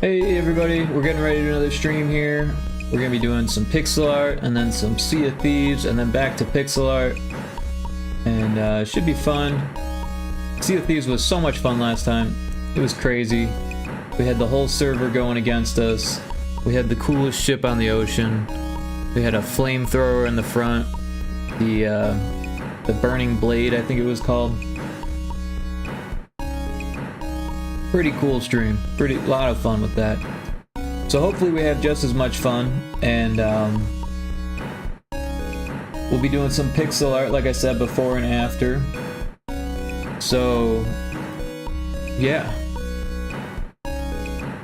Hey everybody, we're getting ready to do another stream here. We're gonna be doing some pixel art and then some Sea of Thieves and then back to pixel art. And it should be fun. Sea of Thieves was so much fun last time. It was crazy. We had the whole server going against us. We had the coolest ship on the ocean. We had a flamethrower in the front. The burning blade, I think it was called. Pretty cool stream. Lot of fun with that. So hopefully we have just as much fun, and we'll be doing some pixel art, like I said, before and after. So yeah,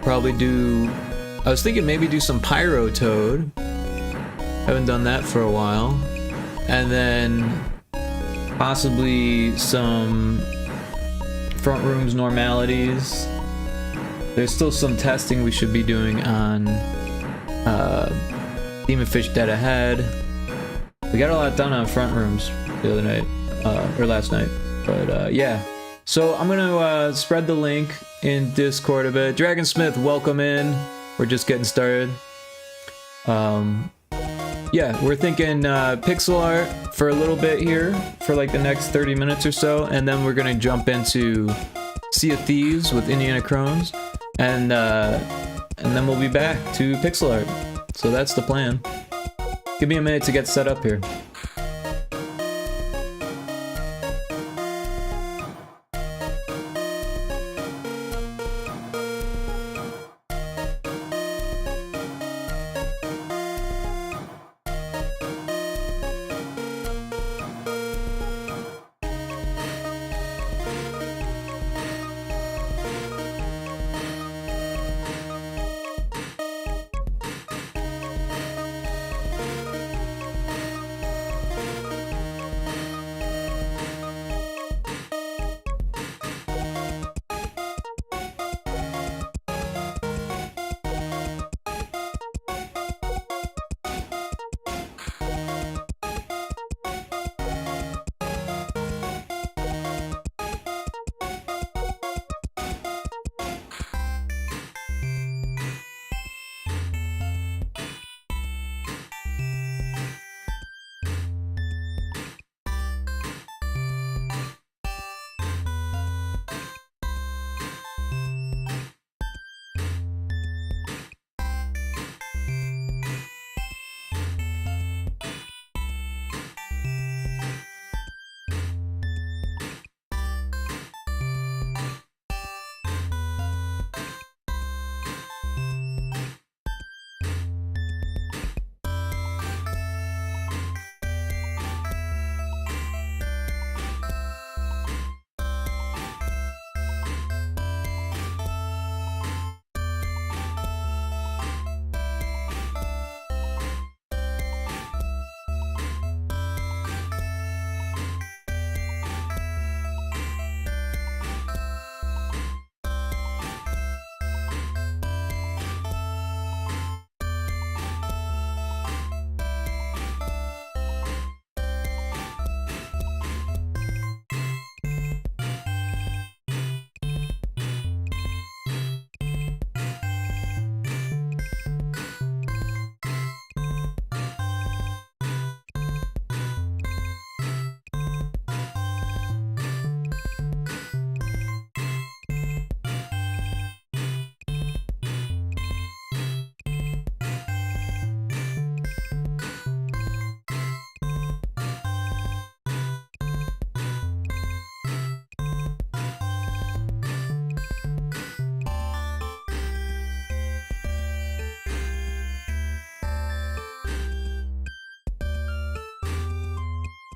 probably do. I was thinking maybe do some Pyrotoad. Haven't done that for a while, and then possibly some Frontrooms Normalities. There's still some testing we should be doing on Demon Fish Dead Ahead. We got a lot done on Frontrooms the other night, or last night, but yeah. So I'm gonna spread the link in Discord a bit. Dragonsmith, welcome in. We're just getting started. Yeah, we're thinking pixel art for a little bit here, for like the next 30 minutes or so, and then we're gonna jump into Sea of Thieves with Indiana Crones, and then we'll be back to pixel art. So that's the plan. Give me a minute to get set up here.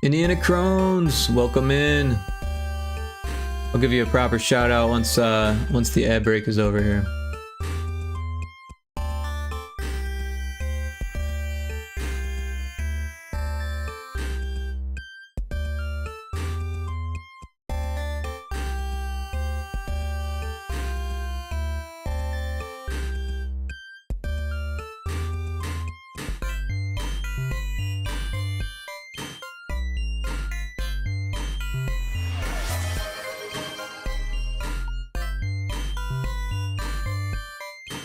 Indiana Crones, welcome in. I'll give you a proper shout out once the ad break is over here.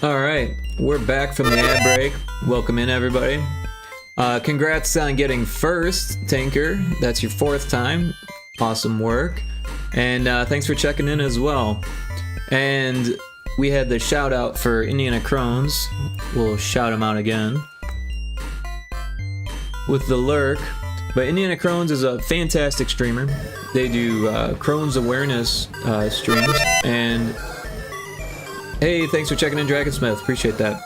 Alright, we're back from the ad break. Welcome in, everybody. Congrats on getting first, Tinker. That's your 4th time. Awesome work. And thanks for checking in as well. And we had the shout out for Indiana Crones. We'll shout him out again with the lurk. But Indiana Crones is a fantastic streamer. They do Crohn's awareness streams. And hey, thanks for checking in, Dragonsmith. Appreciate that.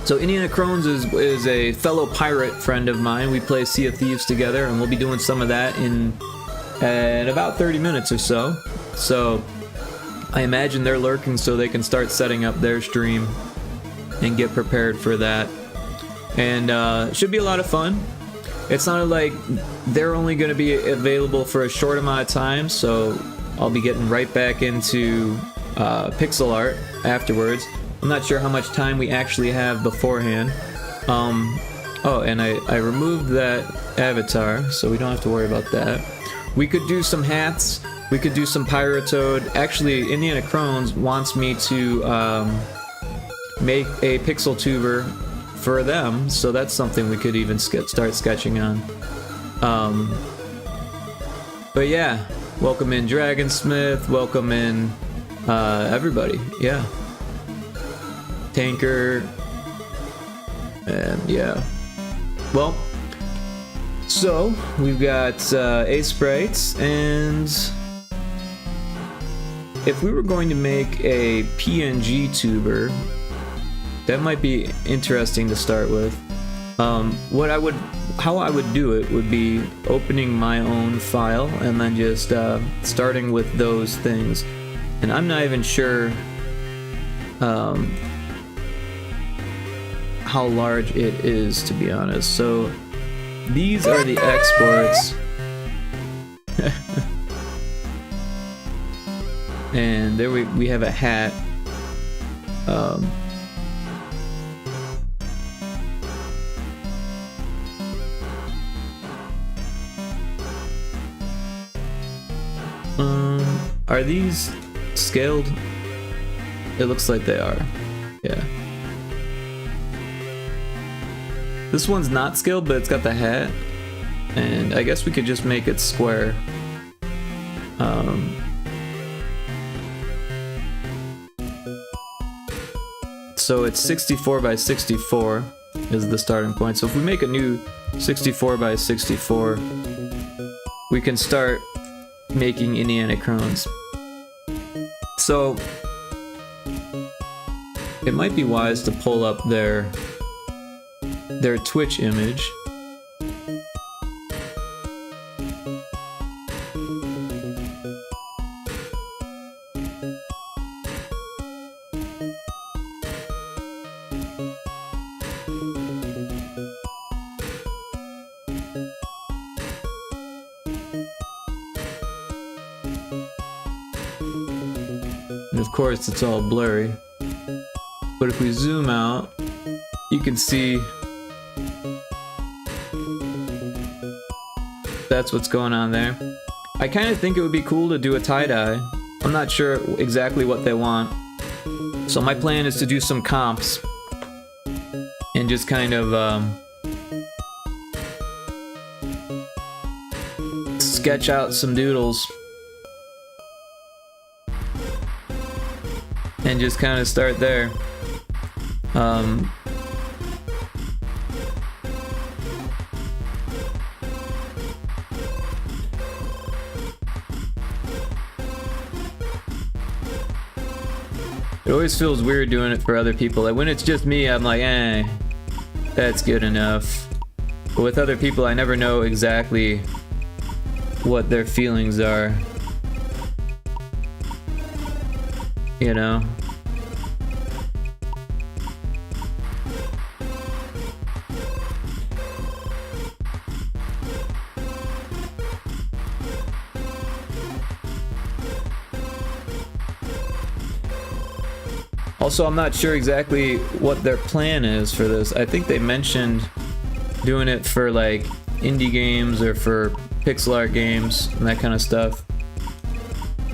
So Indiana Crones is a fellow pirate friend of mine. We play Sea of Thieves together, and we'll be doing some of that in about 30 minutes or so. So I imagine they're lurking so they can start setting up their stream and get prepared for that. And it should be a lot of fun. It sounded like they're only going to be available for a short amount of time, so I'll be getting right back into pixel art afterwards. I'm not sure how much time we actually have beforehand. Oh, and I removed that avatar, so we don't have to worry about that. We could do some hats. We could do some Pyrotoad. Actually, Indiana Crones wants me to make a pixel tuber for them, so that's something we could even start sketching on. But yeah, welcome in Dragonsmith. Welcome in everybody. Yeah. Tanker, and yeah. Well, so we've got Ace Sprites, and if we were going to make a PNG tuber, that might be interesting to start with. How I would do it would be opening my own file and then just starting with those things. And I'm not even sure how large it is, to be honest. So these are the exports. And there we have a hat. Are these scaled? It looks like they are. Yeah. This one's not scaled, but it's got the hat. And I guess we could just make it square. So it's 64 by 64 is the starting point. So if we make a new 64 by 64, we can start making Indiana Crones. So it might be wise to pull up their Twitch image. And of course it's all blurry. But if we zoom out, you can see that's what's going on there. I kind of think it would be cool to do a tie-dye. I'm not sure exactly what they want. So my plan is to do some comps and just kind of sketch out some doodles and just kind of start there. It always feels weird doing it for other people. Like when it's just me, I'm like, that's good enough. But with other people, I never know exactly what their feelings are. You know? Also, I'm not sure exactly what their plan is for this. I think they mentioned doing it for like indie games or for pixel art games and that kind of stuff.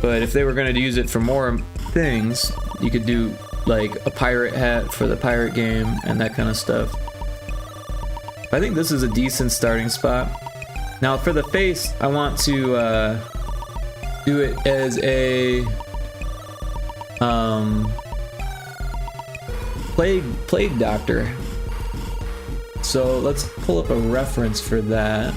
But if they were going to use it for more things, you could do like a pirate hat for the pirate game and that kind of stuff. I think this is a decent starting spot. Now for the face, I want to do it as a plague doctor. So let's pull up a reference for that.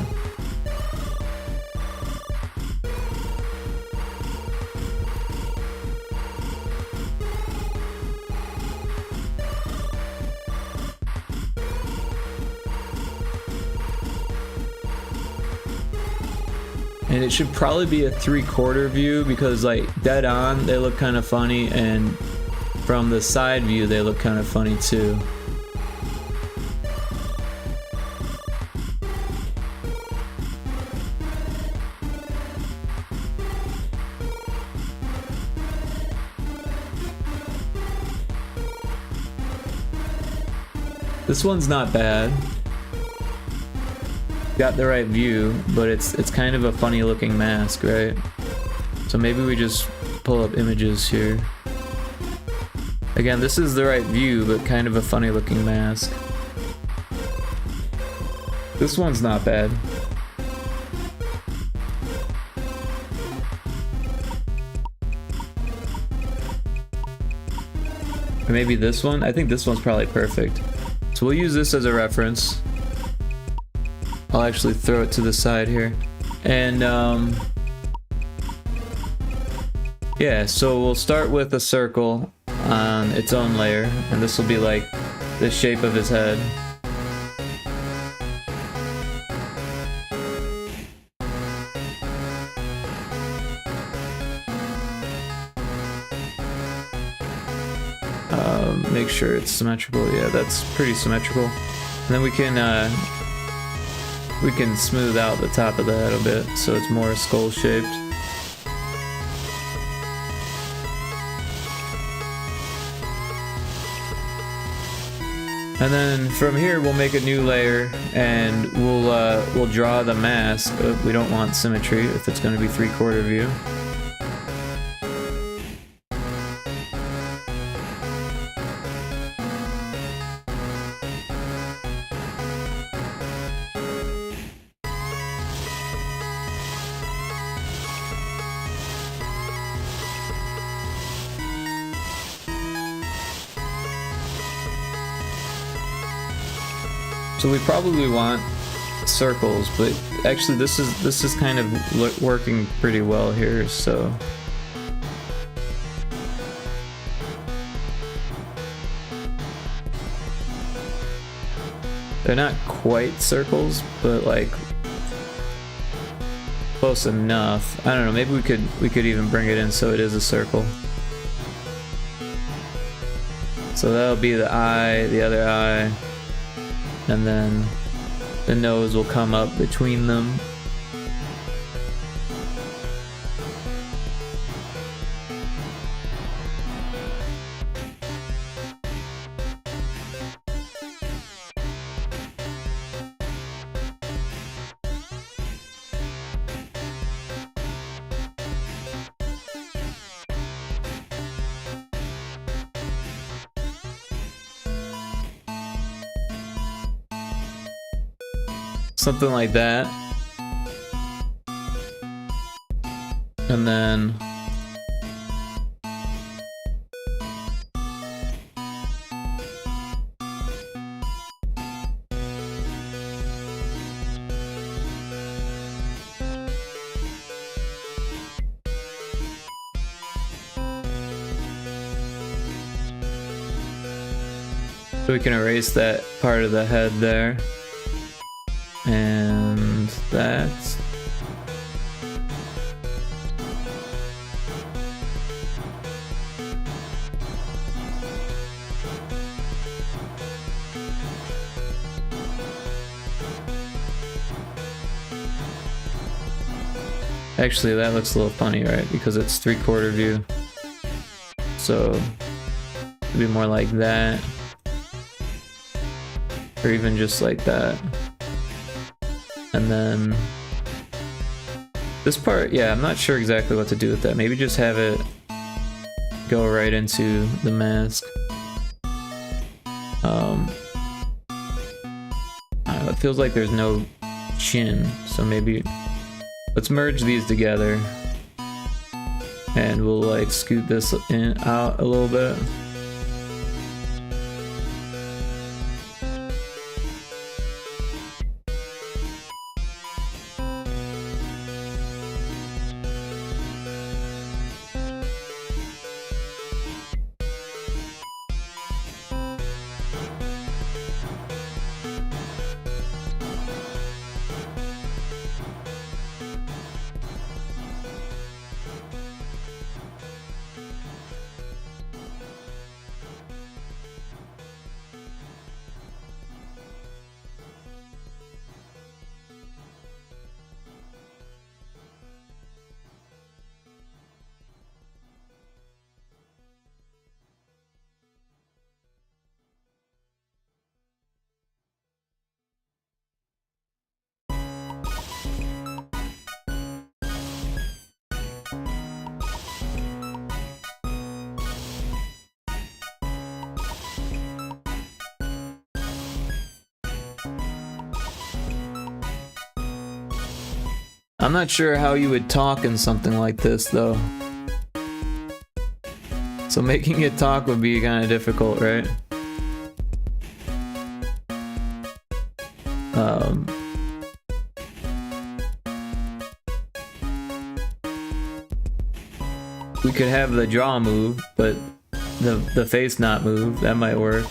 And it should probably be a 3/4 view because like dead on they look kind of funny, and from the side view they look kind of funny too. This one's not bad. Got the right view, but it's kind of a funny looking mask, right? So maybe we just pull up images here. Again, this is the right view, but kind of a funny looking mask. This one's not bad. Or maybe this one? I think this one's probably perfect. So we'll use this as a reference. I'll actually throw it to the side here. And yeah, so we'll start with a circle on its own layer, and this will be like the shape of his head. Make sure it's symmetrical. Yeah, that's pretty symmetrical. And then we can smooth out the top of the head a bit so it's more skull shaped. And then from here we'll make a new layer and we'll draw the mask. We don't want symmetry if it's going to be 3/4 view. So we probably want circles, but actually this is kind of working pretty well here, so they're not quite circles, but like close enough. I don't know, maybe we could even bring it in so it is a circle. So that'll be the eye, the other eye. And then the nose will come up between them. Something like that. And then so we can erase that part of the head there. And that's actually, that looks a little funny, right? Because it's 3/4 view. So it'd be more like that, or even just like that. And then this part, yeah, I'm not sure exactly what to do with that. Maybe just have it go right into the mask. I don't know, it feels like there's no chin, so maybe let's merge these together and we'll like scoot this in out a little bit. I'm not sure how you would talk in something like this, though. So making it talk would be kind of difficult, right? We could have the jaw move, but the face not move. That might work.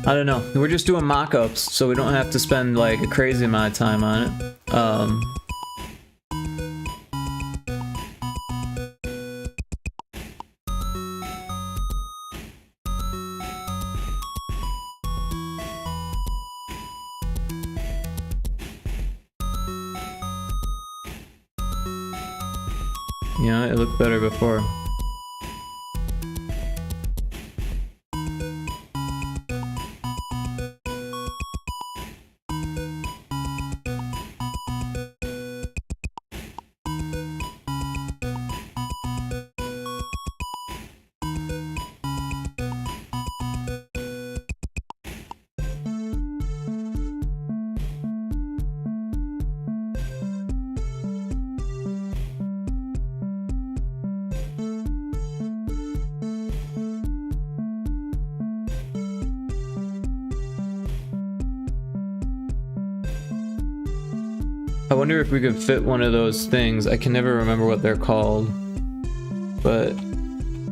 I don't know. We're just doing mock-ups, so we don't have to spend like a crazy amount of time on it. Yeah, it looked better before. I wonder if we could fit one of those things. I can never remember what they're called, but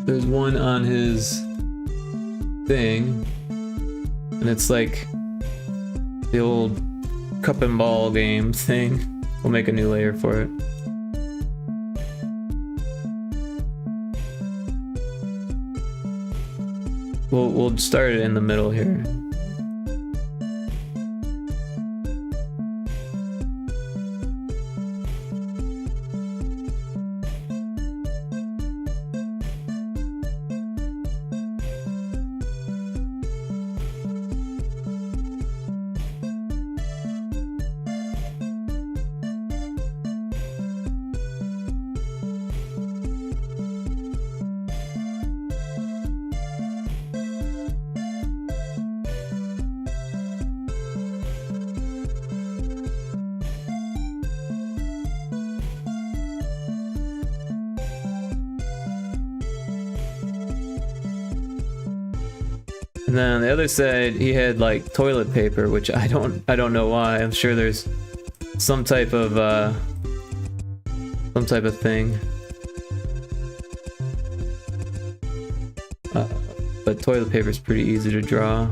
there's one on his thing, and it's like the old cup and ball game thing. We'll make a new layer for it. We'll start it in the middle here. And then on the other side, he had like toilet paper, which I don't know why. I'm sure there's some type of thing. But toilet paper is pretty easy to draw.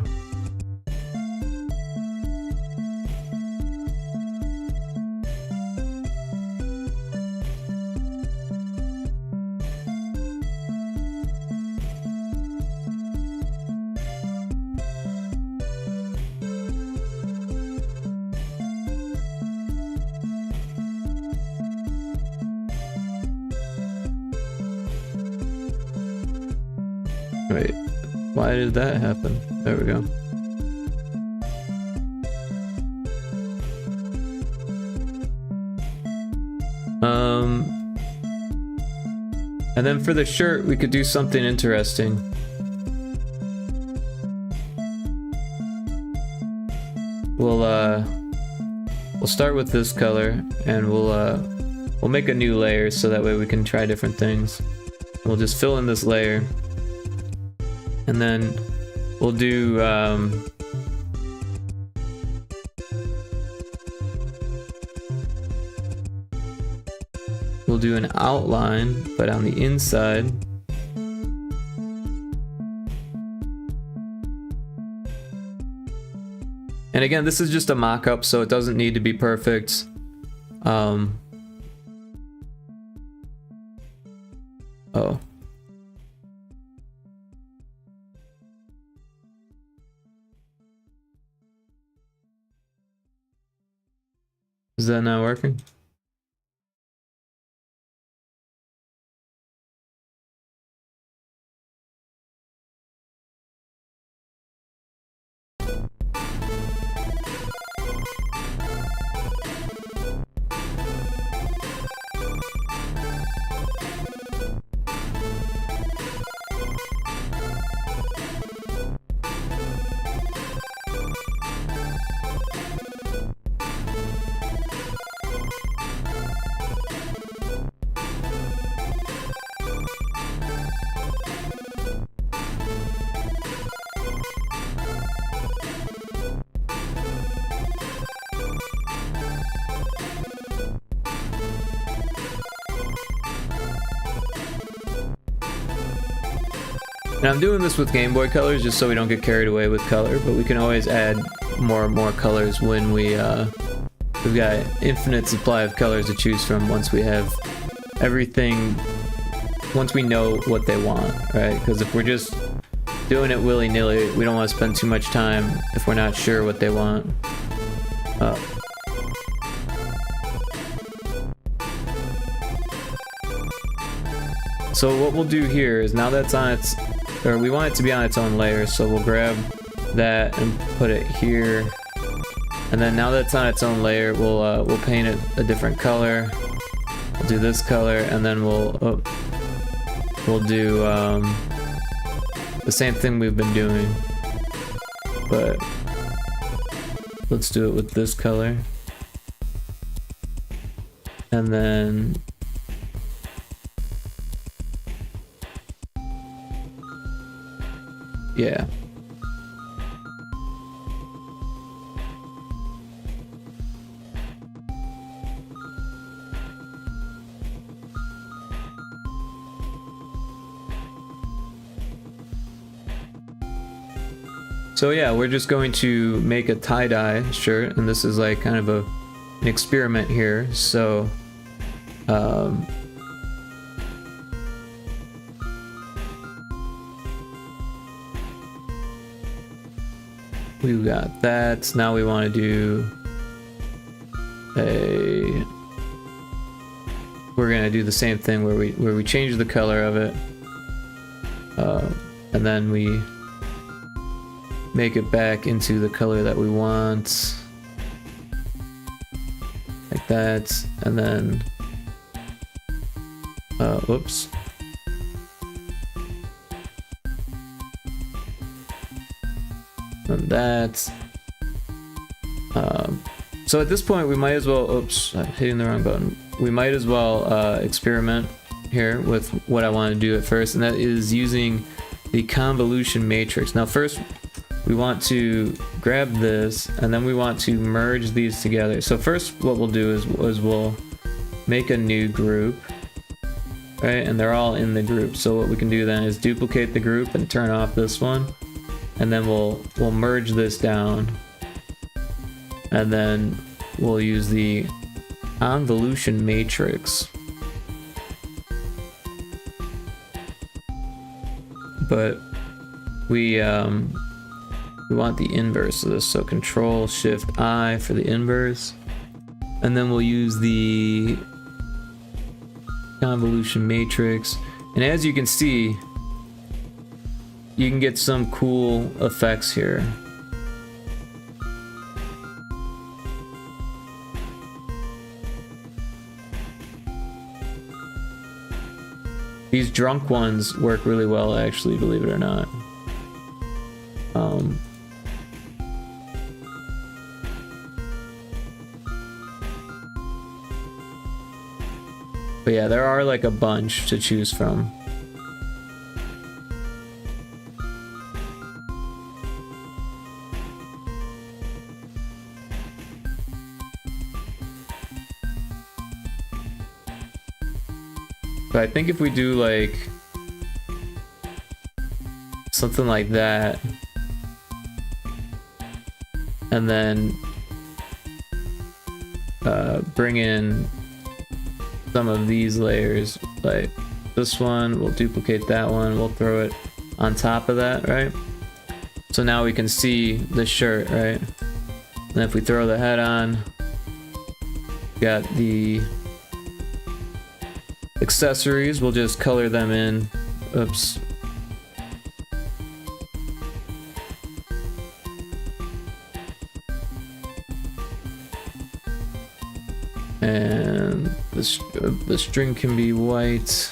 Wait, why did that happen? There we go. And then for the shirt, we could do something interesting. We'll start with this color, and we'll make a new layer so that way we can try different things. We'll just fill in this layer. And then we'll do an outline, but on the inside. And again, this is just a mock-up, so it doesn't need to be perfect. Oh. Is that not working? And I'm doing this with Game Boy colors just so we don't get carried away with color, but we can always add more and more colors when we've got infinite supply of colors to choose from once we have everything, once we know what they want, right? Because if we're just doing it willy-nilly, we don't want to spend too much time if we're not sure what they want. So what we'll do here is, now that's on its, or we want it to be on its own layer, so we'll grab that and put it here. And then now that it's on its own layer, we'll paint it a different color. We'll do this color, and then we'll do the same thing we've been doing, but let's do it with this color. And then yeah. So yeah, we're just going to make a tie-dye shirt, and this is like kind of an experiment here. So we've got that. Now we want to do we're gonna do the same thing where we change the color of it, and then we make it back into the color that we want, like that. And then whoops. And that. So at this point we might as well, oops, I'm hitting the wrong button. We might as well experiment here with what I want to do at first, and that is using the convolution matrix. Now first, we want to grab this, and then we want to merge these together. So first what we'll do is we'll make a new group, right? And they're all in the group. So what we can do then is duplicate the group and turn off this one, and then we'll merge this down, and then we'll use the convolution matrix. But we want the inverse of this, so Control Shift I for the inverse, and then we'll use the convolution matrix. And as you can see, you can get some cool effects here. These drunk ones work really well, actually, believe it or not. But yeah, there are like a bunch to choose from. But I think if we do like something like that, and then bring in some of these layers, like this one, we'll duplicate that one, we'll throw it on top of that, right? So now we can see the shirt, right? And if we throw the head on, got the accessories, we'll just color them in. Oops. And the string can be white.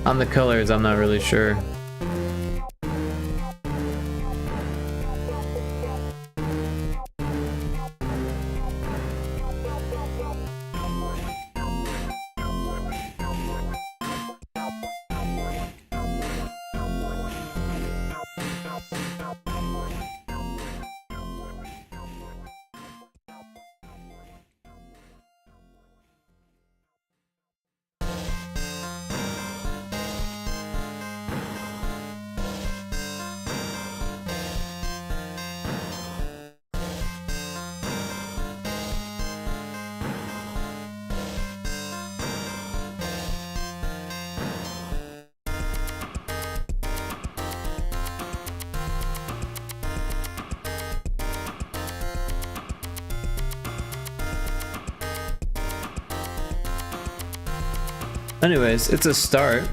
On the colors, I'm not really sure. Anyways, it's a start.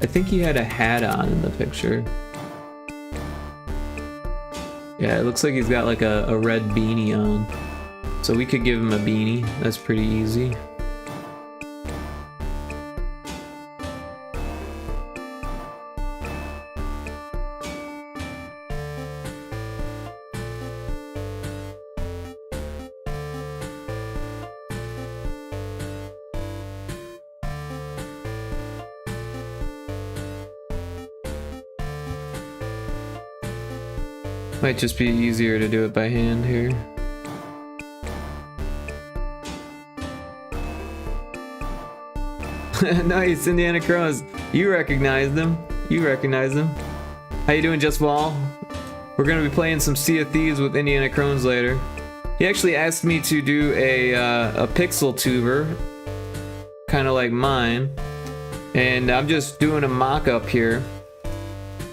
I think he had a hat on in the picture. Yeah, it looks like he's got like a red beanie on. So we could give him a beanie. That's pretty easy. Might just be easier to do it by hand here. Nice, Indiana Crows. You recognized them. You recognized them. How you doing, Just Wall? We're gonna be playing some Sea of Thieves with Indiana Crones later. He actually asked me to do a pixel tuber, kind of like mine, and I'm just doing a mock-up here.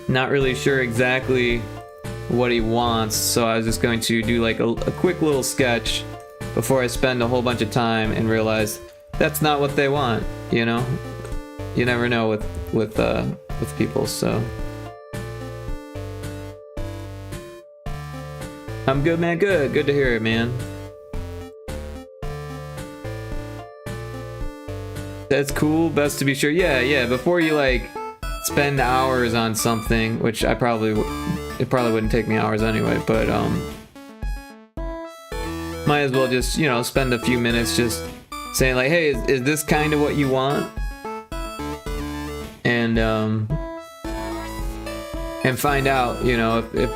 Not really sure exactly what he wants, so I was just going to do like a quick little sketch before I spend a whole bunch of time and realize that's not what they want, you know? You never know with people, so. I'm good, man, good. Good to hear it, man. That's cool, best to be sure. Yeah, before you like spend hours on something, which it probably wouldn't take me hours anyway, but might as well just, you know, spend a few minutes just saying like, hey, is this kind of what you want? And find out, you know, if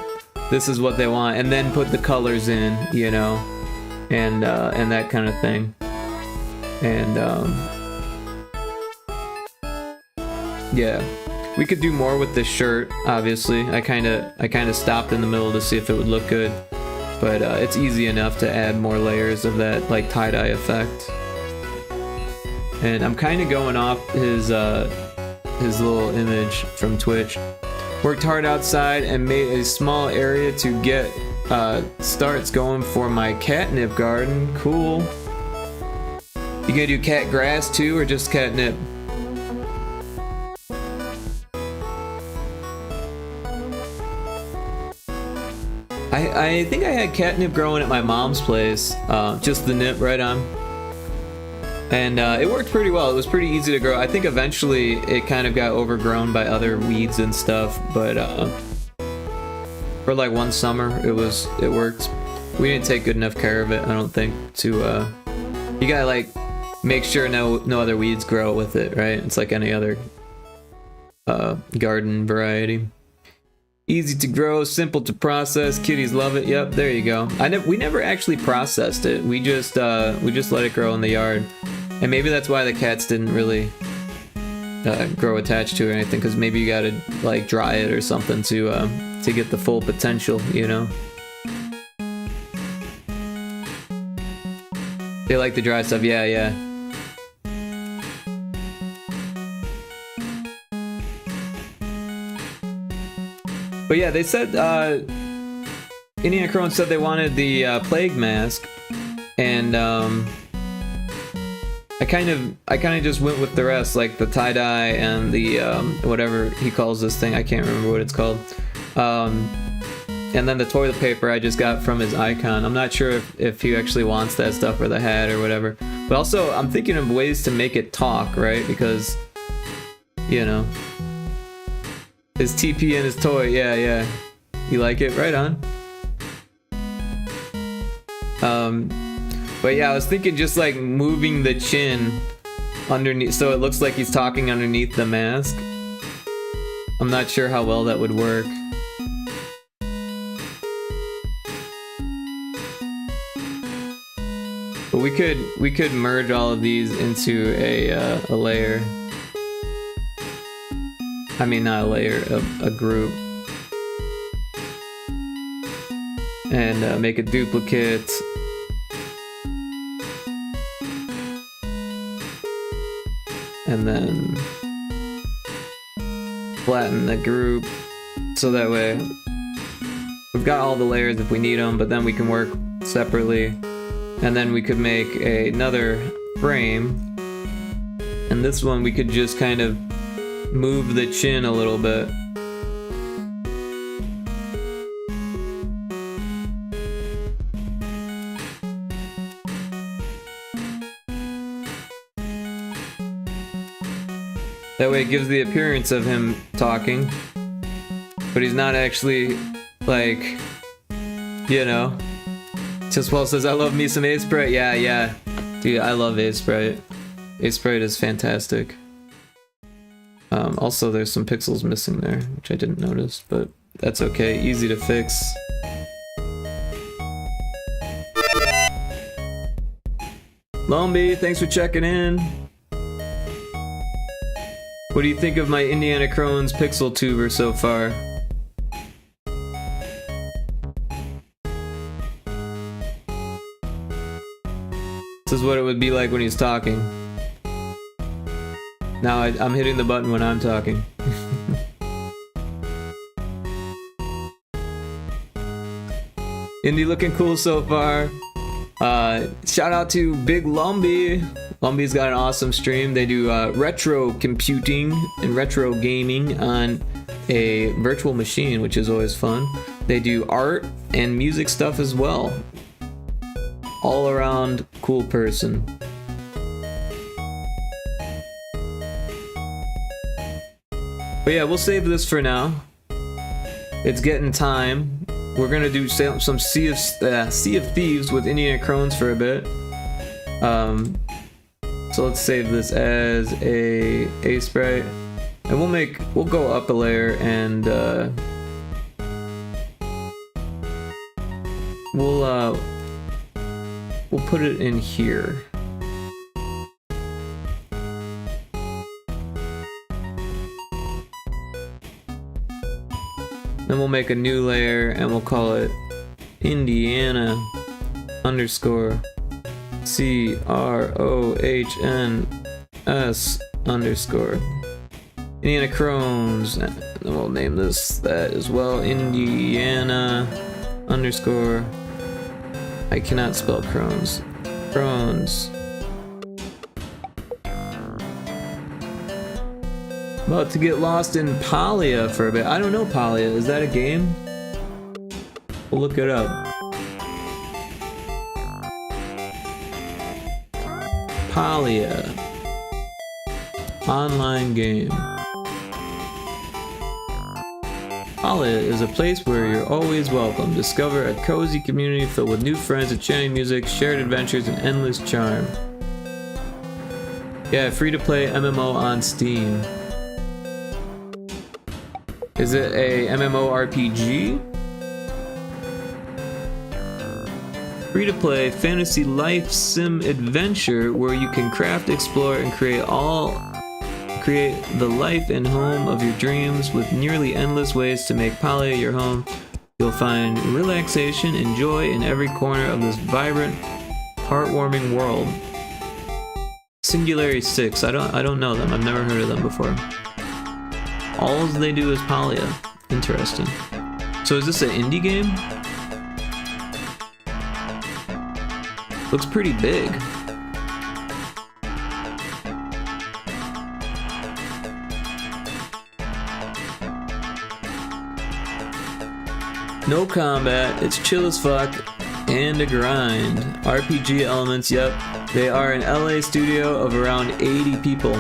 this is what they want, and then put the colors in, you know, and that kind of thing. And yeah. We could do more with this shirt, obviously. I kind of stopped in the middle to see if it would look good, but it's easy enough to add more layers of that like tie-dye effect. And I'm kind of going off his little image from Twitch. Worked hard outside and made a small area to get starts going for my catnip garden. Cool. You gonna do cat grass too, or just catnip? I think I had catnip growing at my mom's place, just the nip right on. And it worked pretty well. It was pretty easy to grow. I think eventually it kind of got overgrown by other weeds and stuff, but for like one summer it worked. We didn't take good enough care of it, I don't think, to you gotta like make sure no other weeds grow with it, right? It's like any other garden variety. Easy to grow, simple to process. Kitties love it. Yep, there you go. We never actually processed it. We just let it grow in the yard, and maybe that's why the cats didn't really grow attached to it or anything. Because maybe you gotta like dry it or something to get the full potential, you know. They like the dry stuff. Yeah. But yeah, they said, Indiana Crone said they wanted the plague mask, and I kind of just went with the rest, like the tie-dye and the whatever he calls this thing, I can't remember what it's called, and then the toilet paper I just got from his icon. I'm not sure if he actually wants that stuff or the hat or whatever, but also I'm thinking of ways to make it talk, right? Because, you know, his TP and his toy, yeah. You like it? Right on. But yeah, I was thinking just like moving the chin underneath, so it looks like he's talking underneath the mask. I'm not sure how well that would work. But we could merge all of these into a layer. I mean, not a layer, a group. And make a duplicate. And then flatten the group. So that way we've got all the layers if we need them, but then we can work separately. And then we could make another frame. And this one we could just kind of move the chin a little bit. That way it gives the appearance of him talking, but he's not actually, like, you know. Tiswell says, I love me some A-Sprite. Yeah. Dude, I love A-Sprite. A-Sprite is fantastic. Also, there's some pixels missing there, which I didn't notice, but that's okay. Easy to fix. Lombi, thanks for checking in. What do you think of my Indiana Crone's pixel tuber so far? This is what it would be like when he's talking. Now I'm hitting the button when I'm talking. Indy looking cool so far. Shout out to Big Lumby. Lumby's got an awesome stream. They do retro computing and retro gaming on a virtual machine, which is always fun. They do art and music stuff as well. All around cool person. But yeah, we'll save this for now. It's getting time. We're gonna do some Sea of Thieves with Indiana Crones for a bit. So let's save this as a sprite, and we'll go up a layer and we'll put it in here. Then we'll make a new layer and we'll call it Indiana _ CROHNS_ Indiana Crones. And then we'll name this that as well. Indiana _ I cannot spell Crones. Crones. About to get lost in Palia for a bit. I don't know Palia. Is that a game? We'll look it up. Palia. Online game. Palia is a place where you're always welcome. Discover a cozy community filled with new friends, enchanting music, shared adventures, and endless charm. Yeah, free-to-play MMO on Steam. Is it a MMORPG? Free-to-play fantasy life sim adventure where you can craft, explore, and create the life and home of your dreams with nearly endless ways to make Palia your home. You'll find relaxation and joy in every corner of this vibrant, heartwarming world. Singularity 6. I don't know them. I've never heard of them before. All they do is Palia. Interesting. So is this an indie game? Looks pretty big. No combat, it's chill as fuck, and a grind. RPG elements, yep. They are an LA studio of around 80 people.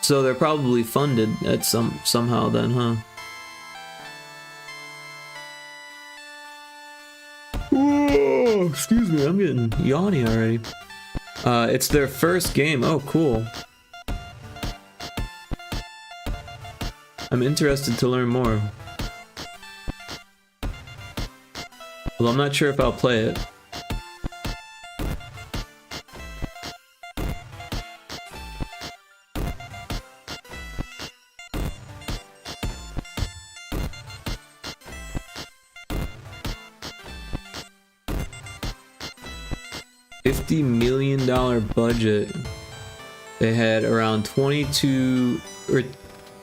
So they're probably funded at somehow then, huh? Whoa, excuse me, I'm getting yawny already. It's their first game. Oh, cool. I'm interested to learn more. Well, I'm not sure if I'll play it. $50 million budget. They had around 22 or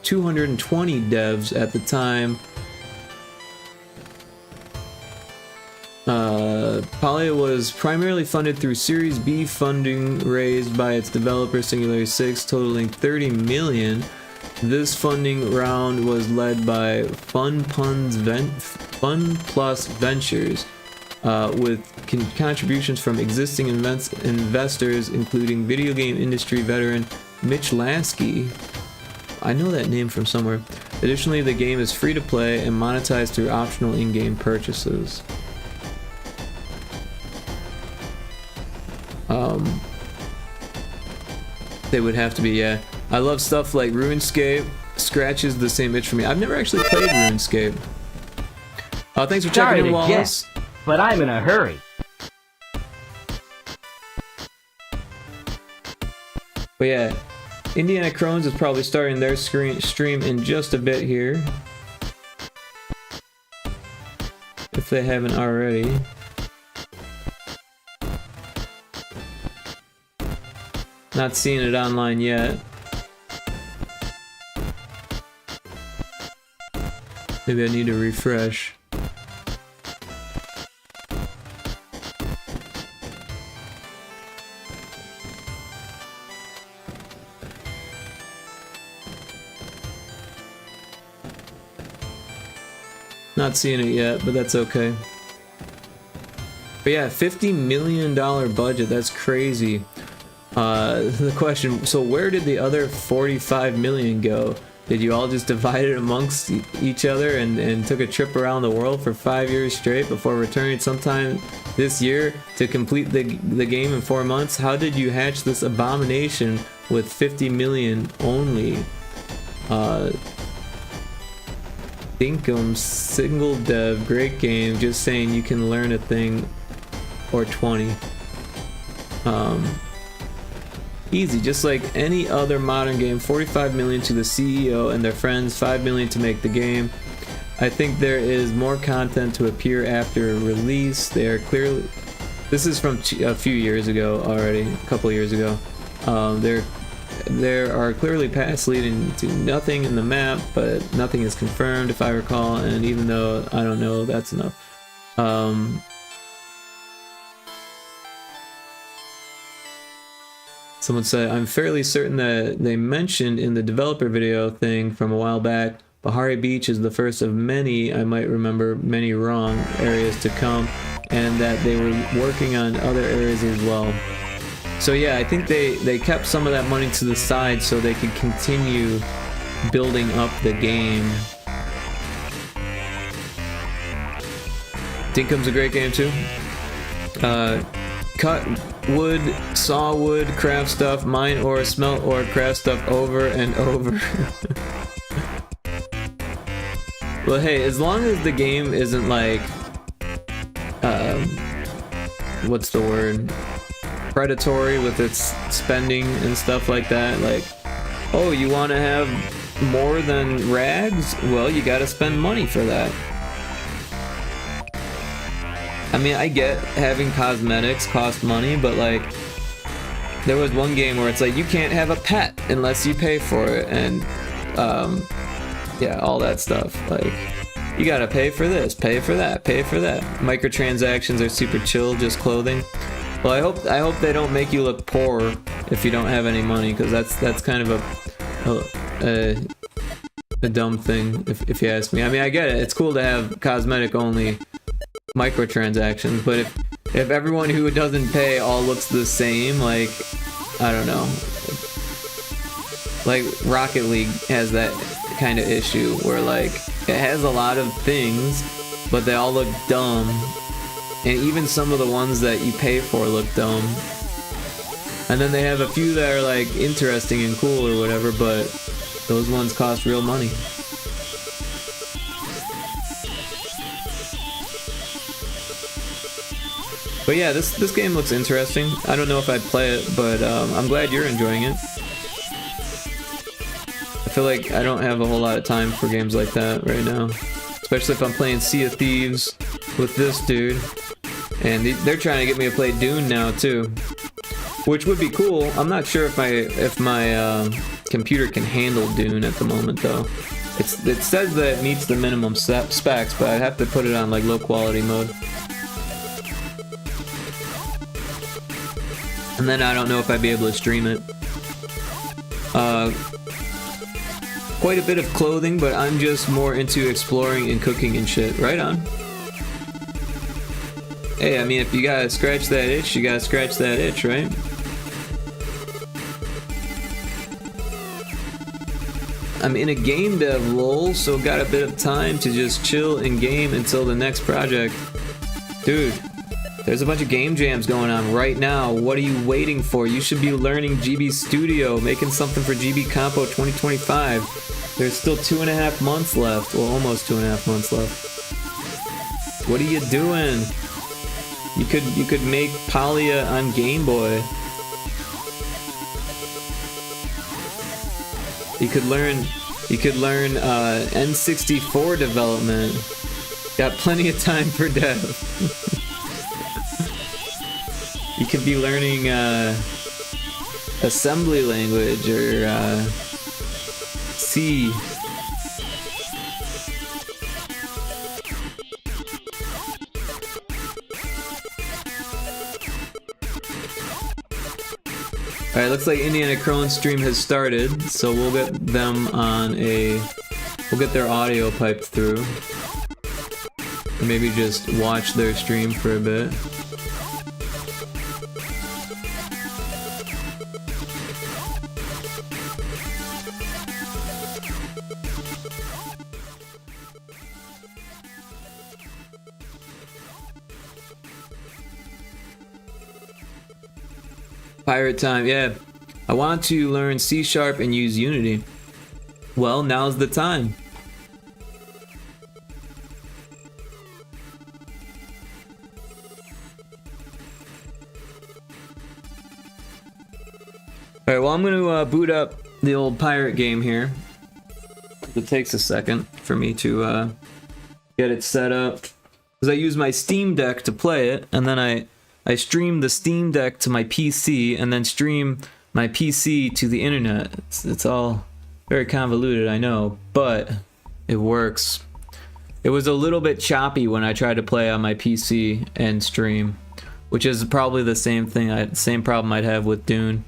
220 devs at the time. Poly was primarily funded through Series B funding raised by its developer Singularity 6, totaling $30 million. This funding round was led by Fun Plus Ventures, with contributions from existing investors, including video game industry veteran Mitch Lasky. I know that name from somewhere. Additionally, the game is free to play and monetized through optional in-game purchases. They would have to be, yeah. I love stuff like RuneScape. Scratches the same itch for me. I've never actually played RuneScape. Thanks for checking in, Wallace. But I'm in a hurry. But yeah, Indiana Crones is probably starting their stream in just a bit here, if they haven't already. Not seeing it online yet. Maybe I need to refresh. Not seeing it yet, but that's okay. But yeah, $50 million budget, that's crazy. The question, so where did the other 45 million go? Did you all just divide it amongst each other and took a trip around the world for 5 years straight before returning sometime this year to complete the game in 4 months? How did you hatch this abomination with 50 million only? Dinkum, single dev, great game, just saying you can learn a thing or 20. Easy, just like any other modern game. 45 million to the CEO and their friends, 5 million to make the game. I think there is more content to appear after release. They are clearly, this is from a few years ago already, a couple years ago. There are clearly paths leading to nothing in the map, but nothing is confirmed if I recall, and even though I don't know, that's enough. Someone said, I'm fairly certain that they mentioned in the developer video thing from a while back, Bahari Beach is the first of many, I might remember many wrong, areas to come, and that they were working on other areas as well. So yeah, I think they kept some of that money to the side so they could continue building up the game. Dinkum's a great game too. Cut wood, saw wood, craft stuff, mine ore, smelt ore, craft stuff over and over. Well, hey, as long as the game isn't like, what's the word? Predatory with its spending and stuff like that. Like, oh, you want to have more than rags? Well, you got to spend money for that. I mean, I get having cosmetics cost money, but like, there was one game where it's like, you can't have a pet unless you pay for it, and yeah, all that stuff. Like, you gotta pay for this, pay for that, pay for that. Microtransactions are super chill, just clothing. Well, I hope they don't make you look poor if you don't have any money, because that's kind of a dumb thing, if you ask me. I mean, I get it. It's cool to have cosmetic only microtransactions, but if everyone who doesn't pay all looks the same, like, I don't know, like Rocket League has that kind of issue where like it has a lot of things but they all look dumb, and even some of the ones that you pay for look dumb, and then they have a few that are like interesting and cool or whatever, but those ones cost real money. But yeah, this game looks interesting. I don't know if I'd play it, but I'm glad you're enjoying it. I feel like I don't have a whole lot of time for games like that right now. Especially if I'm playing Sea of Thieves with this dude. And they're trying to get me to play Dune now too. Which would be cool. I'm not sure if my computer can handle Dune at the moment though. It says that it meets the minimum specs, but I'd have to put it on like low quality mode. And then I don't know if I'd be able to stream it. Quite a bit of clothing, but I'm just more into exploring and cooking and shit. Right on. Hey, I mean, if you gotta scratch that itch, you gotta scratch that itch, right? I'm in a game dev lol, so got a bit of time to just chill and game until the next project. Dude, there's a bunch of game jams going on right now. What are you waiting for? You should be learning GB Studio, making something for GB Compo 2025. There's still 2.5 months left. Well, almost 2.5 months left. What are you doing? You could make Polya on Game Boy. You could learn N64 development. Got plenty of time for dev. You could be learning assembly language or C. Alright, looks like Indiana Crone's stream has started, so we'll get them on we'll get their audio piped through. Or maybe just watch their stream for a bit. Pirate time, yeah. I want to learn C# and use Unity. Well, now's the time. Alright, well, I'm going to boot up the old pirate game here. It takes a second for me to get it set up. Because I use my Steam Deck to play it, and then I stream the Steam Deck to my PC, and then stream my PC to the internet. It's all very convoluted, I know, but it works. It was a little bit choppy when I tried to play on my PC and stream, which is probably the same problem I'd have with Dune.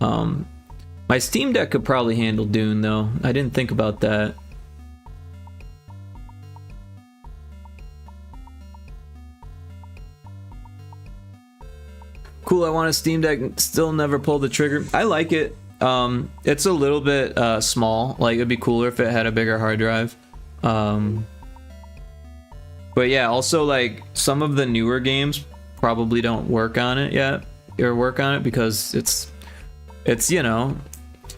My Steam Deck could probably handle Dune, though. I didn't think about that. Cool, I want a Steam Deck, still never pulled the trigger. I like it. It's a little bit small. Like, it'd be cooler if it had a bigger hard drive. But yeah, also, like, some of the newer games probably don't work on it yet. Or work on it because it's you know,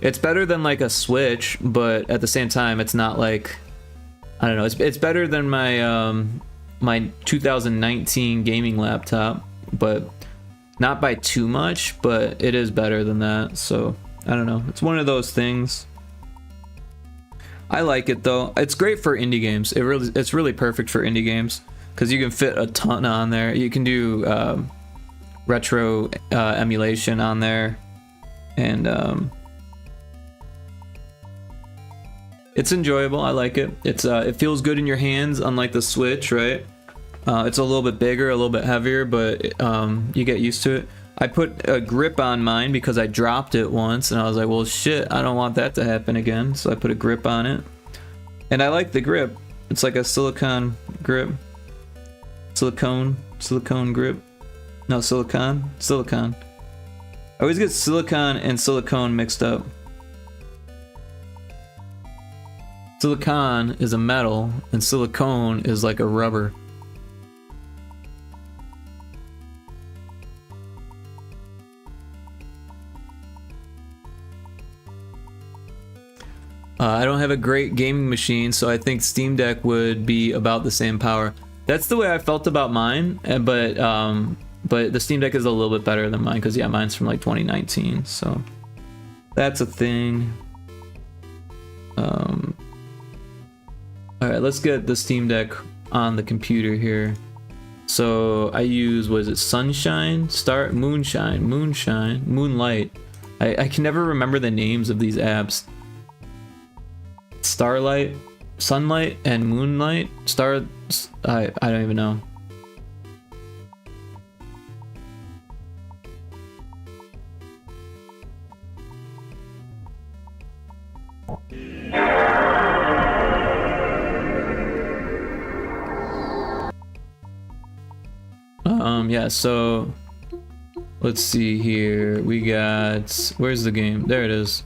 it's better than like a Switch, but at the same time, it's not like, I don't know, it's better than my my 2019 gaming laptop, but not by too much, but it is better than that. So I don't know, it's one of those things. I like it though. It's great for indie games. It's really perfect for indie games because you can fit a ton on there. You can do retro emulation on there, and it's enjoyable. I like it. It feels good in your hands, unlike the Switch, right? It's a little bit bigger, a little bit heavier, but you get used to it. I put a grip on mine because I dropped it once, and I was like, well, shit, I don't want that to happen again. So I put a grip on it, and I like the grip. It's like a silicone grip. Silicone grip. No, silicone. I always get silicone and silicone mixed up. Silicone is a metal, and silicone is like a rubber. I don't have a great gaming machine, so I think Steam Deck would be about the same power. That's the way I felt about mine, but the Steam Deck is a little bit better than mine, because yeah, mine's from like 2019, so that's a thing. Alright, let's get the Steam Deck on the computer here. So I use, what is it, Sunshine? Moonlight. I can never remember the names of these apps. Starlight, Sunlight, and Moonlight. I don't even know. Yeah, so let's see here. We got, where's the game? There it is.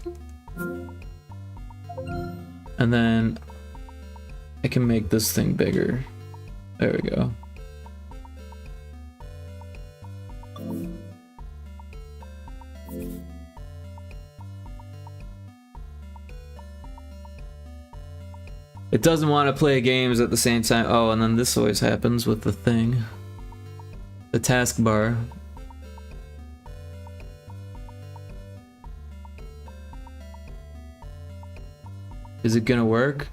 And then I can make this thing bigger. There we go. It doesn't want to play games at the same time. Oh, and then this always happens with the thing. The taskbar. Is it gonna work?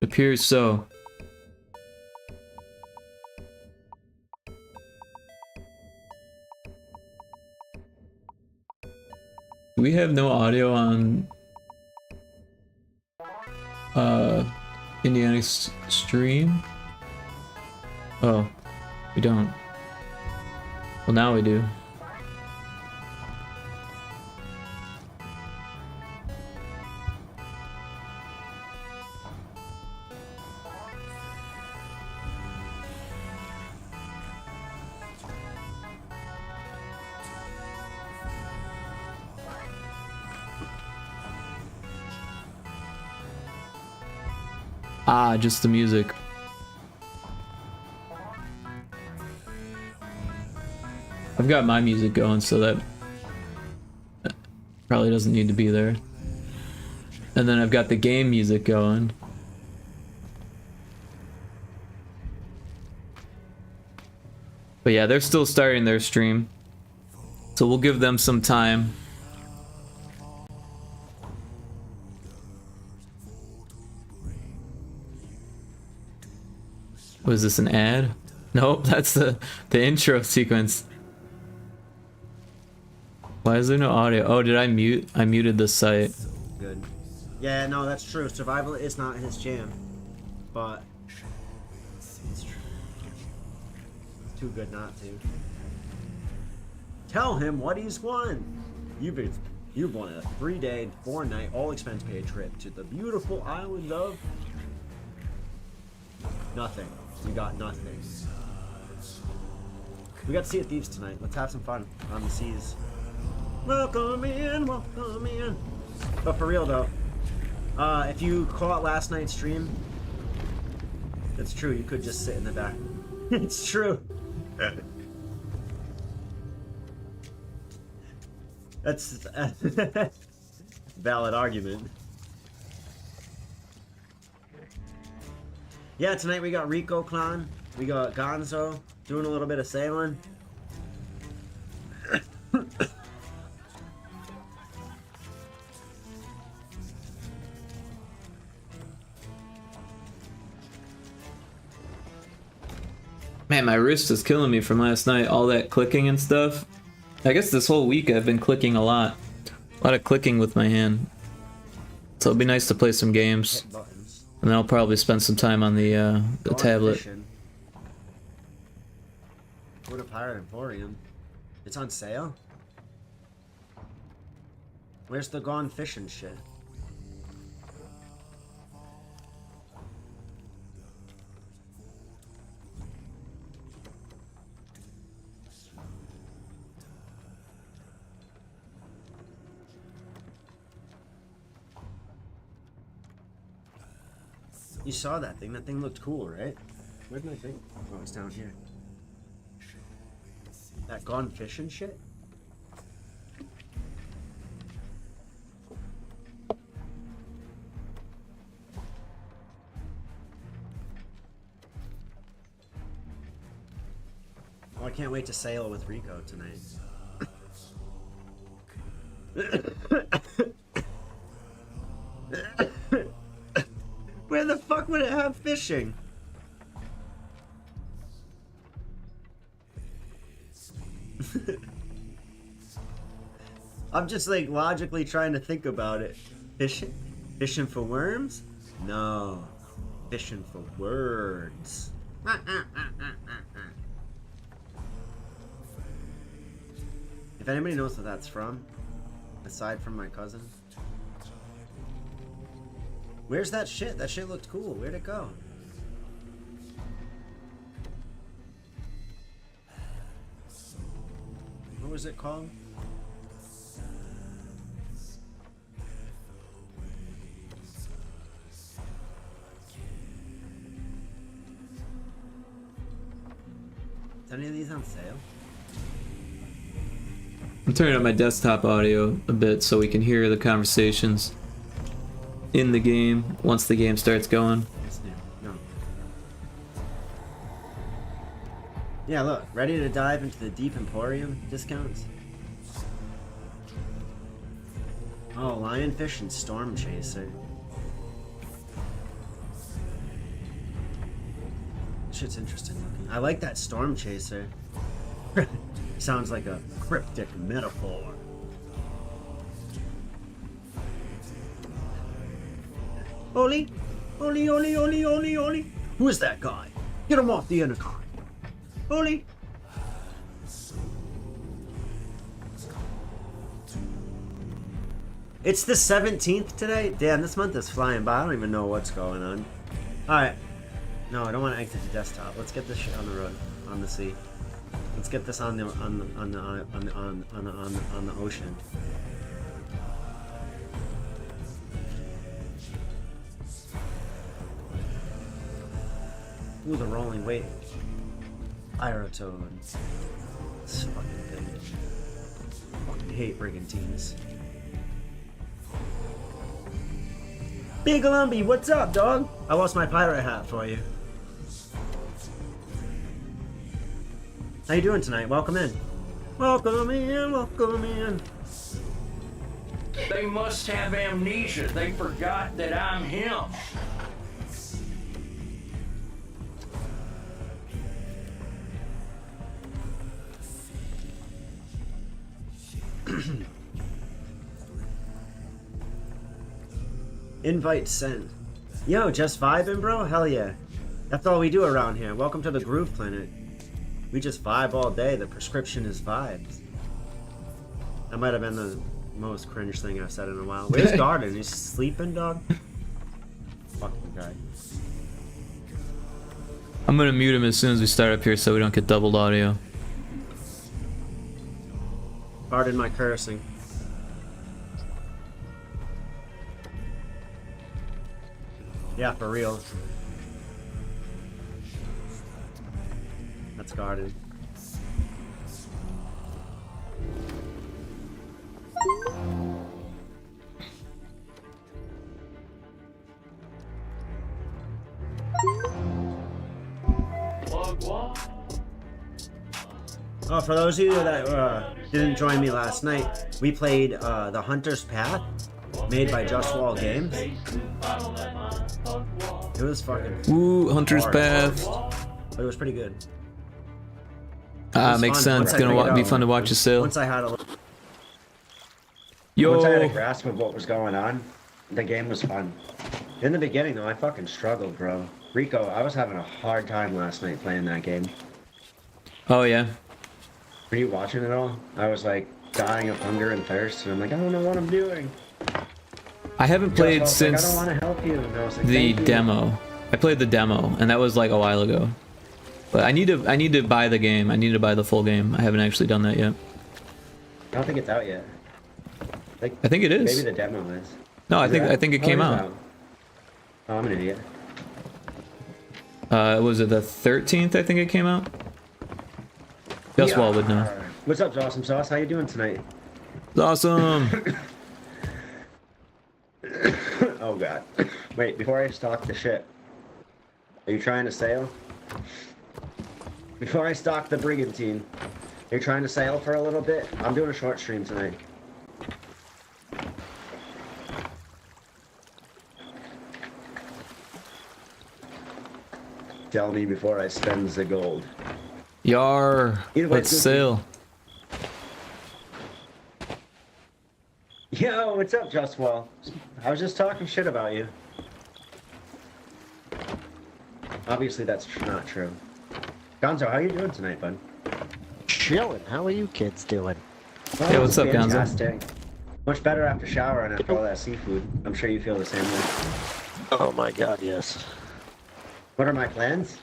Appears so. Do we have no audio on Indiana's stream? Oh, we don't. Well, now we do. Ah, just the music. I've got my music going, so that probably doesn't need to be there. And then I've got the game music going. But yeah, they're still starting their stream, so we'll give them some time. Was this an ad? Nope, that's the intro sequence. Why is there no audio? Oh, did I mute? I muted the site. Good. Yeah, no, that's true. Survival is not his jam, but it's true. Too good not to. Tell him what he's won. You've won a 3-day, 4-night, all-expense-paid trip to the beautiful island of nothing. You got nothing. We got Sea of Thieves tonight. Let's have some fun on the seas. Welcome in, welcome in. But for real though, if you caught last night's stream, it's true, you could just sit in the back. It's true. That's a valid argument. Yeah, tonight we got Rico Clan, we got Gonzo doing a little bit of sailing. Man, my wrist is killing me from last night. All that clicking and stuff. I guess this whole week I've been clicking a lot. A lot of clicking with my hand. So it'll be nice to play some games. And then I'll probably spend some time on the tablet. Go to Pirate Emporium. It's on sale? Where's the gone fishing shit? You saw that thing. That thing looked cool, right? Where did I think? Oh, it's down here. That gone fishing shit? Oh, I can't wait to sail with Rico tonight. Where the fuck would it have fishing? I'm just like logically trying to think about it. Fishing for worms? No. Fishing for words. If anybody knows what that's from, aside from my cousin, Where's that shit? That shit looked cool. Where'd it go? What was it called? Is any of these on sale? I'm turning up my desktop audio a bit so we can hear the conversations in the game once the game starts going. Yes, no. Yeah, look, ready to dive into the Deep Emporium discounts? Oh, Lionfish and Storm Chaser. Shit's interesting looking. I like that Storm Chaser. Sounds like a cryptic metaphor. Oli! Oli, Oli, Oli, Oli, Oli! Who is that guy? Get him off the intercom! Oli! It's the 17th today? Damn, this month is flying by. I don't even know what's going on. Alright. No, I don't want to exit the desktop. Let's get this shit on the road, on the sea. Let's get this on the ocean. Ooh, the rolling weight. Pyrotoad. This fucking thing. Fucking hate brigantines. Big Lumpy, what's up, dog? I lost my pirate hat for you. How you doing tonight? Welcome in. Welcome in, welcome in. They must have amnesia. They forgot that I'm him. Invite sent. Yo, just vibing, bro? Hell yeah. That's all we do around here. Welcome to the Groove Planet. We just vibe all day. The prescription is vibes. That might have been the most cringe thing I've said in a while. Where's Garden? He's sleeping, dog? Fucking guy. I'm gonna mute him as soon as we start up here so we don't get doubled audio. Pardon my cursing. Yeah, for real. That's Garden. Oh, for those of you that didn't join me last night, we played The Hunter's Path, made by Just Wall Games. It was fucking Ooh, Hunter's hard, Path. but it was pretty good. Makes fun. sense. Once I Gonna figured be out- fun to watch you sail. Once I had a little... Yo, Once I had a grasp of what was going on, the game was fun. In the beginning, though, I fucking struggled, bro. Rico, I was having a hard time last night playing that game. oh yeah. Were you watching it all? I was like dying of hunger and thirst, and I'm like, I don't know what I'm doing. I haven't Just, I played was like, I since don't want to help you. And I was like, the "Thank you." demo. I played the demo, and that was like a while ago. But I need to buy the game. I need to buy the full game. I haven't actually done that yet. I don't think it's out yet. Like, I think it is. maybe the demo is. No, I Is think it out? I think it Oh, came is out. Oh, I'm an idiot. Was it the 13th? I think it came out. Just Wall would know. What's up, Awesome Sauce? How you doing tonight? It's awesome. Oh god. Wait, before I stock the shit, are you trying to sail? Before I stock the brigantine, are you trying to sail for a little bit? I'm doing a short stream tonight. Tell me before I spend the gold. Yar. Either way, Let's it's good. sail. Yo, what's up, Justwell? I was just talking shit about you. Obviously, that's not true. Gonzo, how you doing tonight, bud? Chilling. How are you kids doing? Hey, what's up, Gonzo? Fantastic. Much better after showering after all that seafood. I'm sure you feel the same way. Oh my god, yes. What are my plans?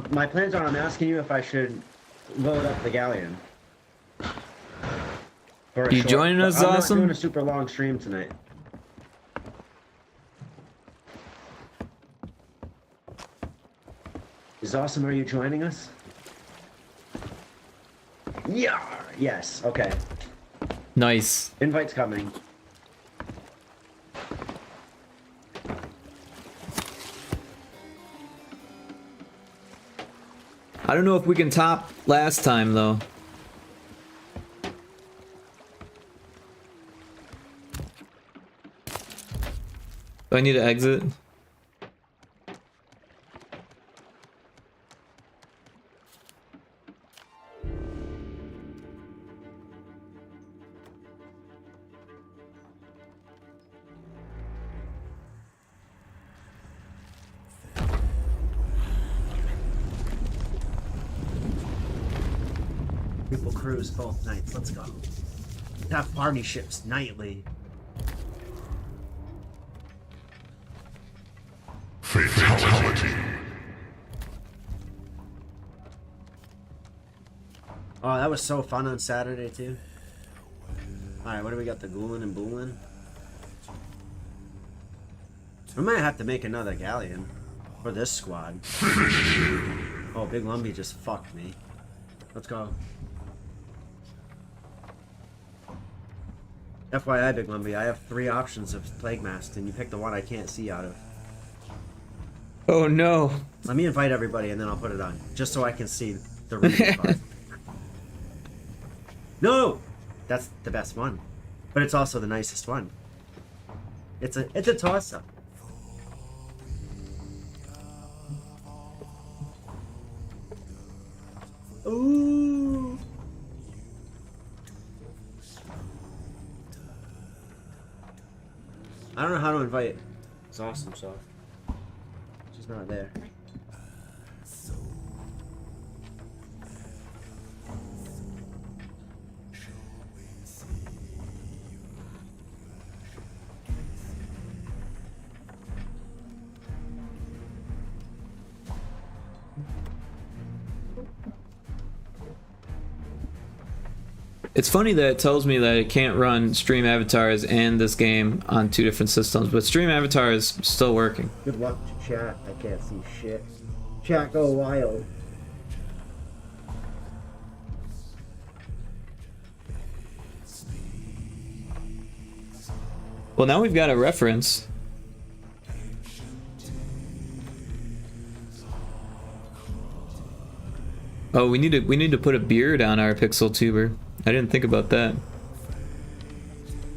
My plans are I'm asking you if I should load up the galleon. For a You joining us, I'm Awesome? not doing a super long stream tonight. Is Awesome, are you joining us? Yeah. Yes. Okay. Nice. Invite's coming. I don't know if we can top last time though. Do I need to exit? People cruise both nights. Let's go. Have party ships nightly. Fatality. Oh, that was so fun on Saturday too. Alright, what do we got? The Ghoulin and Boolin? We might have to make another galleon for this squad. Oh, Big Lumpy just fucked me. Let's go. FYI, Big Lumpy, I have 3 options of Plague Mask, and you pick the one I can't see out of. Oh no. Let me invite everybody and then I'll put it on. Just so I can see the reading part. No! That's the best one. But it's also the nicest one. It's a toss-up. Ooh! I don't know how to invite. It's awesome, so. She's not there. It's funny that it tells me that it can't run Stream Avatars and this game on 2 different systems, but Stream Avatar is still working. Good luck to chat. I can't see shit. Chat go wild. Well, now we've got a reference. Oh, we need to put a beard on our pixel tuber. I didn't think about that.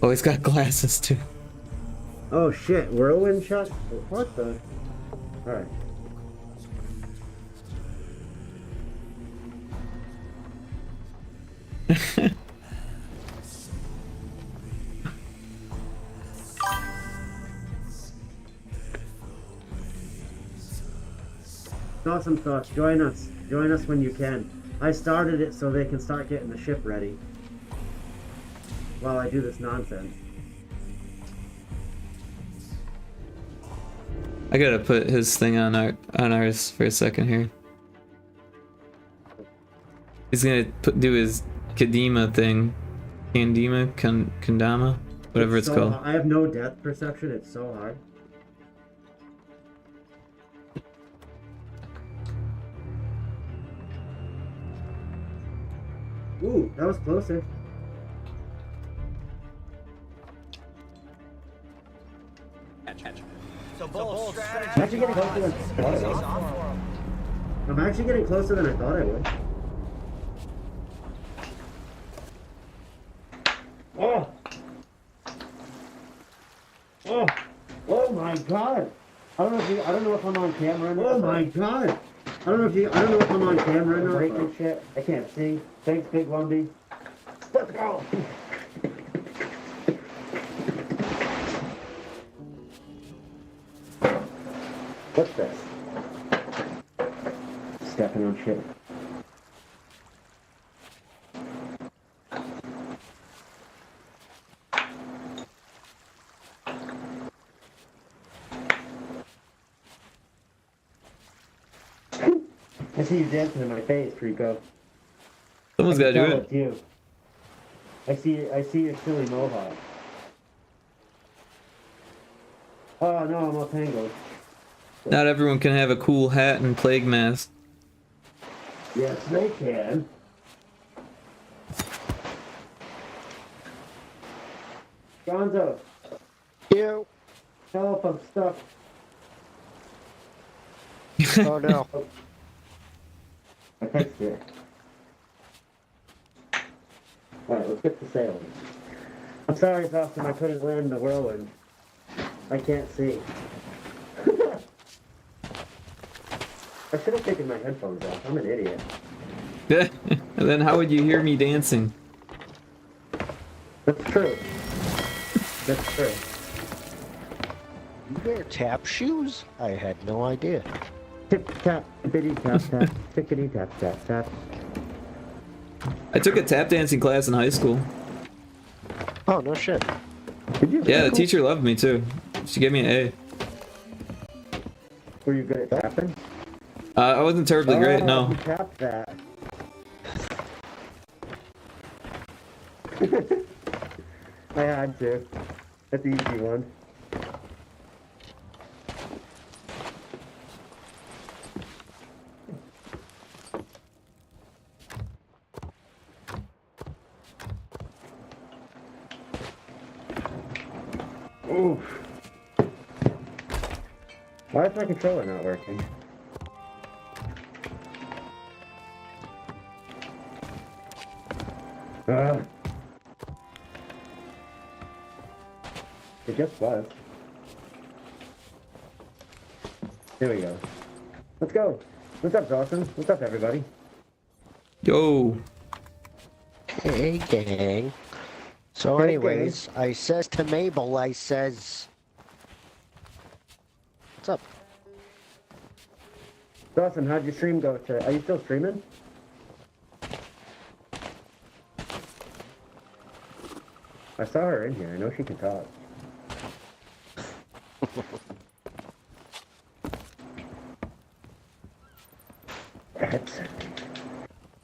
Oh, he's got glasses too. Oh shit, whirlwind shot? What the? Alright. Awesome sauce, join us. Join us when you can. I started it so they can start getting the ship ready. While I do this nonsense. I gotta put his thing on ours for a second here. He's gonna do his Kadima thing. Kandama? Whatever it's so called. I have no depth perception, it's so hard. Ooh, that was closer. I'm actually getting closer than I thought I would. I'm actually getting closer than I thought I would. Oh! Oh! Oh my god! I don't know if I'm on camera or not. Oh my god! I don't know if I'm on camera or not. Breaking shit. I can't see. Thanks, Big Lumpy. Let's go! What's this? Stepping on shit. I see you dancing in my face, Rico. Someone's got to do Tell it. it's you. I see your silly mohawk. Oh no, I'm all tangled. Not everyone can have a cool hat and plague mask. Yes, they can. Gonzo, You. help, I'm stuck. Oh no. I fixed it. Alright, let's get to sailing. I'm sorry, Austin, I couldn't land the whirlwind. I can't see. I should have taken my headphones off. I'm an idiot. And then how would you hear me dancing? That's true. That's true. You wear tap shoes? I had no idea. Tip tap, tippity tap tap, tickety tap tap tap. I took a tap dancing class in high school. Oh, no shit. Did you? Yeah, the teacher loved me too. She gave me an A. Were you good at tapping? I wasn't terribly great, Oh, no. you tapped that. I had to. That's the easy one. Oof. Why is my controller not working? It just was. Here we go. Let's go. What's up, Dawson? What's up, everybody? Yo. Hey, gang. So Hey, anyways, I says to Mabel, I says... What's up? Dawson, how'd your stream go today? Are you still streaming? I saw her in here. I know she can talk.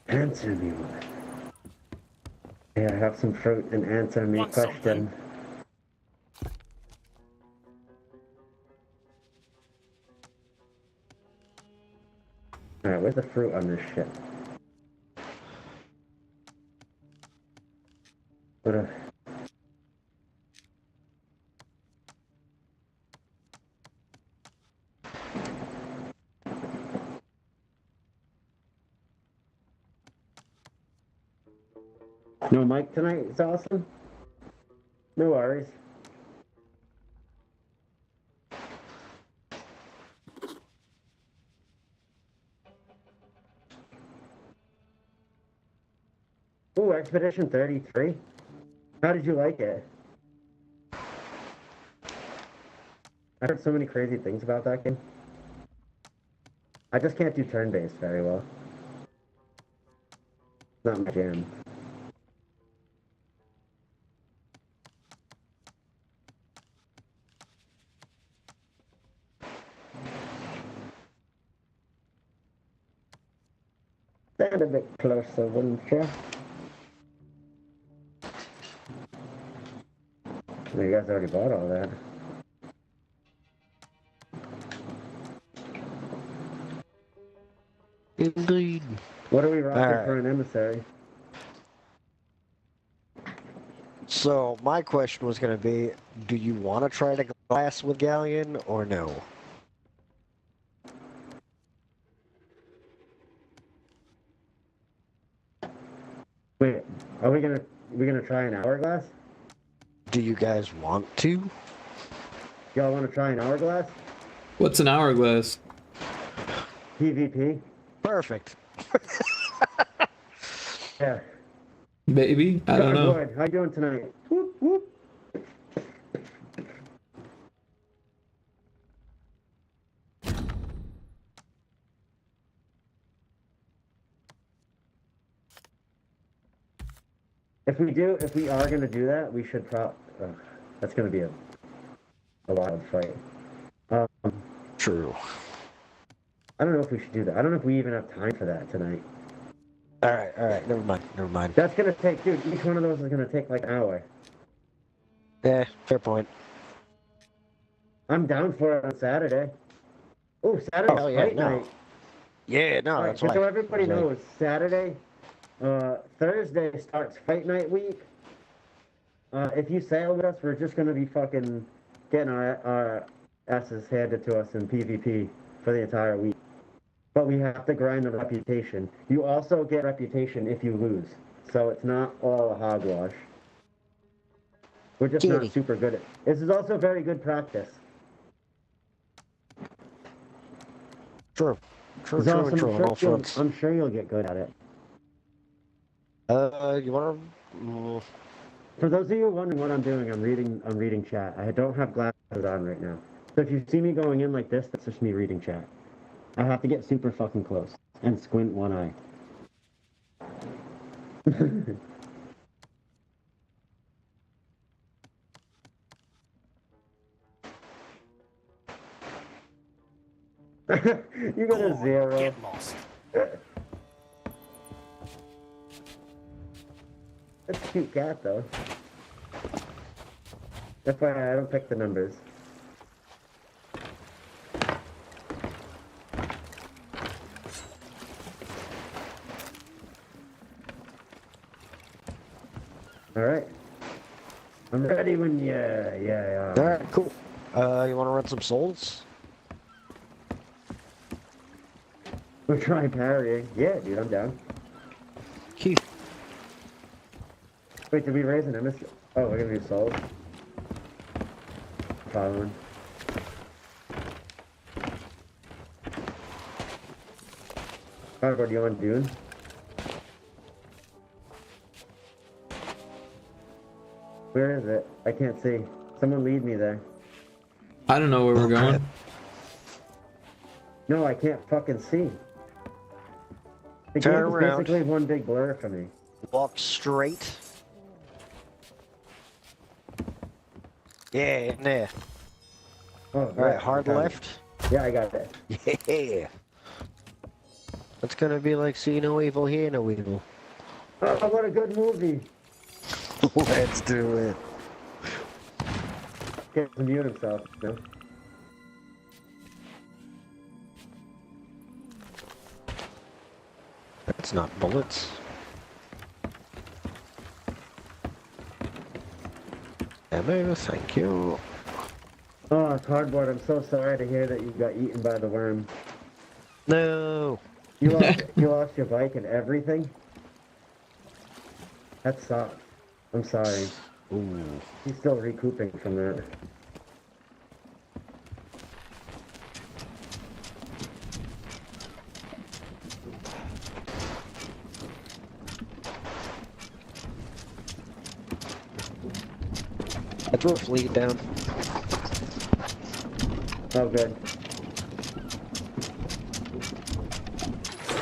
Answer me. Yeah, have some fruit and answer me Want question. something? Alright, where's the fruit on this shit? What a... No mic tonight? It's awesome. No worries. Ooh, Expedition 33. How did you like it? I heard so many crazy things about that game. I just can't do turn-based very well. Not my jam. Stand a bit closer, wouldn't you? Well, you guys already bought all that. Indeed. What are we rocking Alright. for an emissary? So, my question was going to be, do you want to try to glass with Galleon, or no? Wait, are we gonna try an hourglass? Do you guys want to? Y'all want to try an hourglass? What's an hourglass? PvP? Perfect. Yeah. Maybe? I don't know. Good. How you doing tonight? Whoop, whoop. If we are gonna do that, we should that's gonna be a lot of fight. True. I don't know if we should do that. I don't know if we even have time for that tonight. Alright, never mind. That's gonna take, dude, each one of those is gonna take like an hour. Yeah, fair point. I'm down for it on Saturday. Oh, Saturday's Oh, yeah, fight no. night. Yeah, no, Alright, that's just why. so everybody I was like, knows, Saturday, Thursday starts fight night week. If you sail with us, we're just gonna be fucking getting our asses handed to us in PvP for the entire week. But we have to grind the reputation. You also get reputation if you lose. So it's not all a hogwash. We're just Kitty. not super good at it. This is also very good practice. True. It's True, awesome. on all fronts. I'm sure you'll get good at it. You wanna... For those of you wondering what I'm doing, I'm reading chat. I don't have glasses on right now. So if you see me going in like this, that's just me reading chat. I have to get super fucking close and squint one eye. You got a 0. Get lost. That's a cute cat, though. That's why I don't pick the numbers. Alright. I'm ready when you... Yeah. Alright, cool. You wanna run some souls? We're trying parrying. Yeah, dude, I'm down. Keith. Wait, did we raise an emissary? Oh, we're gonna do souls. Following. Alright, do you want Dune? Where is it? I can't see. Someone lead me there. I don't know where we're going. No, I can't fucking see. The Turn game is around. basically one big blur for me. Walk straight. Yeah, in there. Oh, Alright, hard got it. left. Yeah, I got it. Yeah. It's gonna be like see no evil, hear no evil. Oh, what a good movie. Let's do it. Can't mute himself. No? That's not bullets. Ammo, thank you. Oh, it's cardboard. I'm so sorry to hear that you got eaten by the worm. No. You lost your bike and everything? That sucks. I'm sorry. Ooh. He's still recouping from that. I threw a fleet down. Oh, good.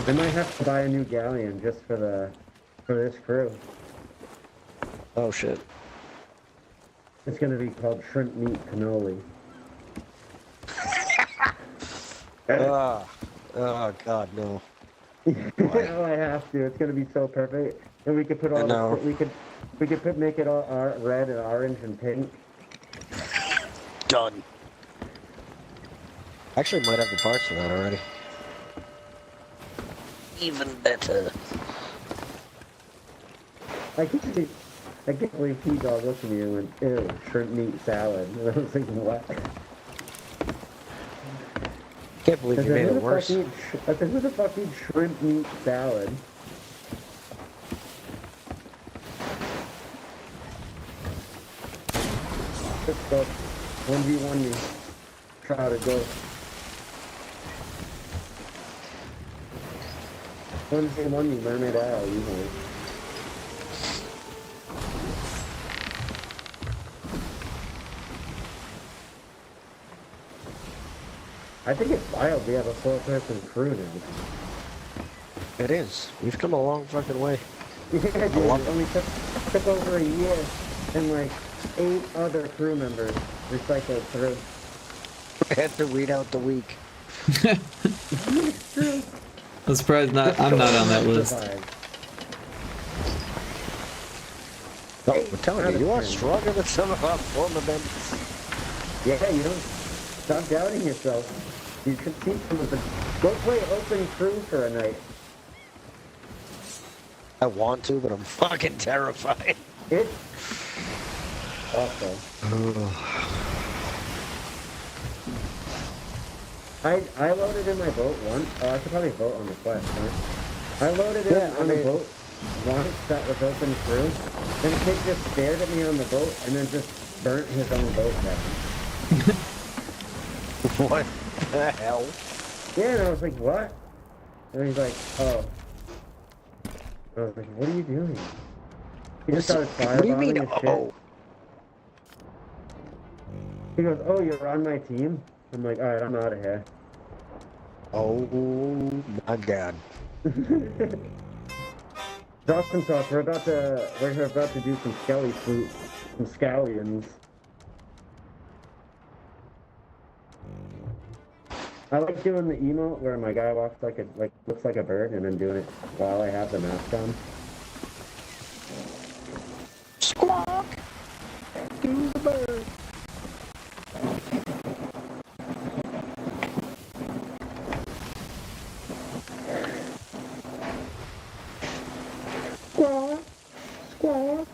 I might have to buy a new galleon just for this crew. Oh shit. It's gonna be called shrimp meat cannoli. Oh god, no. Oh, I have to. It's gonna be so perfect, and we could put all know. we could make it all red and orange and pink. Done. Actually, might have the parts for that already. Even better. I can't believe T-Dog looked at me and went, ew, shrimp meat salad. And I was thinking, what? Can't believe you made it worse. I said, who the fuck eats shrimp meat salad? Let's go. 1v1 me. Try to go. 1v1 me, mermaid owl, you know. I think it's wild we have a 4-person crew now. It is. We've come a long fucking way. Yeah, dude, it only took over a year, and like 8 other crew members recycled through. I had to read out the week. I'm surprised I'm not on that list. No, I'm telling you, you are stronger than some of our former members. Yeah, you don't stop doubting yourself. You can see some of the. Go play open crew for a night. I want to, but I'm fucking terrified. It's awful. I loaded in my boat once. I could probably vote on the quest, huh? I loaded in on the boat once that was open through. Then the kid just stared at me on the boat and then just burnt his own boat down. What the hell? Yeah, and I was like, what? And he's like, oh. I was like, what are you doing? He just started What do you firebombing mean, his shit. oh? He goes, oh, you're on my team? I'm like, alright, I'm out of here. Oh my god. Dawson sauce, we're about to do some skelly fruit, some scallions. I like doing the emote where my guy walks looks like a bird and then doing it while I have the mask on. Squawk! Do the bird. Squawk! Squawk!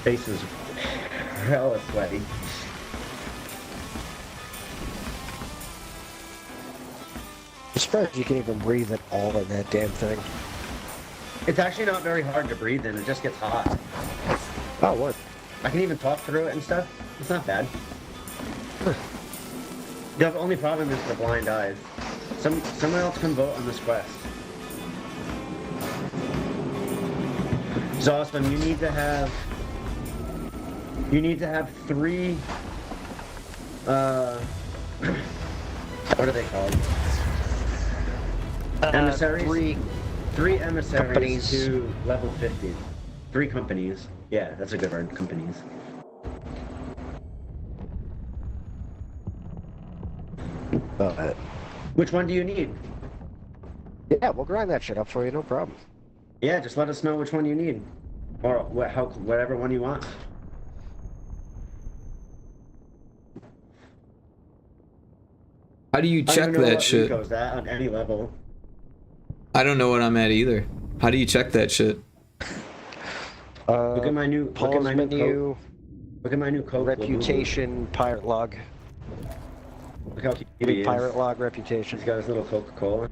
Face is hella sweaty. I'm surprised you can even breathe at all in that damn thing. It's actually not very hard to breathe in, it just gets hot. Oh, what? I can even talk through it and stuff. It's not bad. The only problem is the blind eyes. Someone else can vote on this quest. Zawsum, you need to have 3 what are they called? Emissaries? 3 emissaries companies. to level 50. 3 companies. Yeah, that's a good word, companies. Which one do you need? Yeah, we'll grind that shit up for you, no problem. Yeah, just let us know which one you need. Or whatever one you want. How do you I don't check even know that what shit? Rico's at on any level. I don't know what I'm at either. How do you check that shit? Look at my new Pause menu, Look at my new code. reputation, pirate log. Look how cute he is. Pirate log reputation. He's got his little Coca-Cola.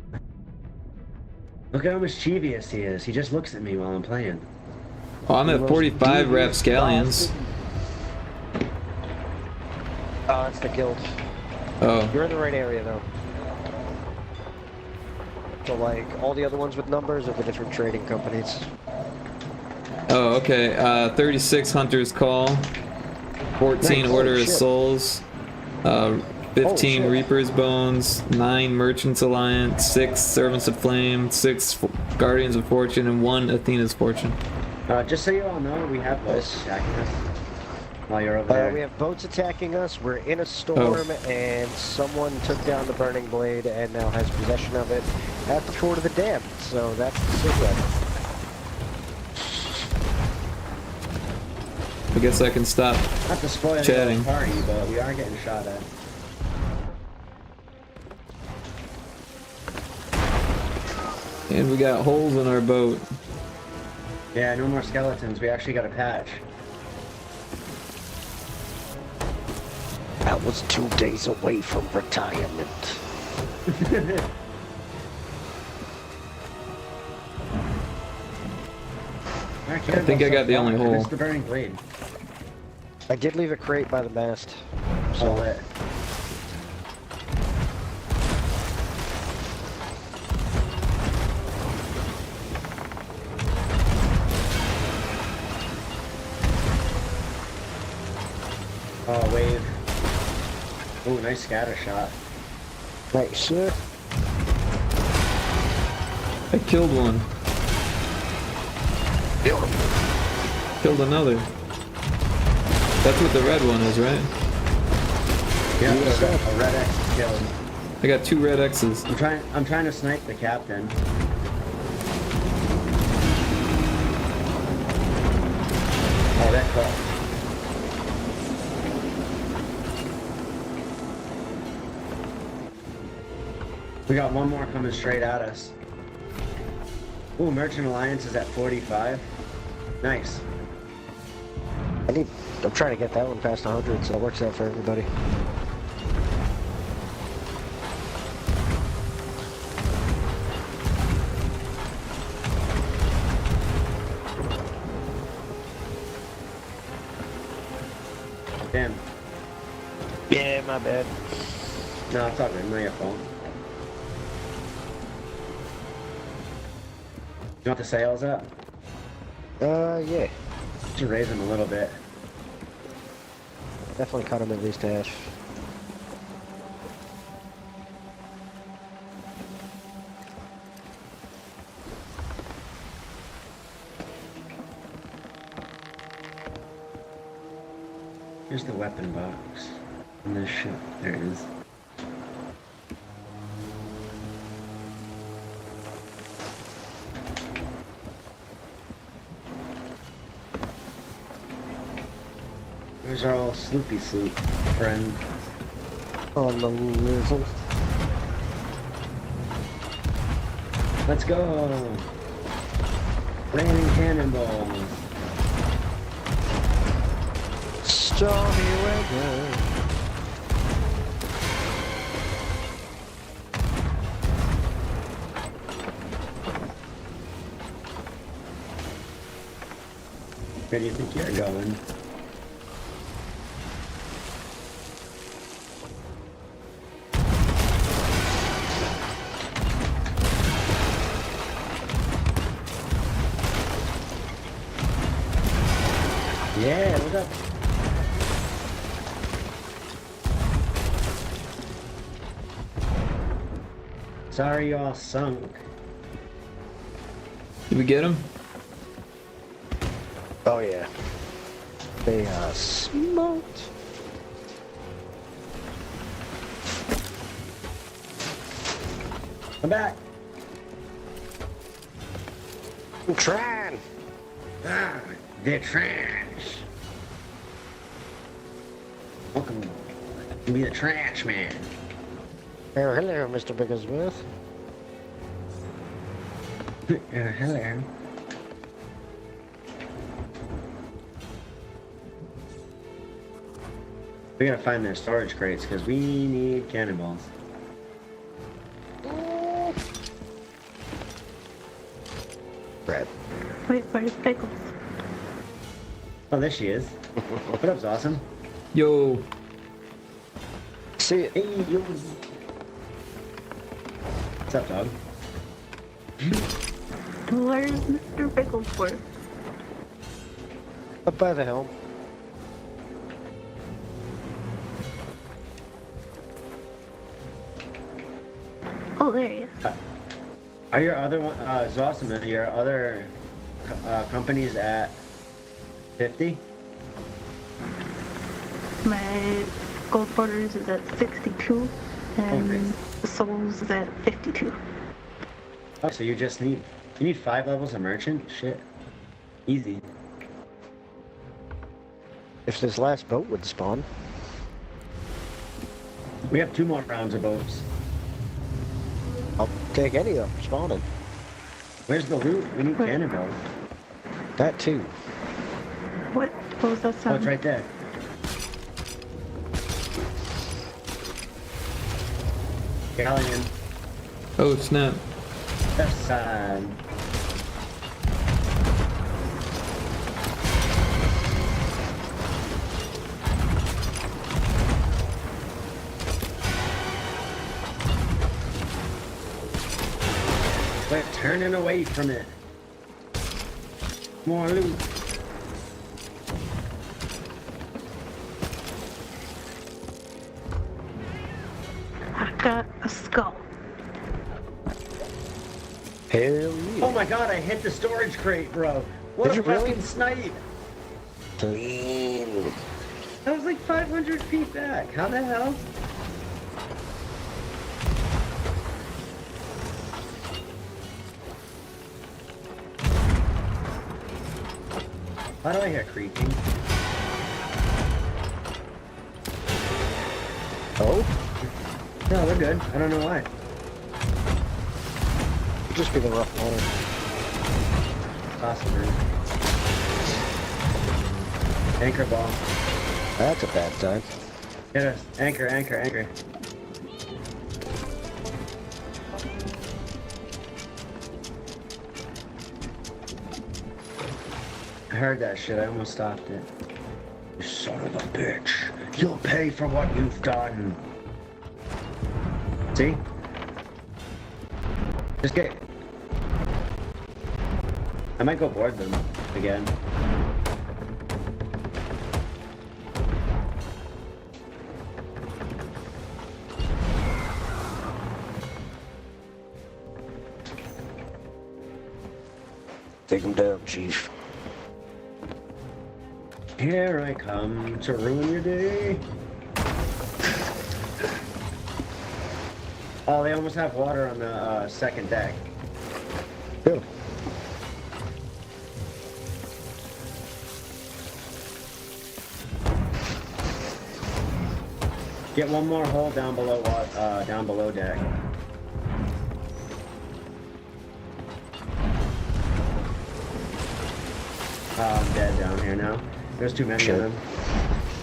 Look how mischievous he is. He just looks at me while I'm playing. Oh, I'm at 45 rapscallions. Oh, it's the guild. Oh. You're in the right area, though. So, like, all the other ones with numbers are the different trading companies. Oh, okay. 36 Hunter's Call. 14 Nice. Order Oh, of shit. Souls. 15 Oh, shit. Reaper's Bones. 9 Merchants Alliance. 6 Servants of Flame. 6 Guardians of Fortune. And 1 Athena's Fortune. Just so you all know, we have boats attacking us while you're over there. We have boats attacking us, we're in a storm, and someone took down the Burning Blade and now has possession of it at the Fort of the Damned, so that's the secret. I guess I can stop. Not to spoil Chatting. the party, but we are getting shot at. And we got holes in our boat. Yeah, no more skeletons. We actually got a patch. That was 2 days away from retirement. I think I got the only hole. It's the Burning Blade. I did leave a crate by the mast. So lit. Oh, wave. Ooh, nice scatter shot. Nice, sir. I killed one. Killed another. That's what the red one is, right? Yeah, Yes, a red X killed. I got 2 red X's. I'm trying to snipe the captain. Oh, that caught. We got one more coming straight at us. Ooh, Merchant Alliance is at 45. Nice. I'm trying to get that one past 100, so it works out for everybody. Damn. Yeah, my bad. No, it's all good. Not your fault. You want the sails up? Yeah. Just raise them a little bit. Definitely cut him at least half. Here's the weapon box. And this shit. There it is. There's our old Sloopy Sloop friend. On the little. Let's go! Raining cannonballs. Stormy weather. Where do you think you're going? Yeah, what's up? Sorry you all sunk. Did we get him? Oh yeah. They smoked. I'm back. I'm trying. Ah, the trash. Welcome to be the trash man. Oh, hello, Mr. Bigglesworth. Hello. We gotta find their storage crates because we need cannonballs. Brad. Wait for his pickles. Oh, there she is. What up, Awesome? Yo. See it. Hey, yo. What's up, dog? Where's Mr. Bigglesworth? Up by the helm. Oh, there he is. Are your other one, Awesome, are your other companies at 50? My gold quarters is at 62, and Okay. the souls is at 52. Oh, so you need 5 levels of merchant? Shit. Easy. If this last boat would spawn. We have 2 more rounds of boats. I'll take any of them spawning. Where's the loot? We need Where? cannonballs. That too. What was that Oh, sound? it's right there. Galleon. Oh, snap. Left side. We're turning away from it. More loot. got a skull. Hell yeah. Oh my god, I hit the storage crate, bro. What Did a you really? fucking snipe. Clean. That was like 500 feet back. How the hell? Why do I hear creaking? Oh? No, we're good. I don't know why. Could just be the rough water. Possibly. Anchor ball. That's a bad time. Hit us. Anchor, anchor, anchor. I heard that shit. I almost stopped it. You son of a bitch. You'll pay for what you've done. See? Just get... I might go board them again. Take him down, Chief. Here I come to ruin your day. Oh, they almost have water on the second deck. Good. Get one more hole down below deck. I'm dead down here now. There's too many of them.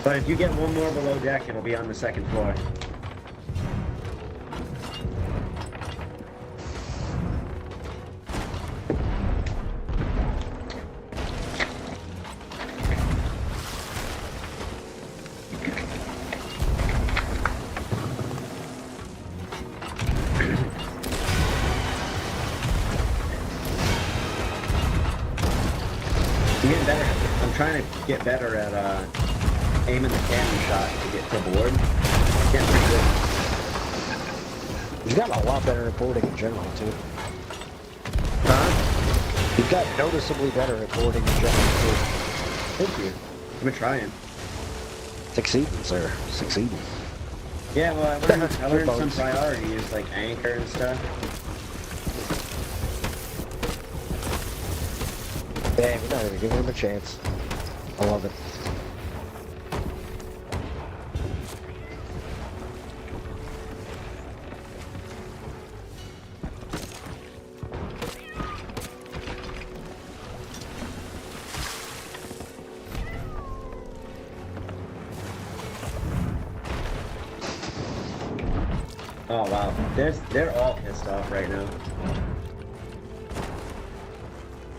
But if you get one more below deck, it'll be on the second floor. I'm getting better. I'm trying to get better at aiming the cannon shot to get to board. Getting pretty good. You've gotten a lot better at boarding in general, too. Huh? You've got noticeably better at boarding in general, too. Thank you. I've been trying. Succeeding, sir. Succeeding. Yeah, well, I learned some priorities like anchor and stuff. Damn, you're not even giving him a chance. I love it. Oh wow, they're all pissed off right now.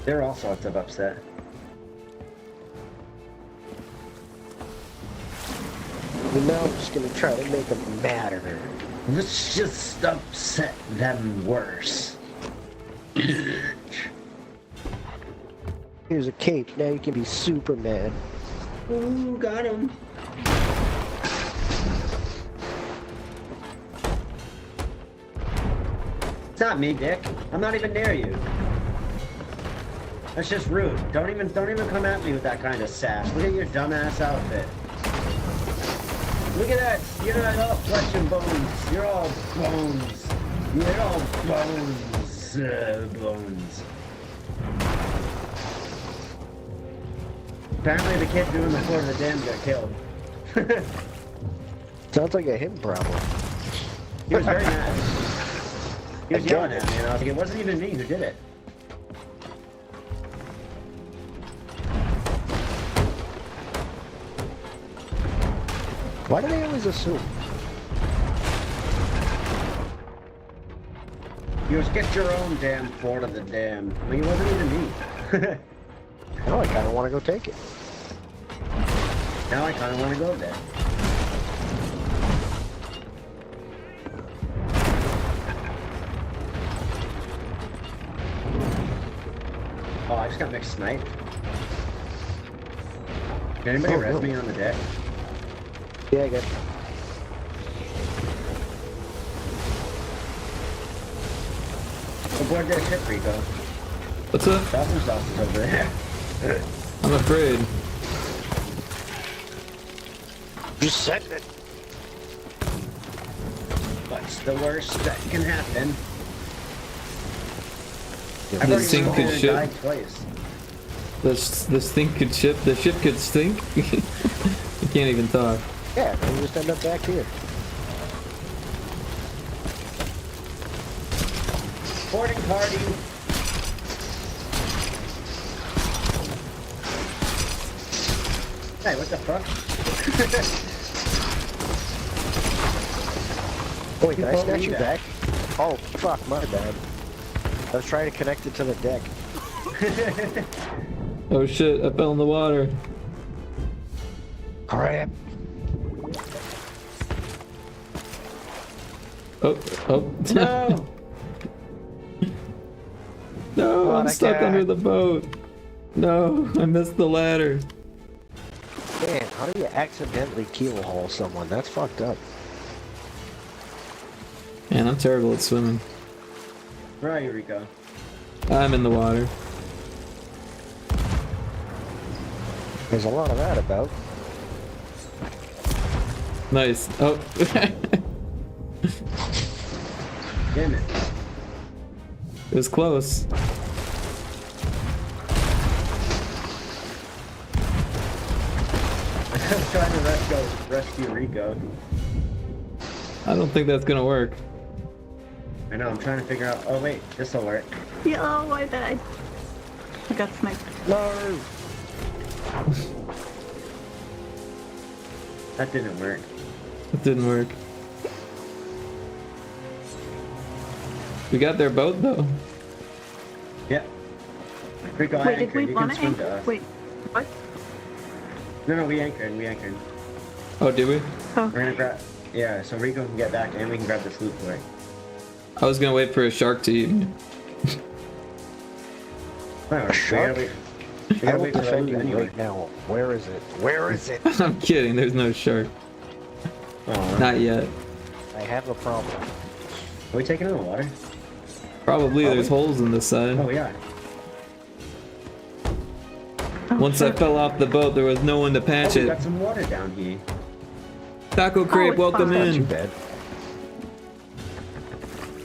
They're all sorts of upset. And now I'm just gonna try to make them madder. Let's just upset them worse. Here's a cape, now you can be Superman. Ooh, got him. It's not me, Dick. I'm not even near you. That's just rude. Don't even come at me with that kind of sass. Look at your dumbass outfit. Look at that. You're not all flesh and bones. You're all bones. You're all bones. Bones. Apparently the kid doing the floor of the dam got killed. Sounds like a him problem. He was very mad. He was yelling at me, and I was like, it wasn't even me who did it. Why do they always assume? You just get your own damn fort of the dam. I mean, it wasn't even me. Now I kind of want to go take it. Now I kind of want to go there. Oh, I just got mixed sniped. Did anybody res me on the deck? Yeah, I got Aboard that ship, Rico. What's up? Dawson sauce is over there. I'm afraid. Just said it. What's the worst that can happen? Yeah, I've The already sink went could there and ship. died twice. The stink could ship. The ship could stink. You can't even talk. Yeah, and we just end up back here. Boarding party. Hey, what the fuck? Wait, did I pulled snatch me you back. back? Oh, fuck, my bad. I was trying to connect it to the deck. Oh shit! I fell in the water. Crap. Oh, oh. No! No, Oh, I'm that stuck guy. under the boat. No, I missed the ladder. Man, how do you accidentally keel haul someone? That's fucked up. Man, I'm terrible at swimming. Where are you, Rico? I'm in the water. There's a lot of that about. Nice. Oh. Damn it. It was close. I'm trying to rescue Rico. I don't think that's gonna work. I know, I'm trying to figure out. Oh, wait, this'll work. Yeah, oh, I died. I got sniped. No! That didn't work. It didn't work. We got their boat though. Yep. Rico, I Wait, did anchored. we You want can to swim to anchor? us. Wait, what? No, we anchored. We anchored. Oh, did we? Oh, We're gonna grab. Yeah, so Rico can get back and we can grab the sloop for it. I was gonna wait for a shark to eat me. A shark? We I gotta will wait for the defend loot you anyway. right now. Where is it? Where is it? I'm kidding. There's no shark. Aw. Not yet. I have a problem. Are we taking in the water? Probably there's holes in this Oh, side. we are. oh, Once I shit. fell off the boat, there was no one to Oh, patch we it. got some water down here. Taco Crepe, it's welcome fine. Not too in. bad.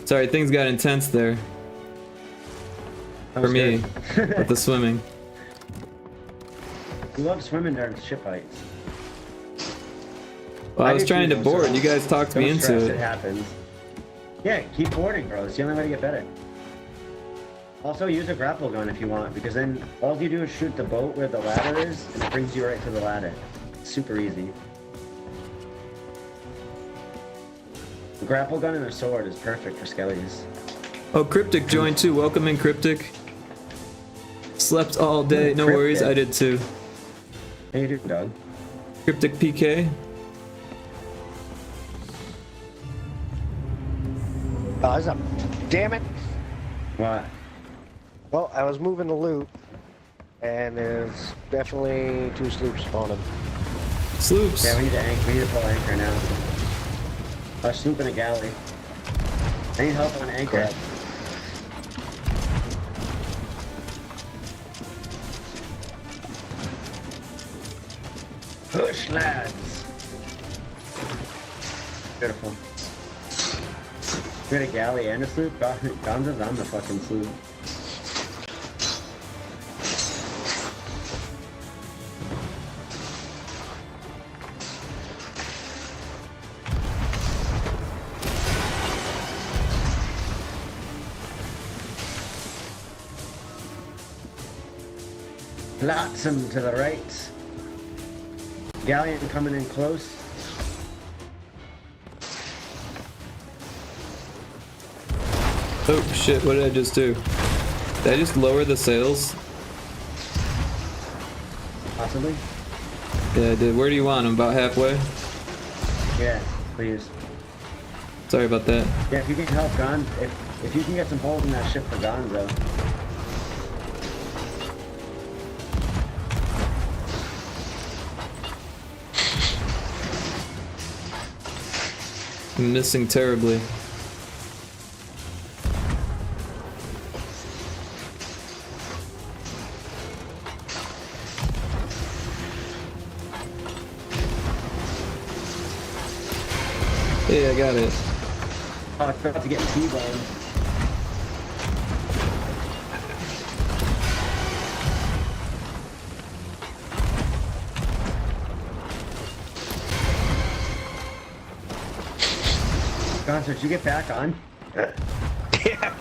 Sorry, things got intense there That for was me good. with the swimming. We love swimming during ship fights. Well, I was did trying too, to though, board. so You guys talked me Don't into stress, it it. happens. Yeah, keep boarding, bro. It's the only way to get better. Also, use a grapple gun if you want, because then all you do is shoot the boat where the ladder is, and it brings you right to the ladder. It's super easy. The grapple gun and a sword is perfect for skellies. Oh, Cryptic joined too. Welcome in, Cryptic. Slept all day. No Cryptic. worries, I did too. How you doing, dog? Cryptic PK. Oh, it's up. Damn it! What? Well, I was moving the loot, and there's definitely 2 sloops spawning. Sloops. Yeah, we need to anchor. We need to pull anchor now. A sloop and a galley. I need help on anchor. Crap. Push, lads. Beautiful. We got a galley and a sloop. Gonza's on the fucking sloop. Flotsam to the right. Galleon coming in close. Oh shit, what did I just do? Did I just lower the sails? Possibly. Yeah, I did. Where do you want? I'm about halfway. Yeah, please. Sorry about that. Yeah, if you can help Gon, if you can get some holes in that ship for Gonzo. I'm missing terribly. Hey, I got it. Oh, it's about to get T-boned. Gonzo, did you get back on? Yeah.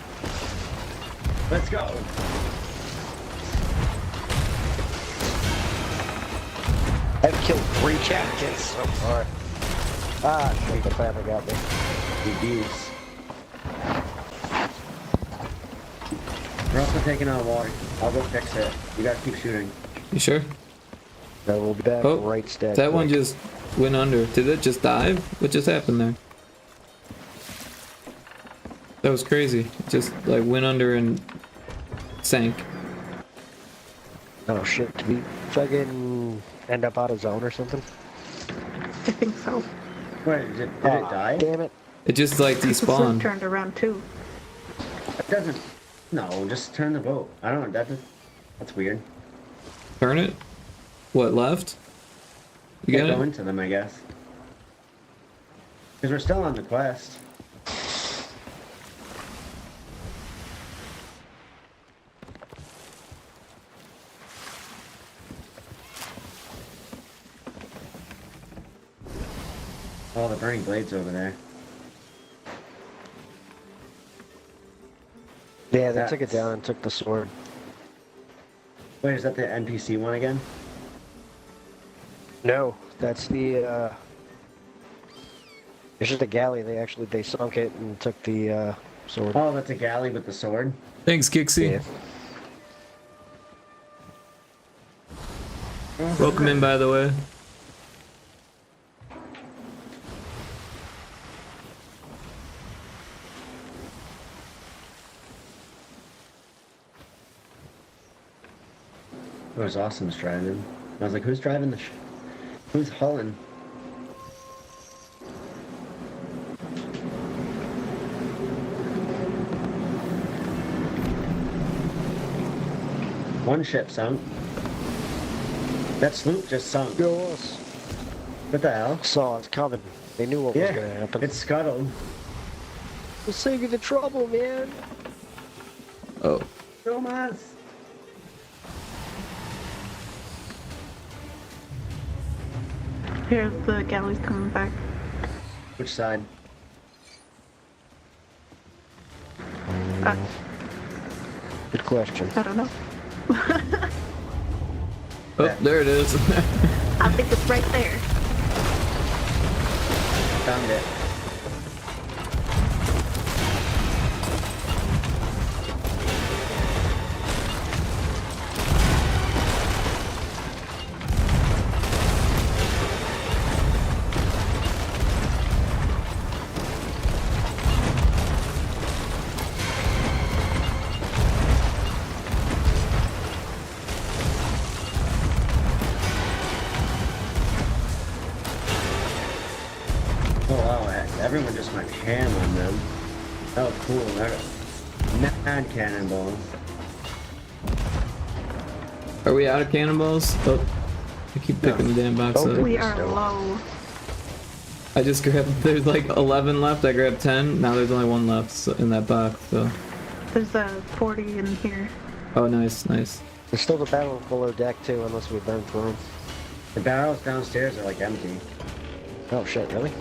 Let's go. I've killed 3 captains so far. Ah, shit, the family got me. GG's. We're also taking on water. I'll go fix it. You guys keep shooting. You sure? I will be back Oh, right stack. that one quick. just went under. Did it just dive? What just happened there? That was crazy. It just like went under and sank. Oh shit, did we fucking end up out of zone or something? I think so. Wait, did it die? Damn it. It just like The sloop despawned. turned around too. It doesn't. No, just turn the boat. I don't know. That's weird. Turn it? What, left? You Can't got go it? into them, I guess. Because we're still on the quest. Oh, the burning blades over there. Yeah, they took it That's- down and took the sword. Wait, is that the NPC one again? No, that's the, it's just a galley. They sunk it and took the, sword. Oh, that's a galley with the sword. Thanks, Kixie. Yeah. Welcome in, by the way. It was Awesome's driving. I was like, who's driving the who's hauling? One ship sunk. That sloop just sunk. Go us. What the hell? Saw it coming. They knew what was gonna happen. It's scuttled. We'll save you the trouble, man. Oh. Thomas. Here's the galleys coming back. Which side? Good question. I don't know. Oh, there it is. I think it's right there. Found it. Oh wow, everyone just went ham on them. Oh cool, mad cannonballs. Are we out of cannonballs? Oh, I keep picking the damn box Oh, up. We are low. I just grabbed, there's like 11 left, I grabbed 10, now there's only 1 left in that box, so. There's a 40 in here. Oh, nice, nice. There's still the battle below deck too, unless we burn through them. The barrels downstairs are like empty. Oh shit, really?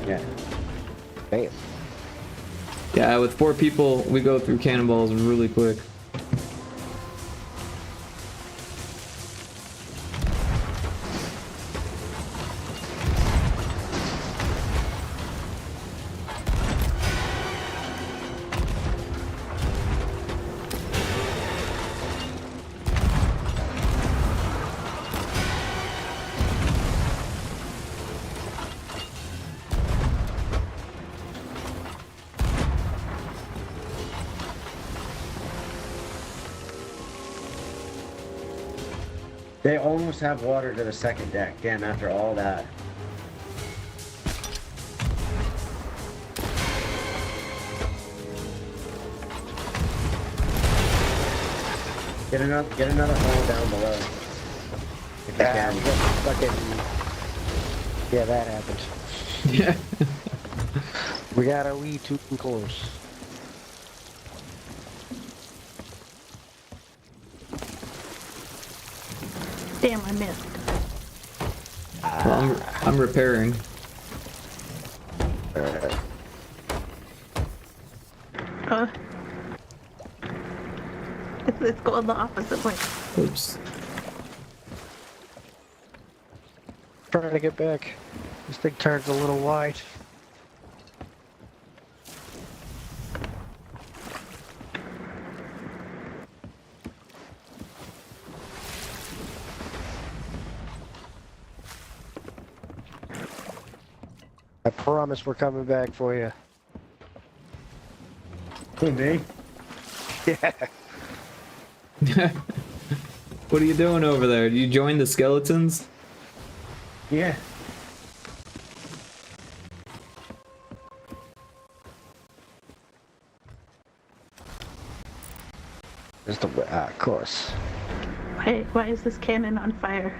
Yeah. Damn. Yeah, with 4 people, we go through cannonballs really quick. They almost have water to the second deck. Damn, after all that. Get another hole down below. If you Yeah, can. fucking. Yeah, that happened. Yeah. We got a wee too close. Damn, I missed. Well, I'm repairing. It's going the opposite way. Oops. Trying to get back. This thing turns a little wide. I promise we're coming back for you. Who, me? Yeah. What are you doing over there? Do you join the skeletons? Yeah. Just the of course. Why is this cannon on fire?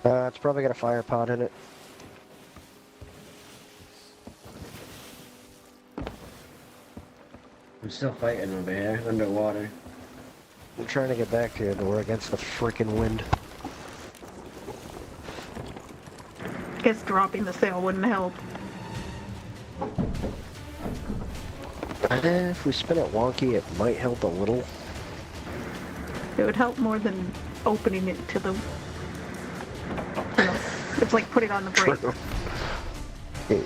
It's probably got a fire pod in it. I'm still fighting over here, underwater. I'm trying to get back to you, but we're against the freaking wind. Guess dropping the sail wouldn't help. If we spin it wonky, it might help a little. It would help more than opening it to the... You know, it's like putting on the brake. Hey,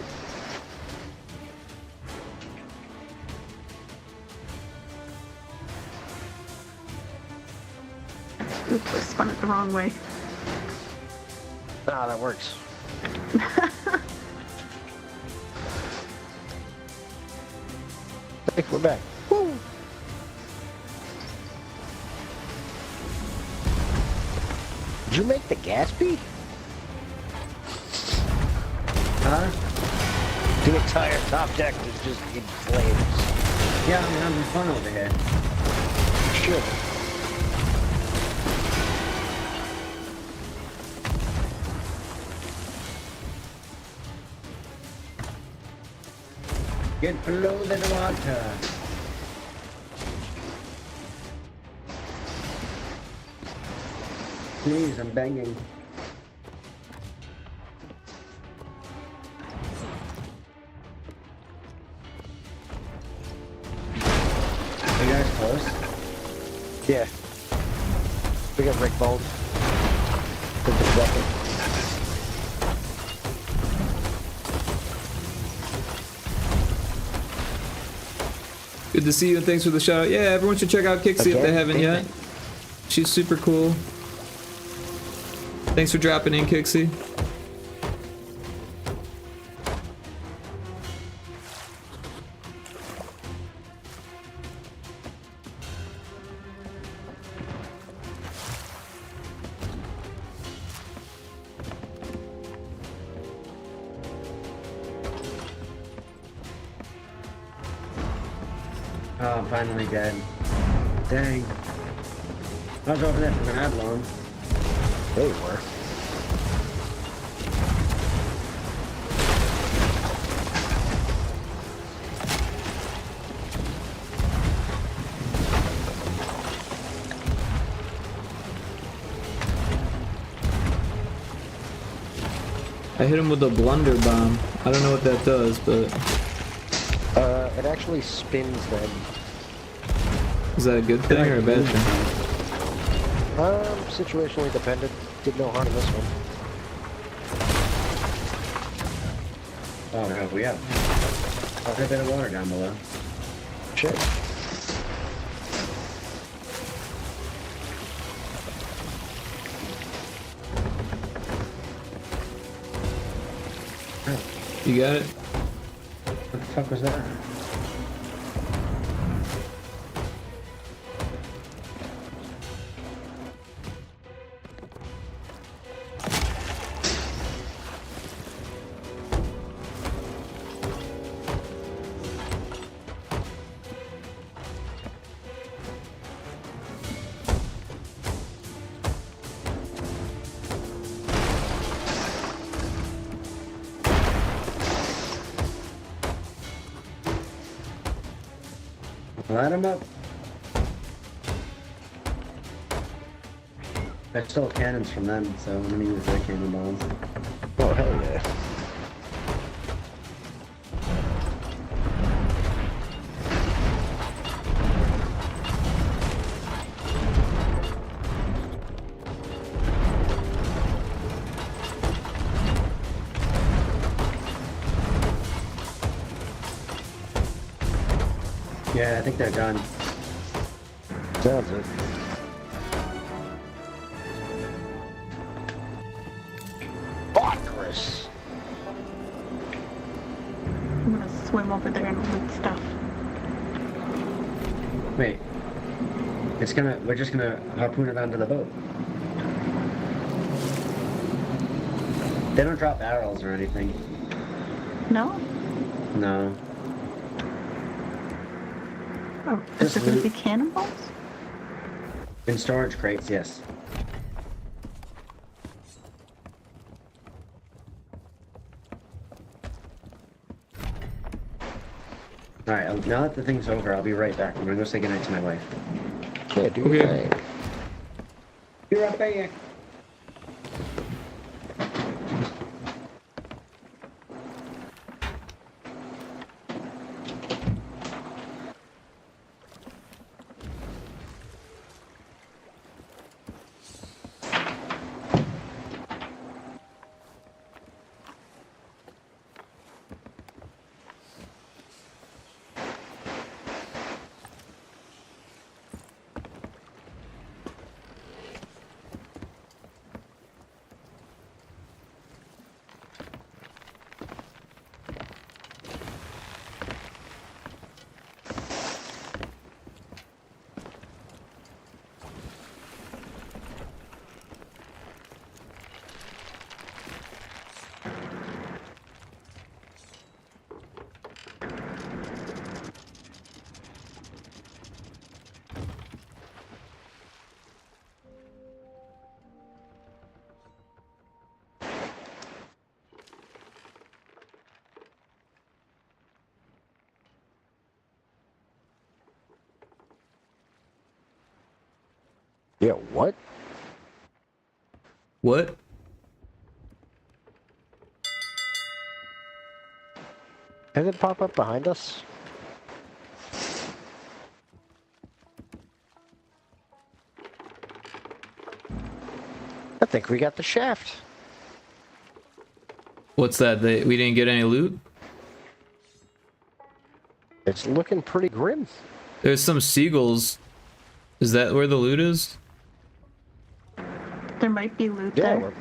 Oops, I spun it the wrong way. that works. I think we're back. Woo! Did you make the gas bead? Huh? The entire top deck is just in flames. Yeah, I'm having fun over here. Sure. Get below the water. Please, I'm banging. Are you guys close? Yeah. We got Rick Bolt. Took the second. Good to see you and thanks for the shout out. Yeah, everyone should check out Kixie if they haven't yet. She's super cool. Thanks for dropping in, Kixie. Oh, I'm finally dead. Dang. I was over there for that long. They were. I hit him with a blunder bomb. I don't know what that does, but It actually spins them. is that a good thing or a bad thing? Situationally dependent. Did no harm in this one. Oh no, we have quite a bit of water down below. Shit. You got it? What the fuck was that? Light them up. I stole cannons from them, so I'm gonna use their cannonballs. Oh, hell yeah. Yeah, I think they're done. Sounds it. Chris. I'm gonna swim over there and loot stuff. Wait. We're just gonna harpoon it onto the boat. They don't drop barrels or anything. No? No. Oh, is Just there gonna loot. be cannonballs? In storage crates, yes. Alright, now that the thing's over, I'll be right back. I'm gonna go say goodnight to my wife. Yeah, do Okay. your thing. Be right back. Yeah, what? What? Did it pop up behind us? I think we got the shaft. What's that? We didn't get any loot? It's looking pretty grim. There's some seagulls. Is that where the loot is? There might be loot Yeah. there.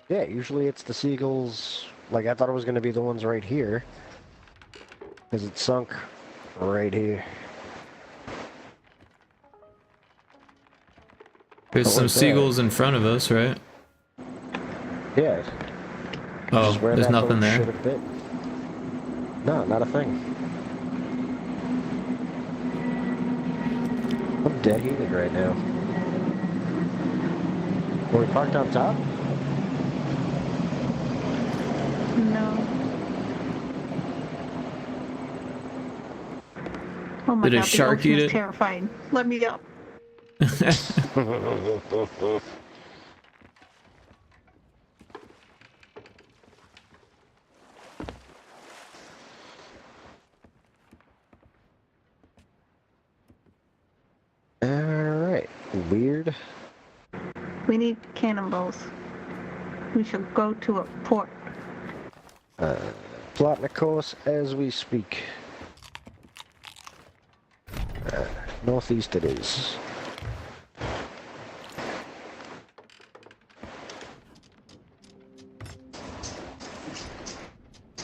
Yeah, usually it's the seagulls. Like, I thought it was going to be the ones right here. Because it sunk right here. There's What some was that? seagulls in front of us, right? Yeah. Oh, Which is where there's that nothing boat there. should have been. No, not a thing. I'm dead heated right now. Were we parked on top? No. Oh my Did a god, shark the ocean eat is it? terrifying. Let me up. Alright. Weird. We need cannonballs. We should go to a port. Plotting a course as we speak. Northeast it is.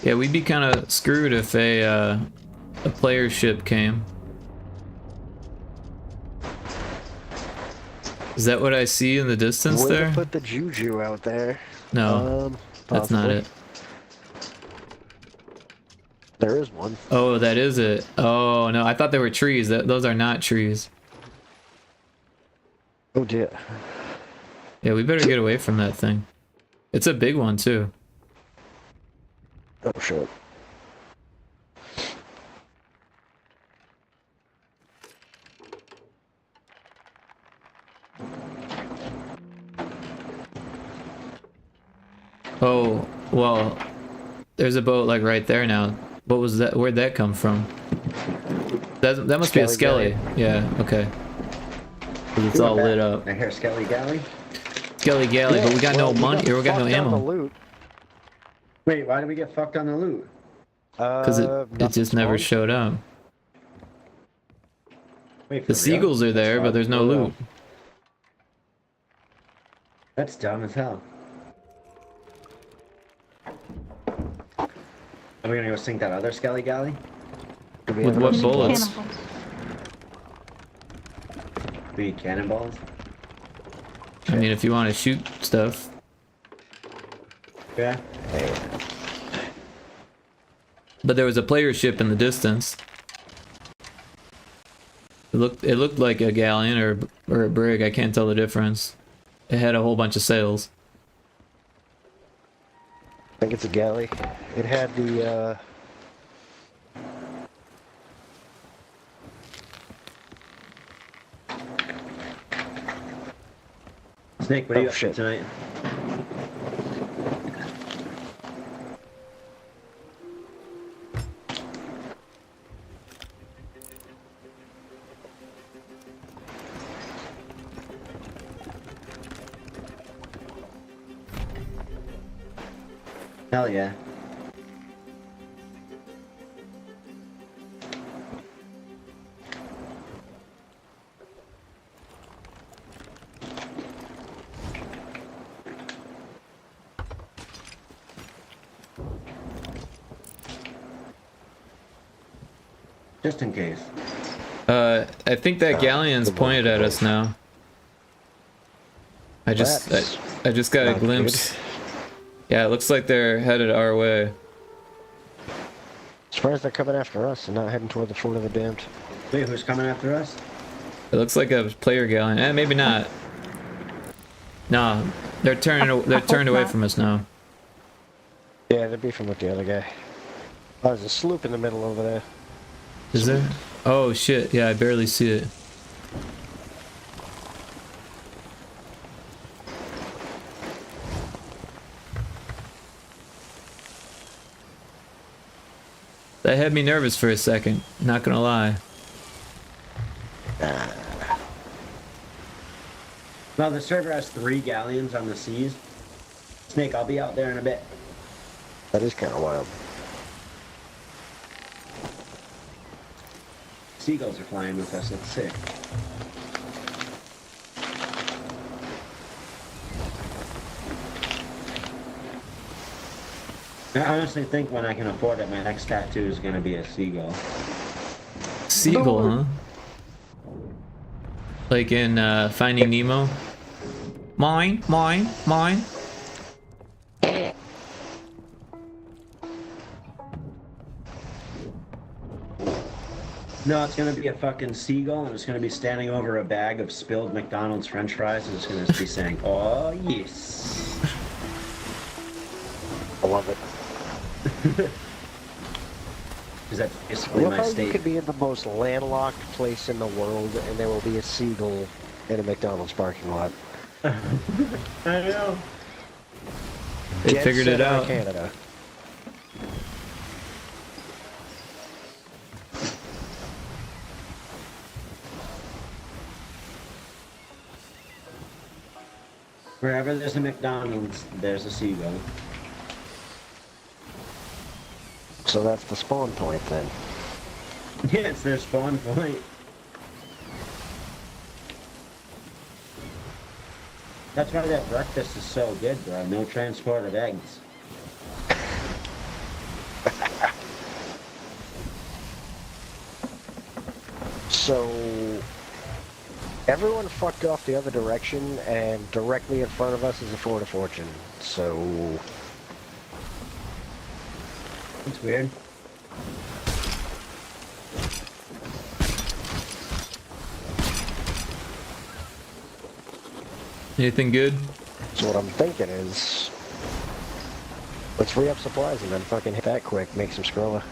Yeah, we'd be kind of screwed if a player ship came. Is that what I see in the distance Way there? to put the juju out there. No, that's not Possibly. it. There is one. Oh, that is it. Oh no, I thought they were trees. Those are not trees. Oh dear. Yeah, we better get away from that thing. It's a big one too. Oh shit. Oh, well, there's a boat like right there now. What was that? Where'd that come from? That must be a Skelly skelly. Yeah, okay. 'Cause it's Who all went lit back? up. I hear Skelly Galley. Skelly galley, but we got no well, money, or we got no fucked on the ammo. loot. Wait, why did we get fucked on the loot? Because it Nothing just never spawned. showed up. Wait, for The real? seagulls are there, but there's no for real. loot. That's dumb as hell. Are we gonna go sink that other Skelly Galley? Do we With have what enough bullets? supplies? Cannonballs. We need cannonballs? I mean, if you want to shoot stuff. Yeah. Hey, But there was a player ship in the distance. It looked like a galleon or a brig. I can't tell the difference. It had a whole bunch of sails. I think it's a galley. It had the, Snake, what are you Oh, up to shit. tonight? Hell yeah. Just in case. I think that galleon's good pointed at work. us now. I just That's got a not glimpse. Yeah, it looks like they're headed our way. surprised they're coming after us and not heading toward the Fort of the Damned. Wait, who's coming after us? It looks like a player galleon. Maybe not. Nah, they're turned hope away not. from us now. Yeah, they're beefing with the other guy. Oh, there's a sloop in the middle over there. Is there? Oh shit! Yeah, I barely see it. That had me nervous for a second. Not gonna lie. Well, the server has 3 galleons on the seas. Snake, I'll be out there in a bit. That is kind of wild. Seagulls are flying with us, that's sick. I honestly think when I can afford it, my next tattoo is gonna be a seagull. Seagull, huh? Like in Finding Nemo. Mine, mine, mine. No, it's gonna be a fucking seagull, and it's gonna be standing over a bag of spilled McDonald's French fries, and it's gonna be saying, "Oh yes." I love it. Because that's I basically love my how you state. could be in the most landlocked place in the world and there will be a seagull in a McDonald's parking lot. I know. They Jet figured it set out out. of Canada. Wherever there's a McDonald's, there's a seagull. So that's the spawn point then. Yeah, it's their spawn point. That's why that breakfast is so good, bro. No transported eggs. So everyone fucked off the other direction and directly in front of us is a Fort of Fortune. So It's weird. Anything good? So what I'm thinking is, let's re-up supplies and then fucking hit that quick, make some Skrilla.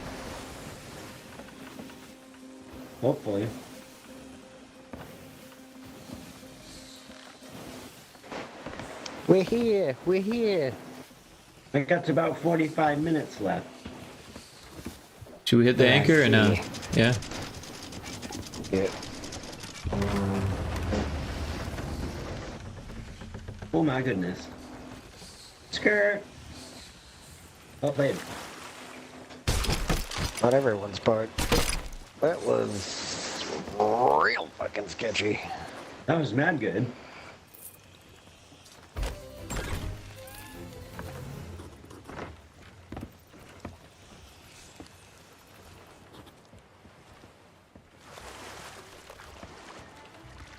Hopefully. We're here, we're here. I got about 45 minutes left. Should we hit the Yeah, I anchor or no? see. Yeah. Yeah. Oh my goodness. Skirt. Well played. Not everyone's part. That was real fucking sketchy. That was mad good.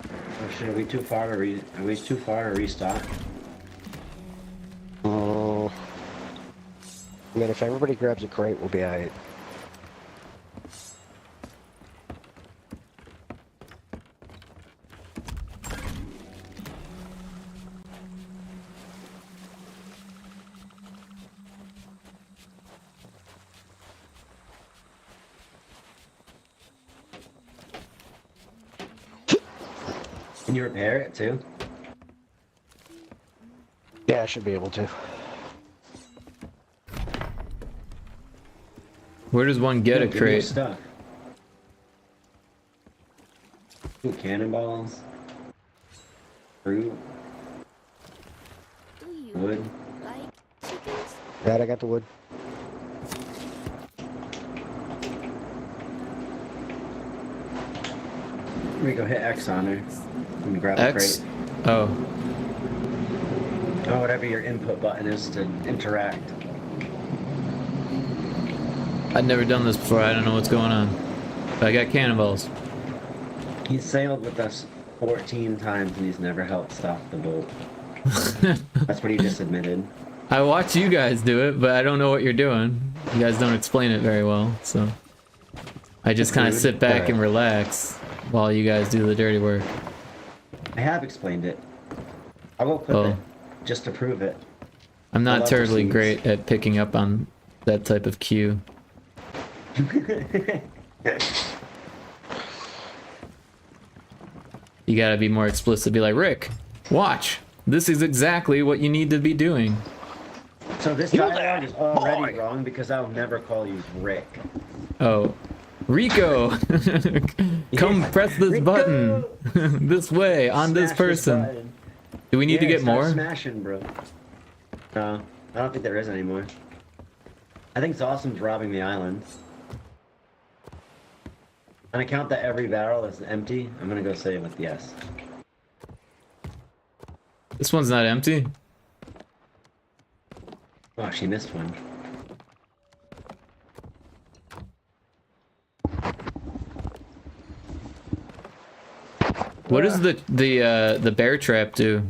Oh shit, are we too far to restock? I mean, if everybody grabs a crate, we'll be alright. Can you repair it too? Yeah, I should be able to. Where does one get a Give me your crate? stuff. Ooh, cannonballs. Fruit. Do you Wood. like chickens? Right, I got the wood. Let me go hit X on her. Let me grab the X? crate. Oh. Oh, whatever your input button is to interact. I've never done this before. I don't know what's going on. But I got cannonballs. He sailed with us 14 times and he's never helped stop the boat. That's what he just admitted. I watch you guys do it, but I don't know what you're doing. You guys don't explain it very well, so I just kind of Rude. sit back and relax while you guys do the dirty work. I have explained it. I will clip Oh. it just to prove it. I'm I not love terribly the seeds. great at picking up on that type of cue. You gotta be more explicit. Be like, Rick, watch. This is exactly what you need to be doing. So this dialogue is already wrong because I'll never call you Rick. Oh, Rico, come Yeah. press this Rico! button this way on this Smash person. button. Do we need to Yeah, get start more? smashing, bro. No, I don't think there is anymore. I think Zossum's robbing the island. On account that every barrel is empty, I'm gonna go say it with yes. This one's not empty. Oh, she missed one. What does the bear trap do?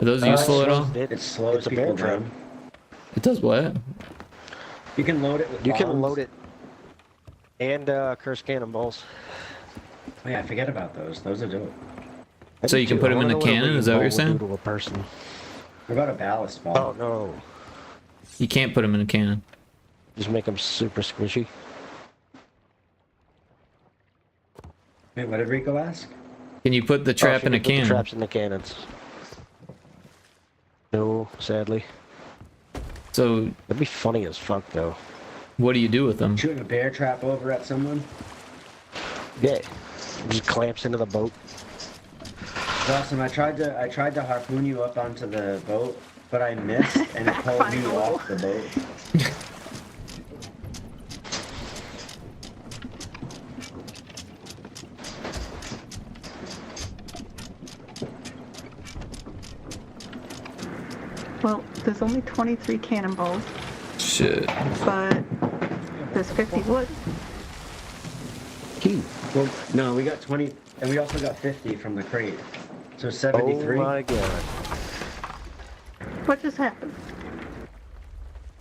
Are those useful at all? It slows It's a people bear trap. down. It does what? You can load it with You can bombs. load it. And curse cannonballs. Oh yeah, I forget about those. Those are dope. So you can put 'em in the cannon, is that what you're saying? To a person. What about a ballast bomb? Oh no. You can't put them in a cannon. Just make them super squishy. Wait, what did Rico ask? Can you put the Oh, trap she in a can put the cannon? traps in the cannons. No, sadly. So That'd be funny as fuck though. what do you do with them? Shooting a bear trap over at someone? Yeah. Just clamps into the boat. Awesome. I tried to harpoon you up onto the boat, but I missed and it pulled you Finally. off the boat. Well, there's only 23 cannonballs, Shit. but there's 50 wood. Well, no, we got 20, and we also got 50 from the crate. So Oh 73. my god. What just happened?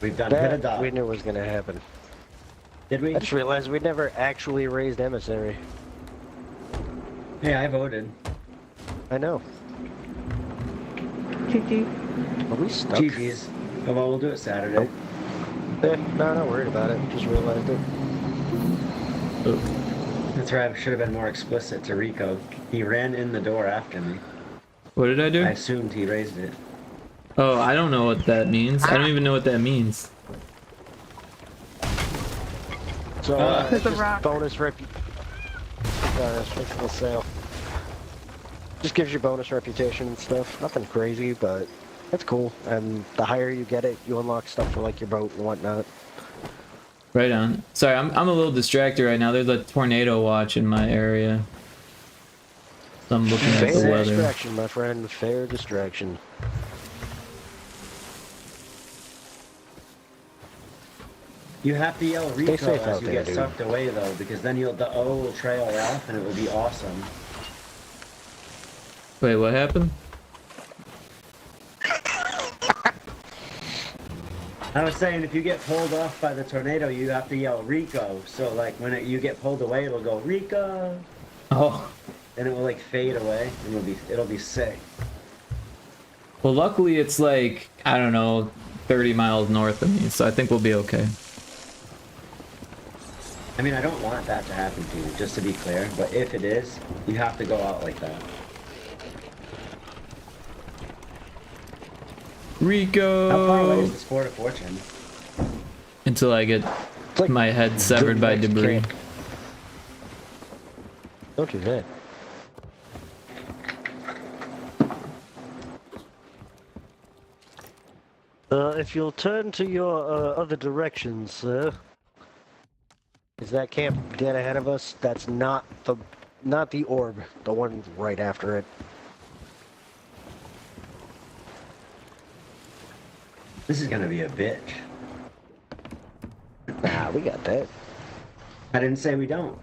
We've done hit a That dot. we knew was gonna happen. Did we? I just realized we never actually raised emissary. Yeah, I voted. I know. GG. Are we stuck? GG's. Oh, well, we'll do it Saturday. No, not worried about it. Just realized it. That's right, I should have been more explicit to Rico. He ran in the door after me. What did I do? I assumed he raised it. Oh, I don't know what that means. I don't even know what that means. So, There's a just rock. bonus fixing the sail. Just gives you bonus reputation and stuff. Nothing crazy, but it's cool. And the higher you get it, you unlock stuff for like your boat and whatnot. Right on. Sorry, I'm a little distracted right now. There's a tornado watch in my area. So I'm looking at the Fair weather. distraction, my friend. Fair distraction. You have to yell Stay Rico safe as out you there, get dude. sucked away though, because then the O will trail off and it will be awesome. Wait, what happened? I was saying if you get pulled off by the tornado, you have to yell Rico. So like when you get pulled away, it'll go Rico, Oh. and it will like fade away, and it'll be sick. Well, luckily it's like, I don't know, 30 miles north of me, so I think we'll be okay. I mean, I don't want that to happen to you, just to be clear. But if it is, you have to go out like that. How far away Rico! is the Sport of Fortune? Until I get It's like my head severed by next debris. camp. Don't do that. If you'll turn to your other direction, sir. Is that camp dead ahead of us? That's not the orb. The one right after it. This is gonna be a bitch. Nah, we got that. I didn't say we don't.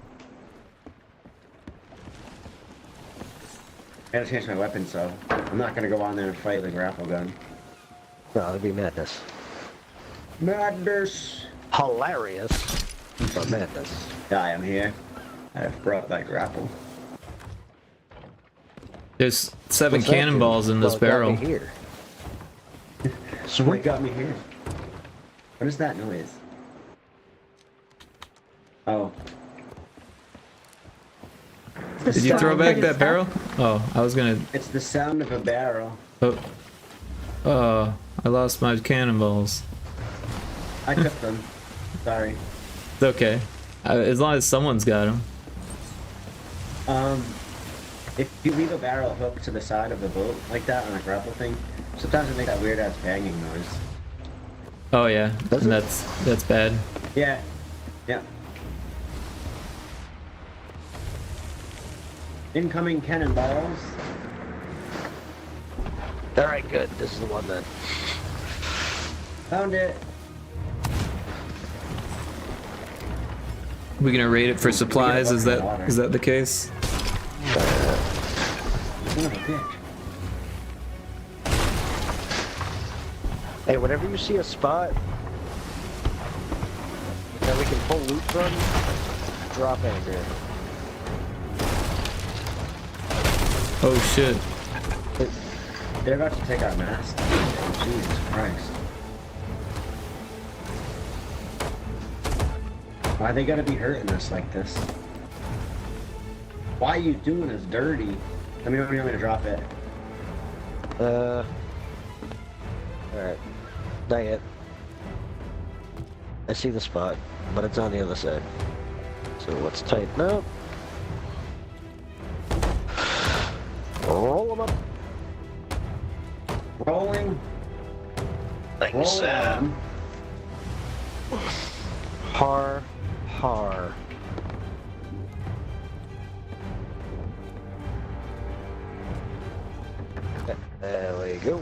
I gotta change my weapon, so I'm not gonna go on there and fight with a grapple gun. No, that'd be madness. Madness! Hilarious, but madness. Yeah, I am here. I have brought that grapple. There's 7 What's that do? cannonballs in this Well, it got barrel. me here. Sweet, got me here. What is that noise? Oh. Did you throw back that barrel? Oh, I was gonna... It's the sound of a barrel. Oh, I lost my cannonballs. I took them. Sorry. It's okay. As long as someone's got them. If you leave a barrel hooked to the side of the boat like that on a grapple thing, sometimes it makes that weird ass banging noise. Oh yeah, Does and it? that's bad. Yeah. Yeah. Incoming cannonballs. Alright, good. This is the one then. Found it. We gonna raid it for supplies? Is bucket of water. that the case? Son of a bitch. Hey, whenever you see a spot that we can pull loot from, drop anchor. Oh shit. They're about to take our mask. Jesus Christ. Why they gotta be hurting us like this? Why are you doing us dirty? Let me know when you're gonna drop it. Alright. Not yet. I see the spot, but it's on the other side. So let's tighten up. Roll them up. Rolling. Thanks. Rolling. Har. Har. There we go.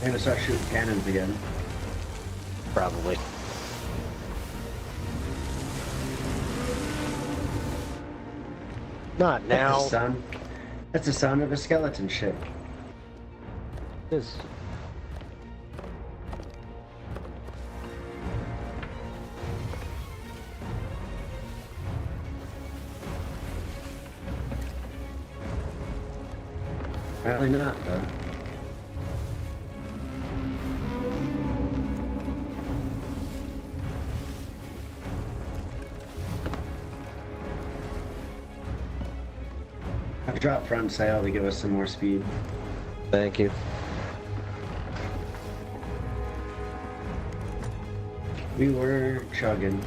I'm gonna start shooting cannons again. Probably. Not now. That's the sound of a skeleton ship. Is Apparently not, though. I dropped front sail to give us some more speed. Thank you. We were chugging.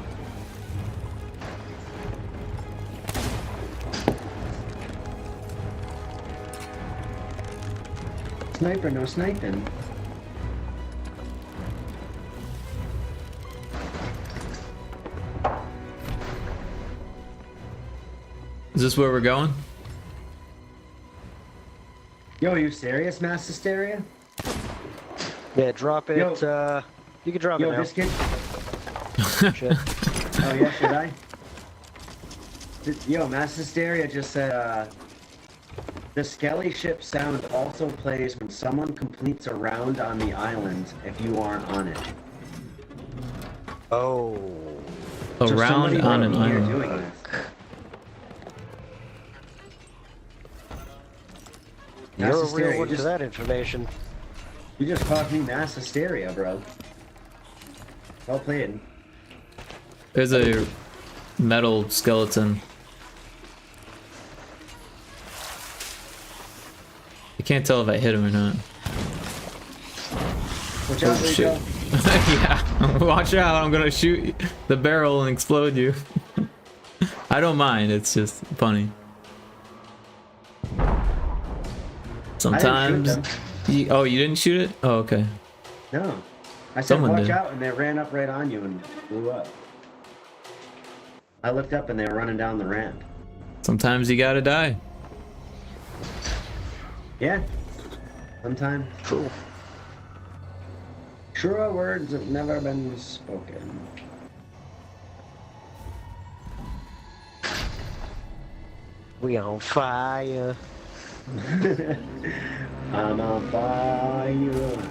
Sniper, no sniping. Is this where we're going? Yo, are you serious, Mass Hysteria? Yeah, drop it. Yo. You can drop Yo, it now. this kid. Shit. Oh yeah, should I? Yo, Mass Hysteria just said, the Skelly ship sound also plays when someone completes a round on the island if you aren't on it. Oh. A So round somebody on might an be here island. doing this. Mass You're a Hysteria, real one you to that information. You just caused me Mass Hysteria, bro. Well played. There's a metal skeleton. I can't tell if I hit him or not. Watch out, Oh, shit. Rico. Yeah, watch out, I'm gonna shoot the barrel and explode you. I don't mind, it's just funny. Sometimes... them. Oh, you didn't shoot it? Oh, okay. No. I said Someone watch did. out, and they ran up right on you and blew up. I looked up and they were running down the ramp. Sometimes you gotta die. Yeah. Sometimes. Cool. Truer words have never been spoken. We on fire. I'm on fire.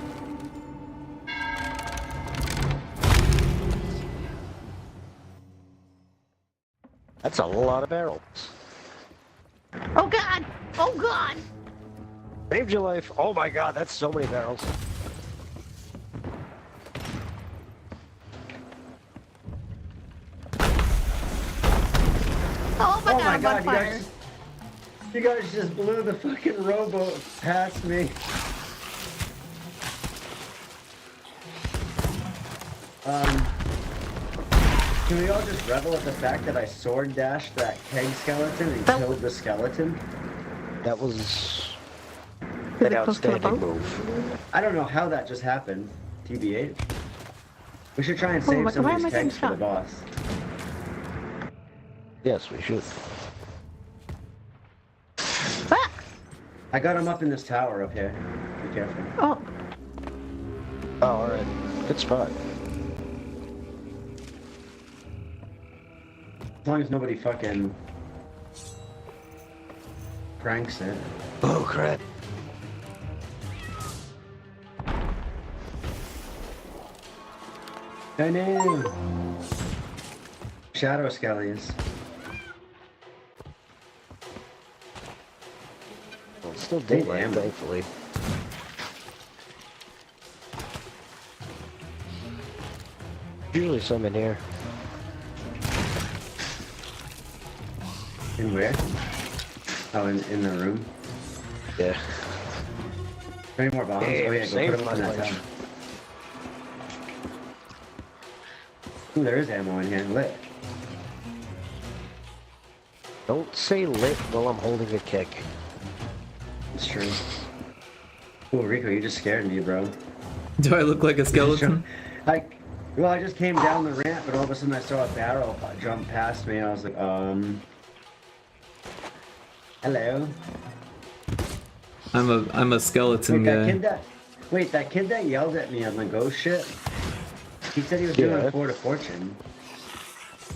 That's a lot of barrels. Oh god! Oh god! Saved your life. Oh my god, that's so many barrels. Oh my Oh god, my I'm god, on fire. you guys just blew the fucking rowboat past me. Can we all just revel at the fact that I sword dashed that keg skeleton and That- killed the skeleton? That was Is an it close to the outstanding boat? move. I don't know how that just happened. TBH. We should try and Oh, save why some of am these I getting kegs for the shot? boss. Yes, we should. Ah! I got him up in this tower up here. Be careful. Oh, Oh, alright. Good spot. As long as nobody fucking pranks it. Oh, crap. Oh no! Shadow skellies. Well, it's still Hey, daylight, damn. thankfully. Usually some in here. In where? Oh, in the room. Yeah. Any more bombs? Damn, Oh yeah, go save put them up in my that life. tower. Ooh, there is ammo in here. Lit. Don't say lit while I'm holding a kick. It's true. Ooh, Rico, you just scared me, bro. Do I look like a skeleton? Well, I just came down the ramp, and all of a sudden I saw a barrel jump past me, and I was like, hello. I'm a skeleton Wait, that kid that yelled at me on the ghost shit, he said he was doing Yeah. a Fort of Fortune.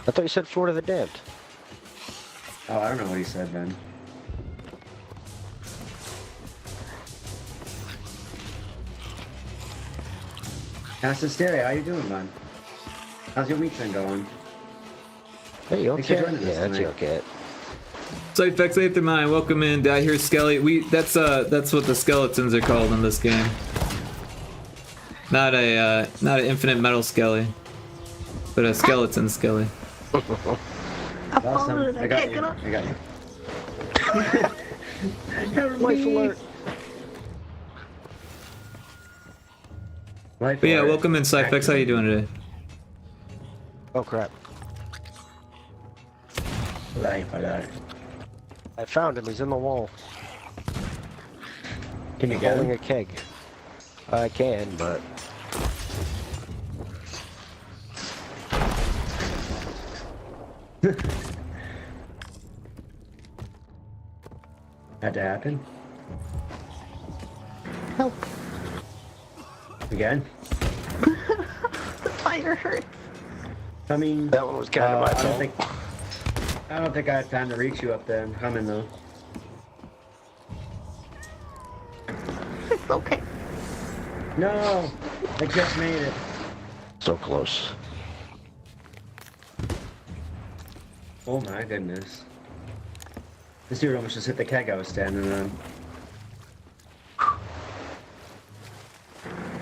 I thought you said Fort of the Damned. Oh, I don't know what he said then. Mass Hysteria, how you doing, man? How's your week been going? Hey, you Thanks for okay? joining us Yeah, that's tonight. okay. Cyphex Eighth of Mine, welcome in. Did I hear Skelly? That's what the skeletons are called in this game. Not an infinite metal Skelly, but a skeleton Skelly. I Awesome. followed it. I I got can't you. get up. I got you. Life alert. Life But yeah, alert. welcome in, Cyphex. How you doing today? Oh crap. Life alert. I found him. He's in the wall. Can you get Holding him? a keg. I can, but Had to happen. Help. Again? The fire hurts. I mean, that one was kind of my fault. I don't think I have time to reach you up there. I'm coming though. It's okay. No! I just made it. So close. Oh my goodness. This dude almost just hit the keg I was standing on.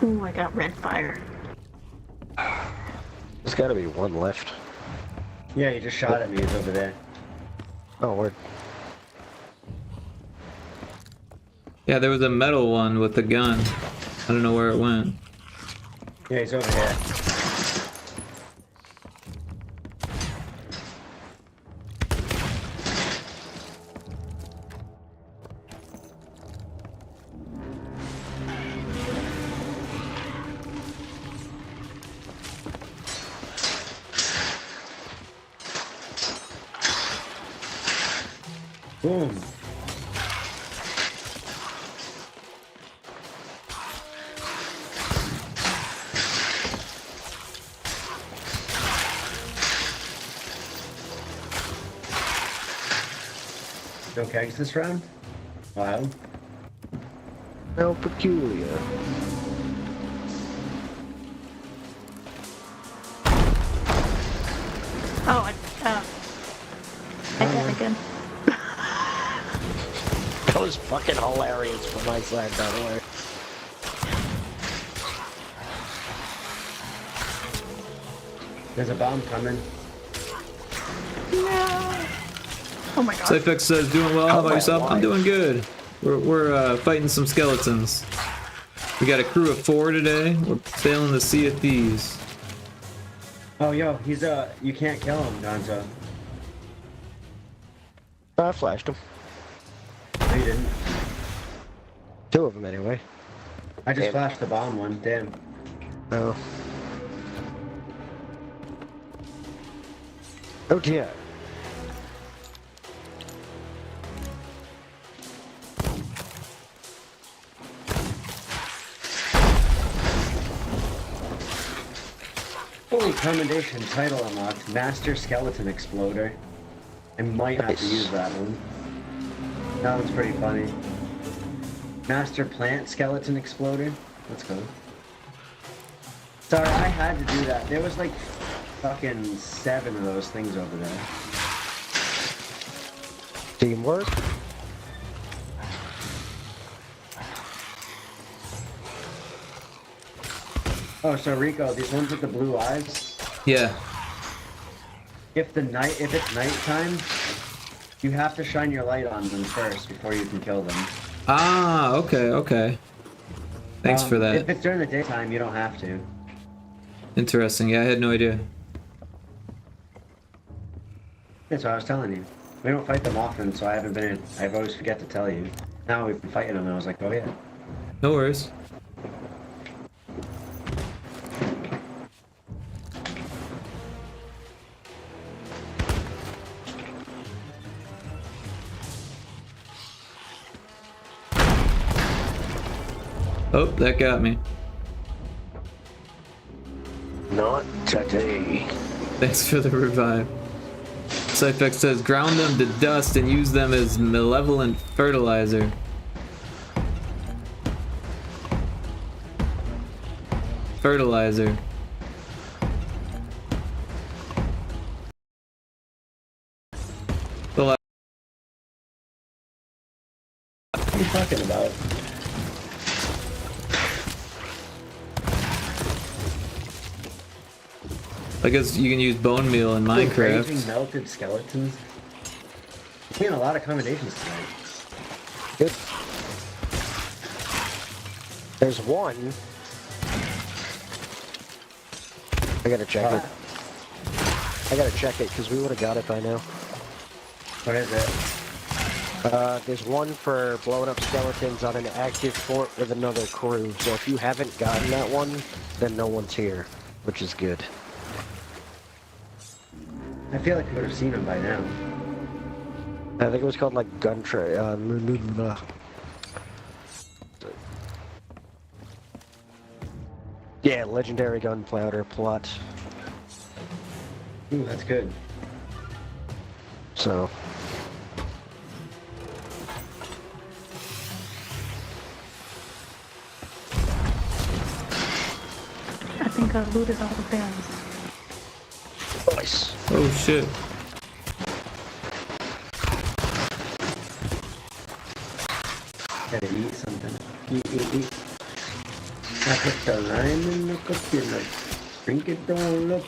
Ooh, I got red fire. There's got to be one left. Yeah, he just shot at me. He's over there. Oh, word. Yeah, there was a metal one with the gun. I don't know where it went. Yeah, he's over here. Boom. No kegs this round? Wow. How peculiar. Oh, I died again. That was fucking hilarious from my side, by the way. There's a bomb coming. No. Oh my god. Cyphex says, doing well. How about my yourself? I'm life. doing good. We're fighting some skeletons. We got a crew of 4 today. We're sailing the Sea of Thieves. Oh, yo, he's you can't kill him, Gonzo. I flashed him. No, you didn't. 2 of them, anyway. I just Damn. flashed the bomb one. Damn. Oh. Oh dear. Holy commendation title unlocked. Master Skeleton Exploder. I might have to Nice. use that one. That one's pretty funny. Master Plant Skeleton Exploder. Let's go. Sorry, I had to do that. There was like fucking 7 of those things over there. Teamwork. Oh, so Rico, these ones with the blue eyes, Yeah. if it's nighttime, you have to shine your light on them first before you can kill them. Ah, okay, okay. Thanks for If that. it's during the daytime, you don't have to. Interesting. Yeah, I had no idea. That's what I was telling you. We don't fight them often, so I've always forget to tell you. Now we've been fighting them, and I was like, oh yeah. No worries. Oh, that got me. Not today. Thanks for the revive. Cyphex says, ground them to dust and use them as malevolent fertilizer. Fertilizer. Well, What are you talking about? I guess you can use bone meal in Raging Minecraft. melted skeletons. We're getting a lot of commendations tonight. Good. There's one. I gotta check it. I gotta check it because we would have got it by now. What is it? There's one for blowing up skeletons on an active fort with another crew. So if you haven't gotten that one, then no one's here, which is good. I feel like we would have seen him by now. I think it was called like gun tray. Yeah, legendary gunpowder plot. Ooh, that's good. So. I think I looted all the bins. Nice. Oh shit. Gotta eat something. Eat. I put the lime in the coconut. Drink it all up.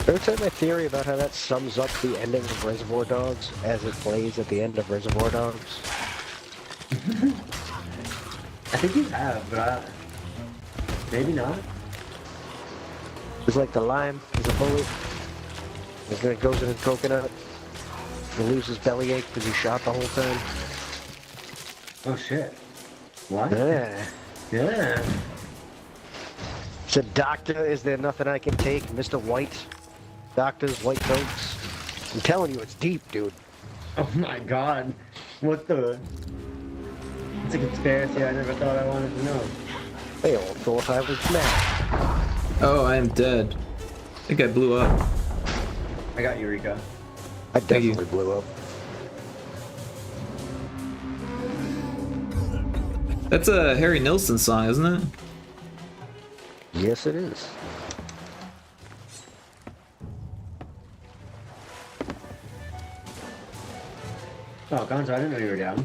Ever tell my theory about how that sums up the ending of Reservoir Dogs as it plays at the end of Reservoir Dogs? I think you have, but maybe not. It's like the lime is a bullet. And then it goes in a coconut. He loses bellyache because he shot the whole time. Oh shit. What? Yeah. Yeah. So, doctor, is there nothing I can take? Mr. White? Doctors, white coats? I'm telling you, it's deep, dude. Oh my god. What the? It's a conspiracy I never thought I wanted to know. They all thought I was mad. Oh, I am dead. I think I blew up. I got Eureka. I Thank you. definitely blew up. That's a Harry Nilsson song, isn't it? Yes, it is. Oh, Gonzo, I didn't know you were down.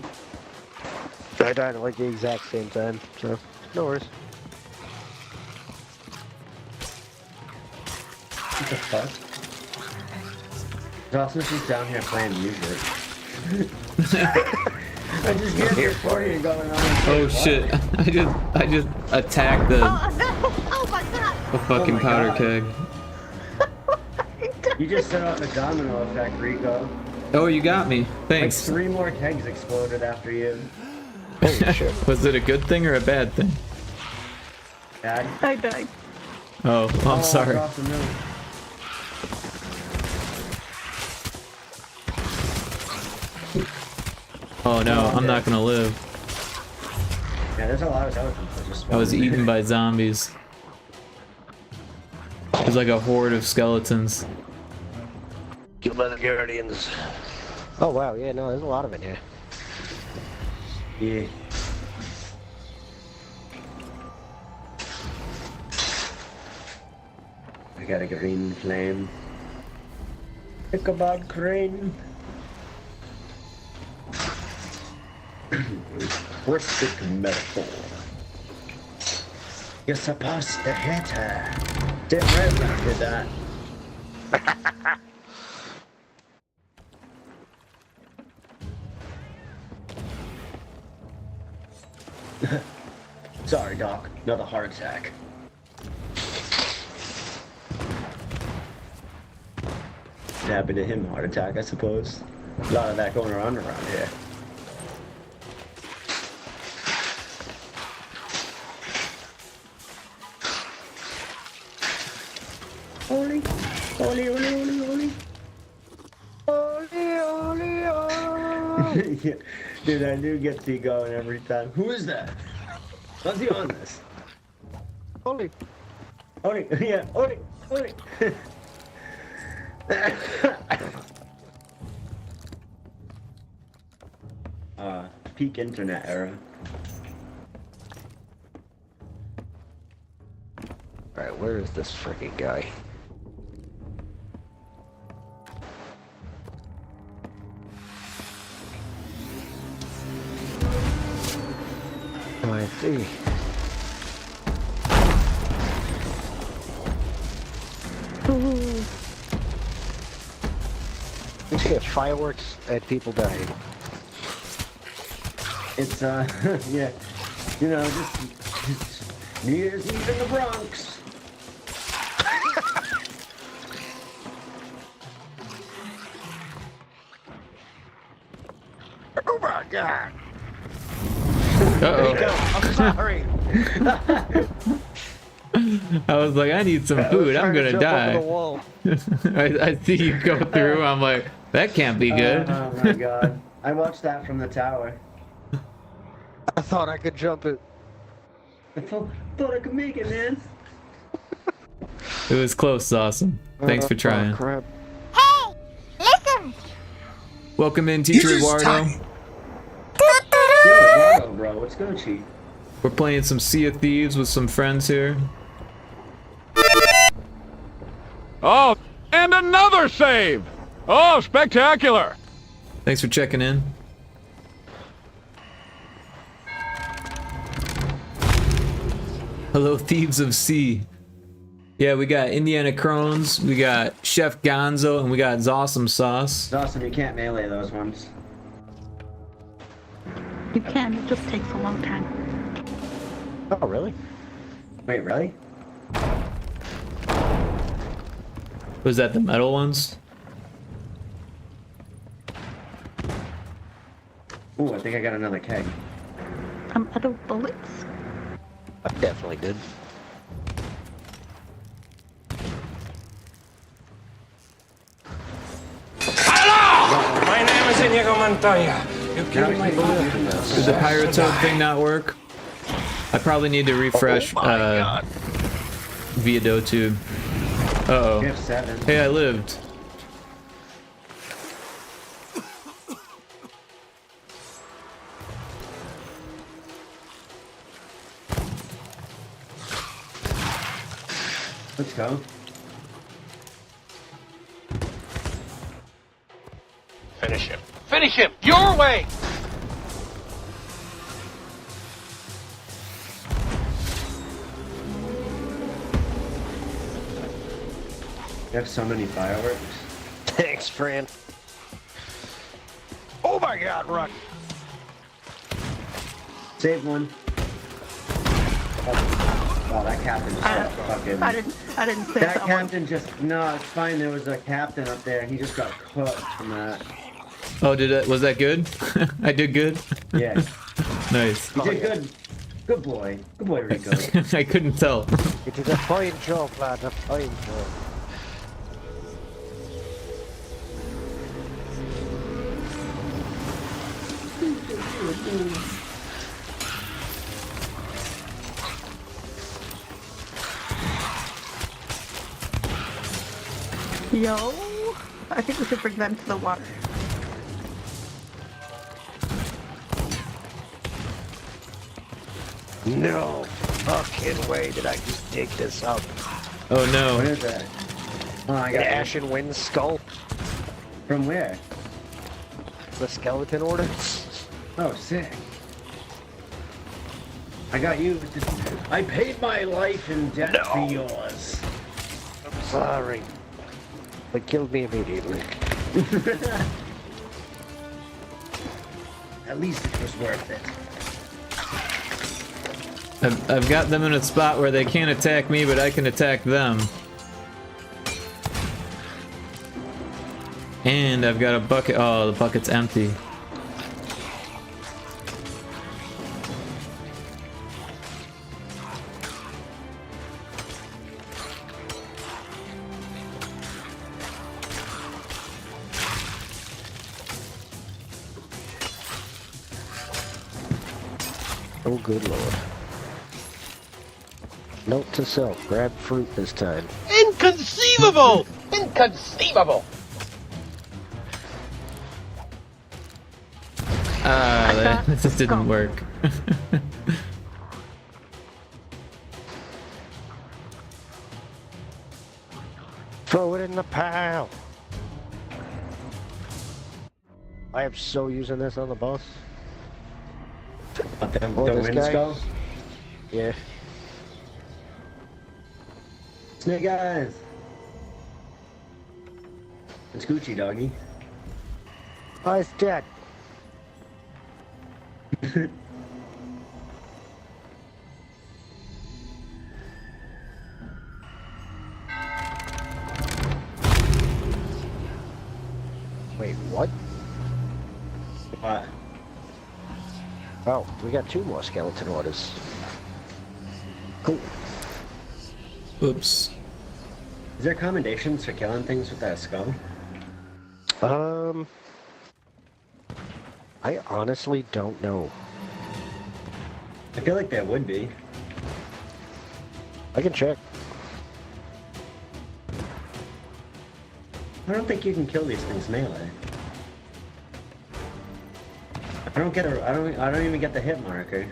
I died at like the exact same time, so no worries. What the fuck? Dawson's just down here playing music. I just hear the recording going on. Oh What? shit. I just attacked the Oh no! Oh my god! fucking my powder God. keg. You just set off a domino effect, Rico. Oh, you got me. Like Thanks. 3 more kegs exploded after you. Holy shit. Was it a good thing or a bad thing? Dad? I died. Oh, I'm sorry. Drop the milk. Oh no, I'm not gonna live. Yeah, there's a lot of skeletons that just I was spawned. eaten by zombies. There's like a horde of skeletons. Killed by the Guardians. Oh wow, yeah, no, there's a lot of it here. Yeah. I got a green flame. Ichabod Crane. Rustic metaphor. You're supposed to hit her. Damn right I did that. Sorry, Doc. Another heart attack. It happened to him, heart attack, I suppose. A lot of that going around here. Oli, Oli, Oli, Oli, Oli. Oli, oli, oli. Yeah, dude, I do get to going every time. Who is that? How's he on this? Oli. Oli, yeah, Oli, Oli. Peak internet era. Alright, where is this freaking guy? Oh, I see. Ooh. Yeah, fireworks and people dying. It's yeah, you know, just New Year's Eve in the Bronx. Oh my god! Uh-oh. I'm sorry. I was like, I need some food. I'm gonna Over the die. wall. I see you go through. I'm like, that can't be good. Oh my god. I watched that from the tower. I thought I could jump it. I thought I could make it, man. It was close, awesome. Thanks for trying. Oh, crap. Hey, listen. Welcome in, Teacher Eduardo. Yo, Eduardo, bro, what's Gucci? We're playing some Sea of Thieves with some friends here. Oh, and another save! Oh, spectacular! Thanks for checking in. Hello, Thieves of Sea. Yeah, we got Indiana Crones, we got Chef Gonzo, and we got Zawesome Sauce. It's awesome, you can't melee those ones. You can, it just takes a long time. Oh, really? Wait, really? Was that the metal ones? Ooh, I think I got another keg. I'm out of bullets. I definitely did. My name is Inigo Montoya. You killed my father. Did the Pyrotoad thing not work? I probably need to refresh via DoTube. Uh-oh. We have 7. Hey, I lived. Let's go. Finish him. Finish him! Your way! We have so many fireworks. Thanks, Fran. Oh my god, Rock! Save one. Oh, that captain just fucking... I didn't say That someone. captain just... No, it's fine. There was a captain up there. He just got cooked from that. Oh, was that good? I did good? Yeah. Nice. You did good. Good boy. Good boy, Rico. I couldn't tell. You did a fine job, lad. A fine job. Yo, I think we should bring them to the water. No fucking way did I just dig this up. Oh What no. is that? Oh, I An got Ashen Wind skull. From where? The skeleton order. Oh, sick. I got you. I paid my life in debt for yours. I'm sorry. They killed me immediately. At least it was worth it. I've got them in a spot where they can't attack me, but I can attack them. And I've got a bucket. Oh, the bucket's empty. Oh, good lord. Note to self, grab fruit this time. Inconceivable! Inconceivable! Ah, that just didn't work. Throw it in the pile! I am so using this on the boss. But the Oh, this wind guy? skull? Yeah. Snake eyes. It's Gucci, doggy. Oh, it's dead. Wait, what? What? Oh, we got 2 more skeleton orders. Cool. Oops. Is there commendations for killing things with that skull? I honestly don't know. I feel like there would be. I can check. I don't think you can kill these things melee. I don't even get the hit marker.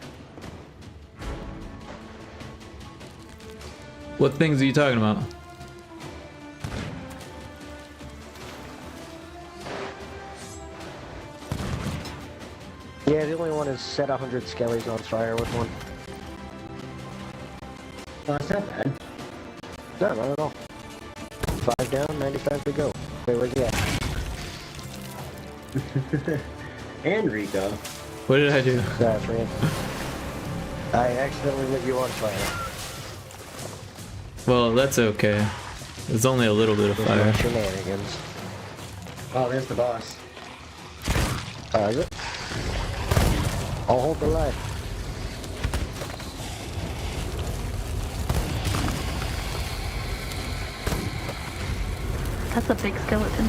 What things are you talking about? Yeah, the only one is set 100 skellies on fire with one. Well, that's not bad. No, not at all. 5 down, 95 to go. Wait, where's he at? And Rico. What did I do? That's right. I accidentally lit you on fire. Well, that's okay. It's only a little bit of Those fire. are shenanigans. Oh, there's the boss. Is it? I'll hold the light. That's a big skeleton.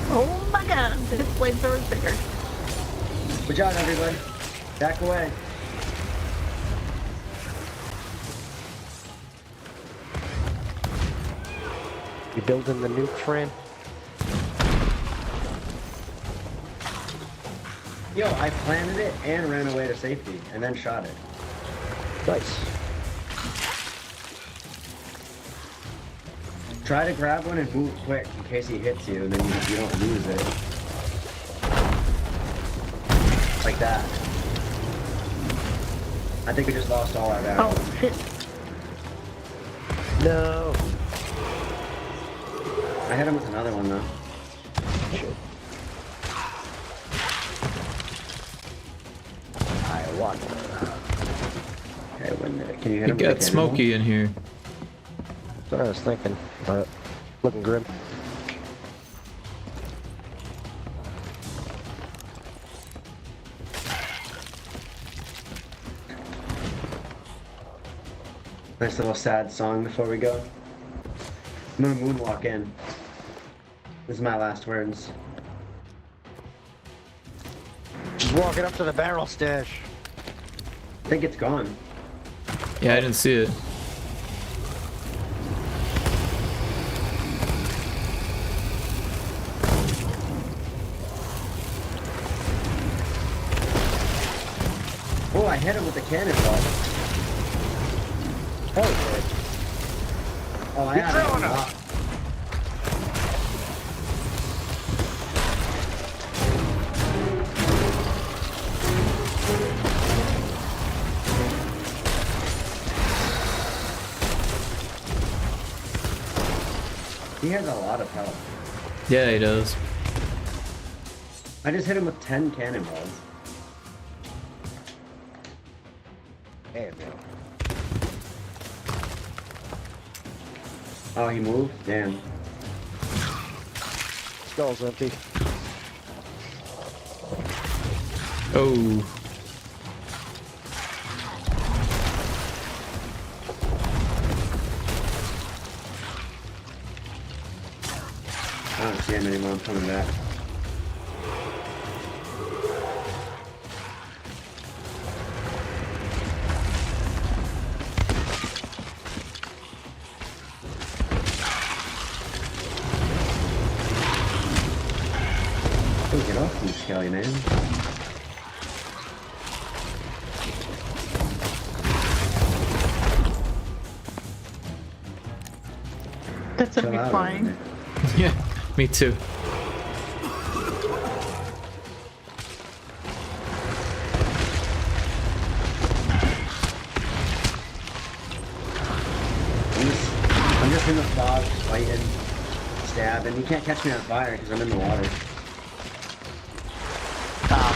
Oh my god, this flamethrower is bigger. Good job, everybody. Back away. You building the nuke frame? Yo, I planted it and ran away to safety, and then shot it. Nice. Try to grab one and move quick in case he hits you, and then you don't lose it. Like that. I think we just lost all our barrels. Oh shit. No. I hit him with another one though. Shit. I wonder. Okay, when can you hit It him? got with the smoky in here. That's what I was thinking, but looking grim. Nice little sad song before we go. I'm gonna moonwalk in. This is my last words. Just walking up to the barrel stash. I think it's gone. Yeah, I didn't see it. Oh, I hit him with the cannonball. Oh, I had throwing a him. lot. He has a lot of health. Yeah, he does. I just hit him with 10 cannonballs. Damn, man. Oh, he moved? Damn. Skull's empty. Oh. I don't see him anymore. I'm coming back. Oh, get off me, Skelly, man. That's a Chill me out over flying. there. Yeah, me too. I'm just in the fog, fighting, stabbing. You can't catch me on fire because I'm in the water.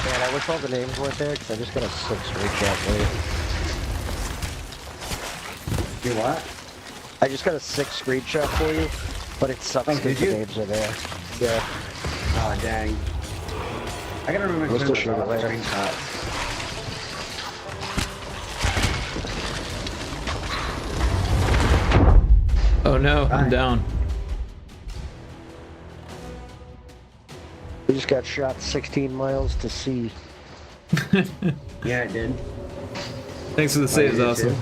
Man, I wish all the names weren't there, because I just got a 6 recap for you. You what? I just got a 6 screenshot for you, but it sucks Oh, because did the you? names are there. Yeah. Oh, dang. I gotta remember We'll to still put shoot it all the later. screenshots. Oh no, I'm Bye. down. We just got shot 16 miles to sea. Yeah, I did. Thanks for the saves, you awesome. too.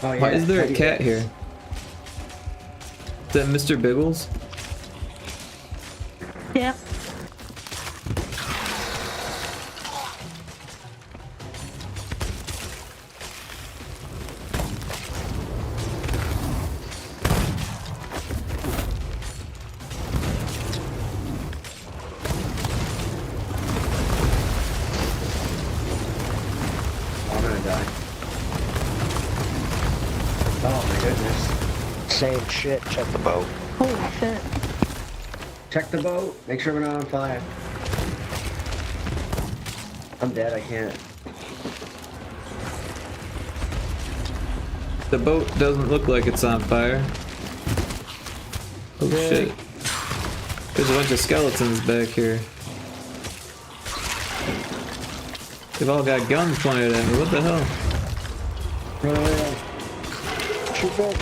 Oh, yeah. Why is there a heavy cat hits. here? Is that Mr. Biggles? Yeah. I'm gonna die. Oh my goodness. Same shit, check the boat. Holy shit. Check the boat. Make sure we're not on fire. I'm dead. I can't. The boat doesn't look like it's on fire. Oh shit. There's a bunch of skeletons back here. They've all got guns pointed at me. What the hell? Shoot back.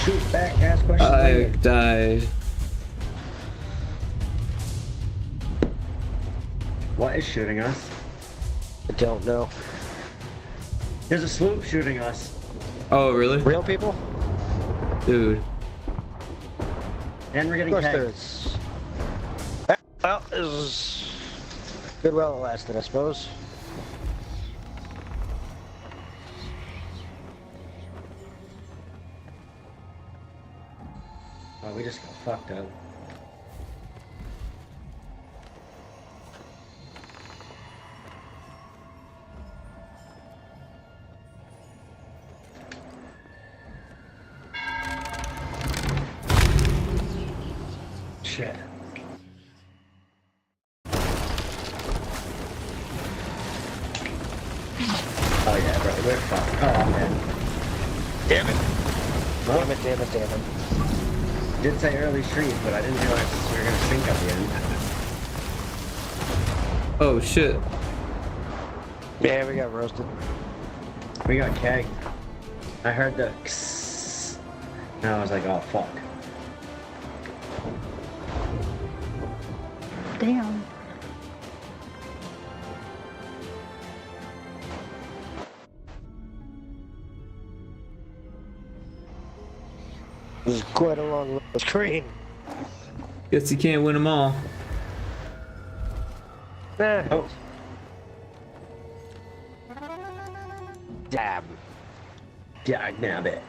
Shoot back. Ask questions. I later. died. What is shooting us? I don't know. There's a sloop shooting us. Oh really? Real people? Dude. And we're Of getting course there pegged. is. Well, it was good while it lasted, I suppose. Oh, we just got fucked up. Shit. Oh yeah, bro, we're fucked. Oh man. Damn it. Well, Damn it, damn it, damn it. did say early stream, but I didn't realize we were gonna sink at the end. Oh shit. Yeah, we got roasted. We got kegged. I heard the kss, and I was like, oh fuck. Damn. This is quite a long screen. Guess you can't win them all. Oh, Damn. yeah, nabbit.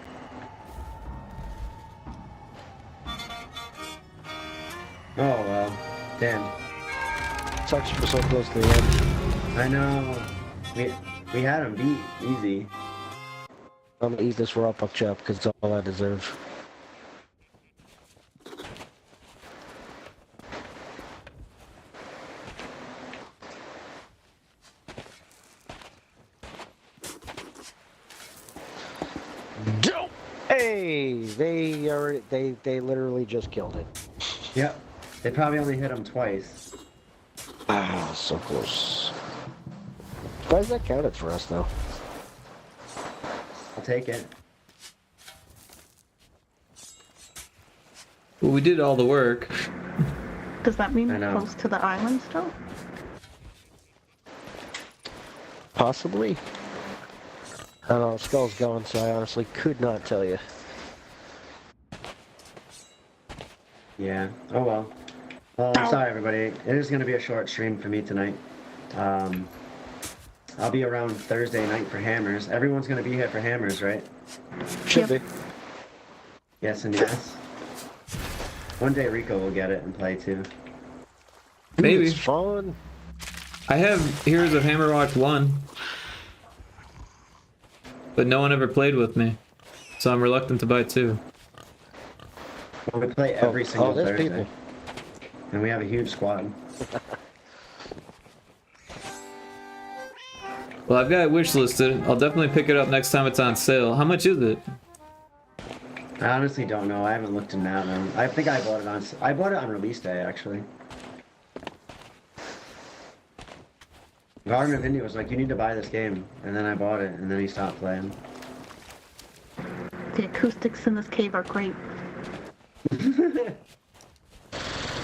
Oh well, damn. Sucks for so close to the end. I know. We had him beat easy. I'm gonna eat this raw puck chop because it's all I deserve. Dope. Hey, they literally just killed it. Yep. They probably only hit him twice. Ah, so close. Why is that counted for us though? I'll take it. Well, we did all the work. Does that mean I we're know. close to the island still? Possibly. I don't know, Skull's going, so I honestly could not tell you. Yeah. Oh well. Well, I'm sorry everybody. It is gonna be a short stream for me tonight. I'll be around Thursday night for Hammers. Everyone's gonna be here for Hammers, right? Should Yep. be. Yes and yes. One day Rico will get it and play too. Maybe. It's fun. I have Heroes of Hammerwatch 1, but no one ever played with me, so I'm reluctant to buy 2. Well, we play every single there's Thursday. people. And we have a huge squad. Well, I've got it wish listed. I'll definitely pick it up next time it's on sale. How much is it? I honestly don't know. I haven't looked in that one. I think I bought it on release day, actually. Garden of India was like, you need to buy this game. And then I bought it, and then he stopped playing. The acoustics in this cave are great.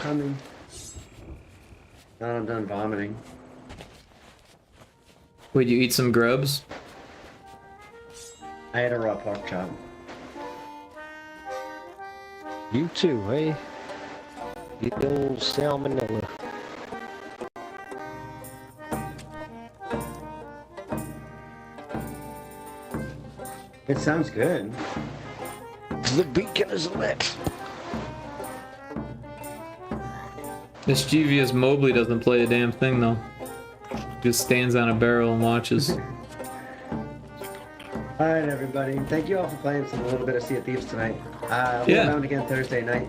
Coming. Now I'm done vomiting. Wait, you eat some grubs? I had a raw pork chop. You too, eh? You old salmonella. It sounds good. The beacon is lit. Mischievous Mobley doesn't play a damn thing though. Just stands on a barrel and watches. Alright, everybody. Thank you all for playing a little bit of Sea of Thieves tonight. I'll be around again Thursday night.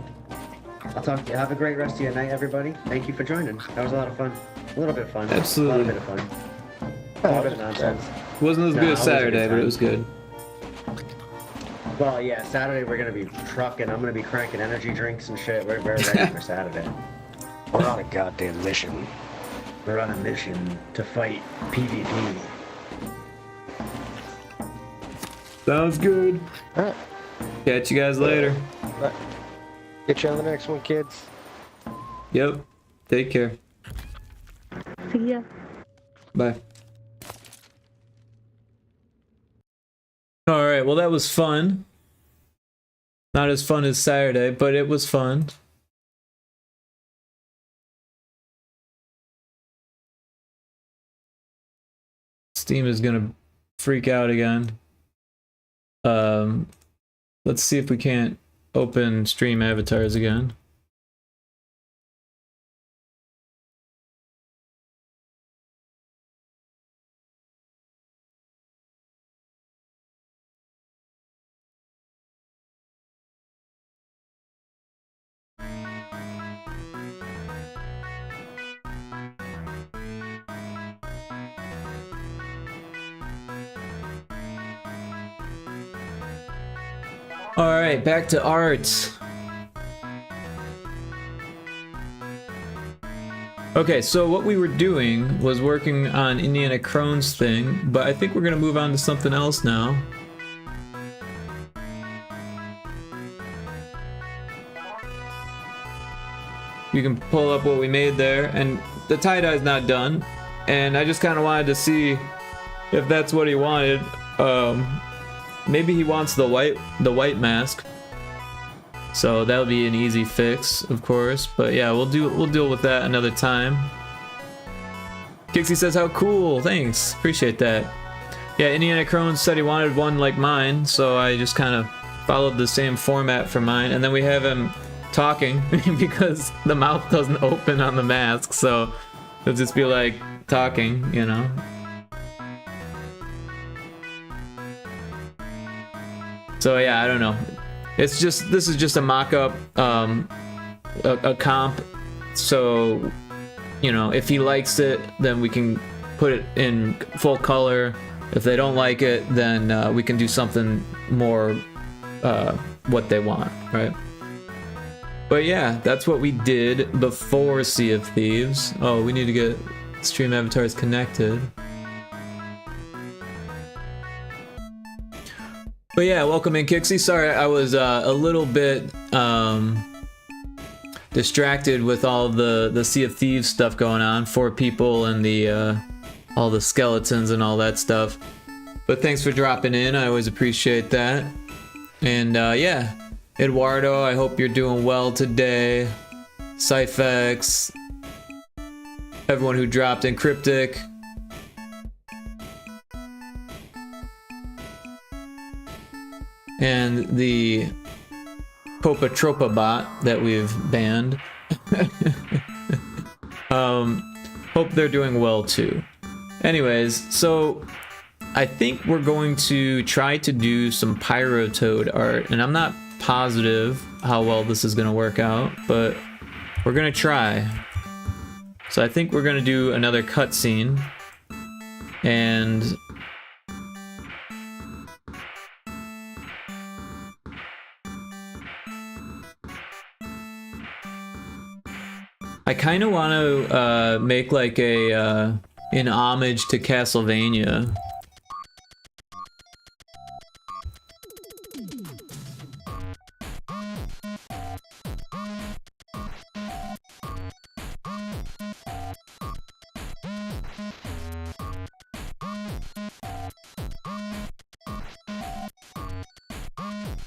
I'll talk to you. Have a great rest of your night, everybody. Thank you for joining. That was a lot of fun. A little bit of fun. Absolutely. A little bit of fun. A little bit of nonsense. Wasn't as good as Saturday, but it was good. Well, yeah, Saturday we're gonna be trucking. I'm gonna be cranking energy drinks and shit. We're ready for Saturday. We're on a goddamn mission. We're on a mission to fight PvP. Sounds good. Alright. Catch you guys later. Get you on the next one, kids. Yep. Take care. See ya. Bye. Alright, well that was fun. Not as fun as Saturday, but it was fun. Steam is gonna freak out again. Let's see if we can't open stream avatars again. Alright, back to art. Okay, so what we were doing was working on Indiana Crone's thing, but I think we're gonna move on to something else now. You can pull up what we made there, and the tie-dye's not done, and I just kind of wanted to see if that's what he wanted. Maybe he wants the white mask, so that'll be an easy fix, of course. But yeah, we'll deal with that another time. Kixie says, "How cool! Thanks, appreciate that." Yeah, Indiana Crone said he wanted one like mine, so I just kind of followed the same format for mine, and then we have him talking because the mouth doesn't open on the mask, so it'll just be like talking, you know. So yeah, I don't know. It's just, this is just a mock-up, a comp. So, you know, if he likes it, then we can put it in full color. If they don't like it, then we can do something more what they want, right? But yeah, that's what we did before Sea of Thieves. Oh, we need to get stream avatars connected. But yeah, welcome in, Kixie. Sorry, I was a little bit distracted with all the Sea of Thieves stuff going on. 4 people and the all the skeletons and all that stuff. But thanks for dropping in. I always appreciate that. And yeah, Eduardo, I hope you're doing well today. Cyphex, everyone who dropped in, Cryptic. And the Popatropa bot that we've banned. hope they're doing well too. Anyways, so I think we're going to try to do some Pyrotoad art, and I'm not positive how well this is going to work out, but we're going to try. So I think we're going to do another cutscene, and I kind of want to make like a an homage to Castlevania.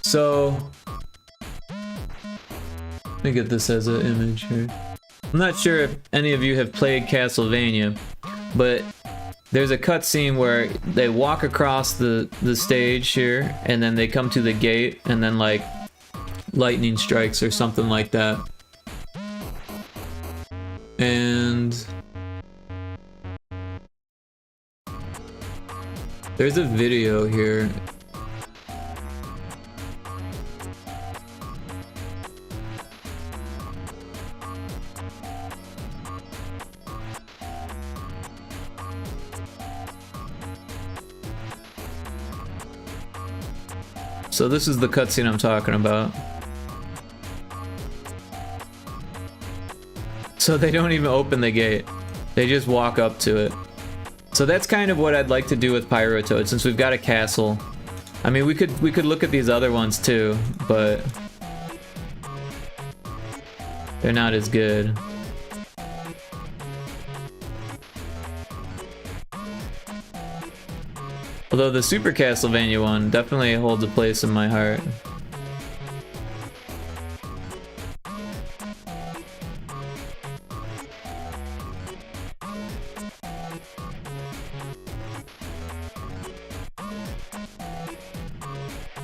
So let me get this as an image here. I'm not sure if any of you have played Castlevania, but there's a cutscene where they walk across the stage here, and then they come to the gate, and then like lightning strikes or something like that. And there's a video here. So this is the cutscene I'm talking about. So they don't even open the gate. They just walk up to it. So that's kind of what I'd like to do with Pyrotoad, since we've got a castle. I mean, we could look at these other ones too, but they're not as good. Although the Super Castlevania one definitely holds a place in my heart.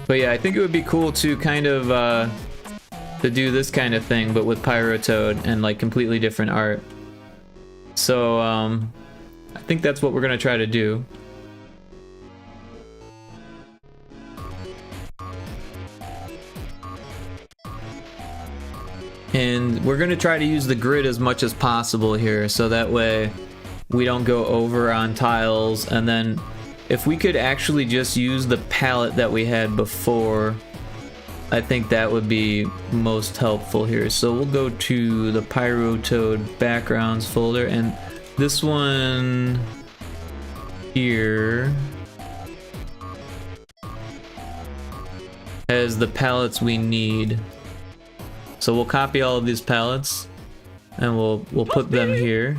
But yeah, I think it would be cool to kind of to do this kind of thing, but with Pyrotoad and like completely different art. So I think that's what we're gonna try to do. And we're gonna try to use the grid as much as possible here, so that way we don't go over on tiles. And then if we could actually just use the palette that we had before, I think that would be most helpful here. So we'll go to the Pyrotoad backgrounds folder, and this one here has the palettes we need. So we'll copy all of these palettes and we'll put them here.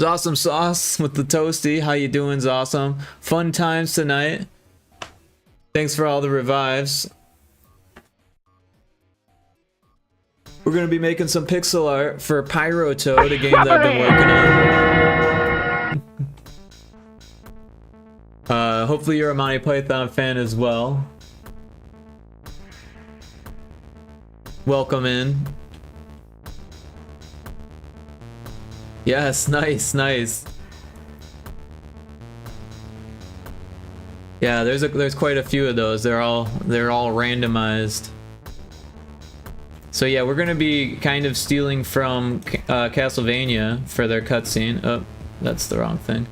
Awesome Sauce with the toasty. How you doing, Zawesome? Fun times tonight. Thanks for all the revives. We're gonna be making some pixel art for Pyrotoad, a game that I've been working on. Hopefully you're a Monty Python fan as well. Welcome in. Yes, nice, nice. Yeah, there's quite a few of those. They're all randomized. So yeah, we're gonna be kind of stealing from Castlevania for their cutscene. Oh, that's the wrong thing.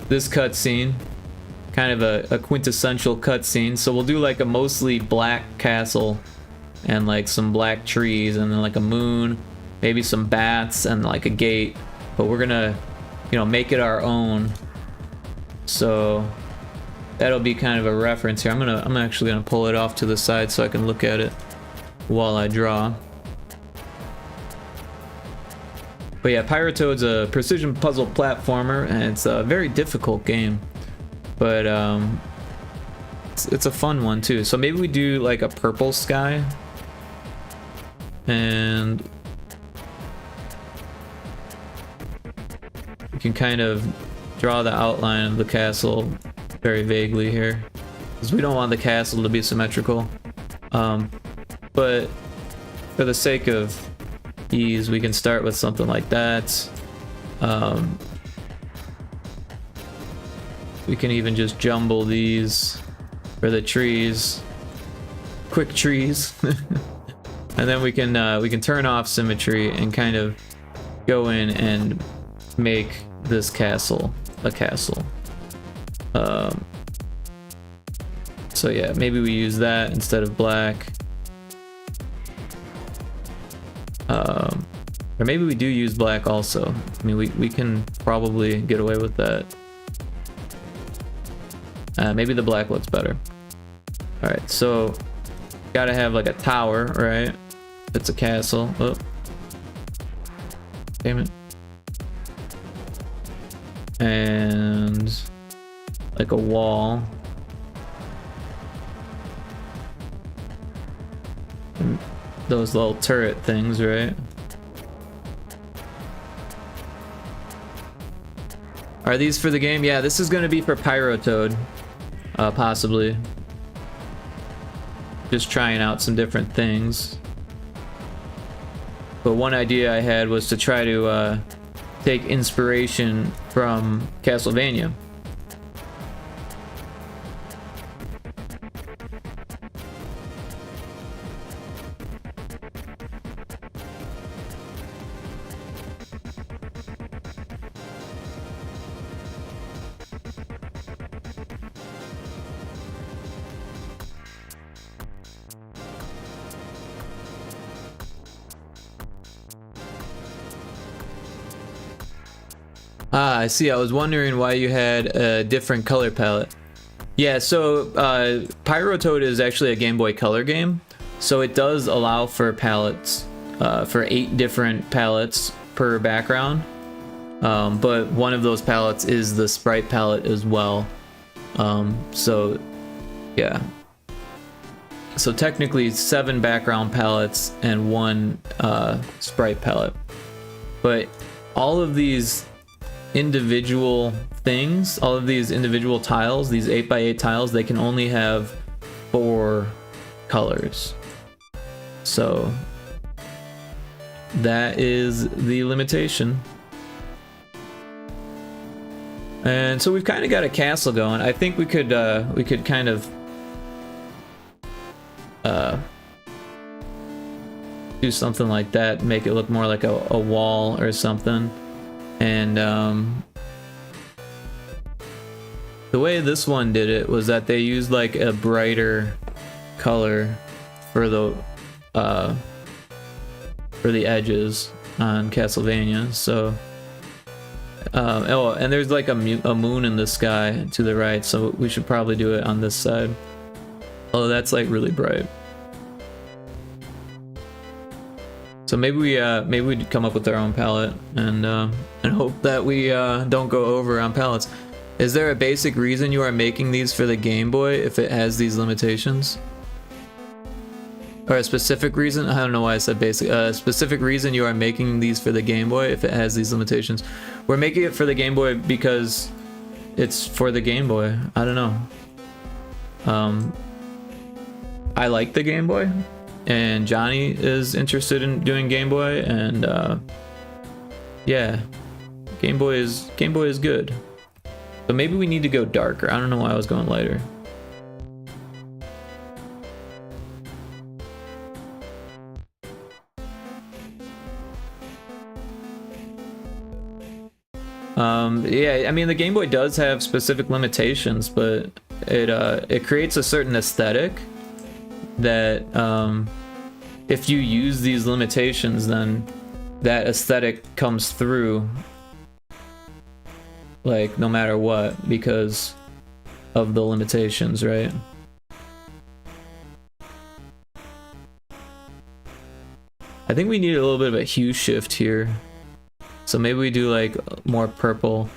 This cutscene, kind of a quintessential cutscene. So we'll do like a mostly black castle and like some black trees and then like a moon, maybe some bats and like a gate. But we're gonna, you know, make it our own. So that'll be kind of a reference here. I'm actually gonna pull it off to the side so I can look at it while I draw. But yeah, Pyrotoad's a precision puzzle platformer, and it's a very difficult game. But it's a fun one too. So maybe we do like a purple sky, and we can kind of draw the outline of the castle very vaguely here, because we don't want the castle to be symmetrical. But for the sake of ease, we can start with something like that. We can even just jumble these for the trees, quick trees. And then we can turn off symmetry and kind of go in and make this castle a castle. So yeah, maybe we use that instead of black. Or maybe we do use black also. I mean, we can probably get away with that. Maybe the black looks better. All right, so gotta have like a tower, right? It's a castle. Oh, damn it. And like a wall. And those little turret things, right? Are these for the game? Yeah, this is gonna be for Pyrotoad, possibly. Just trying out some different things. But one idea I had was to try to take inspiration from Castlevania. Ah, I see. I was wondering why you had a different color palette. Yeah, so Pyrotoad is actually a Game Boy Color game, so it does allow for palettes, for 8 different palettes per background. But one of those palettes is the sprite palette as well. So yeah. So technically 7 background palettes and 1 sprite palette. But all of these individual things, all of these individual tiles, these 8x8 tiles, they can only have 4 colors. So that is the limitation. And so we've kind of got a castle going. I think we could kind of do something like that, make it look more like a wall or something. And the way this one did it was that they used like a brighter color for the edges on Castlevania. So oh, and there's like a moon in the sky to the right, so we should probably do it on this side. Oh, that's like really bright. So maybe we come up with our own palette and hope that we don't go over on palettes. Is there a basic reason you are making these for the Game Boy if it has these limitations? Or a specific reason? I don't know why I said basic. A specific reason you are making these for the Game Boy if it has these limitations? We're making it for the Game Boy because it's for the Game Boy. I don't know. I like the Game Boy. And Johnny is interested in doing Game Boy, and yeah, Game Boy is good. But maybe we need to go darker. I don't know why I was going lighter. Yeah, I mean the Game Boy does have specific limitations, but it creates a certain aesthetic that if you use these limitations, then that aesthetic comes through, like no matter what, because of the limitations, right? I think we need a little bit of a hue shift here, so maybe we do like more purple.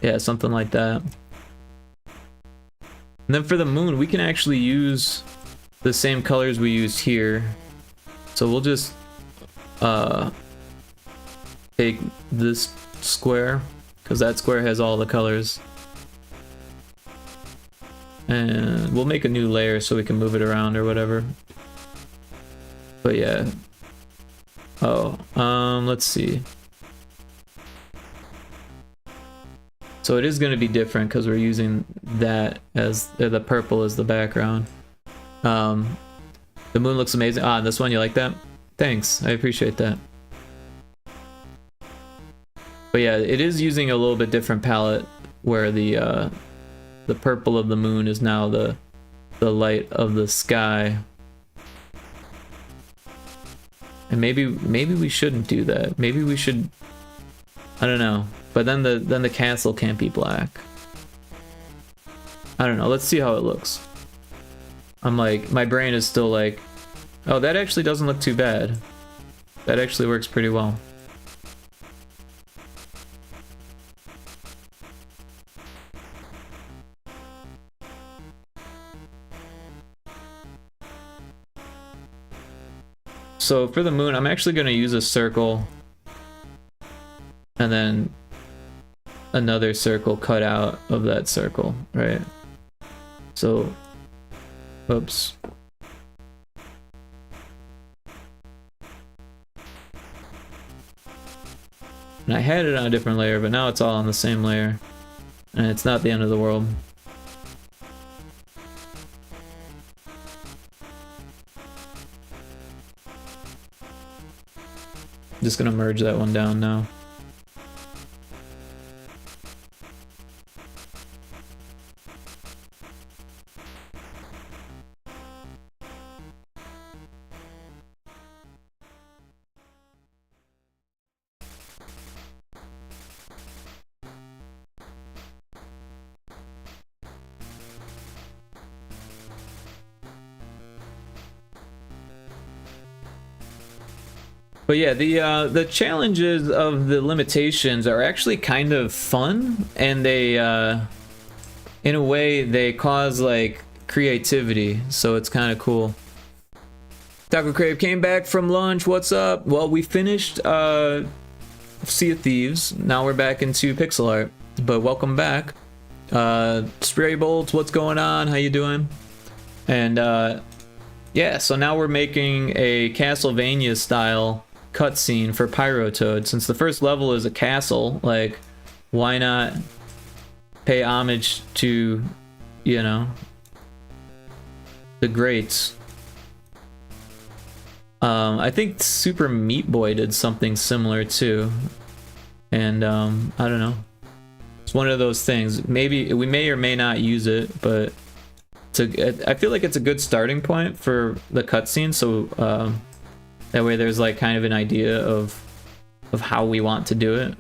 Yeah, something like that. And then for the moon, we can actually use the same colors we used here. So we'll just take this square, because that square has all the colors. And we'll make a new layer so we can move it around or whatever. But yeah, Oh, let's see. So it is going to be different because we're using that as the purple as the background. The moon looks amazing. Ah, this one, you like that? Thanks, I appreciate that. But yeah, it is using a little bit different palette where the purple of the moon is now the light of the sky. And maybe we shouldn't do that. Maybe we should, I don't know. But then the castle can't be black. I don't know. Let's see how it looks. I'm like, my brain is still like, oh, that actually doesn't look too bad. That actually works pretty well. So for the moon, I'm actually going to use a circle and then another circle cut out of that circle, right? So, oops. And I had it on a different layer, but now it's all on the same layer. And it's not the end of the world. Just gonna merge that one down now. But yeah, the challenges of the limitations are actually kind of fun, and they in a way they cause like creativity, so it's kind of cool. Taco Crave came back from lunch. What's up? Well, we finished Sea of Thieves. Now we're back into pixel art, but welcome back. Spray Bolts, what's going on? How you doing? And yeah, so now we're making a Castlevania style cutscene for Pyrotoad. Since the first level is a castle, like, why not pay homage to, you know, the greats? I think Super Meat Boy did something similar too, and I don't know. It's one of those things. Maybe we may or may not use it, but I feel like it's a good starting point for the cutscene. So that way there's like kind of an idea of how we want to do it.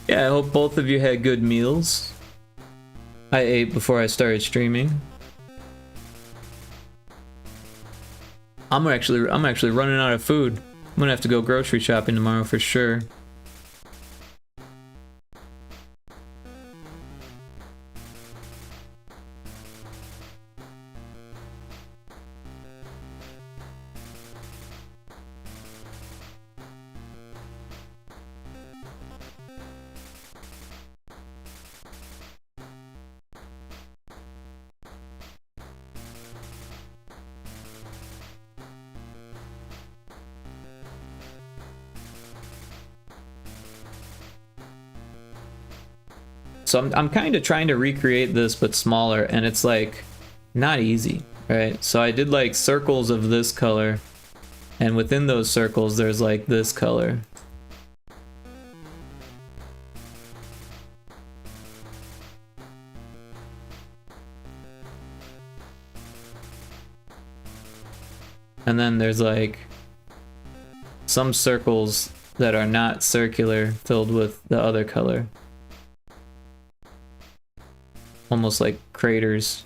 Yeah, I hope both of you had good meals. I ate before I started streaming. I'm actually running out of food. I'm gonna have to go grocery shopping tomorrow for sure. So I'm kind of trying to recreate this but smaller, and it's like not easy, right? So I did like circles of this color, and within those circles there's like this color. And then there's like some circles that are not circular filled with the other color. Almost like craters.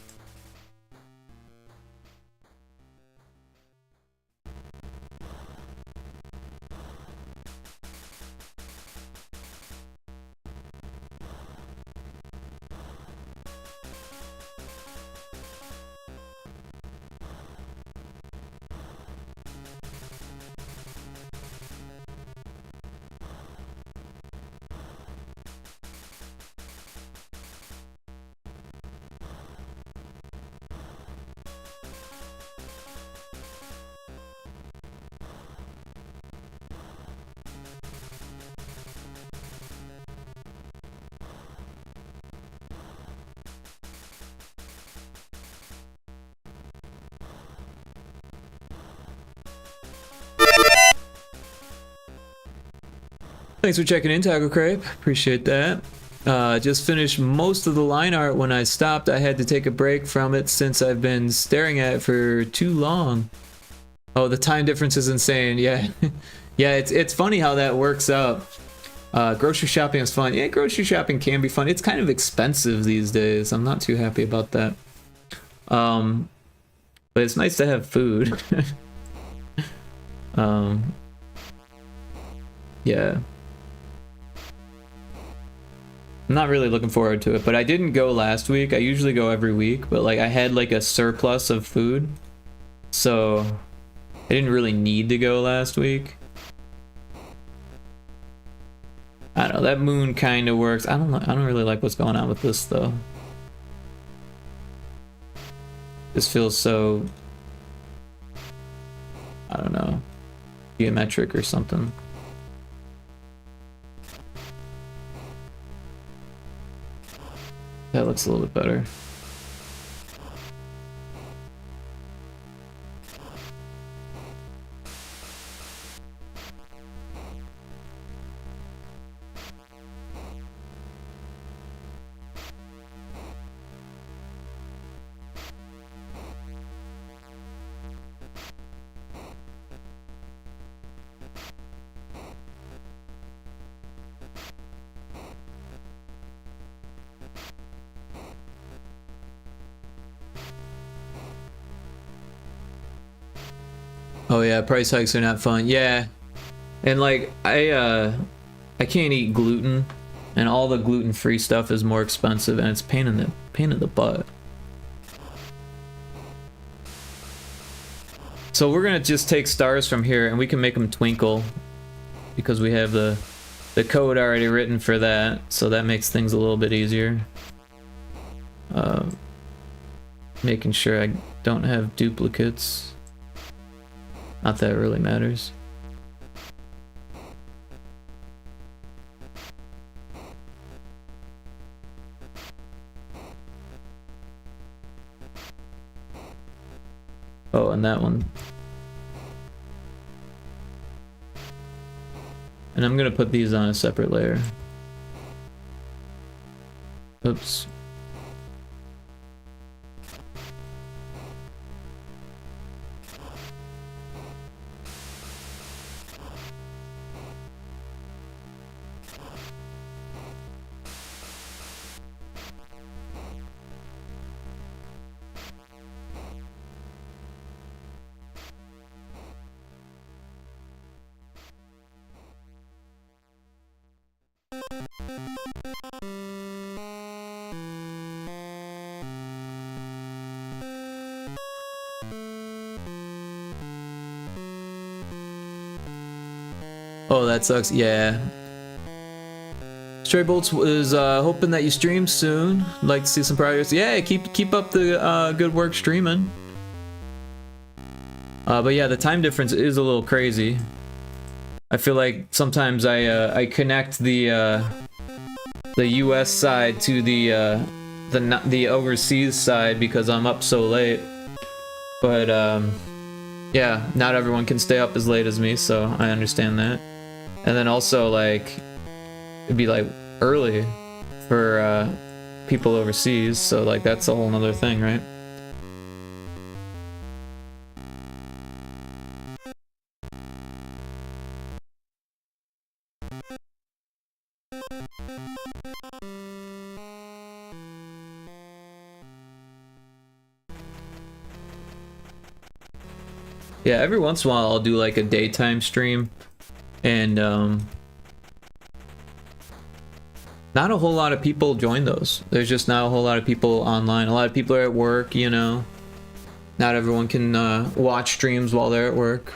Thanks for checking in, Taco Crepe. Appreciate that. Just finished most of the line art. When I stopped, I had to take a break from it since I've been staring at it for too long. Oh, the time difference is insane. Yeah. Yeah, it's funny how that works out. Grocery shopping is fun. Yeah, grocery shopping can be fun. It's kind of expensive these days. I'm not too happy about that. But it's nice to have food. Yeah. I'm not really looking forward to it, but I didn't go last week. I usually go every week, but like I had like a surplus of food, so I didn't really need to go last week. I don't know, that moon kind of works. I don't really like what's going on with this though. This feels so, I don't know, geometric or something. That looks a little bit better. Oh yeah, price hikes are not fun. Yeah, and like I can't eat gluten, and all the gluten-free stuff is more expensive, and it's pain in the butt. So we're gonna just take stars from here, and we can make them twinkle because we have the code already written for that. So that makes things a little bit easier. Making sure I don't have duplicates. Not that it really matters. Oh, and that one. And I'm gonna put these on a separate layer. Oops. Oh, that sucks. Yeah. Stray Bolts is hoping that you stream soon. Like to see some progress. Yeah, keep up the good work streaming. But yeah, the time difference is a little crazy. I feel like sometimes I connect the U.S. side to the overseas side because I'm up so late. But yeah, not everyone can stay up as late as me, so I understand that. And then also, like, it'd be like early for people overseas, so like that's a whole nother thing, right? Yeah, every once in a while I'll do like a daytime stream, and not a whole lot of people join those. There's just not a whole lot of people online. A lot of people are at work, you know. Not everyone can watch streams while they're at work.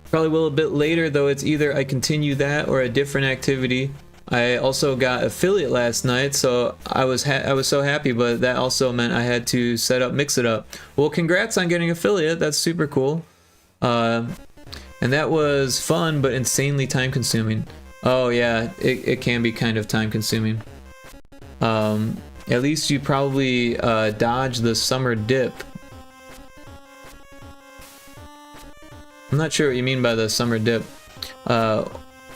Probably will a bit later, though. It's either I continue that or a different activity. I also got affiliate last night, so I was so happy, but that also meant I had to set up Mix It Up. Well, congrats on getting affiliate. That's super cool. And that was fun, but insanely time consuming. Oh yeah, it can be kind of time consuming. At least you probably dodged the summer dip. I'm not sure what you mean by the summer dip.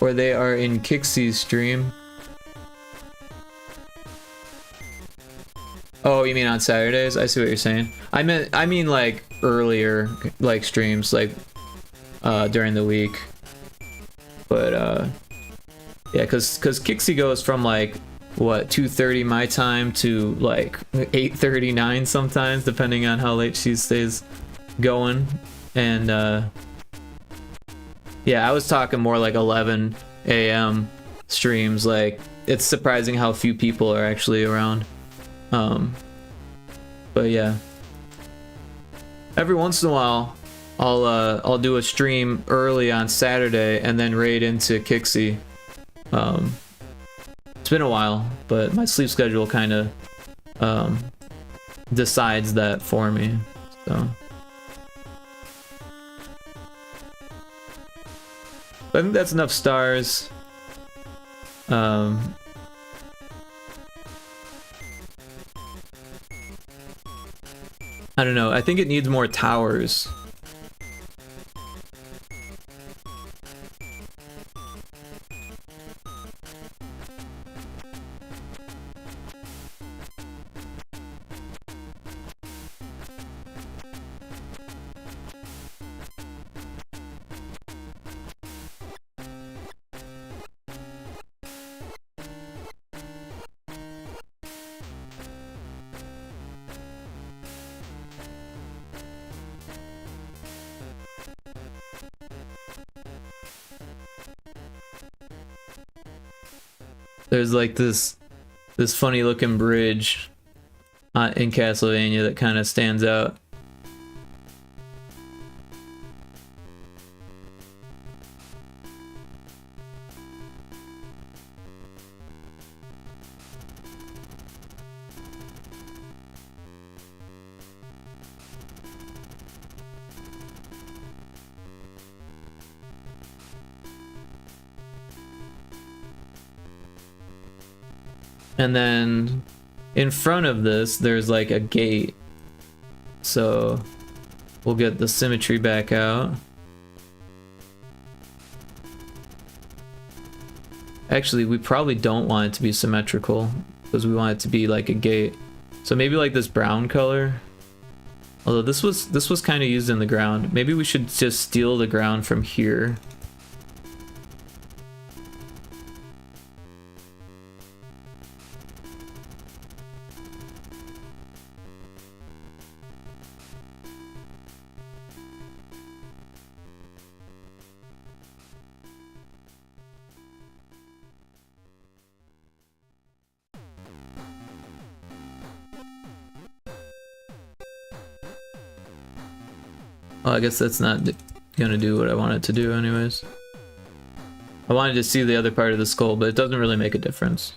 or they are in Kixie's stream. Oh, you mean on Saturdays? I see what you're saying. I mean like earlier, like streams, like during the week. But yeah, cause Kixie goes from like what 2:30 my time to like 8:39 sometimes, depending on how late she stays going. And yeah, I was talking more like 11 a.m. streams. Like it's surprising how few people are actually around. But yeah, every once in a while I'll do a stream early on Saturday and then raid into Kixie. It's been a while, but my sleep schedule kind of decides that for me. So I think that's enough stars. I don't know. I think it needs more towers. There's like this funny looking bridge in Castlevania that kind of stands out. And then in front of this, there's like a gate. So we'll get the symmetry back out. Actually, we probably don't want it to be symmetrical because we want it to be like a gate. So maybe like this brown color. Although this was kind of used in the ground. Maybe we should just steal the ground from here. Well, I guess that's not gonna do what I wanted to do anyways. I wanted to see the other part of the skull, but it doesn't really make a difference.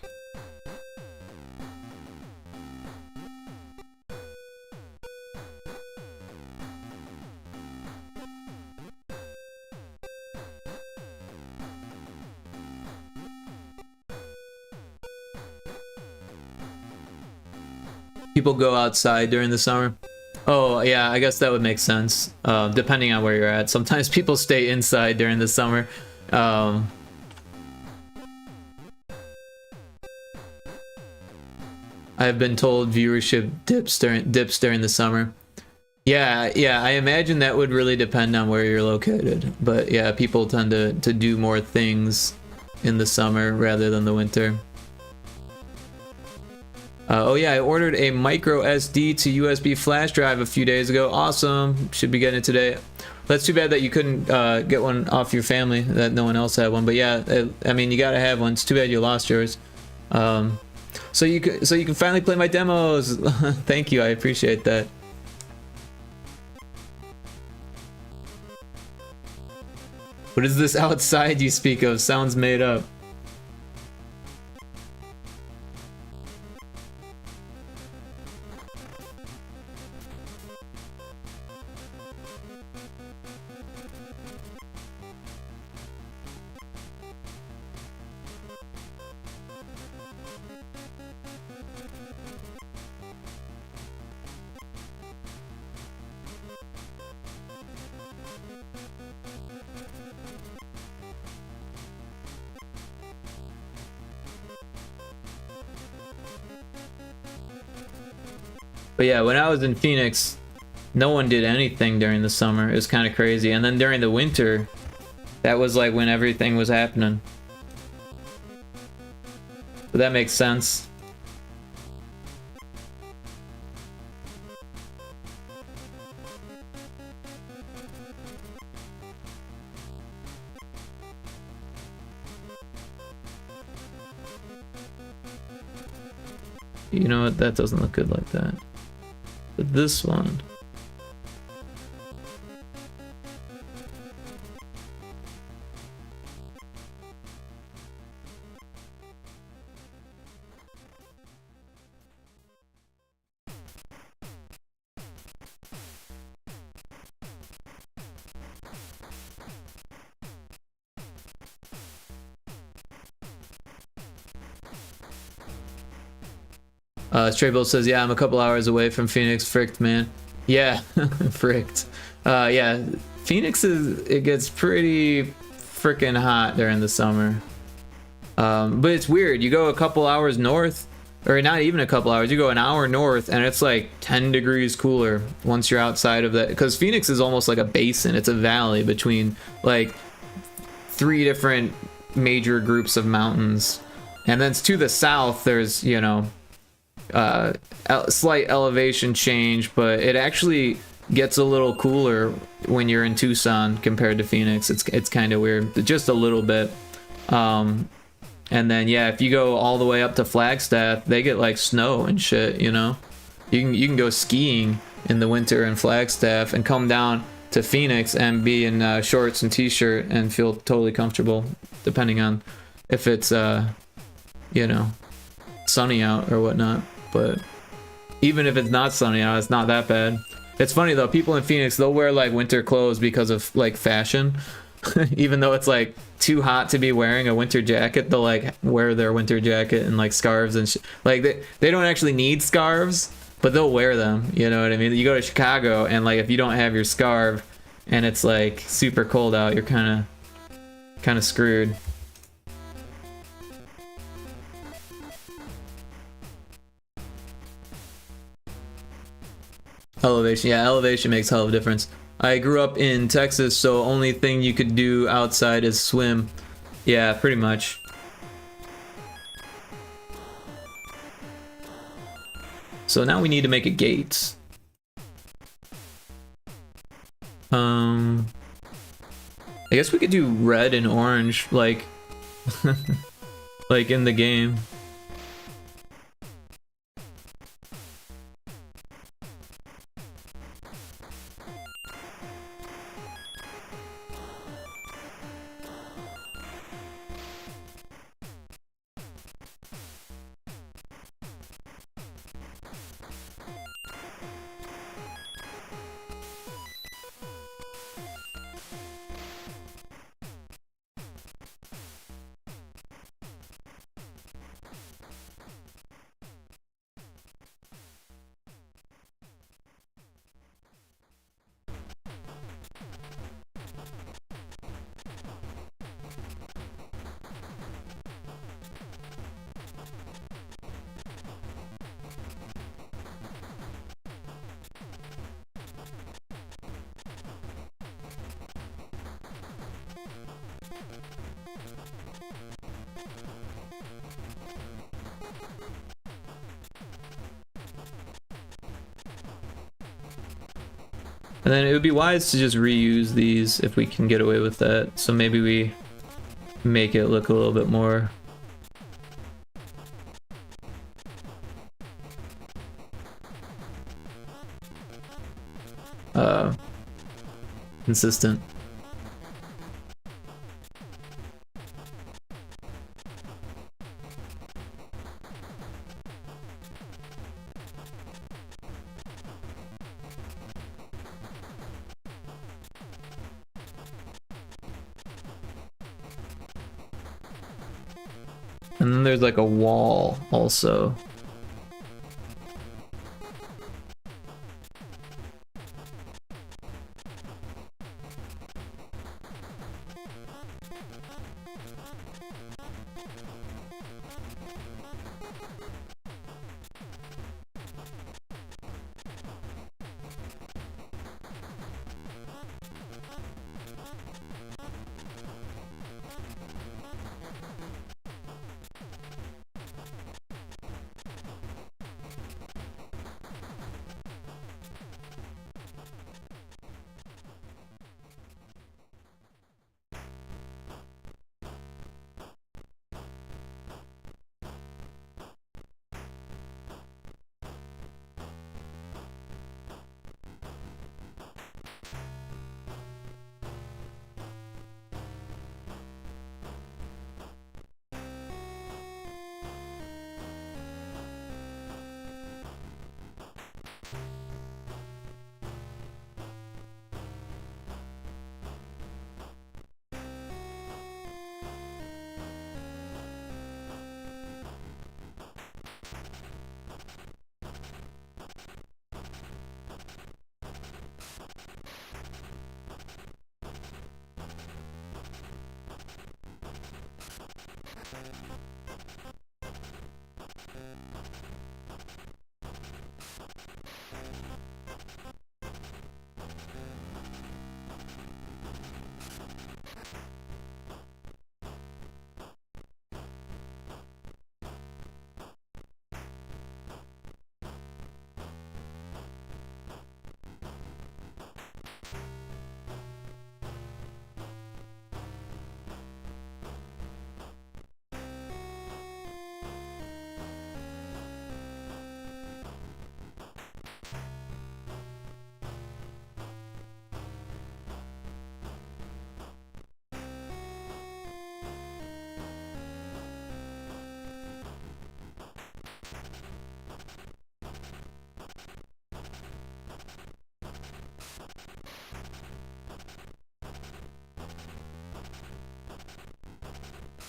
People go outside during the summer. Oh, yeah, I guess that would make sense, depending on where you're at. Sometimes people stay inside during the summer. I've been told viewership dips during the summer. Yeah, I imagine that would really depend on where you're located. But yeah, people tend to do more things in the summer rather than the winter. Oh yeah, I ordered a micro SD to USB flash drive a few days ago. Awesome. Should be getting it today. That's too bad that you couldn't get one off your family, that no one else had one. But yeah, I mean, you gotta have one. It's too bad you lost yours. So you can finally play my demos. Thank you, I appreciate that. What is this outside you speak of? Sounds made up. But yeah, when I was in Phoenix, no one did anything during the summer. It was kind of crazy. And then during the winter, that was like when everything was happening. But that makes sense. You know what? That doesn't look good like that. But this one. Stray Bull says, yeah, I'm a couple hours away from Phoenix. Fricked, man. Yeah, fricked. Yeah, Phoenix it gets pretty freaking hot during the summer. But it's weird. You go a couple hours north, or not even a couple hours, you go an hour north and it's like 10 degrees cooler once you're outside of that. Because Phoenix is almost like a basin. It's a valley between like 3 different major groups of mountains. And then to the south, there's, you know, slight elevation change, but it actually gets a little cooler when you're in Tucson compared to Phoenix. It's kind of weird, just a little bit. And then yeah, if you go all the way up to Flagstaff, they get like snow and shit, you know. You can go skiing in the winter in Flagstaff and come down to Phoenix and be in shorts and t-shirt and feel totally comfortable, depending on if it's you know, sunny out or whatnot. But even if it's not sunny out, it's not that bad. It's funny though, people in Phoenix, they'll wear like winter clothes because of like fashion. Even though it's like too hot to be wearing a winter jacket, they'll like wear their winter jacket and like scarves and like they don't actually need scarves, but they'll wear them, you know what I mean? You go to Chicago and like if you don't have your scarf and it's like super cold out, you're kind of screwed. Elevation, yeah, elevation makes a hell of a difference. I grew up in Texas, so only thing you could do outside is swim. Yeah, pretty much. So now we need to make a gate. I guess we could do red and orange, like, like in the game. And then it would be wise to just reuse these if we can get away with that. So maybe we make it look a little bit more consistent. And then there's like a wall also.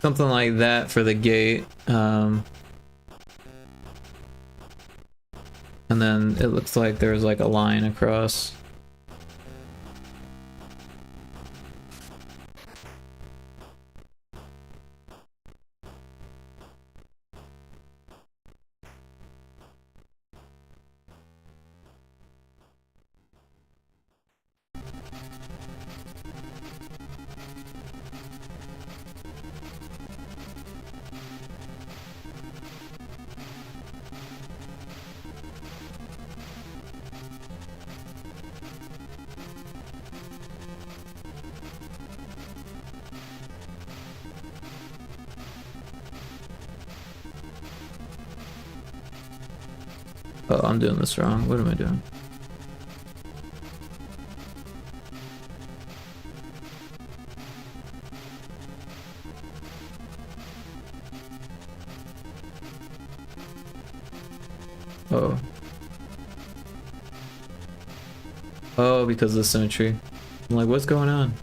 Something like that for the gate. And then it looks like there's like a line across. Oh, I'm doing this wrong. What am I doing? Oh. Oh, because of the symmetry. I'm like, what's going on?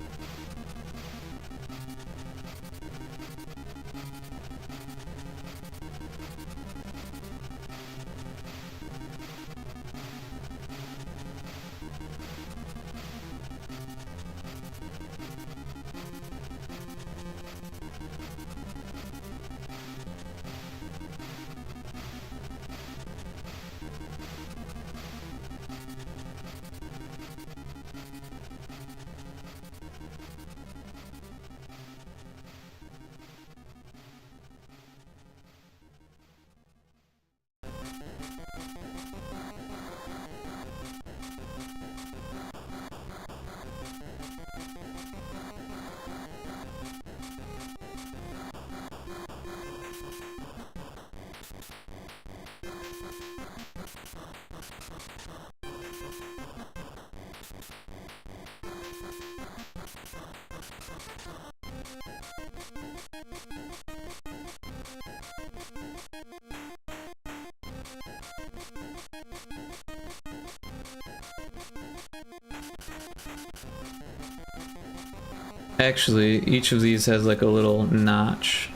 Actually, each of these has like a little notch.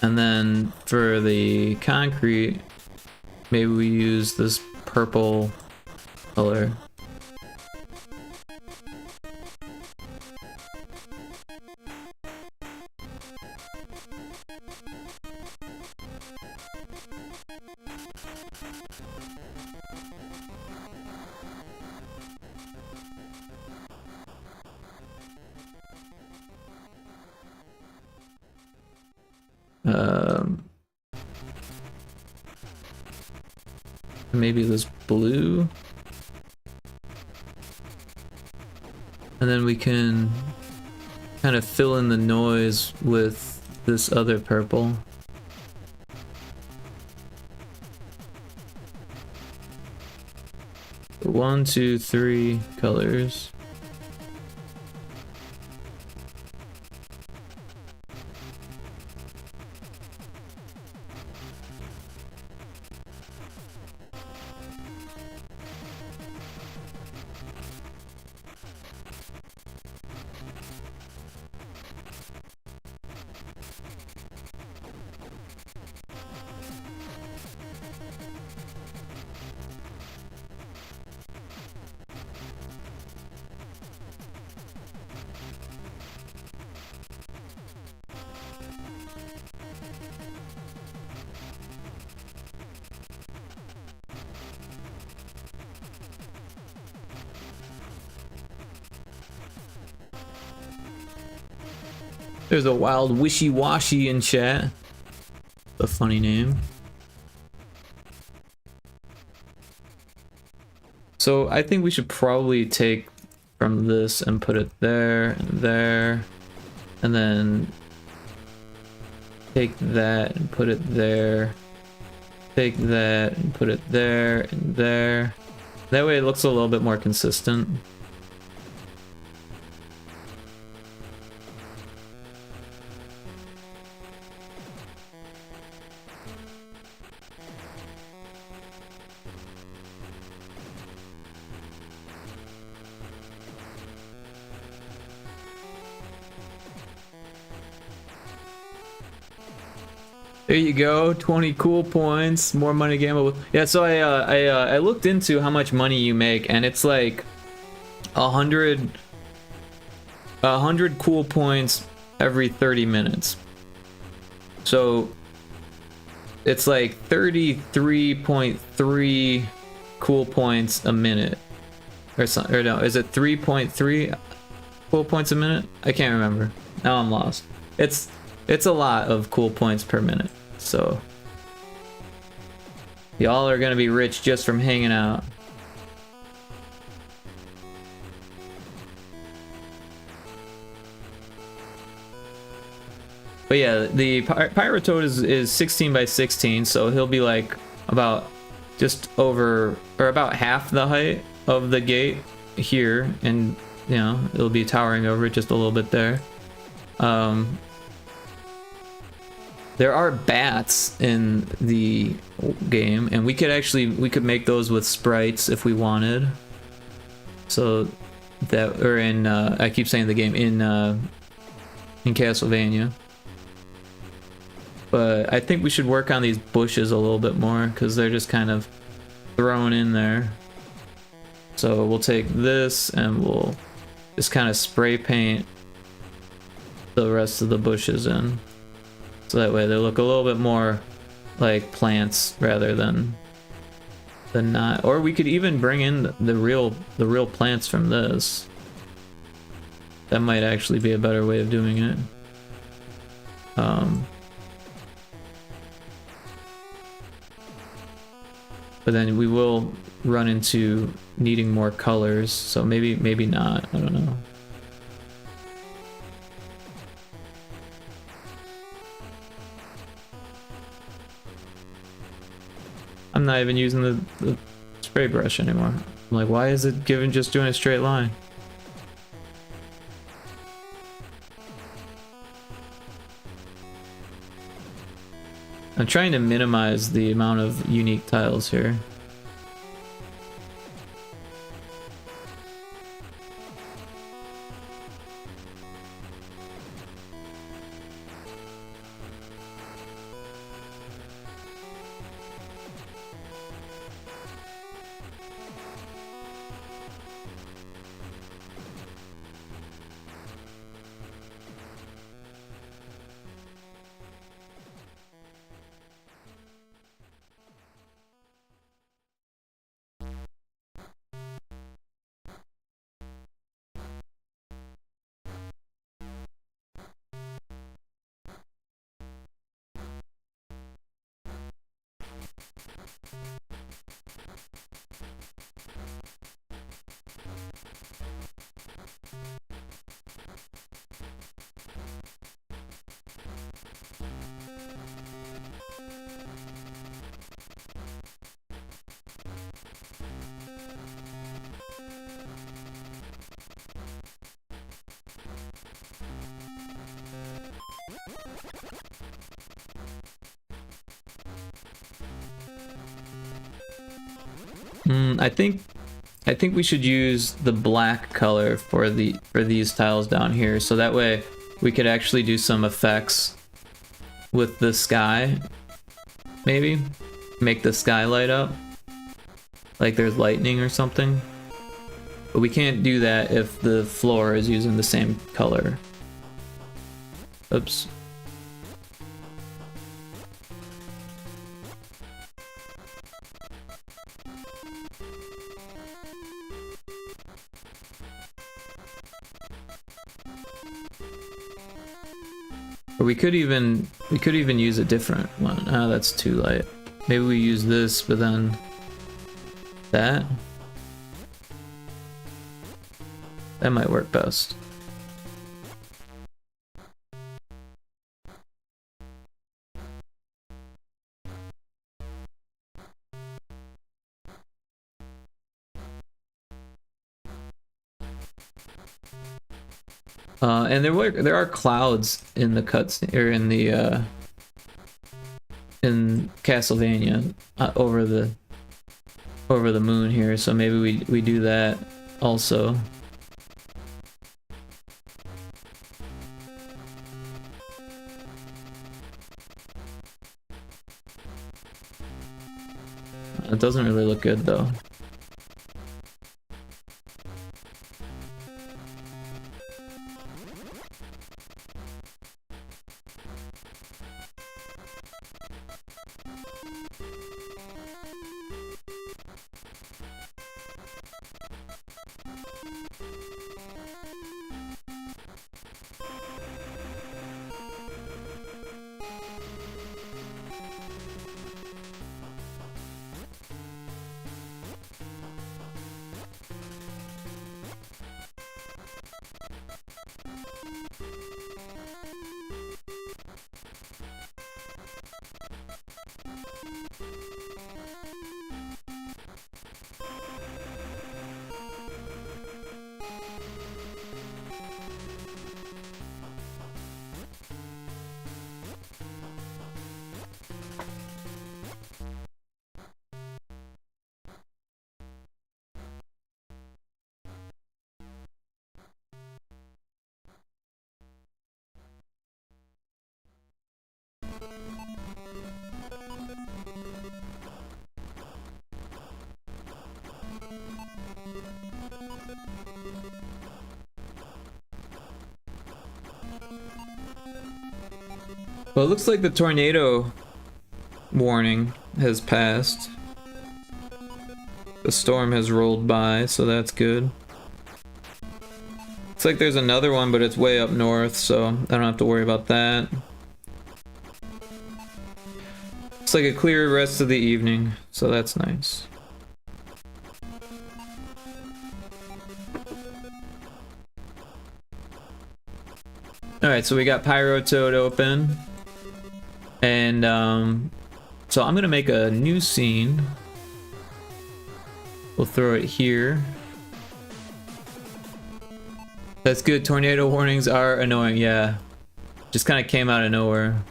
And then for the concrete, maybe we use this purple color. Maybe this blue, and then we can kind of fill in the noise with this other purple. One, two, three colors. There's a wild wishy-washy in chat. A funny name. So I think we should probably take from this and put it there and there, and then take that and put it there. Take that and put it there and there. That way it looks a little bit more consistent. There you go, 20 cool points, more money to gamble with. Yeah, so I looked into how much money you make, and it's like 100 cool points every 30 minutes. So it's like 33.3 cool points a minute, or something. Or no, is it 3.3 cool points a minute? I can't remember. Now I'm lost. It's a lot of cool points per minute. So y'all are gonna be rich just from hanging out. But yeah, the Pyrotoad is 16 by 16, so he'll be like about just over, or about half the height of the gate here, and you know, it'll be towering over it just a little bit there. There are bats in the game, and we could make those with sprites if we wanted. So that, or in I keep saying the game, in Castlevania. But I think we should work on these bushes a little bit more because they're just kind of thrown in there. So we'll take this and we'll just kind of spray paint the rest of the bushes in. So that way they look a little bit more like plants rather than not. Or we could even bring in the real plants from this. That might actually be a better way of doing it. But then we will run into needing more colors, so maybe not. I don't know. I'm not even using the spray brush anymore. I'm like, why is it just doing a straight line? I'm trying to minimize the amount of unique tiles here. I think we should use the black color for these tiles down here, so that way we could actually do some effects with the sky. Maybe make the sky light up like there's lightning or something. But we can't do that if the floor is using the same color. Oops. Or we could even use a different one. Ah, that's too light. Maybe we use this, but then that. That might work best. And there are clouds in the cutscene or in the in Castlevania over the moon here, so maybe we do that also. It doesn't really look good though. Well, it looks like the tornado warning has passed. The storm has rolled by, so that's good. It's like there's another one, but it's way up north, so I don't have to worry about that. It's like a clear rest of the evening, so that's nice. Alright, so we got Pyrotoad open. And, so I'm gonna make a new scene. We'll throw it here. That's good. Tornado warnings are annoying, yeah. Just kind of came out of nowhere.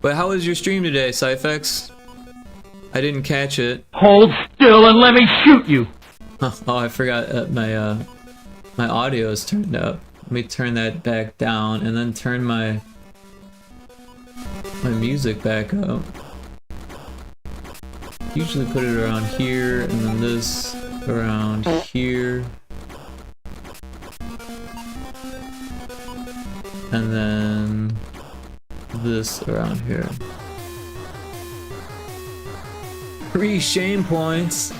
But how was your stream today, Cyphex? I didn't catch it. Hold still and let me shoot you! Oh, I forgot my my audio is turned up. Let me turn that back down and then turn my music back up. Usually put it around here and then this around here. And then this around here. 3 shame points.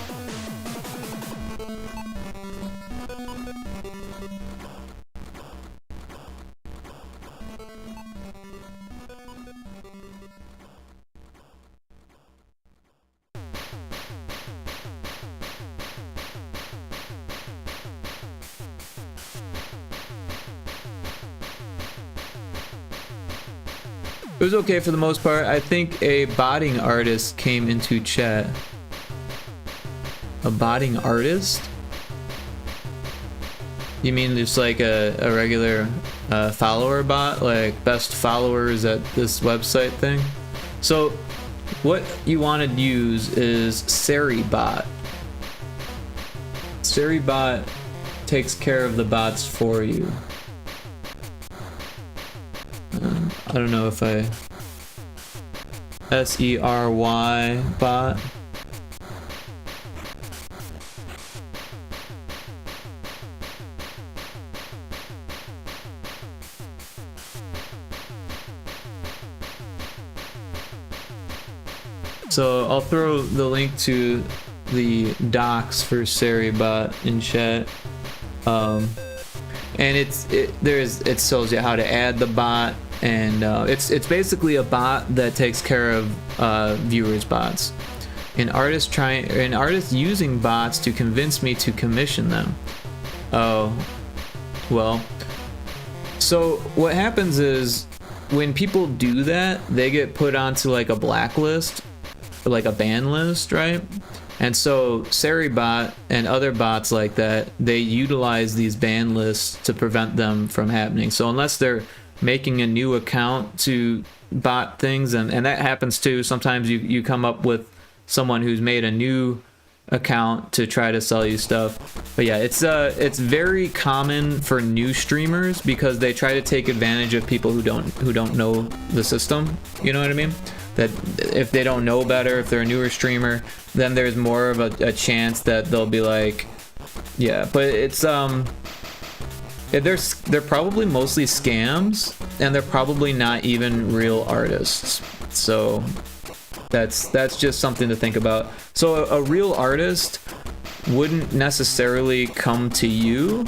It was okay for the most part. I think a botting artist came into chat. A botting artist? You mean just like a regular follower bot? Like best followers at this website thing? So what you want to use is Seribot. Seribot takes care of the bots for you. I don't know if I... S-E-R-Y bot. So I'll throw the link to the docs for Seribot in chat. And it tells you how to add the bot, and it's basically a bot that takes care of viewers' bots. An artist using bots to convince me to commission them. Oh, well. So what happens is when people do that, they get put onto like a blacklist, like a ban list, right? And so Seribot and other bots like that, they utilize these ban lists to prevent them from happening. So unless they're making a new account to bot things, and that happens too, sometimes you come up with someone who's made a new account to try to sell you stuff. But yeah, it's very common for new streamers because they try to take advantage of people who don't know the system. You know what I mean? That if they don't know better, if they're a newer streamer, then there's more of a chance that they'll be like, yeah. But it's they're probably mostly scams, and they're probably not even real artists. So that's just something to think about. So a real artist wouldn't necessarily come to you.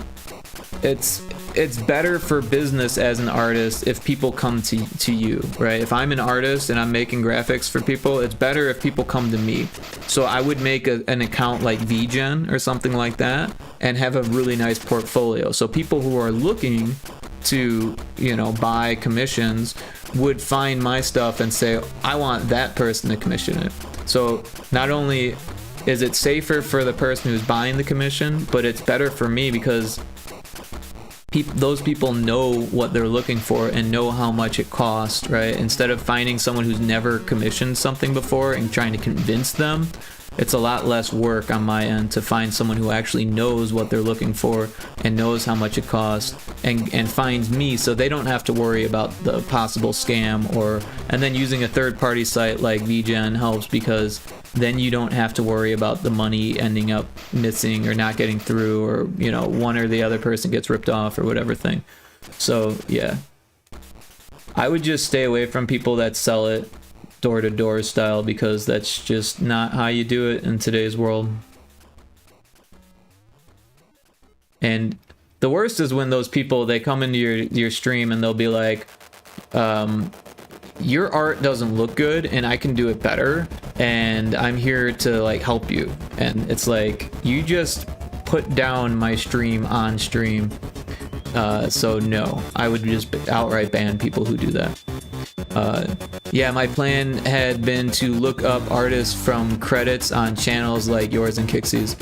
It's better for business as an artist if people come to you, right? If I'm an artist and I'm making graphics for people, it's better if people come to me. So I would make an account like VGen or something like that and have a really nice portfolio. So people who are looking to, buy commissions would find my stuff and say, I want that person to commission it. So not only is it safer for the person who's buying the commission, but it's better for me because those people know what they're looking for and know how much it costs, right? Instead of finding someone who's never commissioned something before and trying to convince them, it's a lot less work on my end to find someone who actually knows what they're looking for and knows how much it costs and finds me, so they don't have to worry about the possible scam. And then using a third-party site like VGen helps because then you don't have to worry about the money ending up missing or not getting through, or one or the other person gets ripped off or whatever thing. So yeah, I would just stay away from people that sell it door-to-door style, because that's just not how you do it in today's world. And the worst is when those people, they come into your stream and they'll be like, your art doesn't look good and I can do it better, and I'm here to like help you. And it's like, you just put down my stream on stream. So no, I would just outright ban people who do that. Yeah, my plan had been to look up artists from credits on channels like yours and Kixie's.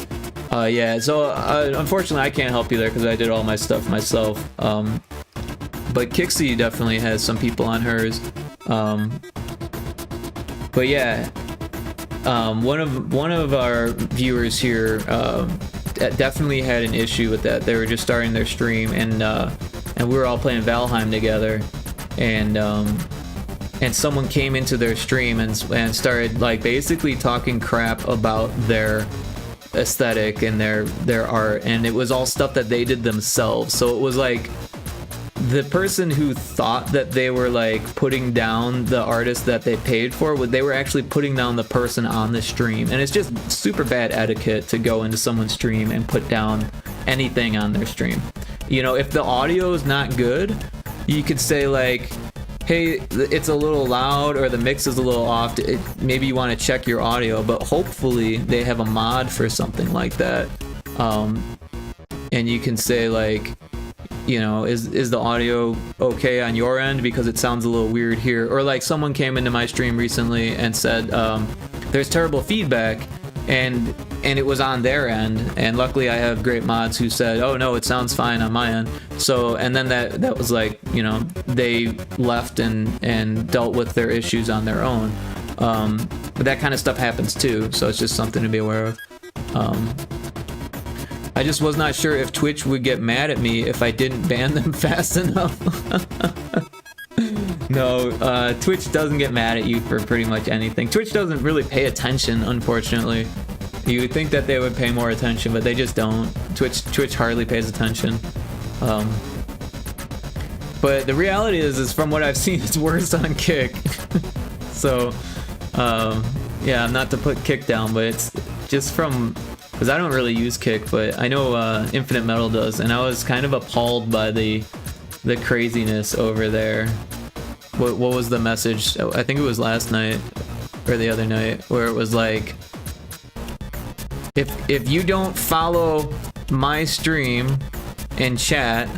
Yeah, so unfortunately I can't help you there because I did all my stuff myself. But Kixie definitely has some people on hers. But yeah, one of our viewers here definitely had an issue with that. They were just starting their stream, and we were all playing Valheim together, and someone came into their stream and started like basically talking crap about their aesthetic and their art, and it was all stuff that they did themselves. So it was like the person who thought that they were like putting down the artist that they paid for, they were actually putting down the person on the stream. And it's just super bad etiquette to go into someone's stream and put down anything on their stream. If the audio is not good, you could say like, hey, it's a little loud or the mix is a little off. Maybe you want to check your audio, but hopefully they have a mod for something like that. And you can say like, is the audio okay on your end, because it sounds a little weird here. Or like someone came into my stream recently and said there's terrible feedback, and it was on their end, and luckily I have great mods who said, oh no, it sounds fine on my end. So, and then that was like, they left and dealt with their issues on their own. But that kind of stuff happens too, so it's just something to be aware of. I just was not sure if Twitch would get mad at me if I didn't ban them fast enough. No, Twitch doesn't get mad at you for pretty much anything. Twitch doesn't really pay attention, unfortunately. You would think that they would pay more attention, but they just don't. Twitch hardly pays attention. But the reality is from what I've seen, it's worse on Kick. So, Yeah, not to put Kick down, but it's just from, because I don't really use Kick, but I know Infinite Metal does, and I was kind of appalled by the craziness over there. What was the message? I think it was last night or the other night, where it was like, if you don't follow my stream and chat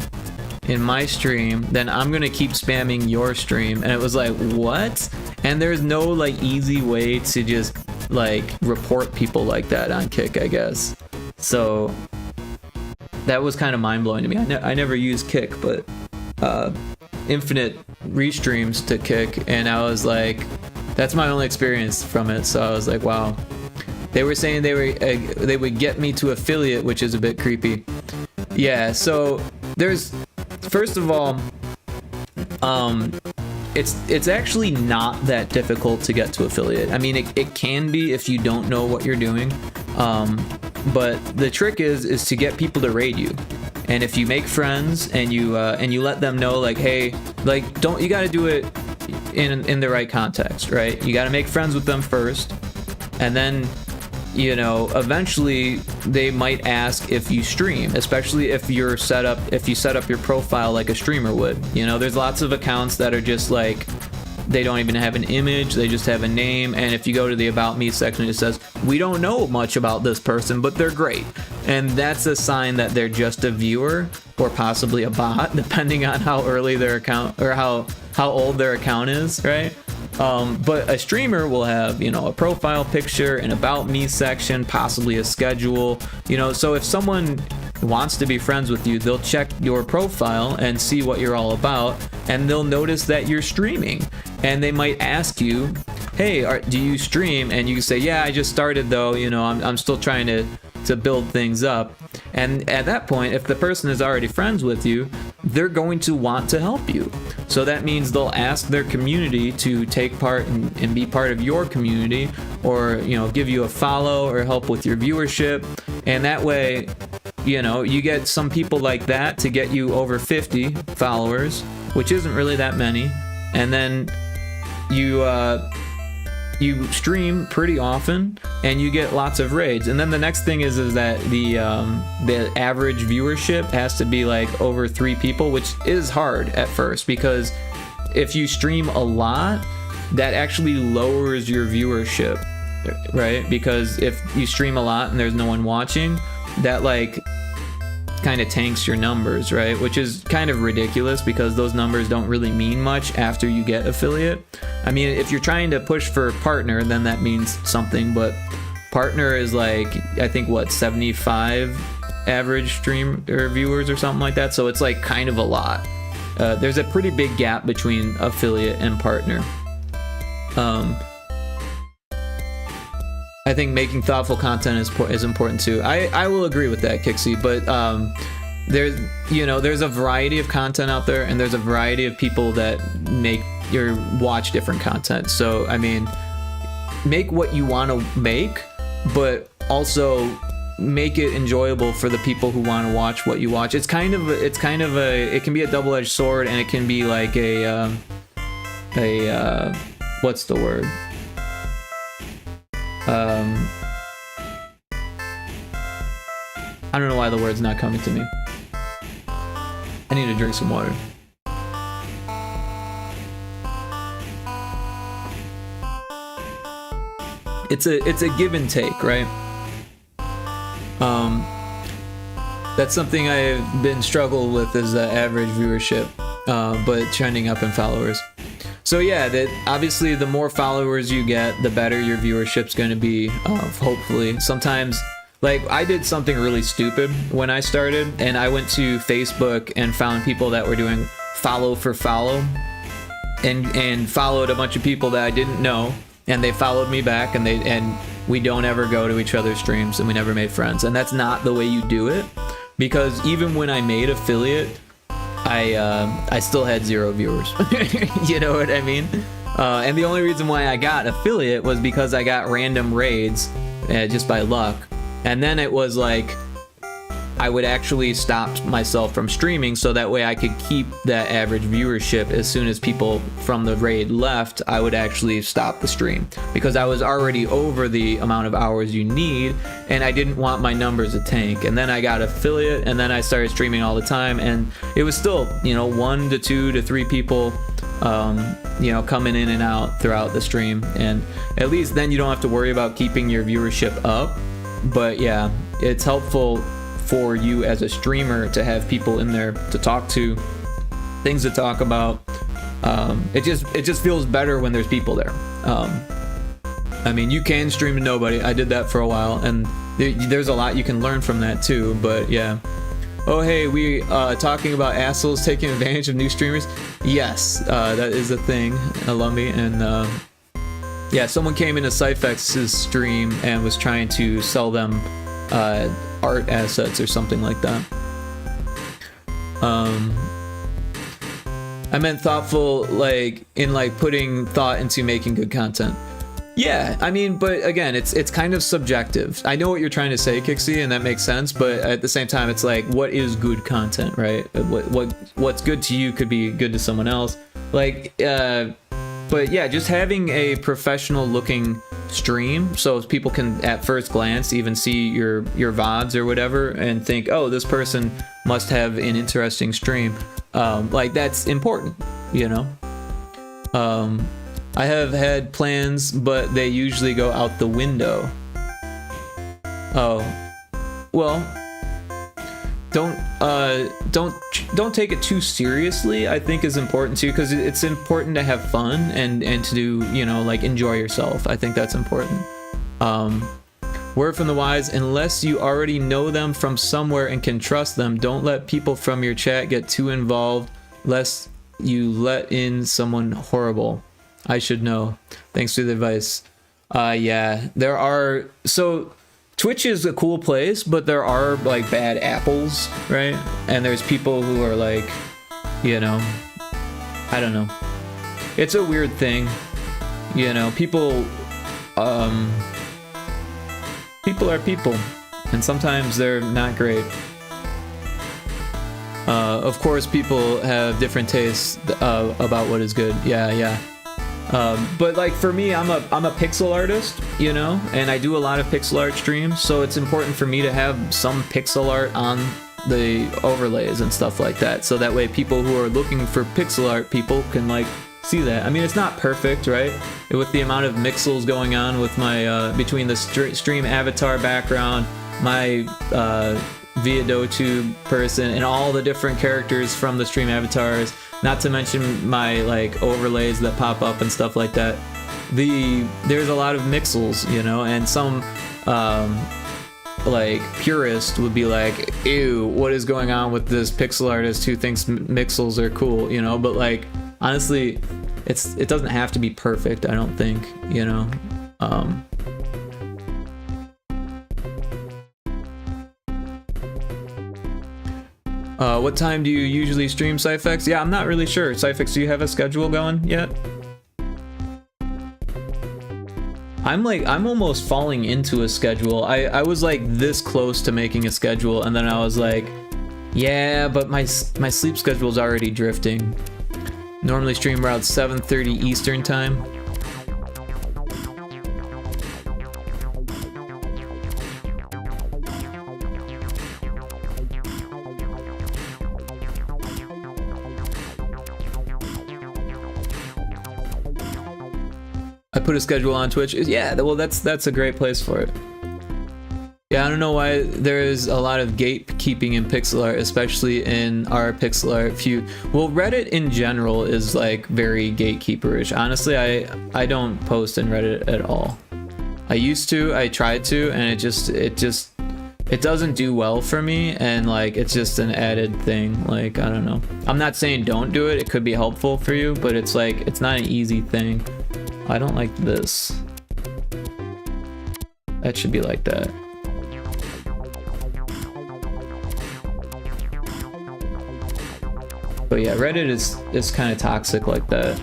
in my stream, then I'm gonna keep spamming your stream. And it was like, what? And there's no like easy way to just like report people like that on Kick, I guess. So that was kind of mind-blowing to me. I never used Kick, but Infinite restreams to Kick, and I was like, that's my only experience from it. So I was like, wow. They were saying they would get me to affiliate, which is a bit creepy. Yeah, so there's, first of all, it's actually not that difficult to get to affiliate. I mean, it can be if you don't know what you're doing, but the trick is to get people to raid you. And if you make friends and you let them know, like, hey, like, you got to do it in the right context, right? You got to make friends with them first, and then, you know, eventually they might ask if you stream, especially if you set up your profile like a streamer would. You know, there's lots of accounts that are just like, they don't even have an image, they just have a name, and if you go to the About Me section, it says, we don't know much about this person, but they're great. And that's a sign that they're just a viewer, or possibly a bot, depending on how early their account, or how old their account is, right? But a streamer will have, you know, a profile picture, an About Me section, possibly a schedule, you know. So if someone wants to be friends with you, they'll check your profile and see what you're all about, and they'll notice that you're streaming, and they might ask you, hey, do you stream? And you say, yeah, I just started though, you know, I'm still trying to build things up. And at that point, if the person is already friends with you, they're going to want to help you. So that means they'll ask their community to take part and be part of your community, or, you know, give you a follow or help with your viewership. And that way, you know, you get some people like that to get you over 50 followers, which isn't really that many. And then you stream pretty often, and you get lots of raids. And then the next thing is that the average viewership has to be like over 3 people, which is hard at first, because if you stream a lot, that actually lowers your viewership, right? Because if you stream a lot and there's no one watching, that like kind of tanks your numbers, right? Which is kind of ridiculous, because those numbers don't really mean much after you get affiliate. I mean, if you're trying to push for partner, then that means something, but partner is like, I think, what, 75 average stream or viewers or something like that, so it's like kind of a lot. There's a pretty big gap between affiliate and partner. I think making thoughtful content is important too. I will agree with that, Kixie, but there's a variety of content out there, and there's a variety of people that make or watch different content. So I mean, make what you want to make, but also make it enjoyable for the people who want to watch what you watch. It can be a double-edged sword, and it can be like a what's the word? I don't know why the word's not coming to me. I need to drink some water. It's a give and take, right? That's something I've been struggled with, is the average viewership, but trending up in followers. So yeah, that obviously the more followers you get, the better your viewership's going to be, hopefully. Sometimes, like, I did something really stupid when I started, and I went to Facebook and found people that were doing follow for follow, and followed a bunch of people that I didn't know, and they followed me back, and we don't ever go to each other's streams, and we never made friends. And that's not the way you do it, because even when I made affiliate, I still had 0 viewers. You know what I mean? And the only reason why I got affiliate was because I got random raids, just by luck. And then it was like, I would actually stop myself from streaming so that way I could keep that average viewership. As soon as people from the raid left, I would actually stop the stream because I was already over the amount of hours you need, and I didn't want my numbers to tank. And then I got affiliate, and then I started streaming all the time, and it was still, you know, 1 to 2 to 3 people you know, coming in and out throughout the stream, and at least then you don't have to worry about keeping your viewership up. But yeah, it's helpful for you as a streamer to have people in there to talk to, things to talk about. It just feels better when there's people there. I mean, you can stream to nobody. I did that for a while, and there's a lot you can learn from that too. But yeah. Oh hey, we talking about assholes taking advantage of new streamers. Yes, that is a thing, Lumby, and yeah, someone came into Cyphex's stream and was trying to sell them art assets or something like that. I meant thoughtful, like in like putting thought into making good content. Yeah, I mean, but again, it's kind of subjective. I know what you're trying to say, Kixie, and that makes sense, but at the same time, it's like, what is good content, right? What's good to you could be good to someone else. Like, but yeah, just having a professional looking stream so people can at first glance even see your VODs or whatever and think, oh, this person must have an interesting stream. Like that's important, you know? I have had plans, but they usually go out the window. Oh, well, don't take it too seriously, I think is important too, because it's important to have fun and to do, you know, like enjoy yourself. I think that's important. Word from the wise, unless you already know them from somewhere and can trust them, don't let people from your chat get too involved, lest you let in someone horrible. I should know. Thanks for the advice. Yeah, there are, so Twitch is a cool place, but there are like bad apples, right? And there's people who are like, you know, I don't know. It's a weird thing, you know, people are people, and sometimes they're not great. Of course, people have different tastes about what is good. Yeah. But like for me, I'm a pixel artist, you know, and I do a lot of pixel art streams, so it's important for me to have some pixel art on the overlays and stuff like that, so that way people who are looking for pixel art, people can like see that. I mean, it's not perfect, right? With the amount of mixels going on with my between the stream avatar background, my Viadotube person, and all the different characters from the stream avatars, not to mention my like overlays that pop up and stuff like that. There's a lot of mixels, you know, and some like purist would be like, ew, what is going on with this pixel artist who thinks mixels are cool, you know? But like honestly, it doesn't have to be perfect, I don't think, you know. What time do you usually stream, Cyphex? Yeah, I'm not really sure. Cyphex, do you have a schedule going yet? I'm almost falling into a schedule. I was like this close to making a schedule, and then I was like, yeah, but my sleep schedule's already drifting. Normally stream around 7:30 Eastern time. I put a schedule on Twitch. Yeah, well, that's a great place for it. Yeah, I don't know why there is a lot of gatekeeping in pixel art, especially in our pixel art feud. Well, Reddit in general is like very gatekeeperish. Honestly, I don't post in Reddit at all. I used to, I tried to, and it doesn't do well for me, and like it's just an added thing. Like, I don't know. I'm not saying don't do it. It could be helpful for you, but it's like it's not an easy thing. I don't like this. That should be like that. But yeah, Reddit is kind of toxic like that.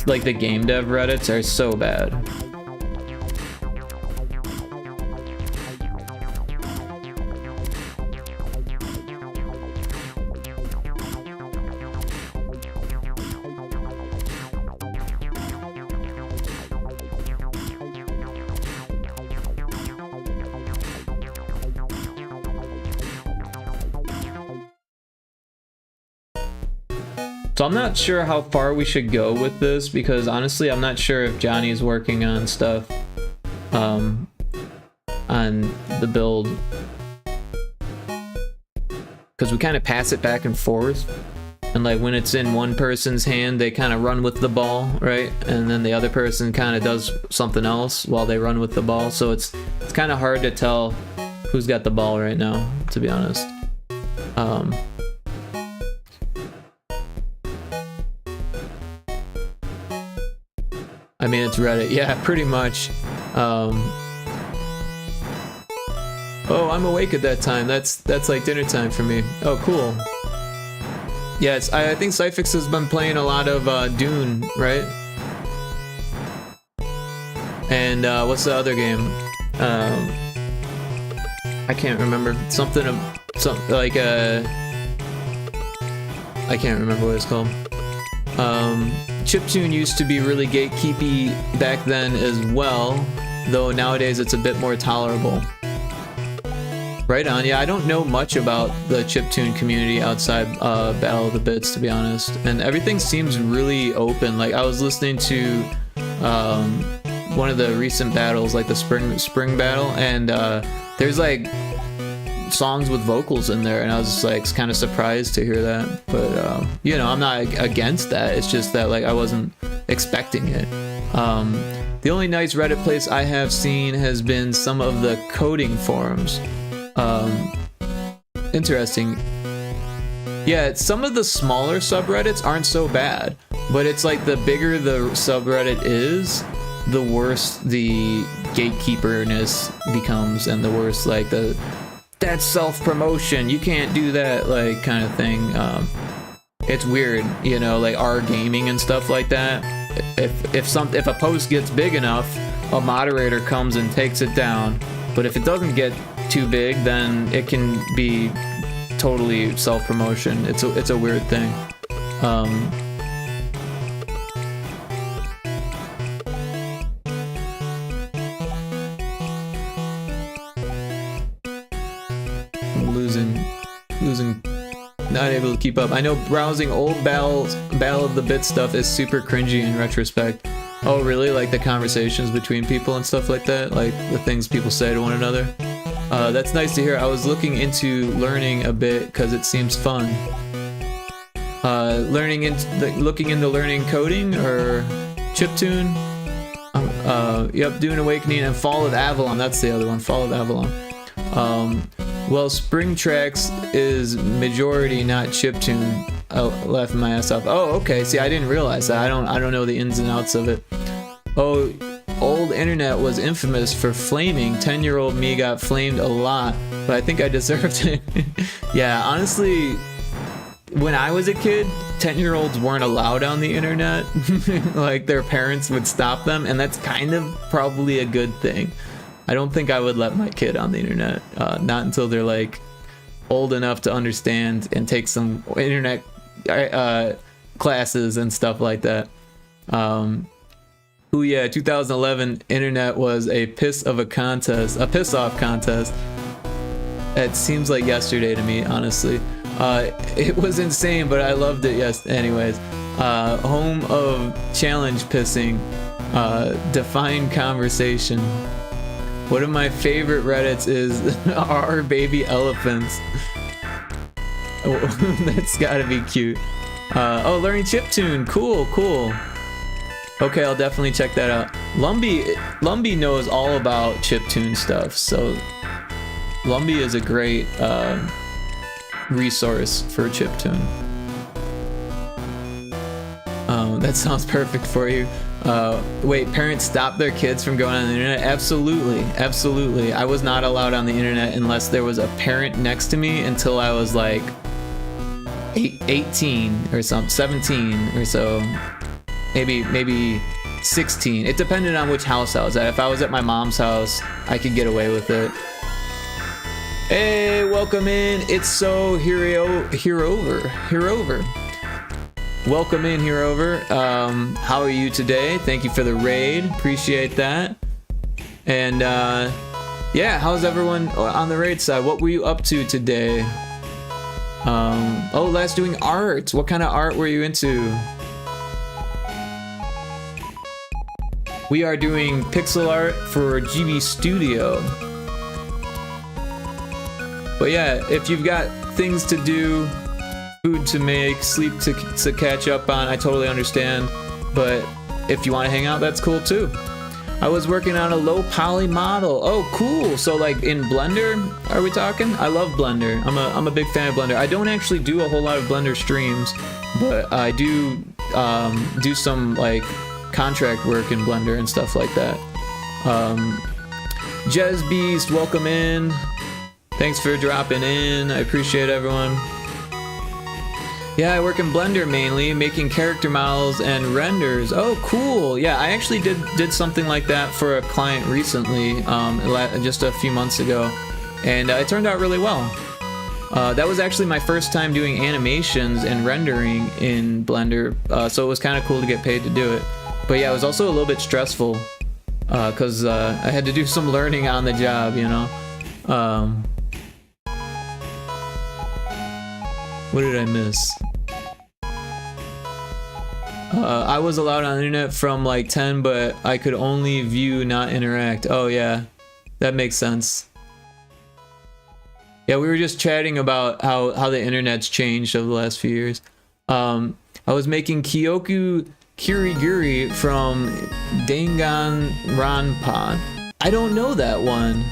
Like the game dev Reddits are so bad. So I'm not sure how far we should go with this, because honestly, I'm not sure if Johnny's working on stuff on the build. Because we kind of pass it back and forth. And like when it's in one person's hand, they kind of run with the ball, right? And then the other person kind of does something else while they run with the ball. So it's kind of hard to tell who's got the ball right now, to be honest. I mean, it's Reddit. Yeah, pretty much. Oh, I'm awake at that time. That's like dinner time for me. Oh, cool. Yes, I think Cyfix has been playing a lot of Dune, right? And what's the other game? I can't remember. Something like I can't remember what it's called. Chiptune used to be really gatekeepy back then as well, though nowadays it's a bit more tolerable. Right on. Yeah, I don't know much about the chiptune community outside Battle of the Bits, to be honest. And everything seems really open. Like I was listening to one of the recent battles, like the spring battle, and there's like songs with vocals in there, and I was just like kind of surprised to hear that. But you know, I'm not against that. It's just that like I wasn't expecting it. The only nice Reddit place I have seen has been some of the coding forums. Interesting. Yeah, some of the smaller subreddits aren't so bad, but it's like the bigger the subreddit is, the worse the gatekeeperness becomes, and the worse like that's self-promotion, you can't do that, like kind of thing. It's weird, you know, like our gaming and stuff like that. If a post gets big enough, a moderator comes and takes it down. But if it doesn't get too big, then it can be totally self-promotion. It's a weird thing. I'm losing, not able to keep up. I know browsing old Battle of the Bit stuff is super cringy in retrospect. Oh really? Like the conversations between people and stuff like that? Like the things people say to one another? That's nice to hear. I was looking into learning a bit because it seems fun. Looking into learning coding or chiptune. Yep, Dune Awakening and Fall of Avalon. That's the other one. Fall of Avalon. Well, Spring Tracks is majority, not chiptune. I laughing my ass off. Oh, okay. See, I didn't realize that. I don't know the ins and outs of it. Oh, old internet was infamous for flaming. 10-year-old me got flamed a lot, but I think I deserved it. Yeah, honestly, when I was a kid, 10-year-olds weren't allowed on the internet. Like their parents would stop them, and that's kind of probably a good thing. I don't think I would let my kid on the internet, not until they're like old enough to understand and take some internet classes and stuff like that. Oh yeah, 2011 internet was a piss-off contest. It seems like yesterday to me, honestly. It was insane, but I loved it. Yes. Anyways, home of challenge pissing. Define conversation. One of my favorite Reddits is our baby elephants. Oh, that's gotta be cute. Oh, learning chiptune. Cool. Okay, I'll definitely check that out. Lumbee knows all about chiptune stuff, so Lumbee is a great resource for chiptune. That sounds perfect for you. Wait, parents stop their kids from going on the internet? Absolutely. I was not allowed on the internet unless there was a parent next to me until I was like 18 or something, 17 or so. Maybe 16. It depended on which house I was at. If I was at my mom's house, I could get away with it. Hey, welcome in. It's so Hereover. Welcome in, Hereover. How are you today? Thank you for the raid. Appreciate that. And yeah, how's everyone on the raid side? What were you up to today? Oh, last doing art. What kind of art were you into? We are doing pixel art for GB Studio. But yeah, if you've got things to do, food to make, sleep to catch up on, I totally understand. But if you want to hang out, that's cool too. I was working on a low poly model. Oh, cool. So like in Blender, are we talking? I love Blender. I'm a big fan of Blender. I don't actually do a whole lot of Blender streams, but I do do some like contract work in Blender and stuff like that. Jez Beast, welcome in. Thanks for dropping in. I appreciate everyone. Yeah, I work in Blender mainly, making character models and renders. Oh, cool. Yeah, I actually did something like that for a client recently, just a few months ago, and it turned out really well. That was actually my first time doing animations and rendering in Blender, so it was kind of cool to get paid to do it. But yeah, it was also a little bit stressful, because I had to do some learning on the job, you know? What did I miss? I was allowed on the internet from like 10, but I could only view, not interact. Oh yeah, that makes sense. Yeah, we were just chatting about how the internet's changed over the last few years. I was making Kyoku Kiriguri from Danganronpa. I don't know that one.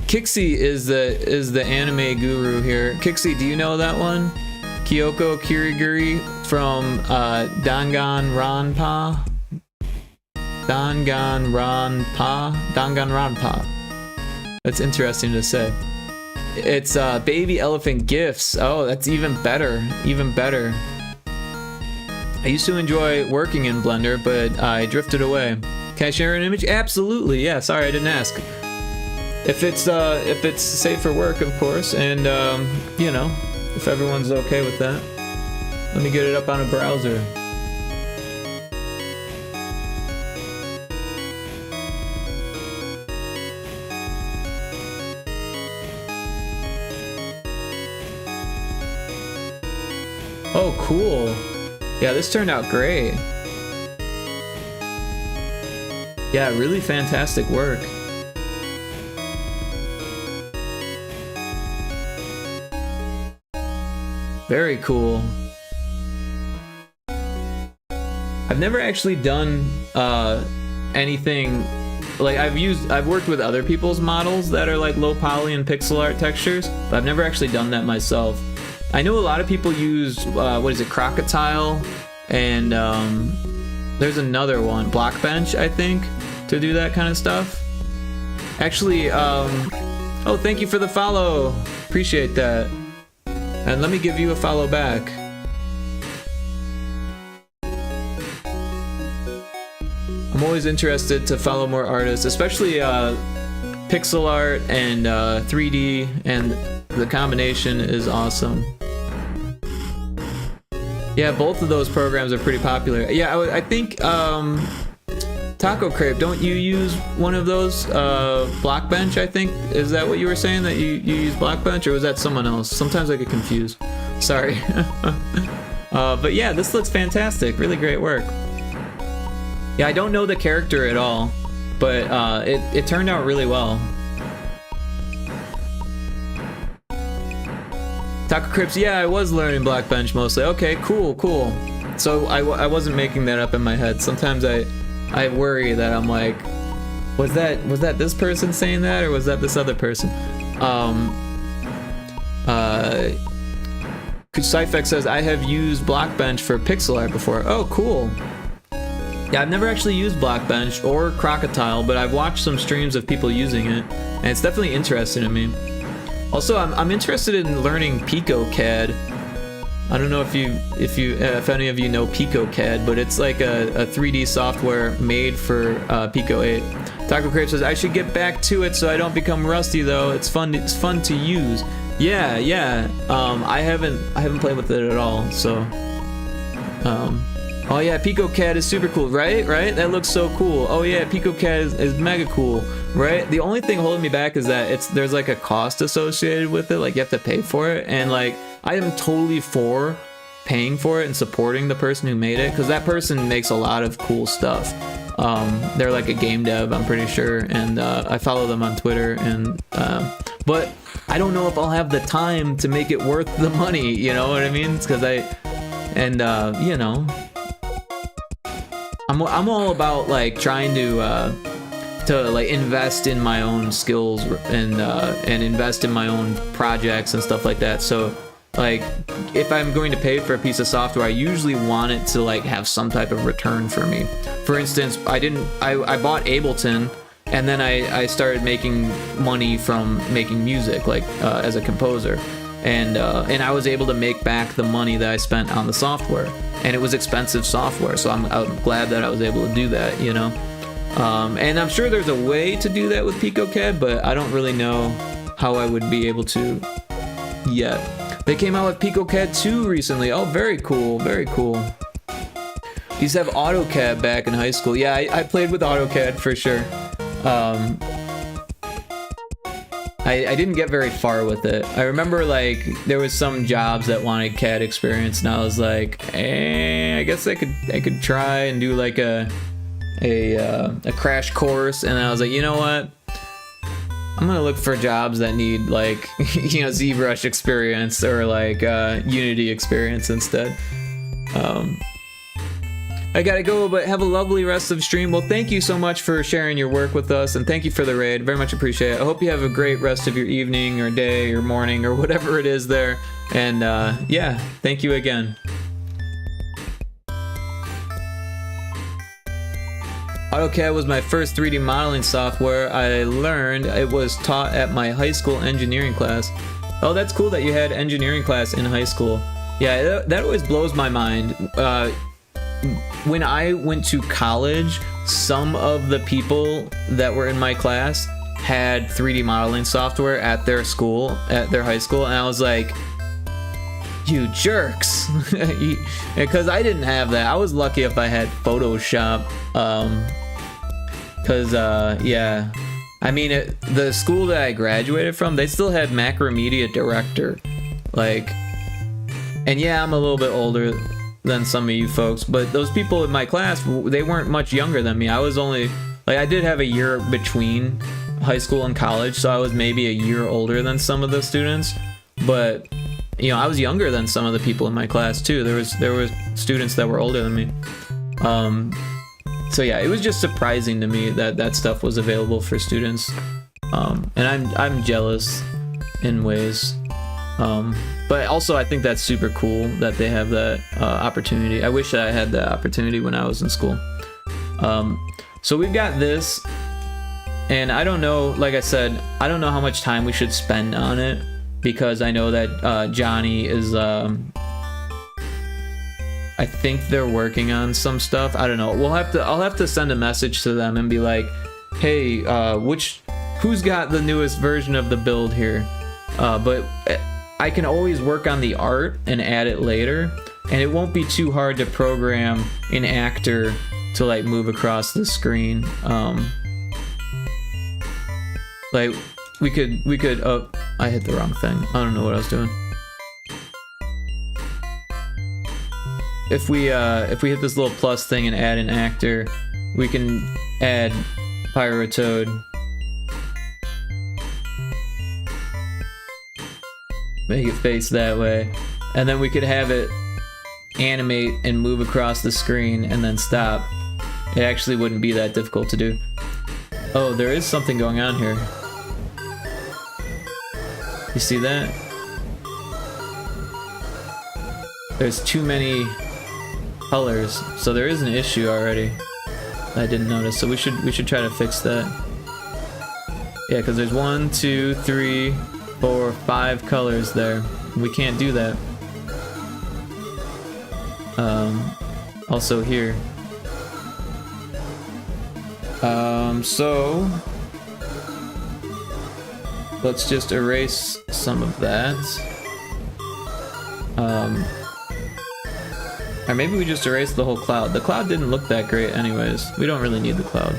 Kixie is the anime guru here. Kixie, do you know that one? Kyoko Kiriguri from Danganronpa. Danganronpa. That's interesting to say. It's baby elephant gifts. Oh, that's even better. Even better. I used to enjoy working in Blender, but I drifted away. Can I share an image? Absolutely. Yeah. Sorry, I didn't ask. If it's safe for work, of course, and you know, if everyone's okay with that. Let me get it up on a browser. Oh, cool. Yeah, this turned out great. Yeah, really fantastic work. Very cool. I've never actually done anything like I've worked with other people's models that are like low poly and pixel art textures, but I've never actually done that myself. I know a lot of people use what is it, Crocodile, and there's another one, Blockbench, I think, to do that kind of stuff. Actually, oh, thank you for the follow. Appreciate that. And let me give you a follow back. I'm always interested to follow more artists, especially pixel art and 3D, and the combination is awesome. Yeah, both of those programs are pretty popular. Yeah, I think Taco Crepe, don't you use one of those? Blockbench, I think. Is that what you were saying, that you use Blockbench, or was that someone else? Sometimes I get confused. Sorry. But yeah, this looks fantastic. Really great work. Yeah, I don't know the character at all, but it turned out really well. Taco Crips, yeah, I was learning Blockbench mostly. Okay, cool, cool. So I wasn't making that up in my head. Sometimes I worry that I'm like, was that this person saying that, or was that this other person? Cyphex says, I have used Blockbench for pixel art before. Oh, cool. Yeah, I've never actually used Blockbench or Crocodile, but I've watched some streams of people using it, and it's definitely interesting to me. Also, I'm interested in learning PicoCAD. I don't know if any of you know PicoCAD, but it's like a 3D software made for Pico 8. Taco Crave says, I should get back to it so I don't become rusty though. It's fun to use. Yeah. I haven't played with it at all, so Oh yeah, PicoCAD is super cool, right? Right? That looks so cool. Oh yeah, PicoCAD is mega cool, right? The only thing holding me back is that there's like a cost associated with it, like you have to pay for it, and like I am totally for paying for it and supporting the person who made it, because that person makes a lot of cool stuff. They're like a game dev, I'm pretty sure, and I follow them on Twitter, and but I don't know if I'll have the time to make it worth the money, you know what I mean? It's because you know, I'm all about like trying to like invest in my own skills and invest in my own projects and stuff like that. So like if I'm going to pay for a piece of software, I usually want it to like have some type of return for me. For instance, I bought Ableton, and then I started making money from making music, like as a composer, and I was able to make back the money that I spent on the software, and it was expensive software, so I'm glad that I was able to do that, you know. And I'm sure there's a way to do that with PicoCAD, but I don't really know how I would be able to yet. They came out with PicoCAD 2 recently. Oh, very cool, very cool. Used to have AutoCAD back in high school. Yeah, I played with AutoCAD for sure. I didn't get very far with it. I remember like there was some jobs that wanted CAD experience, and I was like, I guess I could try and do like a crash course, and I was like, you know what? I'm gonna look for jobs that need like you know, ZBrush experience or like Unity experience instead. I gotta go, but have a lovely rest of the stream. Well, thank you so much for sharing your work with us, and thank you for the raid. Very much appreciate it. I hope you have a great rest of your evening or day or morning or whatever it is there. And yeah, thank you again. AutoCAD was my first 3D modeling software I learned. It was taught at my high school engineering class. Oh, that's cool that you had engineering class in high school. Yeah, that always blows my mind. When I went to college, some of the people that were in my class had 3D modeling software at their school, at their high school, and I was like, you jerks. Because I didn't have that. I was lucky if I had Photoshop. Yeah, I mean, the school that I graduated from, they still had Macromedia Director. Like, and yeah, I'm a little bit older than some of you folks, but those people in my class, they weren't much younger than me. I was only, like, I did have a year between high school and college, so I was maybe a year older than some of the students, but you know, I was younger than some of the people in my class too. There were students that were older than me. So yeah, it was just surprising to me that that stuff was available for students. And I'm jealous in ways. But also I think that's super cool that they have that opportunity. I wish that I had that opportunity when I was in school. So we've got this, and I don't know, like I said, I don't know how much time we should spend on it, because I know that Johnny is, I think they're working on some stuff. I don't know. I'll have to send a message to them and be like, hey, who's got the newest version of the build here? But I can always work on the art and add it later, and it won't be too hard to program an actor to like move across the screen. Like we could oh, I hit the wrong thing. I don't know what I was doing. If we hit this little plus thing and add an actor, we can add Pyrotoad. Make it face that way, and then we could have it animate and move across the screen and then stop. It actually wouldn't be that difficult to do. Oh, there is something going on here. You see that? There's too many colors, so there is an issue already. I didn't notice, so we should try to fix that. Yeah, because there's 1, 2, 3, 4, 5 colors there. We can't do that. Also here. So let's just erase some of that. Or maybe we just erased the whole cloud. The cloud didn't look that great anyways. We don't really need the cloud.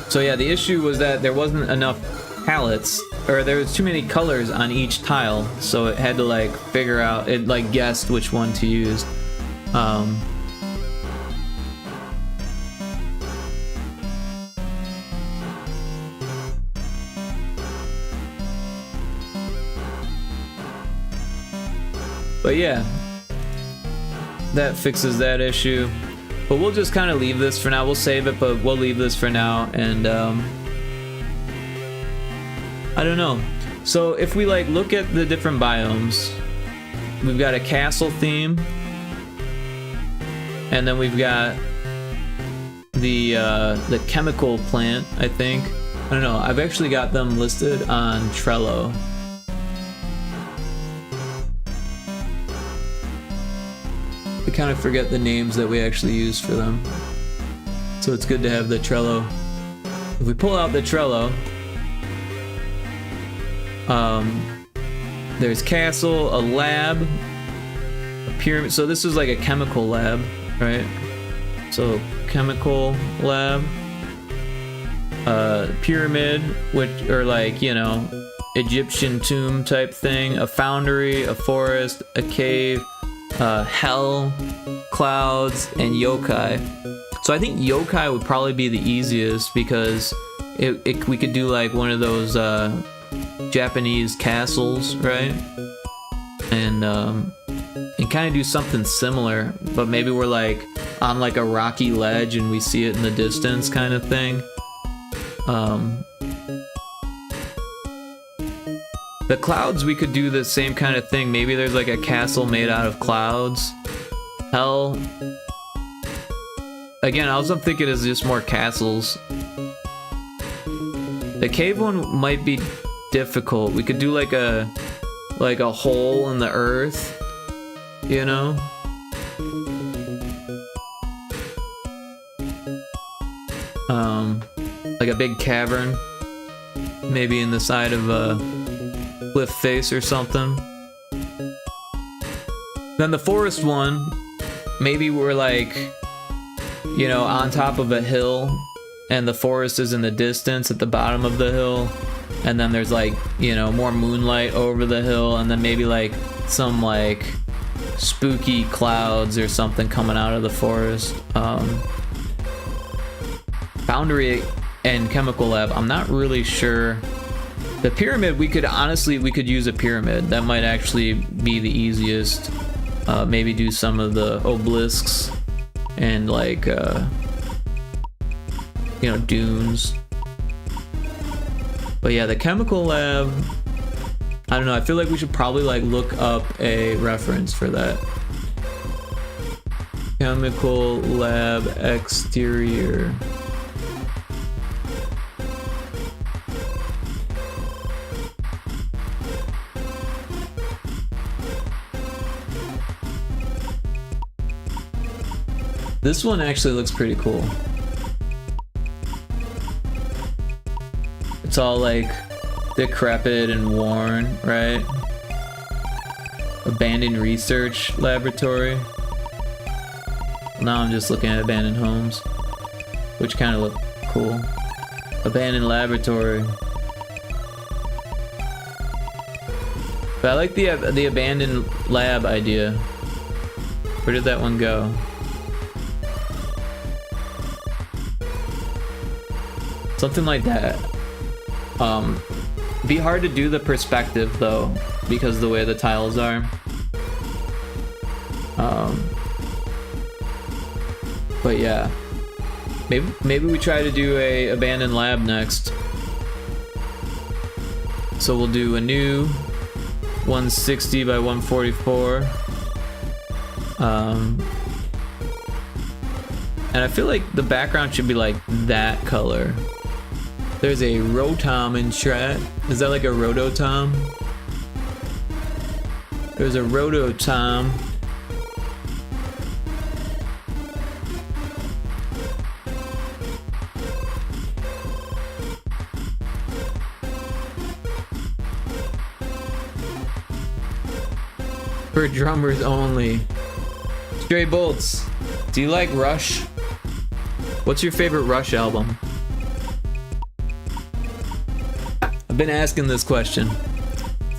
So yeah, the issue was that there wasn't enough palettes, or there was too many colors on each tile, so it had to like figure out, it like guessed which one to use. But yeah, that fixes that issue. But we'll just kind of leave this for now. We'll save it, but we'll leave this for now. And I don't know. So if we like look at the different biomes, we've got a castle theme, and then we've got the chemical plant, I think. I don't know. I've actually got them listed on Trello. I kind of forget the names that we actually use for them. So it's good to have the Trello. If we pull out the Trello, there's castle, a lab, a pyramid. So this is like a chemical lab, right? So chemical lab, pyramid, which are like, you know, Egyptian tomb type thing, a foundry, a forest, a cave, hell, clouds, and yokai. So I think yokai would probably be the easiest because we could do like one of those Japanese castles, right? And kind of do something similar, but maybe we're like on like a rocky ledge and we see it in the distance kind of thing. The clouds, we could do the same kind of thing. Maybe there's like a castle made out of clouds. Hell. Again, all I'm thinking is just more castles. The cave one might be difficult. We could do like a hole in the earth, you know? Like a big cavern, maybe in the side of a cliff face or something. Then the forest one, maybe we're like, you know, on top of a hill and the forest is in the distance at the bottom of the hill, and then there's like, you know, more moonlight over the hill, and then maybe like some like spooky clouds or something coming out of the forest. Foundry and chemical lab, I'm not really sure. The pyramid, we could use a pyramid. That might actually be the easiest. Maybe do some of the obelisks and like, you know, dunes. But yeah, the chemical lab, I don't know. I feel like we should probably like look up a reference for that. Chemical lab exterior. This one actually looks pretty cool. It's all like decrepit and worn, right? Abandoned research laboratory. Now I'm just looking at abandoned homes, which kind of look cool. Abandoned laboratory. But I like the abandoned lab idea. Where did that one go? Something like that. Be hard to do the perspective though, because of the way the tiles are. But yeah, maybe we try to do a abandoned lab next. So we'll do a new 160 by 144. And I feel like the background should be like that color. There's a Rotom in chat. Is that like a Rototom? There's a Roto Tom. For drummers only. Stray Bolts, do you like Rush? What's your favorite Rush album? I've been asking this question.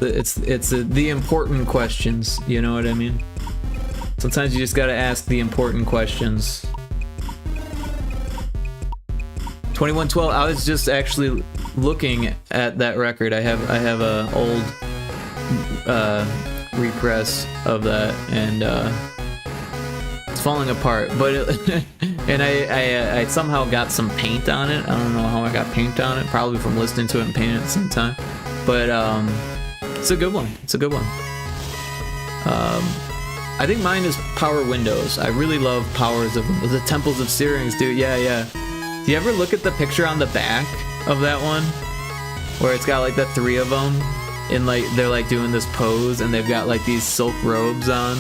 It's the important questions, you know what I mean? Sometimes you just gotta ask the important questions. 2112, I was just actually looking at that record. I have a old repress of that, and it's falling apart, but and I somehow got some paint on it. I don't know how I got paint on it, probably from listening to it and painting at the same time, but it's a good one. It's a good one. I think mine is Power Windows. I really love Powers of the Temples of Syrinx, dude. Yeah. Do you ever look at the picture on the back of that one, where it's got like the three of them, and like they're like doing this pose, and they've got like these silk robes on?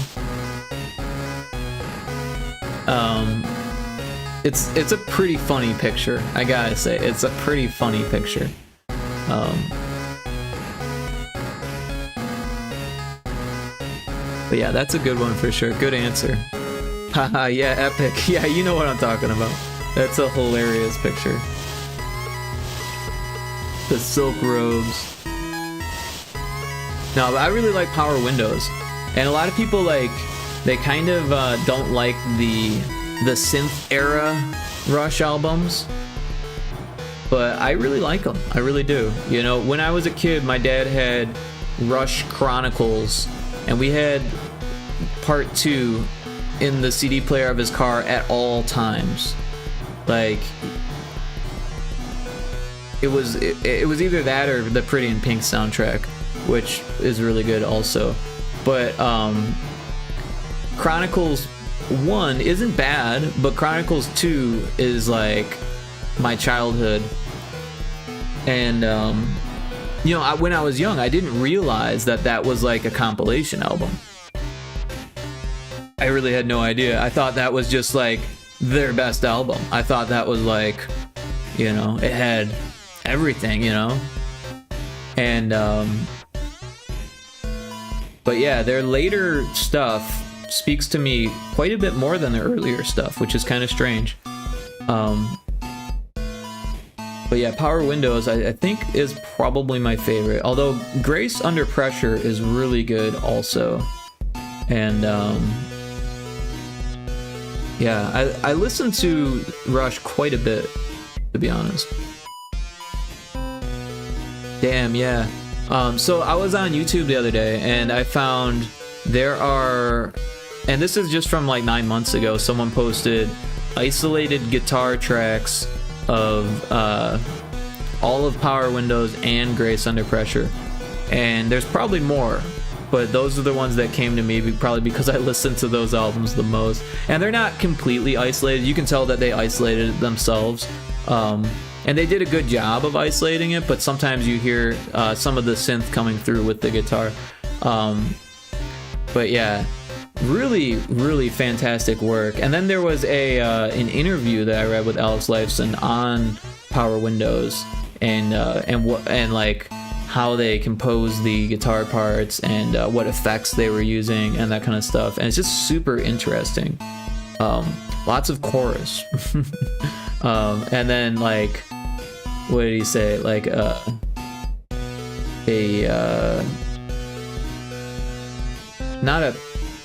It's a pretty funny picture. I gotta say, it's a pretty funny picture. But yeah, that's a good one for sure. Good answer. Haha, yeah, epic. Yeah, you know what I'm talking about. That's a hilarious picture. The silk robes. No, but I really like Power Windows. And a lot of people, like, they kind of don't like the synth era Rush albums. But I really like them. I really do. You know, when I was a kid, my dad had Rush Chronicles, and we had part 2 in the CD player of his car at all times. Like, it was either that or the Pretty in Pink soundtrack, which is really good also. But Chronicles 1 isn't bad, but Chronicles 2 is like my childhood. And you know, when I was young, I didn't realize that was like a compilation album. I really had no idea. I thought that was just like their best album. I thought that was like, you know, it had everything, you know? And but yeah, their later stuff speaks to me quite a bit more than their earlier stuff, which is kind of strange. But yeah, Power Windows, I think, is probably my favorite. Although Grace Under Pressure is really good also. And yeah, I listen to Rush quite a bit, to be honest. Damn, yeah. So I was on YouTube the other day, and I found there are, and this is just from like 9 months ago, someone posted isolated guitar tracks of all of Power Windows and Grace Under Pressure. And there's probably more, but those are the ones that came to me, probably because I listened to those albums the most. And they're not completely isolated. You can tell that they isolated it themselves. And they did a good job of isolating it, but sometimes you hear some of the synth coming through with the guitar. But yeah, really, really fantastic work. And then there was an interview that I read with Alex Lifeson on Power Windows, and like how they composed the guitar parts and what effects they were using and that kind of stuff. And it's just super interesting. Lots of chorus. And then like, what did he say? Like not a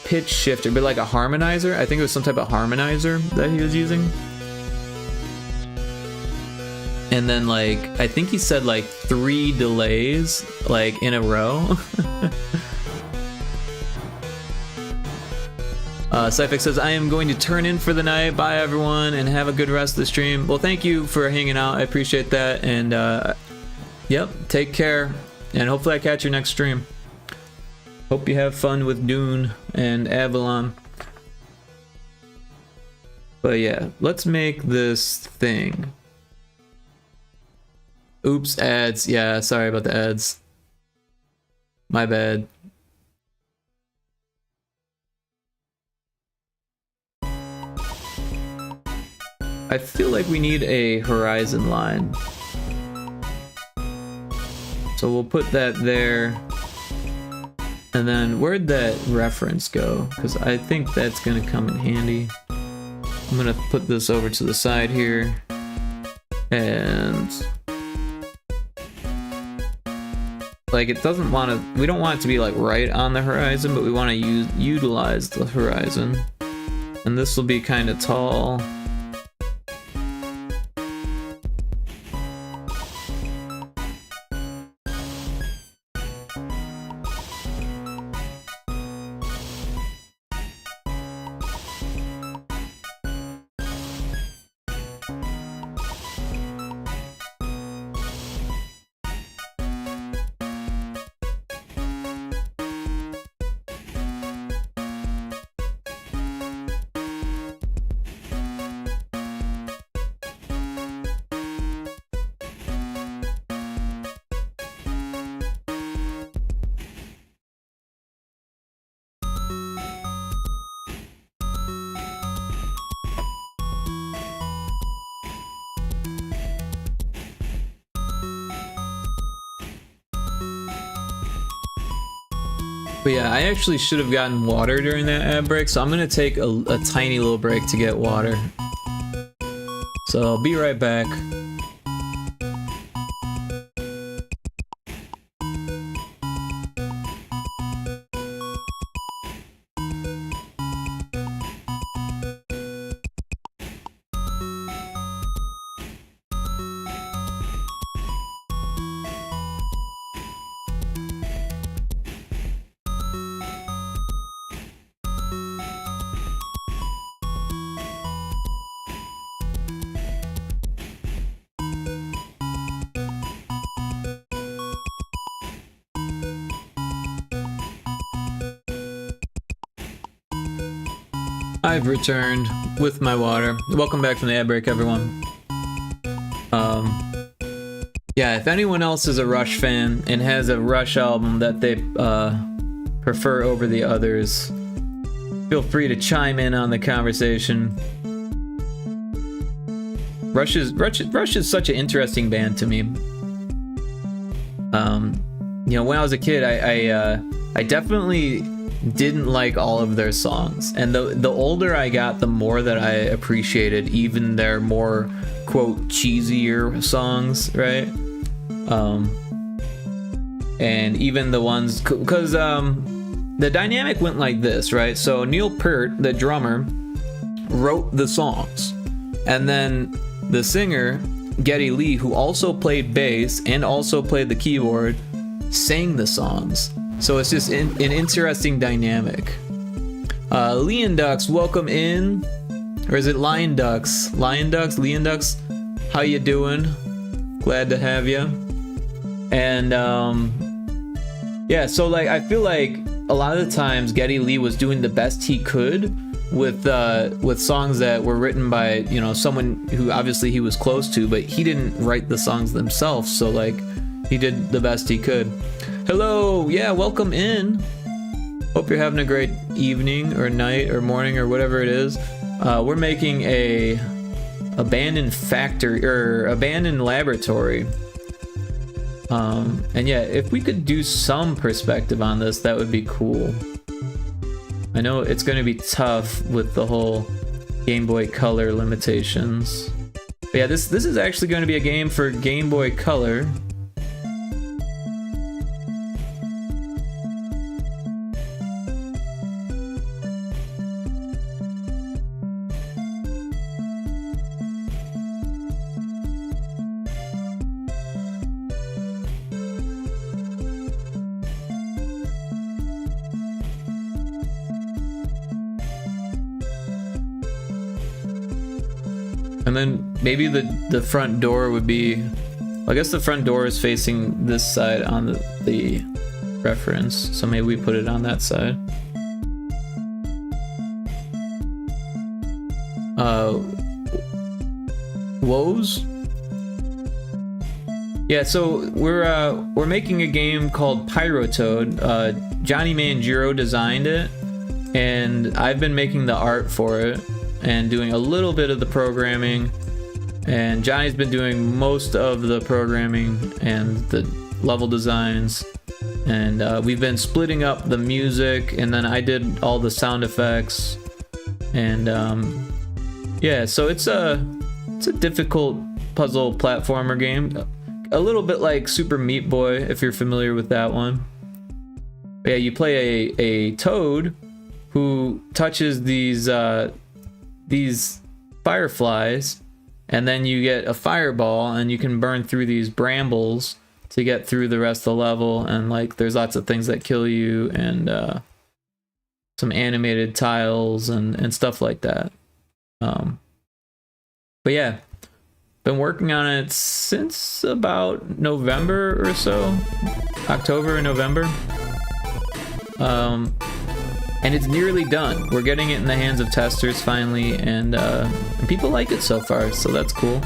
pitch shifter, but like a harmonizer. I think it was some type of harmonizer that he was using. And then like, I think he said like 3 delays like in a row. Cyphic says, I am going to turn in for the night. Bye everyone, and have a good rest of the stream. Well, thank you for hanging out. I appreciate that. And yep, take care. And hopefully I catch your next stream. Hope you have fun with Dune and Avalon. But yeah, let's make this thing. Oops, ads. Yeah, sorry about the ads. My bad. I feel like we need a horizon line. So we'll put that there. And then where'd that reference go? Because I think that's gonna come in handy. I'm gonna put this over to the side here. And like it doesn't want to, we don't want it to be like right on the horizon, but we want to utilize the horizon. And this will be kind of tall. But yeah, I actually should have gotten water during that ad break, so I'm gonna take a tiny little break to get water. So I'll be right back. I've returned with my water. Welcome back from the ad break, everyone. Yeah, if anyone else is a Rush fan and has a Rush album that they prefer over the others, feel free to chime in on the conversation. Rush is such an interesting band to me. You know, when I was a kid, I definitely didn't like all of their songs, and the older I got, the more that I appreciated even their more quote cheesier songs, right? And even the ones, because the dynamic went like this, right? So Neil Peart, the drummer, wrote the songs, and then the singer Geddy Lee, who also played bass and also played the keyboard, sang the songs. So it's just an interesting dynamic. Leon Ducks, welcome in. Or is it Lion Ducks? Lion Ducks? Leon Ducks? How you doing? Glad to have you. And yeah, so like I feel like a lot of the times Geddy Lee was doing the best he could with songs that were written by, you know, someone who obviously he was close to, but he didn't write the songs themselves, so like he did the best he could. Hello, yeah, welcome in. Hope you're having a great evening or night or morning or whatever it is. We're making a abandoned factory or abandoned laboratory. And yeah, if we could do some perspective on this, that would be cool. I know it's going to be tough with the whole Game Boy Color limitations. But yeah, this is actually going to be a game for Game Boy Color. And then maybe the front door would be, I guess the front door is facing this side on the reference, so maybe we put it on that side. Woes? Yeah, so we're making a game called Pyrotoad. Johnny Manjiro designed it, and I've been making the art for it. and doing a little bit of the programming, and Johnny's been doing most of the programming and the level designs, and we've been splitting up the music, and then I did all the sound effects, and yeah, so it's a difficult puzzle platformer game, a little bit like Super Meat Boy if you're familiar with that one. But yeah, you play a toad who touches these fireflies, and then you get a fireball, and you can burn through these brambles to get through the rest of the level, and like there's lots of things that kill you, and some animated tiles and stuff like that. But yeah, been working on it since about November or so, October or November. And it's nearly done. We're getting it in the hands of testers finally, and people like it so far, so that's cool.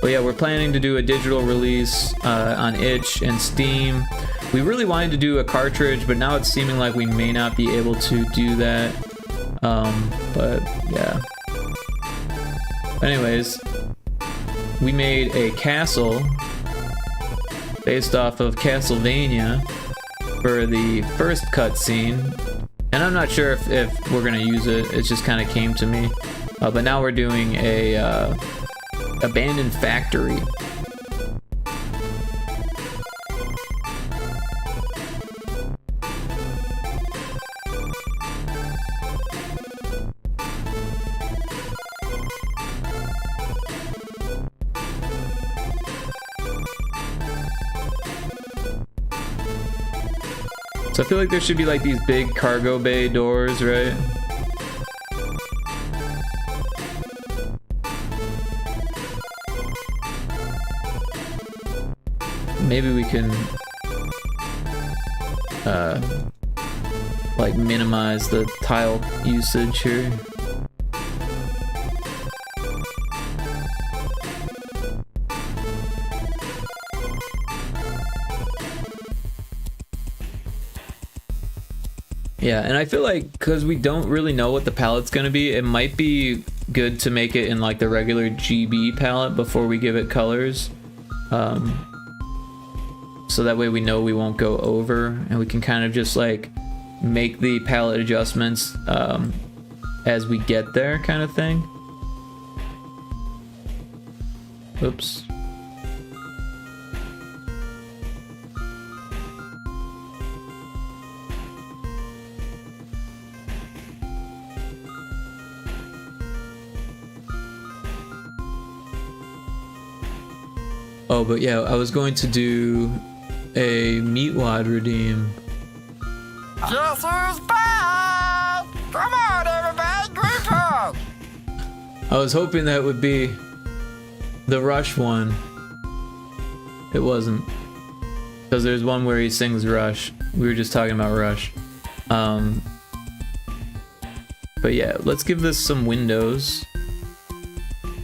But yeah, we're planning to do a digital release on itch and Steam. We really wanted to do a cartridge, but now it's seeming like we may not be able to do that. But yeah. Anyways, we made a castle based off of Castlevania for the first cutscene, and I'm not sure if we're gonna use it. It just kind of came to me. But now we're doing a abandoned factory. So I feel like there should be like these big cargo bay doors, right? Maybe we can like minimize the tile usage here. Yeah, and I feel like because we don't really know what the palette's gonna be, it might be good to make it in like the regular GB palette before we give it colors. So that way we know we won't go over, and we can kind of just like make the palette adjustments as we get there, kind of thing. Oops. Oh, but yeah, I was going to do a Meatwad redeem. Jesse's back! Come on, everybody, group hug! I was hoping that would be the Rush one. It wasn't. Because there's one where he sings Rush. We were just talking about Rush. But yeah, let's give this some windows.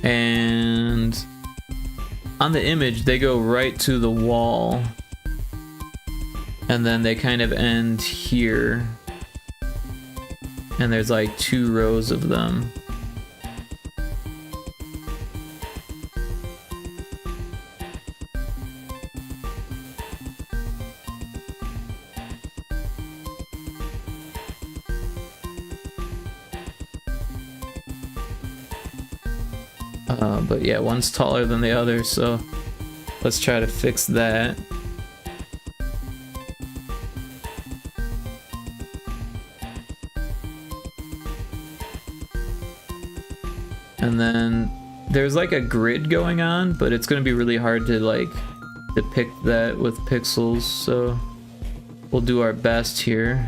And on the image, they go right to the wall. And then they kind of end here. And there's like 2 rows of them. But yeah, one's taller than the other, so let's try to fix that. And then there's like a grid going on, but it's gonna be really hard to like depict that with pixels, so we'll do our best here.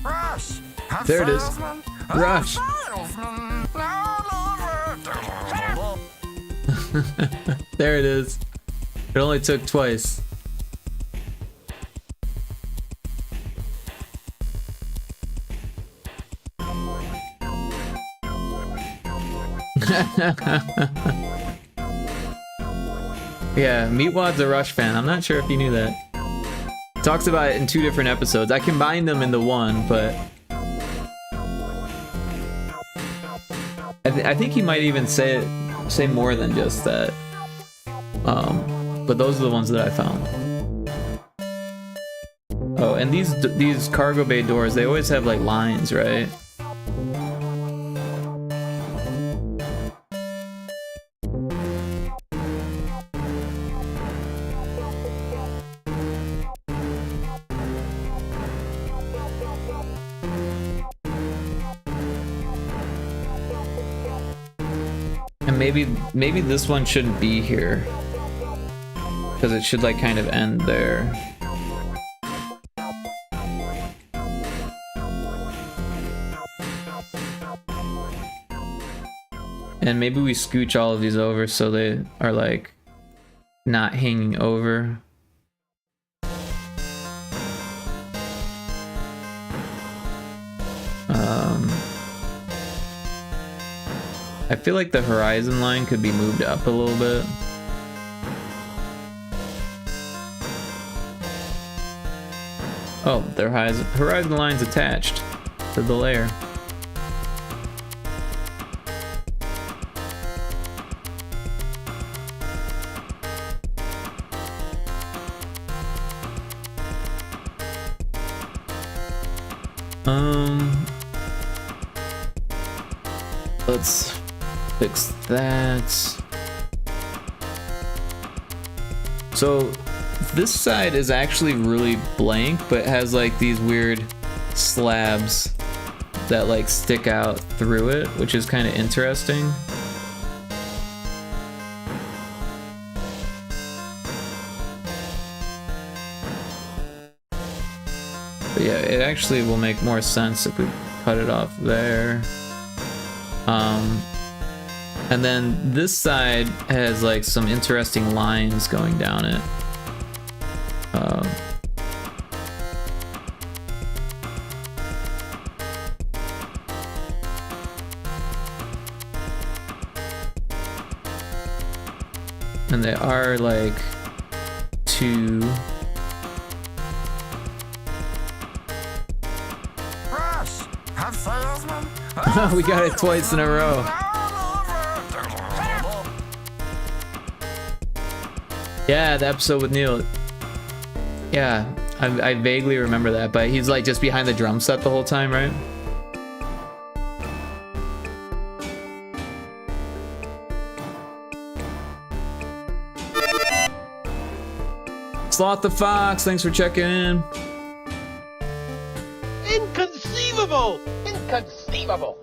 Rush. There it is. Rush. There it is. It only took twice. Yeah, Meatwad's a Rush fan. I'm not sure if you knew that. Talks about it in 2 different episodes. I combined them into one, but I think he might even say more than just that. But those are the ones that I found. Oh, and these cargo bay doors, they always have like lines, right? And maybe this one shouldn't be here, because it should like kind of end there. And maybe we scooch all of these over so they are like not hanging over. I feel like the horizon line could be moved up a little bit. Oh, their horizon line's attached to the layer. Let's fix that. So this side is actually really blank, but has like these weird slabs that like stick out through it, which is kind of interesting. But yeah, it actually will make more sense if we cut it off there. And then this side has like some interesting lines going down it. And they are like two. Rush. Have salesman. We got it twice in a row. Yeah, the episode with Neil. Yeah, I vaguely remember that, but he's like just behind the drum set the whole time, right? Sloth the Fox, thanks for checking in. Inconceivable! Inconceivable!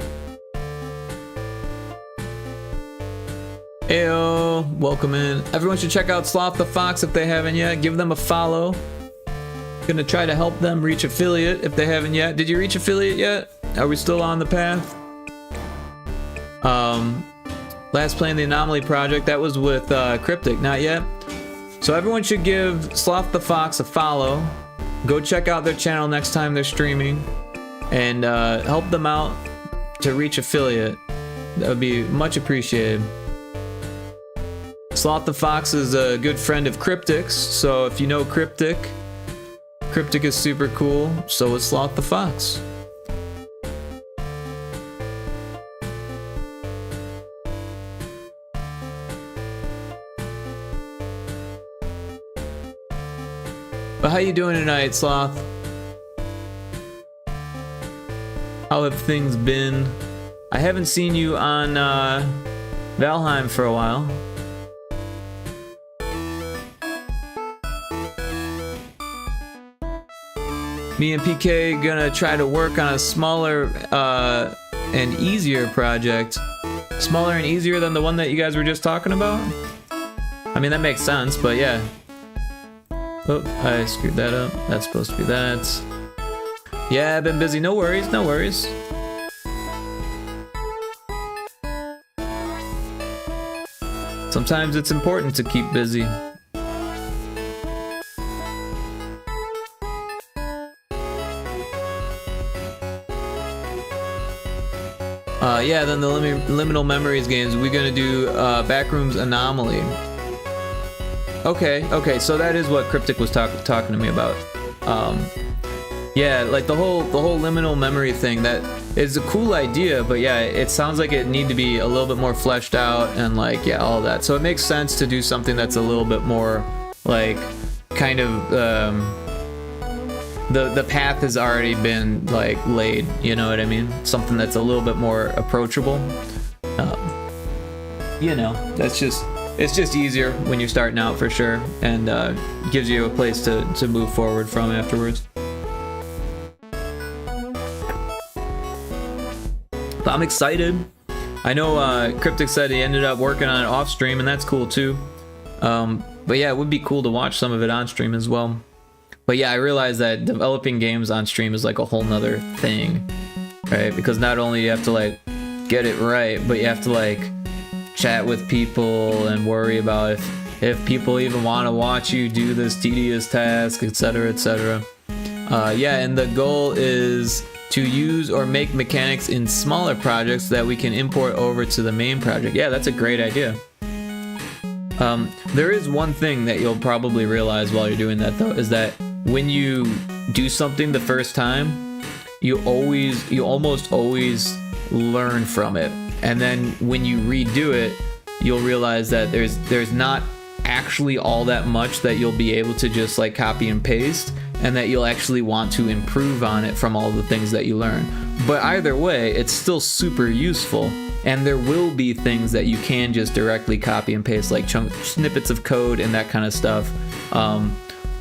Ayo, welcome in. Everyone should check out Sloth the Fox if they haven't yet. Give them a follow. Gonna try to help them reach affiliate if they haven't yet. Did you reach affiliate yet? Are we still on the path? Last playing the Anomaly project, that was with Cryptic, not yet. So everyone should give Sloth the Fox a follow. Go check out their channel next time they're streaming, and help them out to reach affiliate. That would be much appreciated. Sloth the Fox is a good friend of Cryptic's, so if you know Cryptic is super cool, so is Sloth the Fox. But how you doing tonight, Sloth? How have things been? I haven't seen you on Valheim for a while. Me and PK gonna try to work on a smaller and easier project. Smaller and easier than the one that you guys were just talking about? I mean, that makes sense, but yeah. Oh, I screwed that up. That's supposed to be that. Yeah, I've been busy. No worries, no worries. Sometimes it's important to keep busy. Yeah, then the liminal memories games. We're gonna do Backrooms Anomaly. Okay, so that is what Cryptic was talking to me about. Yeah, like the whole liminal memory thing, that is a cool idea, but yeah, it sounds like it need to be a little bit more fleshed out and like, yeah, all that. So it makes sense to do something that's a little bit more like kind of the path has already been like laid, you know what I mean? Something that's a little bit more approachable. You know, it's just easier when you're starting out for sure, and gives you a place to move forward from afterwards. But I'm excited. I know Cryptic said he ended up working on it off stream, and that's cool too. But yeah, it would be cool to watch some of it on stream as well. But yeah, I realize that developing games on stream is like a whole nother thing, right? Because not only you have to like get it right, but you have to like chat with people and worry about if people even want to watch you do this tedious task, etc., etc. Yeah, and the goal is to use or make mechanics in smaller projects that we can import over to the main project. Yeah, that's a great idea. There is one thing that you'll probably realize while you're doing that though, is that when you do something the first time, you almost always learn from it. And then when you redo it, you'll realize that there's not actually all that much that you'll be able to just like copy and paste, and that you'll actually want to improve on it from all the things that you learn. But either way, it's still super useful, and there will be things that you can just directly copy and paste, like snippets of code and that kind of stuff.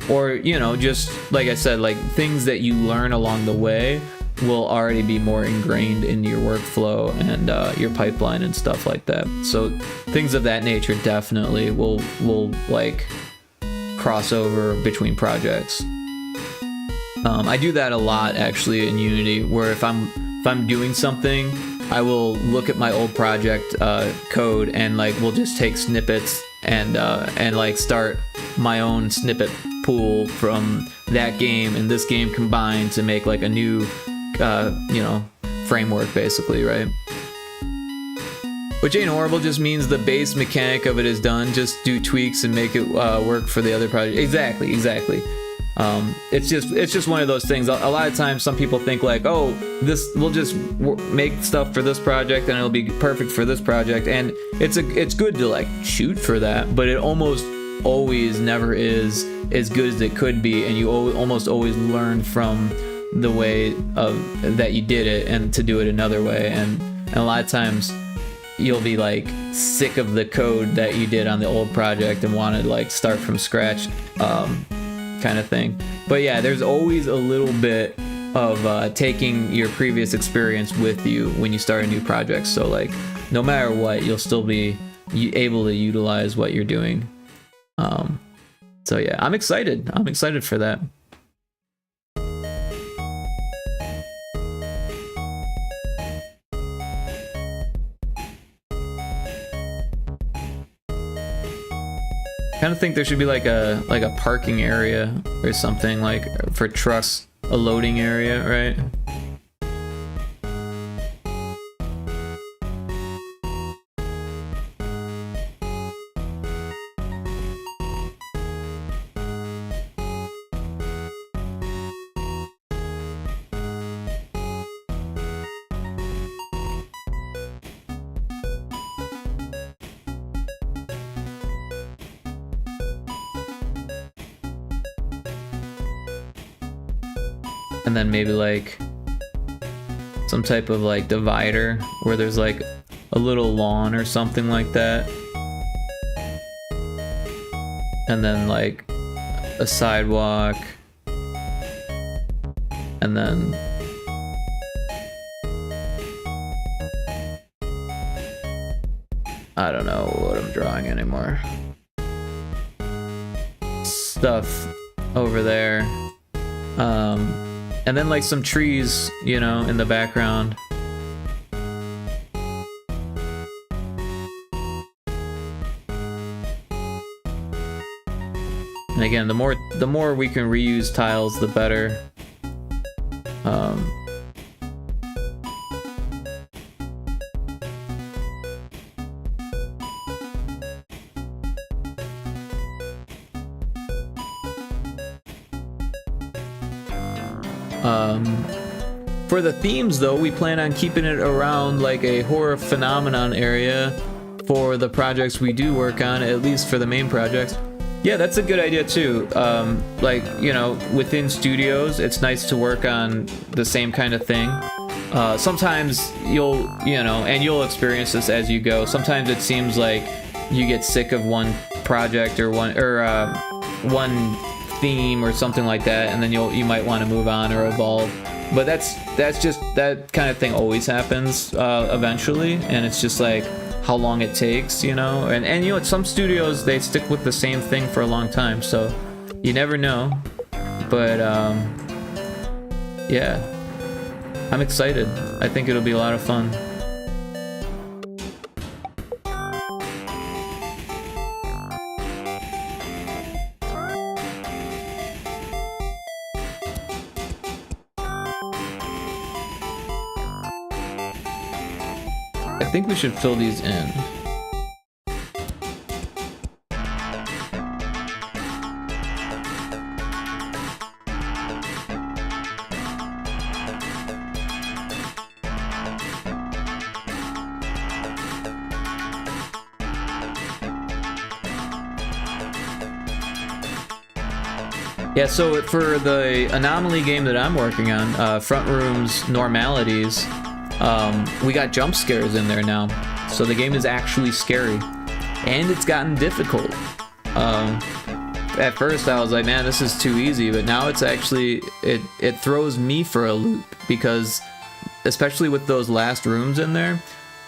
Or, you know, just like I said, like things that you learn along the way will already be more ingrained in your workflow and your pipeline and stuff like that. So things of that nature definitely will like cross over between projects. I do that a lot actually in Unity, where if I'm doing something, I will look at my old project code and like we'll just take snippets and like start my own snippet pool from that game and this game combined to make like a new you know, framework basically, right? Which ain't horrible, just means the base mechanic of it is done. Just do tweaks and make it work for the other project. Exactly. It's just one of those things. A lot of times some people think like, oh, this we'll just make stuff for this project and it'll be perfect for this project, and it's good to like shoot for that, but it almost always never is as good as it could be, and you almost always learn from the way that you did it and to do it another way, and a lot of times you'll be like sick of the code that you did on the old project and want to like start from scratch kind of thing. But yeah, there's always a little bit of taking your previous experience with you when you start a new project, so like no matter what, you'll still be able to utilize what you're doing. So yeah, I'm excited for that. Kind of think there should be like a parking area or something, like for trucks, a loading area, right? And then maybe like some type of like divider where there's like a little lawn or something like that, and then like a sidewalk, and then I don't know what I'm drawing anymore. Stuff over there. And then like some trees, you know, in the background. And again, the more we can reuse tiles, the better. For the themes though, we plan on keeping it around like a horror phenomenon area for the projects we do work on, at least for the main projects. Yeah, that's a good idea too. Like, you know, within studios, it's nice to work on the same kind of thing. Sometimes you'll experience this as you go. Sometimes it seems like you get sick of one project or one theme or something like that, and then you might want to move on or evolve. But that's just, that kind of thing always happens eventually, and it's just like how long it takes, you know. And you know, some studios, they stick with the same thing for a long time, so you never know. But yeah, I'm excited. I think it'll be a lot of fun. I think we should fill these in. Yeah, so for the Anomaly game that I'm working on, Frontrooms Normalities, we got jump scares in there now, so the game is actually scary, and it's gotten difficult. At first I was like, man, this is too easy, but now it's actually, it throws me for a loop, because especially with those last rooms in there,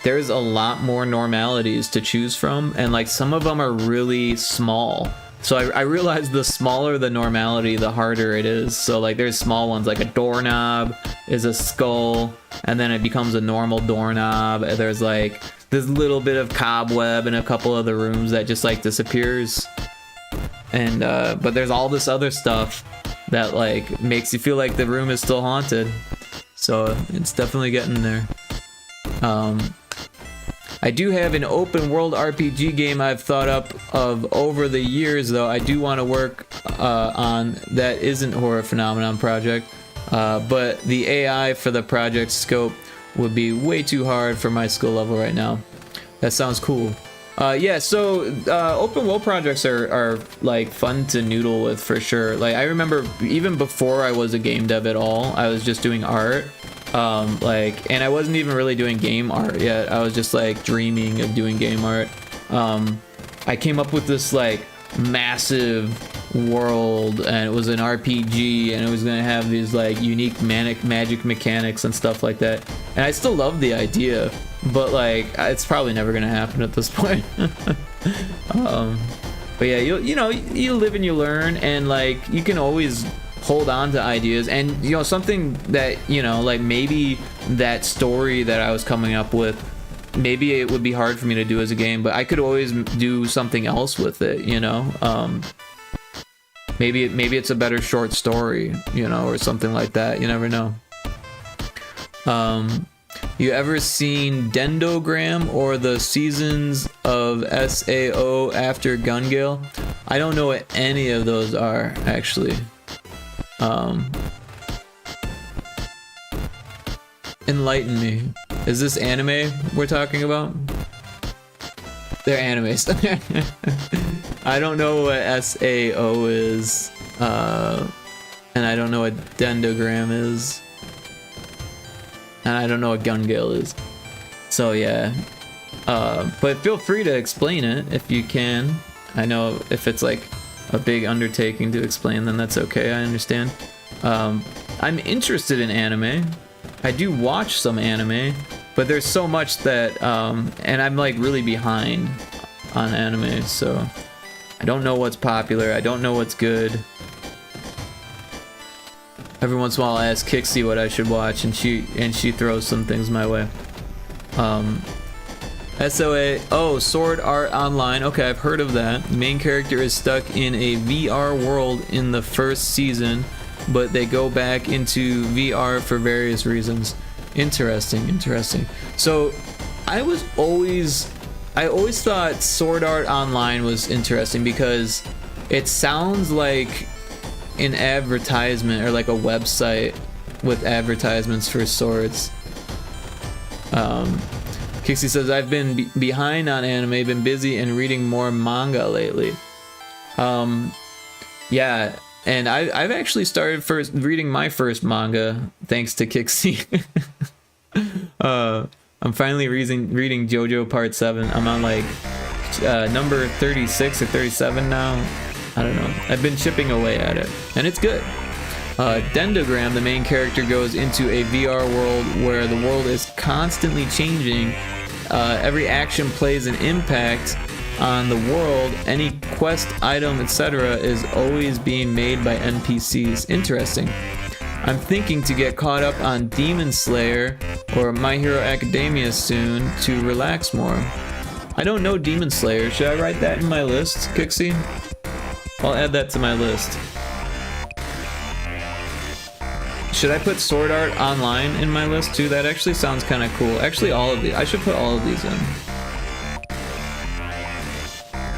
there's a lot more normalities to choose from, and like some of them are really small. So I realized the smaller the normality, the harder it is. So like there's small ones, like a doorknob is a skull, and then it becomes a normal doorknob. There's like this little bit of cobweb in a couple of the rooms that just like disappears. And but there's all this other stuff that like makes you feel like the room is still haunted. So it's definitely getting there. I do have an open world RPG game I've thought up of over the years, though. I do want to work on that isn't Horror Phenomenon Project, but the AI for the project scope would be way too hard for my skill level right now. That sounds cool. Yeah, so open world projects are like fun to noodle with for sure. Like I remember even before I was a game dev at all, I was just doing art. And I wasn't even really doing game art yet. I was just like dreaming of doing game art. I came up with this like massive world, and it was an RPG, and it was gonna have these like unique magic mechanics and stuff like that. And I still love the idea, but like it's probably never gonna happen at this point. But yeah, you live and you learn, and like you can always hold on to ideas. And you know, something that, you know, like maybe that story that I was coming up with, maybe it would be hard for me to do as a game, but I could always do something else with it, you know. Maybe it's a better short story, you know, or something like that. You never know. You ever seen Dendogram or the Seasons of SAO after Gun Gale? I don't know what any of those are, actually. Enlighten me. Is this anime we're talking about? They're animes. I don't know what SAO is, and I don't know what Dendogram is, and I don't know what Gun Gale is. So yeah, but feel free to explain it if you can. I know if it's like a big undertaking to explain, then that's okay, I understand. I'm interested in anime. I do watch some anime, but there's so much that, and I'm like really behind on anime, so I don't know what's popular, I don't know what's good. every once in a while I ask Kixie what I should watch, and she throws some things my way. SOA, oh, Sword Art Online. Okay, I've heard of that. The main character is stuck in a VR world in the first season, but they go back into VR for various reasons. Interesting. So, I always thought Sword Art Online was interesting because it sounds like an advertisement or like a website with advertisements for swords. Kixie says, I've been behind on anime, been busy and reading more manga lately. Yeah, and I've actually started reading my first manga thanks to Kixie. I'm finally reading JoJo Part 7. I'm on like number 36 or 37 now. I don't know. I've been chipping away at it, and it's good. Dendogram, the main character, goes into a VR world where the world is constantly changing. Every action plays an impact on the world. Any quest, item, etc. is always being made by NPCs. Interesting. I'm thinking to get caught up on Demon Slayer or My Hero Academia soon to relax more. I don't know Demon Slayer. Should I write that in my list, Kixie? I'll add that to my list. Should I put Sword Art Online in my list too? That actually sounds kind of cool. Actually, all of these. I should put all of these in.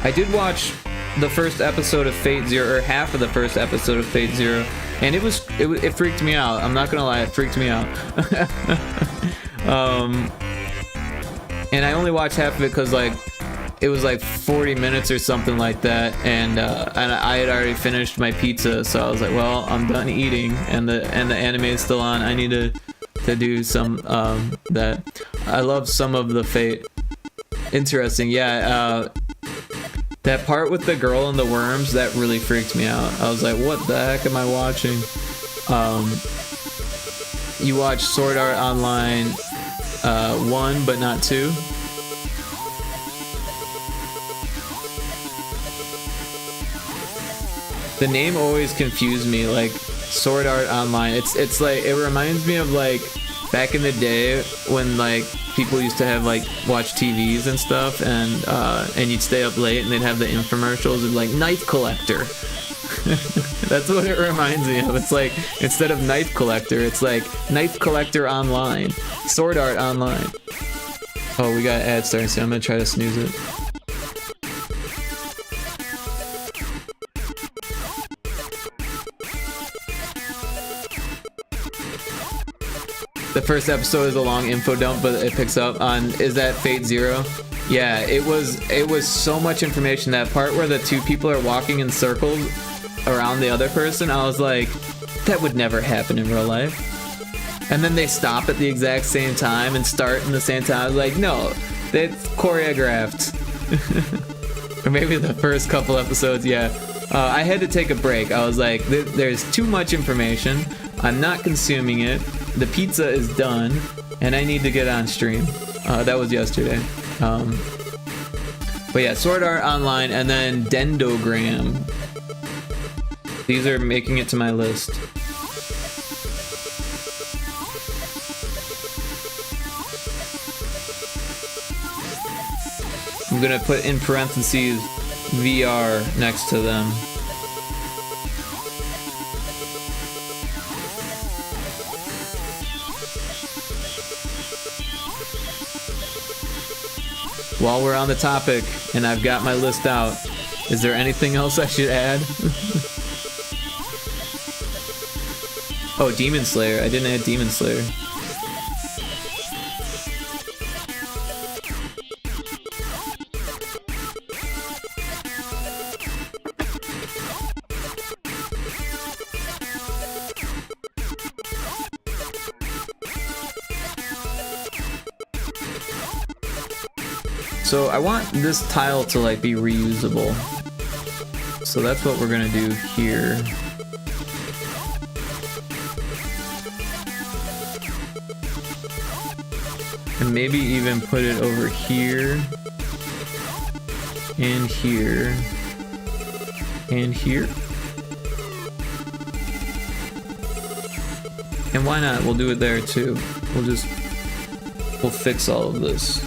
I did watch the first episode of Fate Zero, or half of the first episode of Fate Zero, and it freaked me out. I'm not gonna lie, it freaked me out. And I only watched half of it because like it was like 40 minutes or something like that, and I had already finished my pizza, so I was like, well, I'm done eating, and the anime is still on. I need to do some that. I love some of the Fate. Interesting, yeah. That part with the girl and the worms, that really freaked me out. I was like, what the heck am I watching? You watch Sword Art Online 1 but not 2? The name always confused me, like Sword Art Online. It's like, it reminds me of like back in the day when like people used to have like watch TVs and stuff, and you'd stay up late and they'd have the infomercials of like Knife Collector. That's what it reminds me of. It's like instead of Knife Collector, it's like Knife Collector Online, Sword Art Online. Oh, we got ads starting soon. I'm gonna try to snooze it. The first episode is a long info dump, but it picks up on, is that Fate Zero? Yeah, it was so much information. That part where the two people are walking in circles around the other person, I was like, that would never happen in real life. And then they stop at the exact same time and start in the same time. I was like, no, it's choreographed. Or maybe the first couple episodes, yeah. I had to take a break. I was like, there's too much information. I'm not consuming it. The pizza is done, and I need to get on stream. That was yesterday. But yeah, Sword Art Online, and then Dendogram. These are making it to my list. I'm gonna put in parentheses VR next to them. While we're on the topic, and I've got my list out, is there anything else I should add? Oh, Demon Slayer. I didn't add Demon Slayer. So I want this tile to like be reusable. So that's what we're gonna do here. And maybe even put it over here, and here, and here. And why not? We'll do it there too. We'll fix all of this.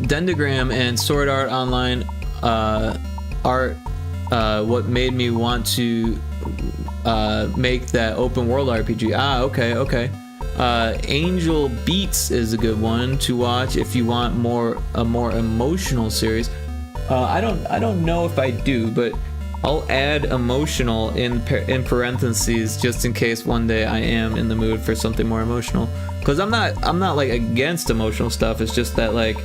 Dendagram and Sword Art Online art what made me want to make that open world RPG. Ah, okay. Angel Beats is a good one to watch if you want a more emotional series. I don't know if I do, but I'll add emotional in parentheses just in case one day I am in the mood for something more emotional. Cause I'm not like against emotional stuff. It's just that like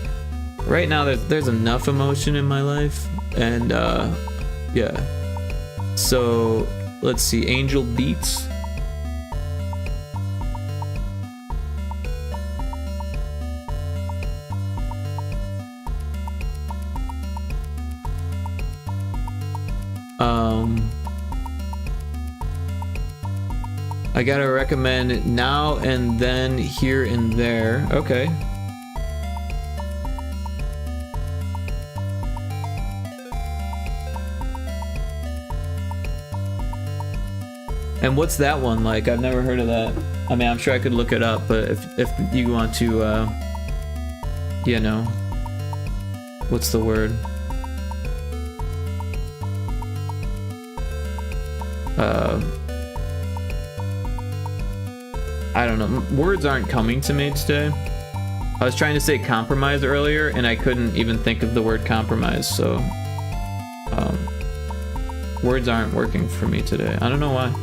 right now there's enough emotion in my life, and yeah. So let's see, Angel Beats. I gotta recommend Now and Then, Here and There. Okay. And what's that one like? I've never heard of that. I mean, I'm sure I could look it up, but if you want to, you know, what's the word? I don't know. Words aren't coming to me today. I was trying to say compromise earlier, and I couldn't even think of the word compromise, so words aren't working for me today. I don't know why.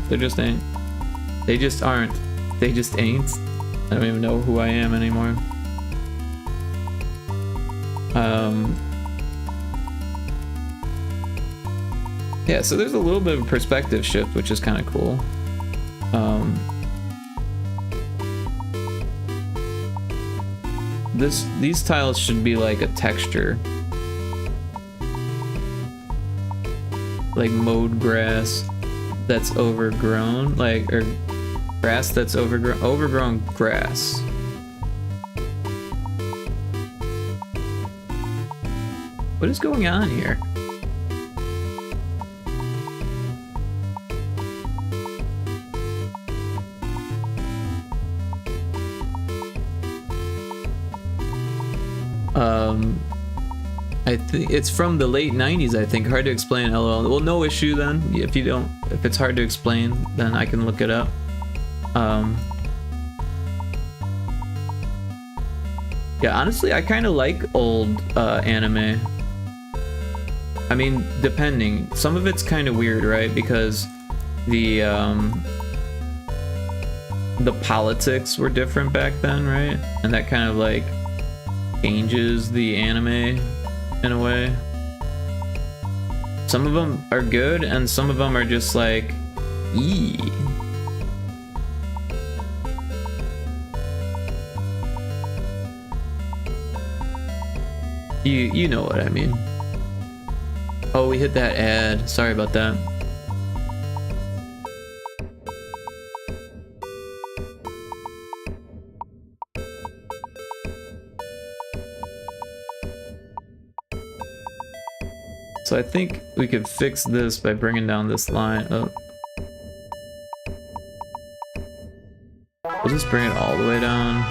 They just ain't. They just aren't. They just ain't. I don't even know who I am anymore. Yeah, so there's a little bit of a perspective shift, which is kind of cool. These tiles should be like a texture. Like mowed grass that's overgrown, like, or grass that's overgrown grass. What is going on here? I think it's from the late 90s, I think. Hard to explain, LOL. Well, no issue then. If it's hard to explain, then I can look it up. Yeah, honestly, I kind of like old anime. I mean, depending. Some of it's kind of weird, right? Because the politics were different back then, right? And that kind of like changes the anime in a way. Some of them are good, and some of them are just like, eee. You know what I mean. Oh, we hit that ad. Sorry about that. So I think we could fix this by bringing down this line. Oh. We'll just bring it all the way down.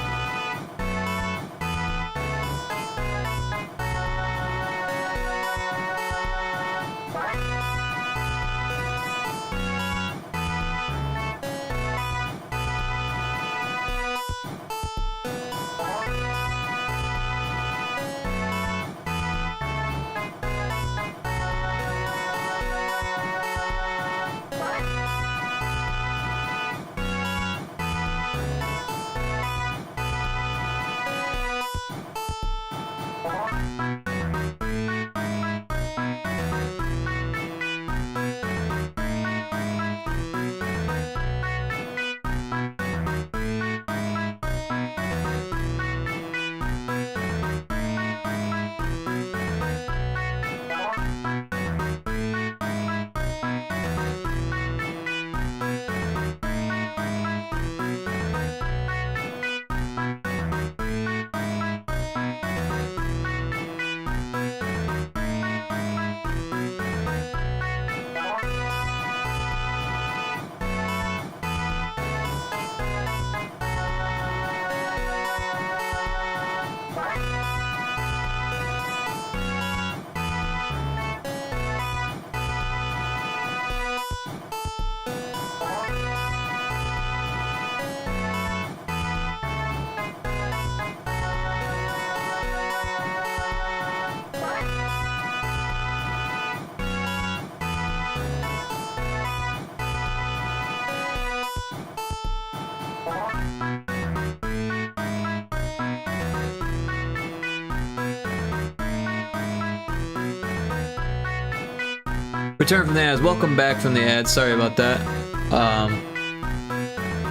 Return from the ads. Welcome back from the ads. Sorry about that.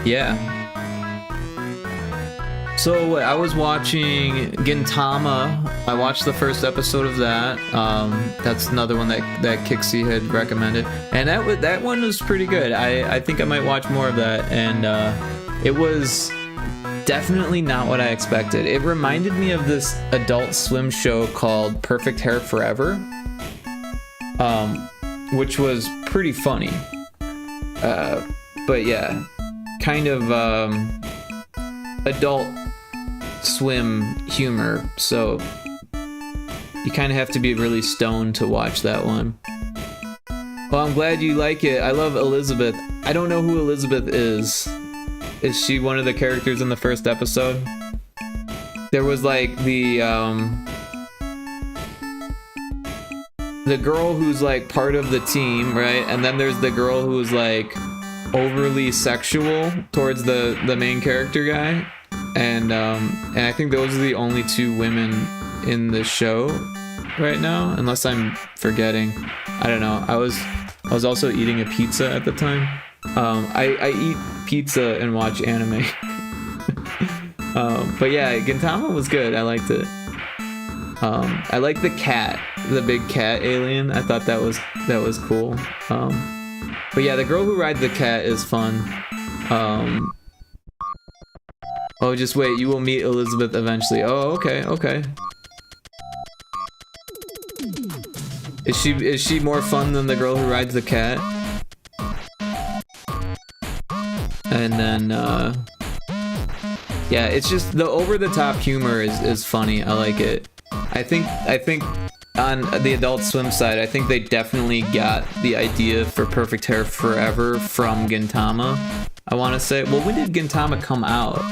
Yeah. So I was watching Gintama. I watched the first episode of that. That's another one that Kixie had recommended, and that one was pretty good. I think I might watch more of that, and it was definitely not what I expected. It reminded me of this Adult Swim show called Perfect Hair Forever, which was pretty funny. But yeah, kind of Adult Swim humor, so you kind of have to be really stoned to watch that one. Well, I'm glad you like it. I love Elizabeth. I don't know who Elizabeth is. Is she one of the characters in the first episode? There was like the girl who's like part of the team, right? And then there's the girl who's like overly sexual towards the main character guy. And I think those are the only two women in the show right now, unless I'm forgetting. I don't know. I was also eating a pizza at the time. I eat pizza and watch anime. But yeah, Gintama was good. I liked it. I like the cat, the big cat alien. I thought that was cool. But yeah, the girl who rides the cat is fun. Oh, just wait, you will meet Elizabeth eventually. Oh, okay. Is she more fun than the girl who rides the cat? And then, yeah, it's just the over-the-top humor is funny. I like it. I think on the Adult Swim side, I think they definitely got the idea for Perfect Hair Forever from Gintama. I want to say, well, when did Gintama come out?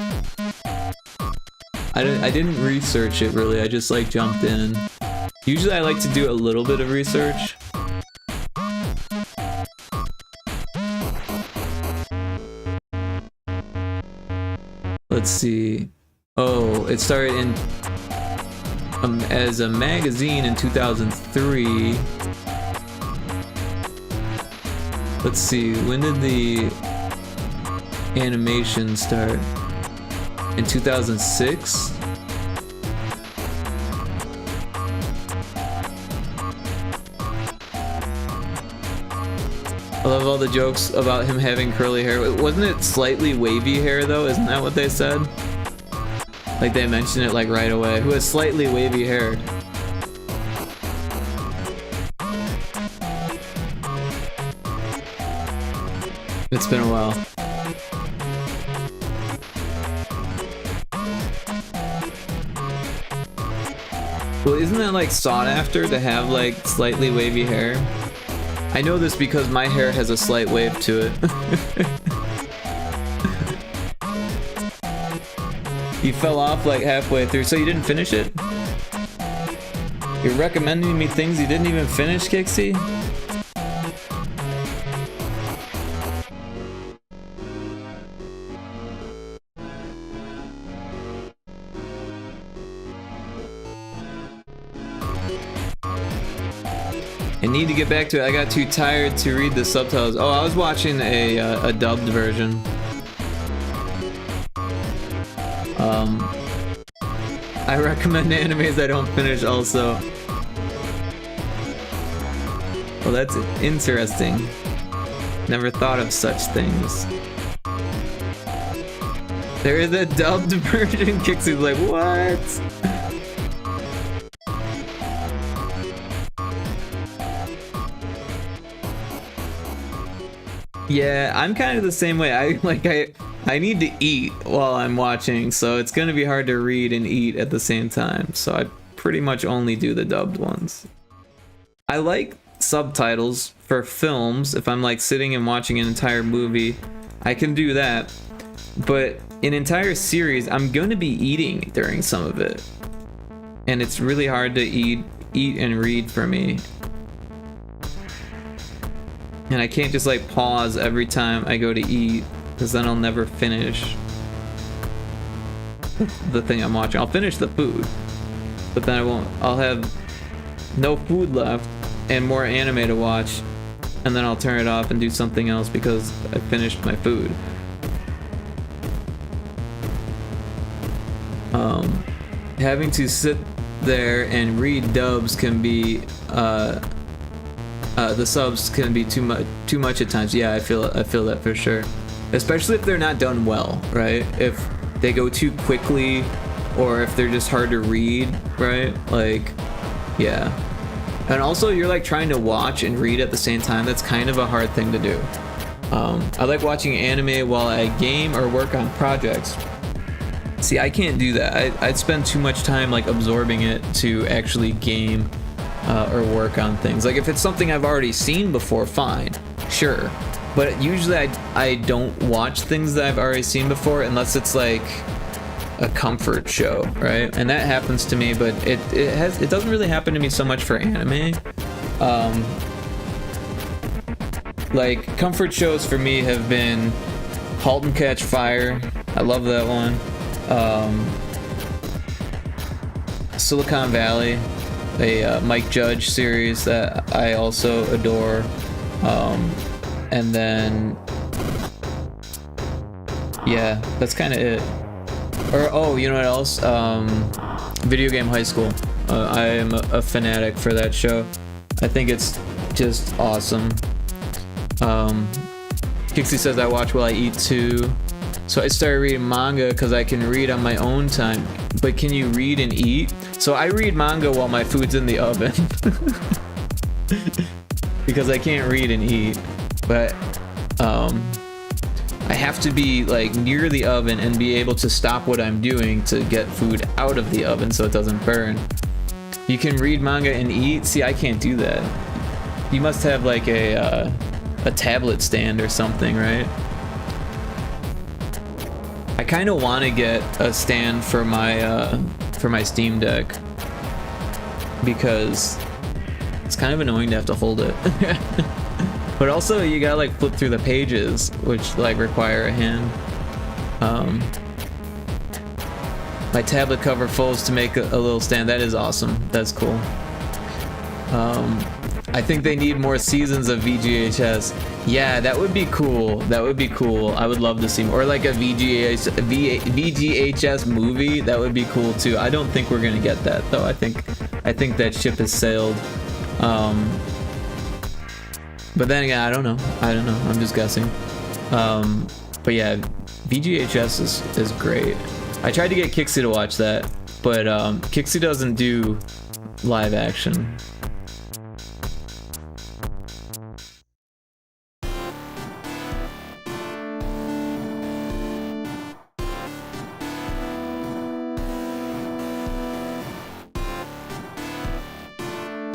I didn't research it really. I just like jumped in. Usually I like to do a little bit of research. Let's see. Oh, it started in as a magazine in 2003. Let's see. When did the animation start? In 2006? I love all the jokes about him having curly hair. Wasn't it slightly wavy hair though? Isn't that what they said? Like they mentioned it like right away. Who has slightly wavy hair? It's been a while. Well, isn't that like sought after to have like slightly wavy hair? I know this because my hair has a slight wave to it. You fell off like halfway through, so you didn't finish it? You're recommending me things you didn't even finish, Kixie? I need to get back to it. I got too tired to read the subtitles. Oh, I was watching a dubbed version. I recommend animes I don't finish also. Well, that's interesting. Never thought of such things. There is a dubbed version. Kixie's like, what? Yeah, I'm kind of the same way. I need to eat while I'm watching, so it's gonna be hard to read and eat at the same time. So I pretty much only do the dubbed ones. I like subtitles for films. If I'm like sitting and watching an entire movie, I can do that. But an entire series, I'm gonna be eating during some of it, and it's really hard to eat and read for me. And I can't just like pause every time I go to eat, because then I'll never finish the thing I'm watching. I'll finish the food, but then I'll have no food left and more anime to watch, and then I'll turn it off and do something else because I finished my food. Having to sit there and read dubs can be the subs can be too much at times. Yeah, I feel that for sure, especially if they're not done well, right? If they go too quickly or if they're just hard to read, right? Like, yeah. And also you're like trying to watch and read at the same time. That's kind of a hard thing to do. I like watching anime while I game or work on projects. See, I can't do that. I'd spend too much time like absorbing it to actually game or work on things. Like if it's something I've already seen before, fine, sure. But usually I don't watch things that I've already seen before unless it's like a comfort show, right? And that happens to me, but it doesn't really happen to me so much for anime. Like comfort shows for me have been Halt and Catch Fire. I love that one. Silicon Valley, a Mike Judge series that I also adore. And then yeah, that's kind of it. Or oh, you know what else? Video Game High School. I am a fanatic for that show. I think it's just awesome. Kixie says I watch while I eat too. So I started reading manga because I can read on my own time. But can you read and eat? So I read manga while my food's in the oven. Because I can't read and eat. But I have to be like near the oven and be able to stop what I'm doing to get food out of the oven so it doesn't burn. You can read manga and eat? See, I can't do that. You must have like a tablet stand or something, right? I kind of want to get a stand for my Steam Deck because it's kind of annoying to have to hold it. But also you gotta like flip through the pages, which like require a hand. My tablet cover folds to make a little stand. That is awesome. That's cool. I think they need more seasons of VGHS. Yeah, that would be cool. That would be cool. I would love to see more. Or like a VGHS movie. That would be cool too. I don't think we're gonna get that though. I think that ship has sailed. But then again, I don't know. I'm just guessing. But yeah, VGHS is great. I tried to get Kixie to watch that, but Kixie doesn't do live action.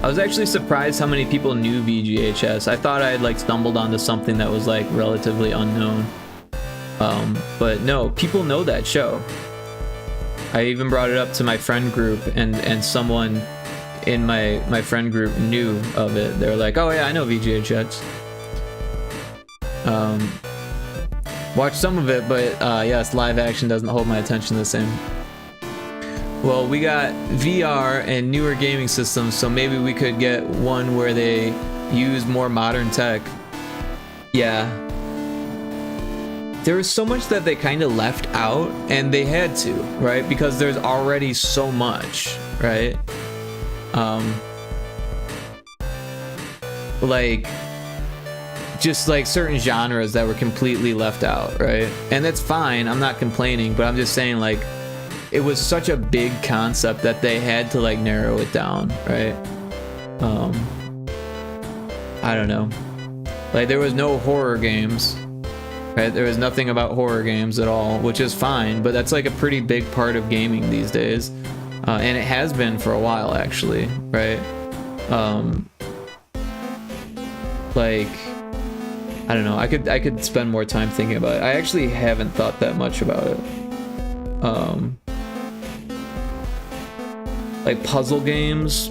I was actually surprised how many people knew VGHS. I thought I had like stumbled onto something that was like relatively unknown. But no, people know that show. I even brought it up to my friend group and someone in my friend group knew of it. They were like, oh yeah, I know VGHS. Watched some of it, but yes, live action doesn't hold my attention the same. Well, we got VR and newer gaming systems, so maybe we could get one where they use more modern tech. Yeah. There was so much that they kind of left out, and they had to, right? Because there's already so much, right? Like, just like certain genres that were completely left out, right? And that's fine, I'm not complaining, but I'm just saying like, it was such a big concept that they had to like narrow it down, right? I don't know. Like there was no horror games, right? There was nothing about horror games at all, which is fine, but that's like a pretty big part of gaming these days. And it has been for a while actually, right? Like, I don't know, I could spend more time thinking about it. I actually haven't thought that much about it. Like puzzle games,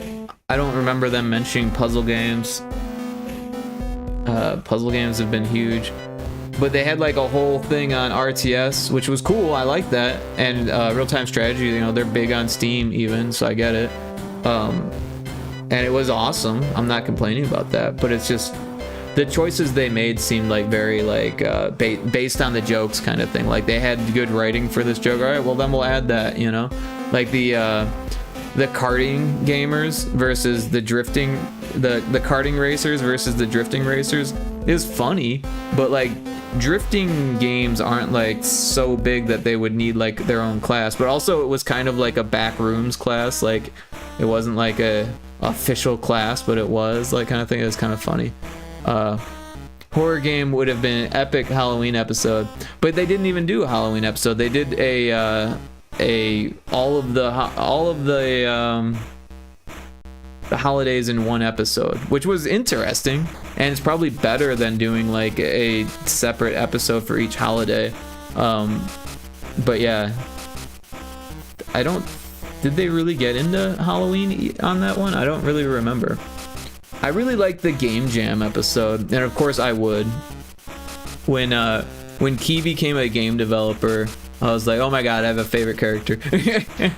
I don't remember them mentioning puzzle games. Puzzle games have been huge, but they had like a whole thing on RTS, which was cool. I like that. And real-time strategy, you know, they're big on Steam even, so I get it. And it was awesome. I'm not complaining about that, but it's just the choices they made seemed like very like based on the jokes kind of thing. Like they had good writing for this joke. All right, well then we'll add that, you know, like the karting gamers versus the drifting, the karting racers versus the drifting racers is funny, but like drifting games aren't like so big that they would need like their own class. But also it was kind of like a backrooms class, like it wasn't like a official class, but it was like kind of thing. It was kind of funny. Horror game would have been an epic Halloween episode, but they didn't even do a Halloween episode. They did all of the holidays in one episode, which was interesting, and it's probably better than doing like a separate episode for each holiday. But yeah, did they really get into Halloween on that one? I don't really remember. I really liked the Game Jam episode, and of course I would. When Key became a game developer, I was like, oh my god, I have a favorite character. It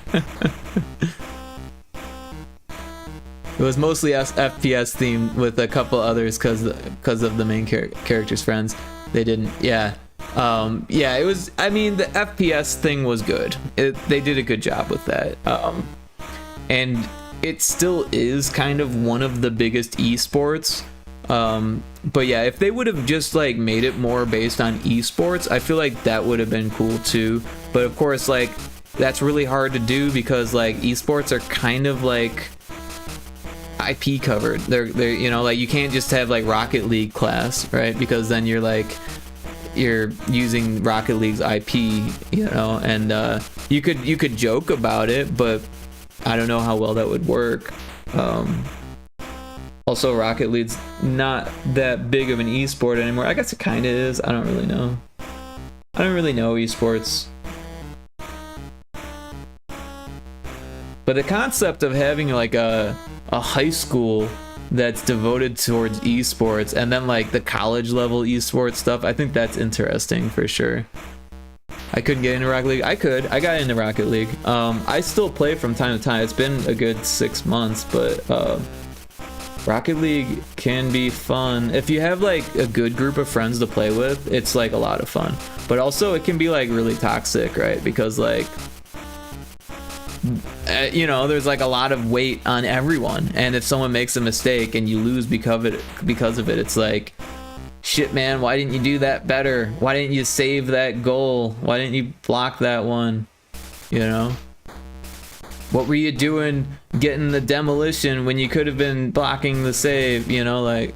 was mostly FPS themed with a couple others because of the main character's friends. They didn't, yeah. Yeah, it was, I mean, the FPS thing was good. They did a good job with that. And it still is kind of one of the biggest esports. But yeah, if they would have just like made it more based on esports, I feel like that would have been cool too. But of course, like that's really hard to do because like esports are kind of like IP covered. They're you know, like you can't just have like Rocket League class, right? Because then you're using Rocket League's IP, you know, and you could joke about it, but I don't know how well that would work. Also, Rocket League's not that big of an esport anymore. I guess it kind of is. I don't really know. I don't really know esports. But the concept of having like a high school that's devoted towards esports and then like the college level esports stuff, I think that's interesting for sure. I couldn't get into Rocket League. I got into Rocket League. I still play from time to time. It's been a good 6 months, but Rocket League can be fun. If you have like a good group of friends to play with, it's like a lot of fun. But also it can be like really toxic, right? Because like, you know, there's like a lot of weight on everyone. And if someone makes a mistake and you lose because of it, it's like, shit, man, why didn't you do that better? Why didn't you save that goal? Why didn't you block that one? You know? What were you doing getting the demolition when you could have been blocking the save? You know, like,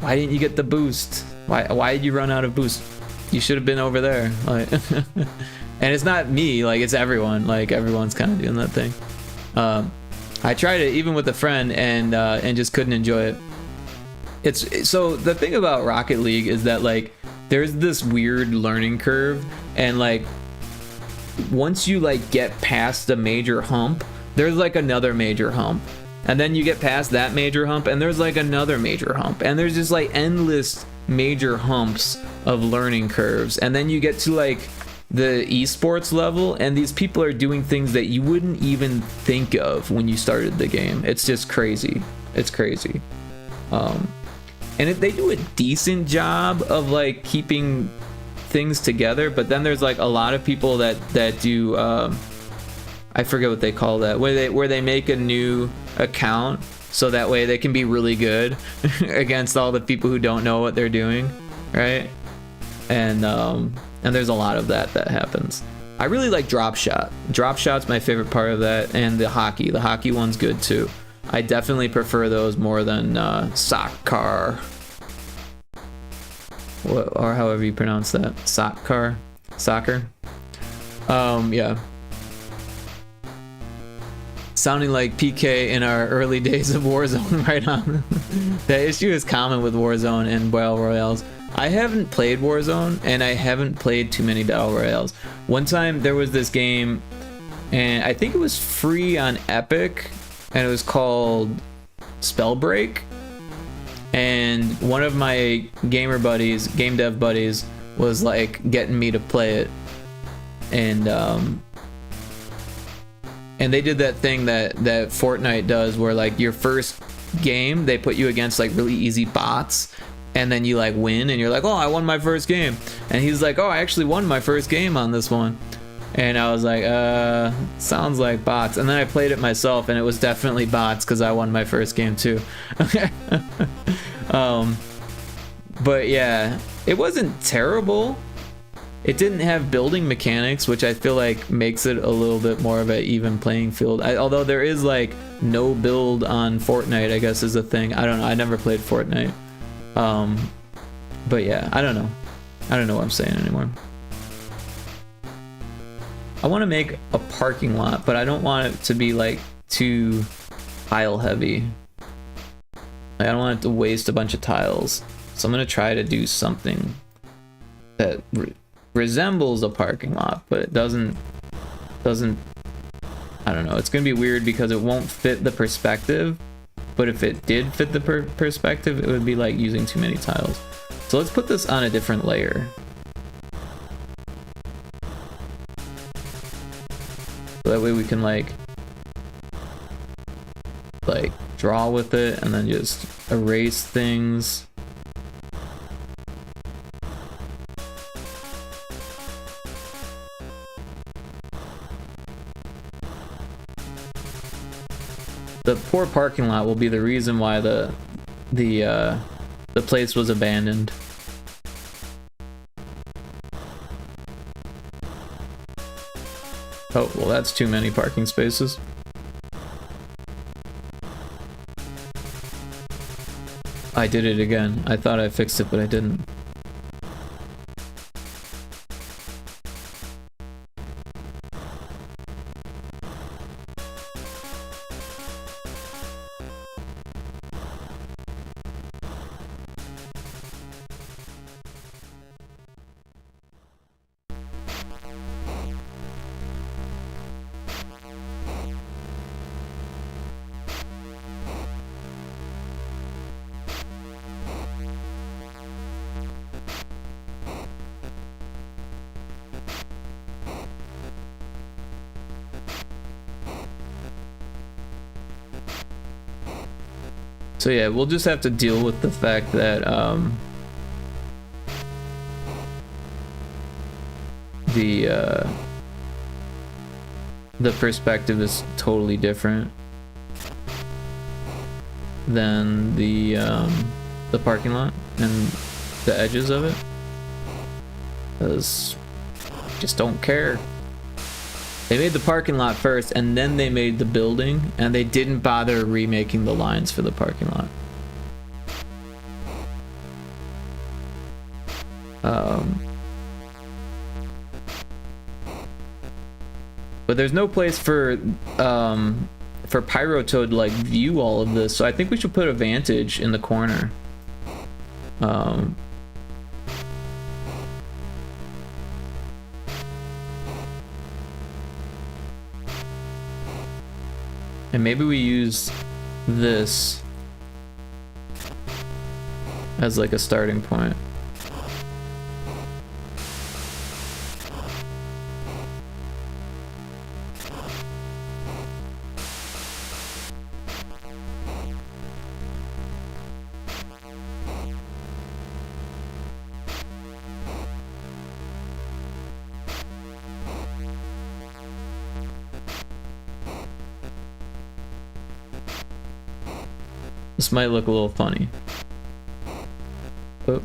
why didn't you get the boost? Why did you run out of boost? You should have been over there. Like, and it's not me, like, it's everyone. Like, everyone's kind of doing that thing. I tried it even with a friend and just couldn't enjoy it. So the thing about Rocket League is that like there's this weird learning curve, and like once you like get past a major hump, there's like another major hump, and then you get past that major hump and there's like another major hump, and there's just like endless major humps of learning curves, and then you get to like the esports level and these people are doing things that you wouldn't even think of when you started the game. It's just crazy. It's crazy. And if they do a decent job of like keeping things together, but then there's like a lot of people that do I forget what they call that, where they make a new account so that way they can be really good against all the people who don't know what they're doing, right? And there's a lot of that happens. I really like drop shot. Drop shot's my favorite part of that, and the hockey one's good too. I definitely prefer those more than soccer, or however you pronounce that. Soccer. Yeah. Sounding like PK in our early days of Warzone, right on. That issue is common with Warzone and Battle Royales. I haven't played Warzone, and I haven't played too many Battle Royales. One time there was this game, and I think it was free on Epic, and it was called Spellbreak, and one of my game dev buddies was like getting me to play it, and they did that thing that Fortnite does where like your first game, they put you against like really easy bots, and then you like win, and you're like, oh, I won my first game. And he's like, oh, I actually won my first game on this one. And I was like, sounds like bots. And then I played it myself, and it was definitely bots because I won my first game too. But yeah, it wasn't terrible. It didn't have building mechanics, which I feel like makes it a little bit more of an even playing field. Although there is like no build on Fortnite, I guess is a thing. I don't know. I never played Fortnite. But yeah, I don't know. I don't know what I'm saying anymore. I want to make a parking lot, but I don't want it to be like too tile heavy. Like, I don't want it to waste a bunch of tiles. So I'm gonna try to do something that resembles a parking lot, but it doesn't, I don't know. It's gonna be weird because it won't fit the perspective, but if it did fit the perspective, it would be like using too many tiles. So let's put this on a different layer. So that way we can like draw with it and then just erase things. The poor parking lot will be the reason why the place was abandoned. Oh, well, that's too many parking spaces. I did it again. I thought I fixed it, but I didn't. So yeah, we'll just have to deal with the fact that the perspective is totally different than the parking lot and the edges of it, because just don't care. They made the parking lot first, and then they made the building, and they didn't bother remaking the lines for the parking lot. But there's no place for Pyrotoad to like view all of this, so I think we should put a vantage in the corner. And maybe we use this as like a starting point. This might look a little funny. Oh.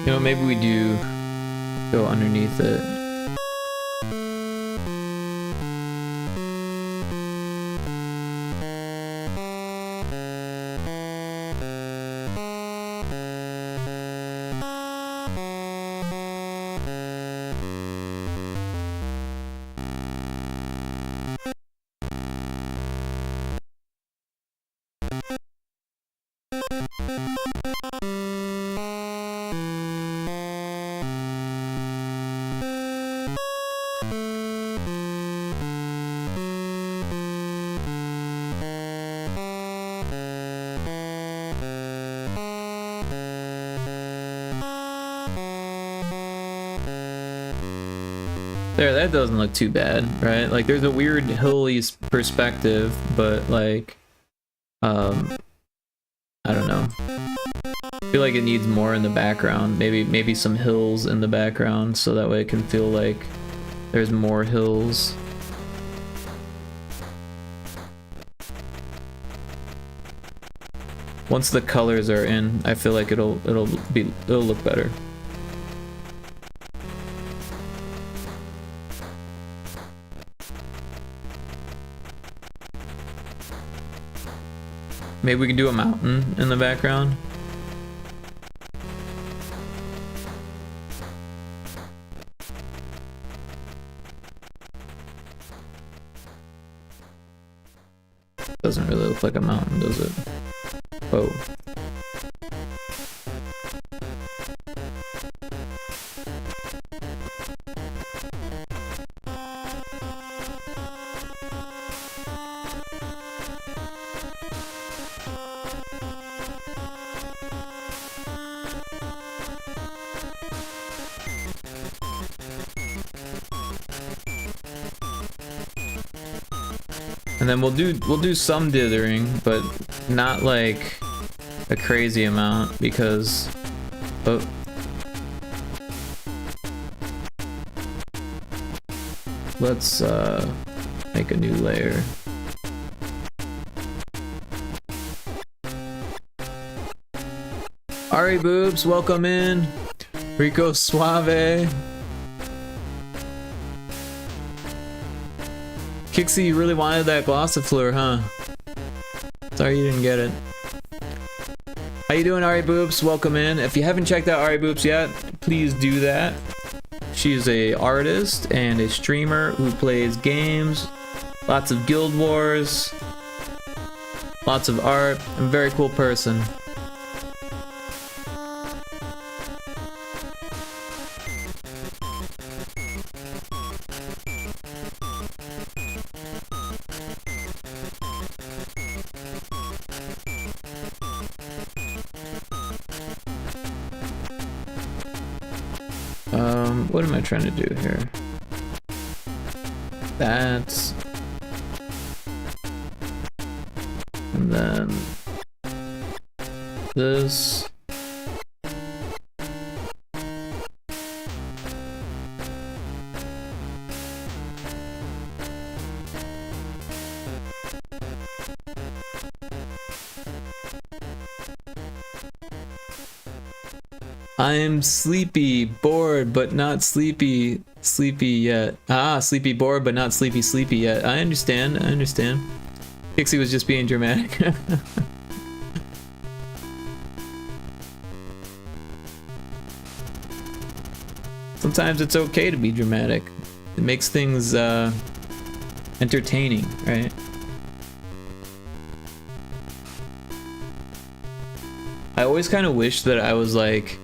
You know, maybe we do go underneath it. There, that doesn't look too bad, right? Like, there's a weird hilly perspective, but like, I don't know. I feel like it needs more in the background. Maybe some hills in the background, so that way it can feel like there's more hills. Once the colors are in, I feel like it'll look better. Maybe we can do a mountain in the background. Doesn't really look like a mountain, does it? Oh. And then we'll do some dithering, but not like a crazy amount because let's make a new layer. Ari Boobs, welcome in. Rico Suave. Kixie, you really wanted that Glossifleur, huh? Sorry you didn't get it. How you doing, Ari Boobs? Welcome in. If you haven't checked out Ari Boobs yet, please do that. She's a artist and a streamer who plays games, lots of Guild Wars, lots of art, and a very cool person. What am I trying to do here? That's... And then... This... I'm sleepy, bored, but not sleepy yet. Ah, sleepy, bored, but not sleepy yet. I understand. Pixie was just being dramatic. Sometimes it's okay to be dramatic. It makes things entertaining, right? I always kind of wish that I was like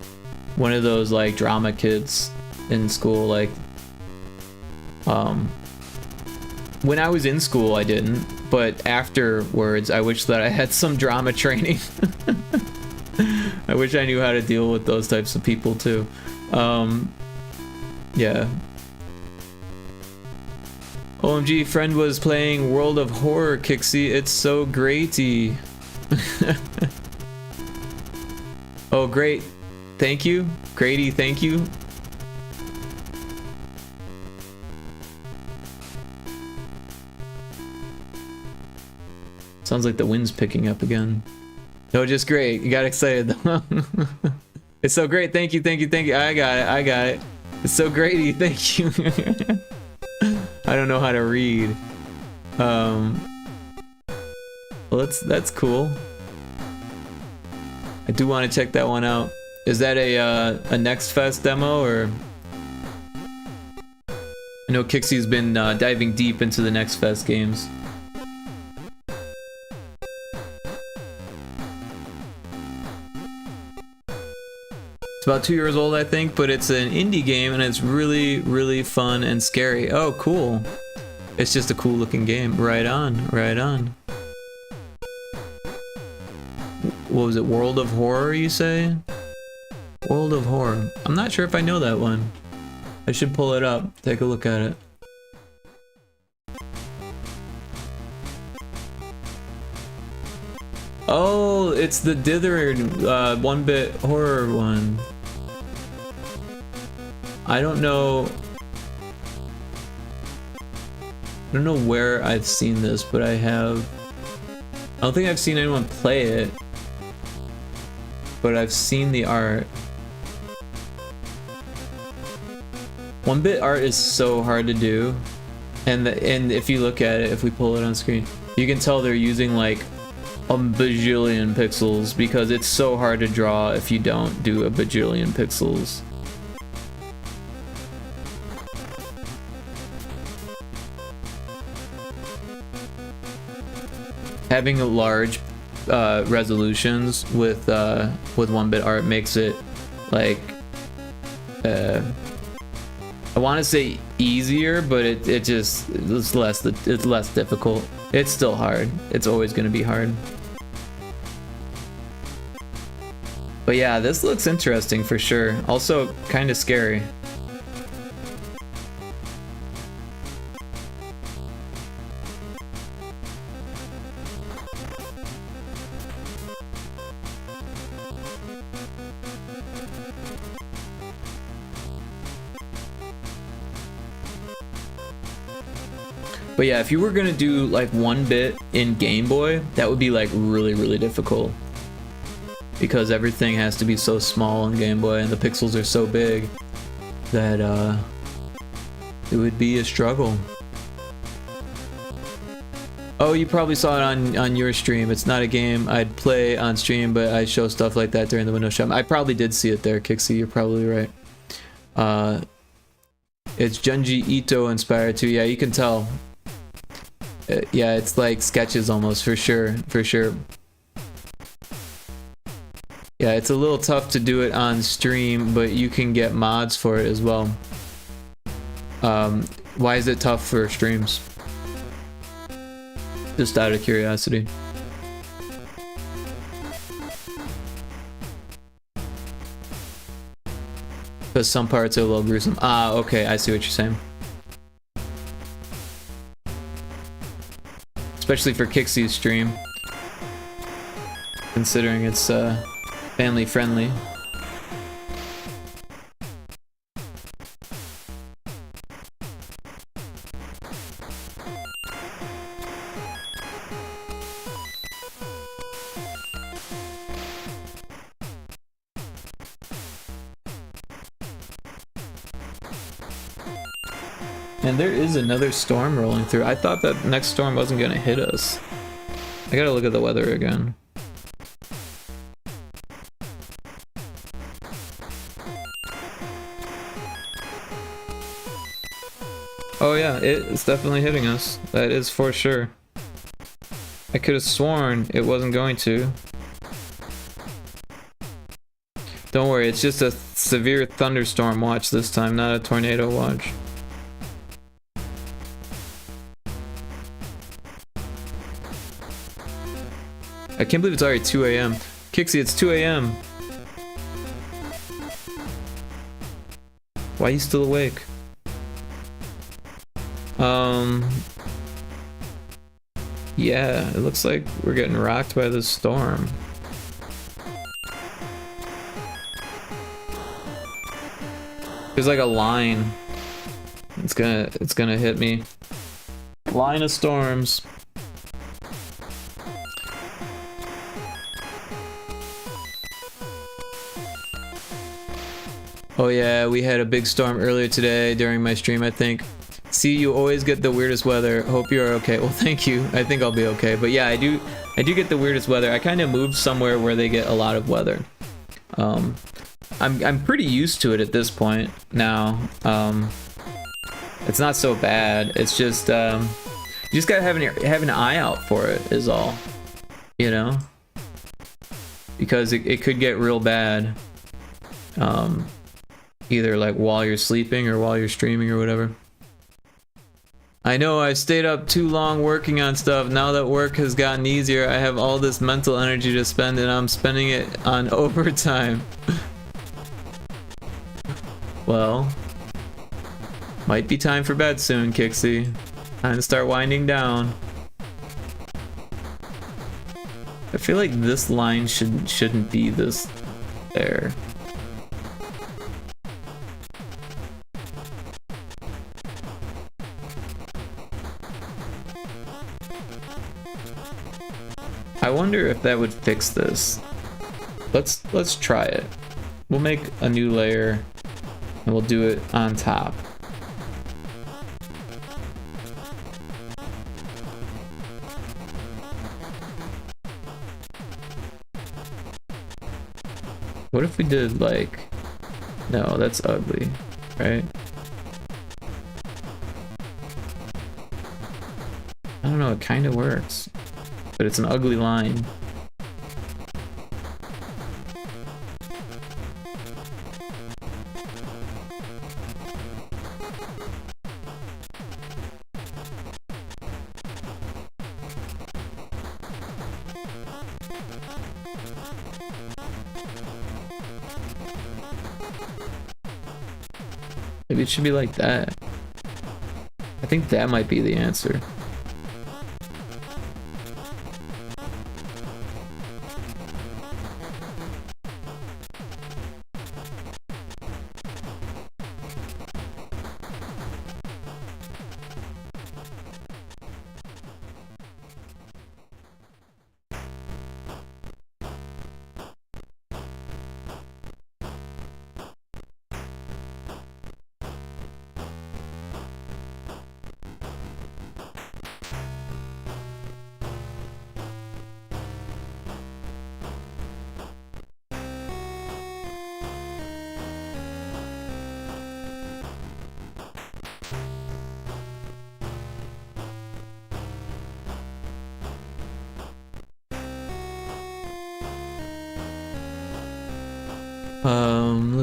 one of those like drama kids in school. Like when I was in school I didn't, but afterwards I wish that I had some drama training. I wish I knew how to deal with those types of people too. Yeah. OMG, friend was playing World of Horror, Kixie. It's so greaty. Oh, great. Thank you. Grady, thank you. Sounds like the wind's picking up again. No, just great. You got excited though. It's so great. Thank you. I got it. It's so greaty. Thank you. I don't know how to read. Well, that's cool. I do want to check that one out. Is that a Next Fest demo, or? I know Kixie's been diving deep into the Next Fest games. It's about 2 years old, I think, but it's an indie game and it's really, really fun and scary. Oh, cool. It's just a cool looking game. Right on, right on. What was it? World of Horror, you say? World of Horror. I'm not sure if I know that one. I should pull it up. Take a look at it. Oh, it's the dithered 1-bit horror one. I don't know where I've seen this, but I don't think I've seen anyone play it, but I've seen the art. 1-bit art is so hard to do, and if you look at it, if we pull it on screen, you can tell they're using like a bajillion pixels because it's so hard to draw if you don't do a bajillion pixels. Having a large resolutions with 1-bit art makes it like I want to say easier, but it's less difficult. It's still hard. It's always going to be hard. But yeah, this looks interesting for sure. Also kind of scary. But yeah, if you were gonna do like 1-bit in Game Boy, that would be like really difficult. Because everything has to be so small in Game Boy and the pixels are so big that it would be a struggle. Oh, you probably saw it on your stream. It's not a game I'd play on stream, but I show stuff like that during the window shop. I probably did see it there, Kixie, you're probably right. It's Junji Ito inspired too. Yeah, you can tell. Yeah, it's like sketches almost, for sure. Yeah, it's a little tough to do it on stream, but you can get mods for it as well. Why is it tough for streams? Just out of curiosity. Because some parts are a little gruesome. Ah, okay, I see what you're saying. Especially for Kixie's stream. Considering it's family friendly. And there is another storm rolling through. I thought that next storm wasn't gonna hit us. I gotta look at the weather again. Oh yeah, it's definitely hitting us. That is for sure. I could have sworn it wasn't going to. Don't worry, it's just a severe thunderstorm watch this time, not a tornado watch. I can't believe it's already 2 a.m. Kixie, it's 2 a.m. Why are you still awake? Yeah, it looks like we're getting rocked by this storm. There's like a line. It's gonna hit me. Line of storms. Oh yeah, we had a big storm earlier today during my stream, I think. See, you always get the weirdest weather. Hope you're okay. Well, thank you. I think I'll be okay. But yeah, I do get the weirdest weather. I kind of moved somewhere where they get a lot of weather. I'm pretty used to it at this point now. It's not so bad. It's just you just gotta have an eye out for it is all. You know? Because it could get real bad. Either like while you're sleeping or while you're streaming or whatever. I know I stayed up too long working on stuff. Now that work has gotten easier, I have all this mental energy to spend and I'm spending it on overtime. Well, Might be time for bed soon, Kixie. Time to start winding down. I feel like this line shouldn't be this there. I wonder if that would fix this. Let's try it. We'll make a new layer and we'll do it on top. What if we did like, no, that's ugly, right? I don't know, it kind of works, but it's an ugly line. Maybe it should be like that. I think that might be the answer.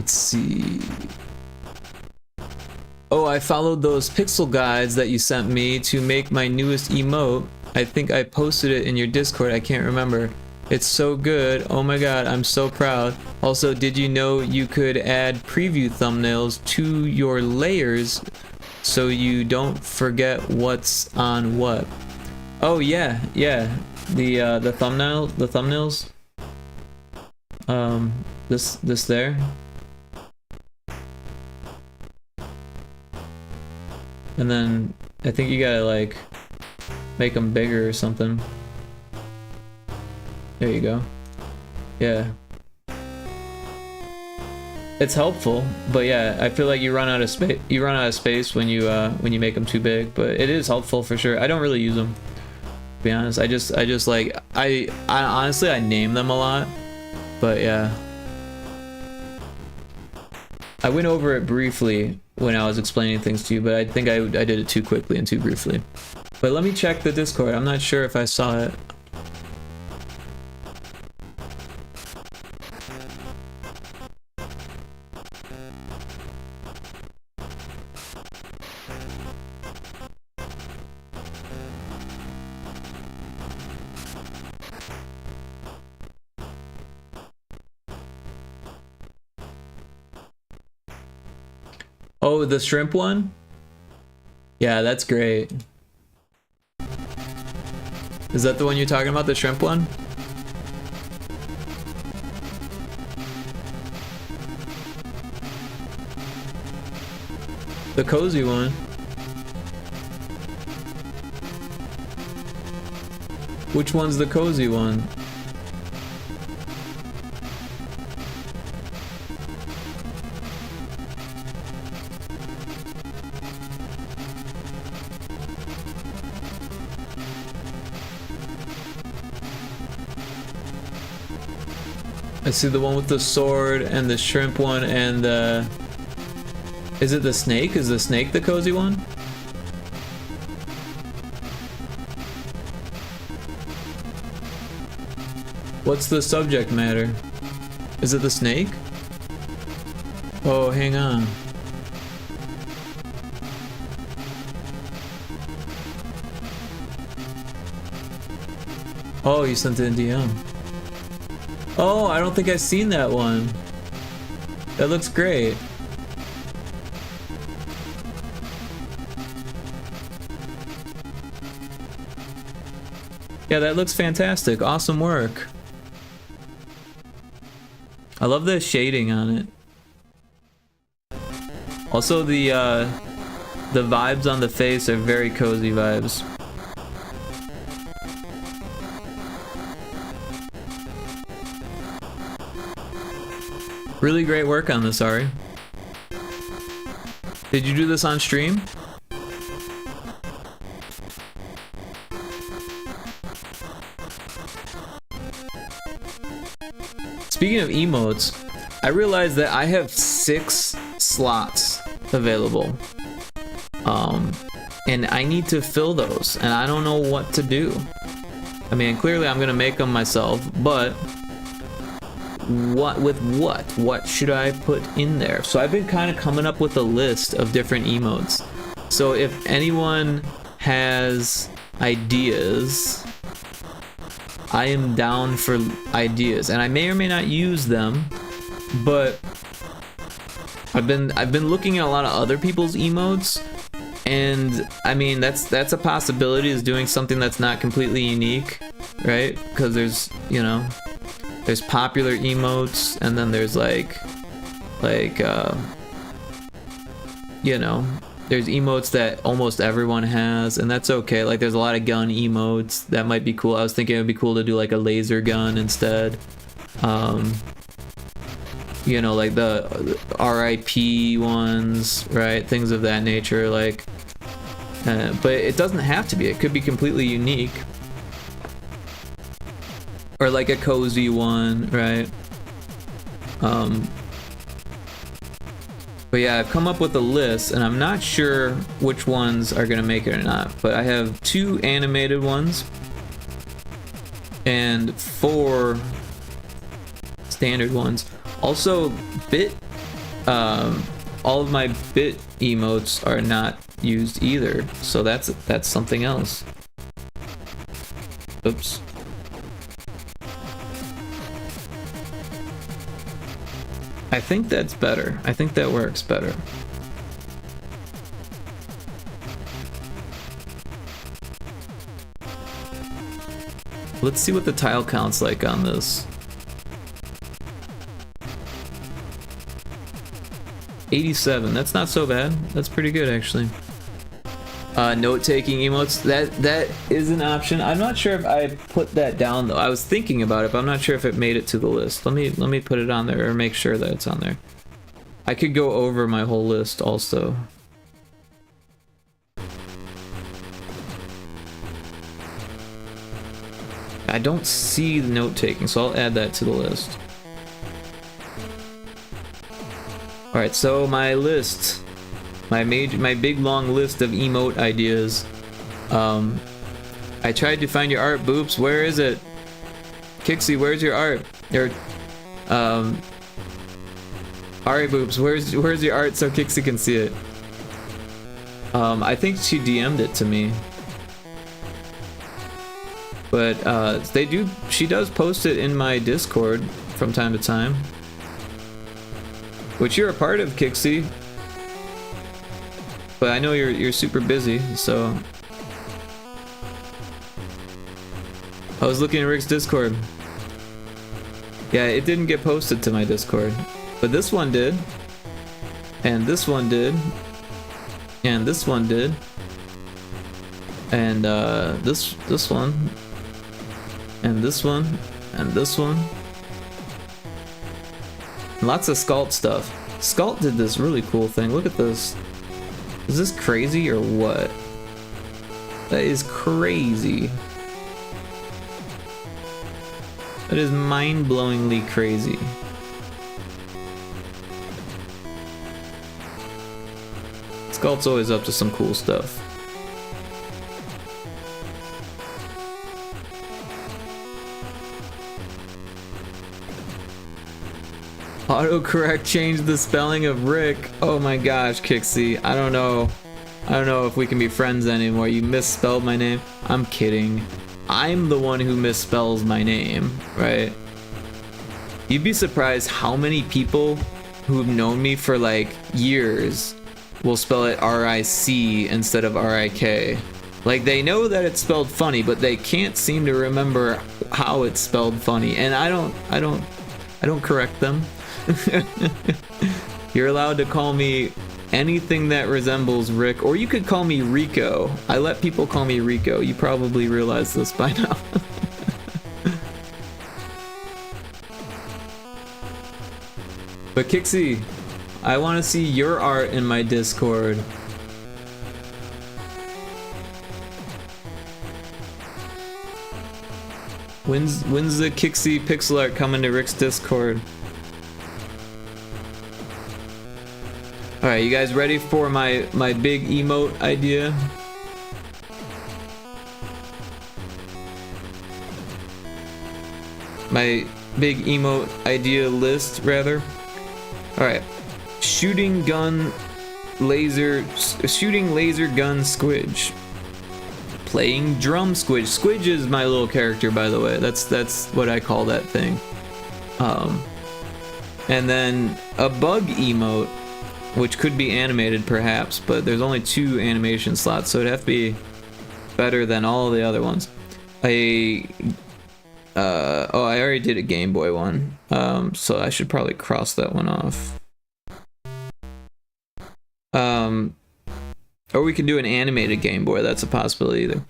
Let's see. Oh, I followed those pixel guides that you sent me to make my newest emote. I think I posted it in your Discord, I can't remember. It's so good. Oh my god, I'm so proud. Also, did you know you could add preview thumbnails to your layers so you don't forget what's on what? Oh yeah, yeah. The thumbnails. This there. And then I think you gotta like make them bigger or something. There you go. Yeah. It's helpful, but yeah, I feel like you run out of space. You run out of space when you make them too big, but it is helpful for sure. I don't really use them, to be honest. I just like I honestly I name them a lot, but yeah. I went over it briefly when I was explaining things to you, but I think I did it too quickly and too briefly. But let me check the Discord. I'm not sure if I saw it. Oh, the shrimp one? Yeah, that's great. Is that the one you're talking about, the shrimp one? The cozy one. Which one's the cozy one? I see the one with the sword and the shrimp one and the... Is it the snake? Is the snake the cozy one? What's the subject matter? Is it the snake? Oh, hang on. Oh, you sent it in DM. Oh, I don't think I've seen that one. That looks great. Yeah, that looks fantastic. Awesome work. I love the shading on it. Also, the vibes on the face are very cozy vibes. Really great work on this, Ari. Did you do this on stream? Speaking of emotes, I realized that I have 6 slots available. And I need to fill those, and I don't know what to do. I mean, clearly I'm gonna make them myself, but what should I put in there? So I've been kind of coming up with a list of different emotes. So if anyone has ideas, I am down for ideas, and I may or may not use them, but I've been looking at a lot of other people's emotes, and I mean that's a possibility, is doing something that's not completely unique, right? Because there's, you know, there's popular emotes, and then there's like you know, there's emotes that almost everyone has, and that's okay. Like there's a lot of gun emotes that might be cool. I was thinking it would be cool to do like a laser gun instead. You know, like the RIP ones, right? Things of that nature, like but it doesn't have to be. It could be completely unique. Or like a cozy one, right? But yeah, I've come up with a list, and I'm not sure which ones are gonna make it or not. But I have 2 animated ones and 4 standard ones. Also, all of my bit emotes are not used either, so that's something else. Oops. I think that's better. I think that works better. Let's see what the tile count's like on this. 87. That's not so bad. That's pretty good, actually. Note-taking emotes. That is an option. I'm not sure if I put that down though. I was thinking about it, but I'm not sure if it made it to the list. Let me put it on there, or make sure that it's on there. I could go over my whole list also. I don't see the note-taking, so I'll add that to the list. Alright, so my list, my big long list of emote ideas. I tried to find your art, Boops. Where is it? Kixie, where's your art? Ari Boops, where's your art so Kixie can see it? I think she DM'd it to me. But she does post it in my Discord from time to time. Which you're a part of, Kixie. But I know you're super busy, so I was looking at Rick's Discord. Yeah, it didn't get posted to my Discord. But this one did. And this one did. And this one did. And this one. And this one. And this one. Lots of Scalt stuff. Scalt did this really cool thing. Look at this. Is this crazy or what? That is crazy. That is mind-blowingly crazy. Sculpt's always up to some cool stuff. Autocorrect changed the spelling of Rick. Oh my gosh, Kixie. I don't know if we can be friends anymore. You misspelled my name. I'm kidding. I'm the one who misspells my name, right? You'd be surprised how many people who've known me for like years will spell it R-I-C instead of R-I-K. Like, they know that it's spelled funny, but they can't seem to remember how it's spelled funny. And I don't correct them. You're allowed to call me anything that resembles Rick, or you could call me Rico. I let people call me Rico. You probably realize this by now. But Kixie, I want to see your art in my Discord. When's the Kixie pixel art coming to Rick's Discord? Alright, you guys ready for my big emote idea? My big emote idea list, rather. Alright. Shooting laser gun squidge. Playing drum squidge. Squidge is my little character, by the way. That's what I call that thing. And then a bug emote, which could be animated perhaps, but there's only 2 animation slots, so it'd have to be better than all the other ones. Oh, I already did a Game Boy one, so I should probably cross that one off. Or we can do an animated Game Boy, that's a possibility either.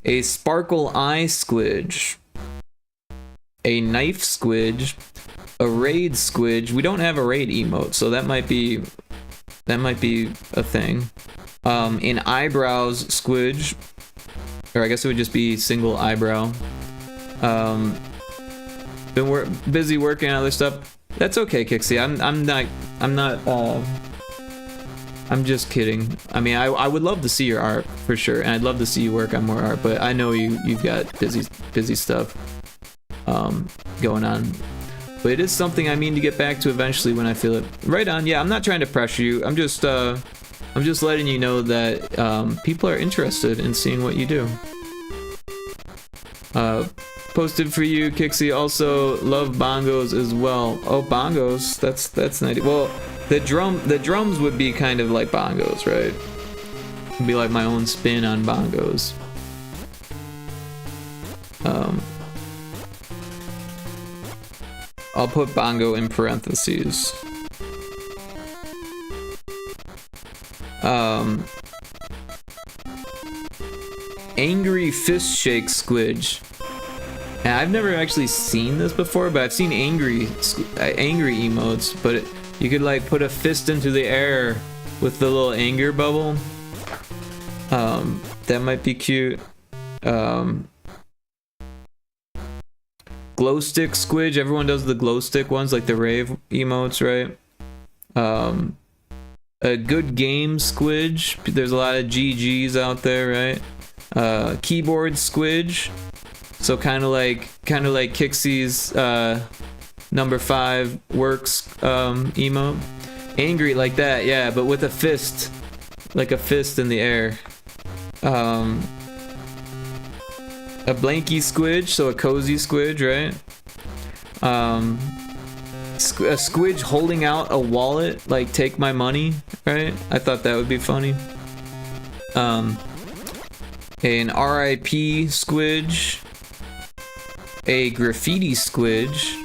A sparkle eye squidge. A knife squidge. A raid squidge. We don't have a raid emote, so that might be a thing. An eyebrows squidge. Or I guess it would just be single eyebrow. Been busy working on other stuff. That's okay, Kixie. I'm just kidding. I mean, I would love to see your art for sure, and I'd love to see you work on more art. But I know you've got busy stuff going on. But it is something I mean to get back to eventually when I feel it. Right on. Yeah, I'm not trying to pressure you. I'm just letting you know that people are interested in seeing what you do. Posted for you, Kixie. Also love bongos as well. Oh, bongos. That's nice. Well, the drums would be kind of like bongos, right? It'd be like my own spin on bongos. I'll put bongo in parentheses. Angry fist shake squidge. And I've never actually seen this before, but I've seen angry emotes. But you could like put a fist into the air with the little anger bubble. That might be cute. Glow stick squidge. Everyone does the glow stick ones, like the rave emotes, right? A good game squidge. There's a lot of GGs out there, right? Keyboard squidge. So kind of like Kixie's number 5 works emote. Angry like that, yeah, but with a fist, like a fist in the air. A blanky squidge, so a cozy squidge, right? A squidge holding out a wallet, like take my money, right? I thought that would be funny. An RIP squidge. A graffiti squidge,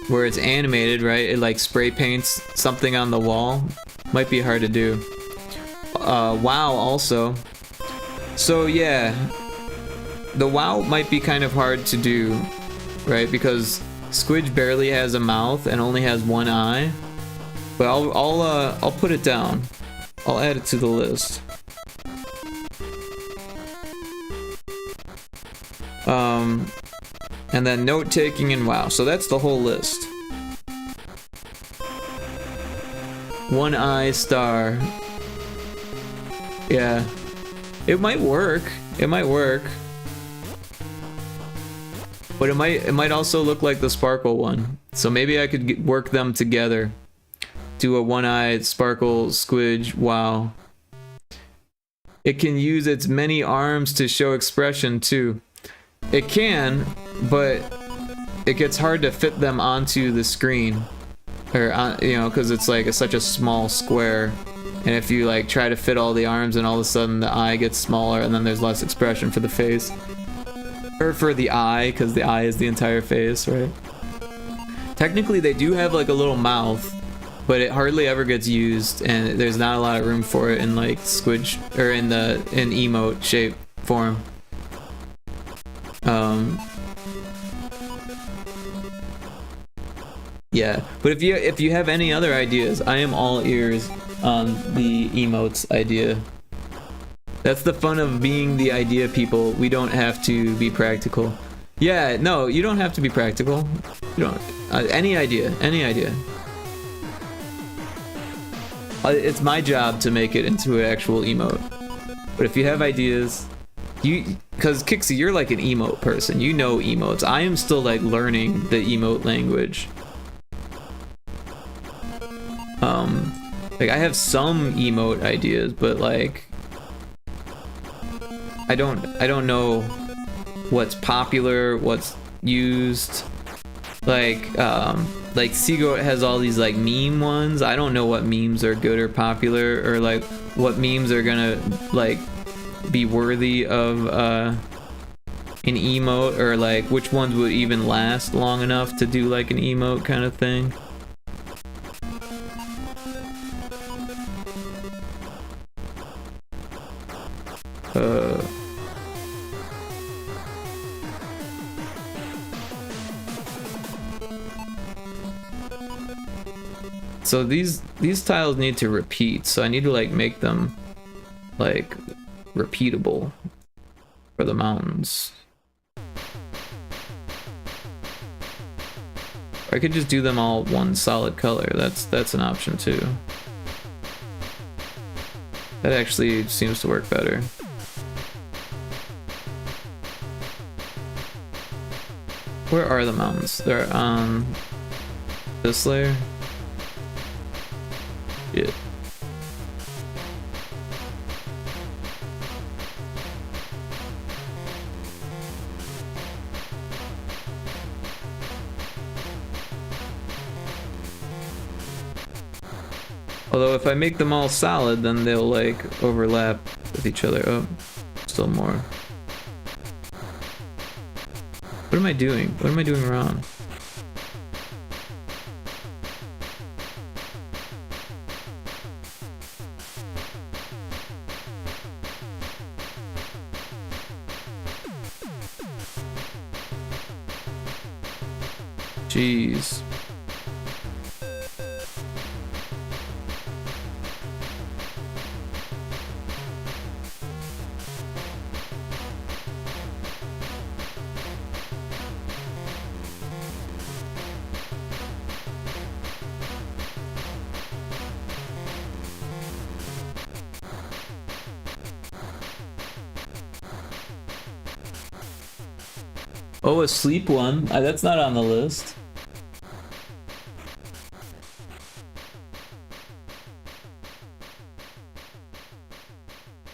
where it's animated, right? It like spray paints something on the wall. Might be hard to do. WoW also. So yeah, the WoW might be kind of hard to do, right? Because Squidge barely has a mouth and only has one eye. But I'll put it down. I'll add it to the list. And then note taking and WoW. So that's the whole list. One eye star. Yeah. It might work. It might work. But it might also look like the sparkle one. So maybe I could work them together. Do a one-eyed sparkle squidge. Wow. It can use its many arms to show expression too. It can, but it gets hard to fit them onto the screen, or you know, because it's like such a small square. And if you like try to fit all the arms, and all of a sudden the eye gets smaller, and then there's less expression for the face. Or for the eye, because the eye is the entire face, right? Technically, they do have like a little mouth, but it hardly ever gets used, and there's not a lot of room for it in like squid or in emote shape form. Yeah, but if you have any other ideas, I am all ears on the emotes idea. That's the fun of being the idea people. We don't have to be practical. Yeah, no, you don't have to be practical. You don't. Any idea, any idea. It's my job to make it into an actual emote. But if you have ideas, because Kixie, you're like an emote person. You know emotes. I am still like learning the emote language. Like I have some emote ideas, but like I don't know what's popular, what's used. Like Seagoat has all these like meme ones. I don't know what memes are good or popular, or like what memes are gonna like be worthy of an emote, or like which ones would even last long enough to do like an emote kind of thing. So these tiles need to repeat, so I need to like make them like repeatable for the mountains. Or I could just do them all one solid color. That's an option too. That actually seems to work better. Where are the mountains? They're on this layer. Yeah. Although if I make them all solid, then they'll like overlap with each other. Oh, still more. What am I doing? What am I doing wrong? Jeez. Oh, a sleep one. That's not on the list.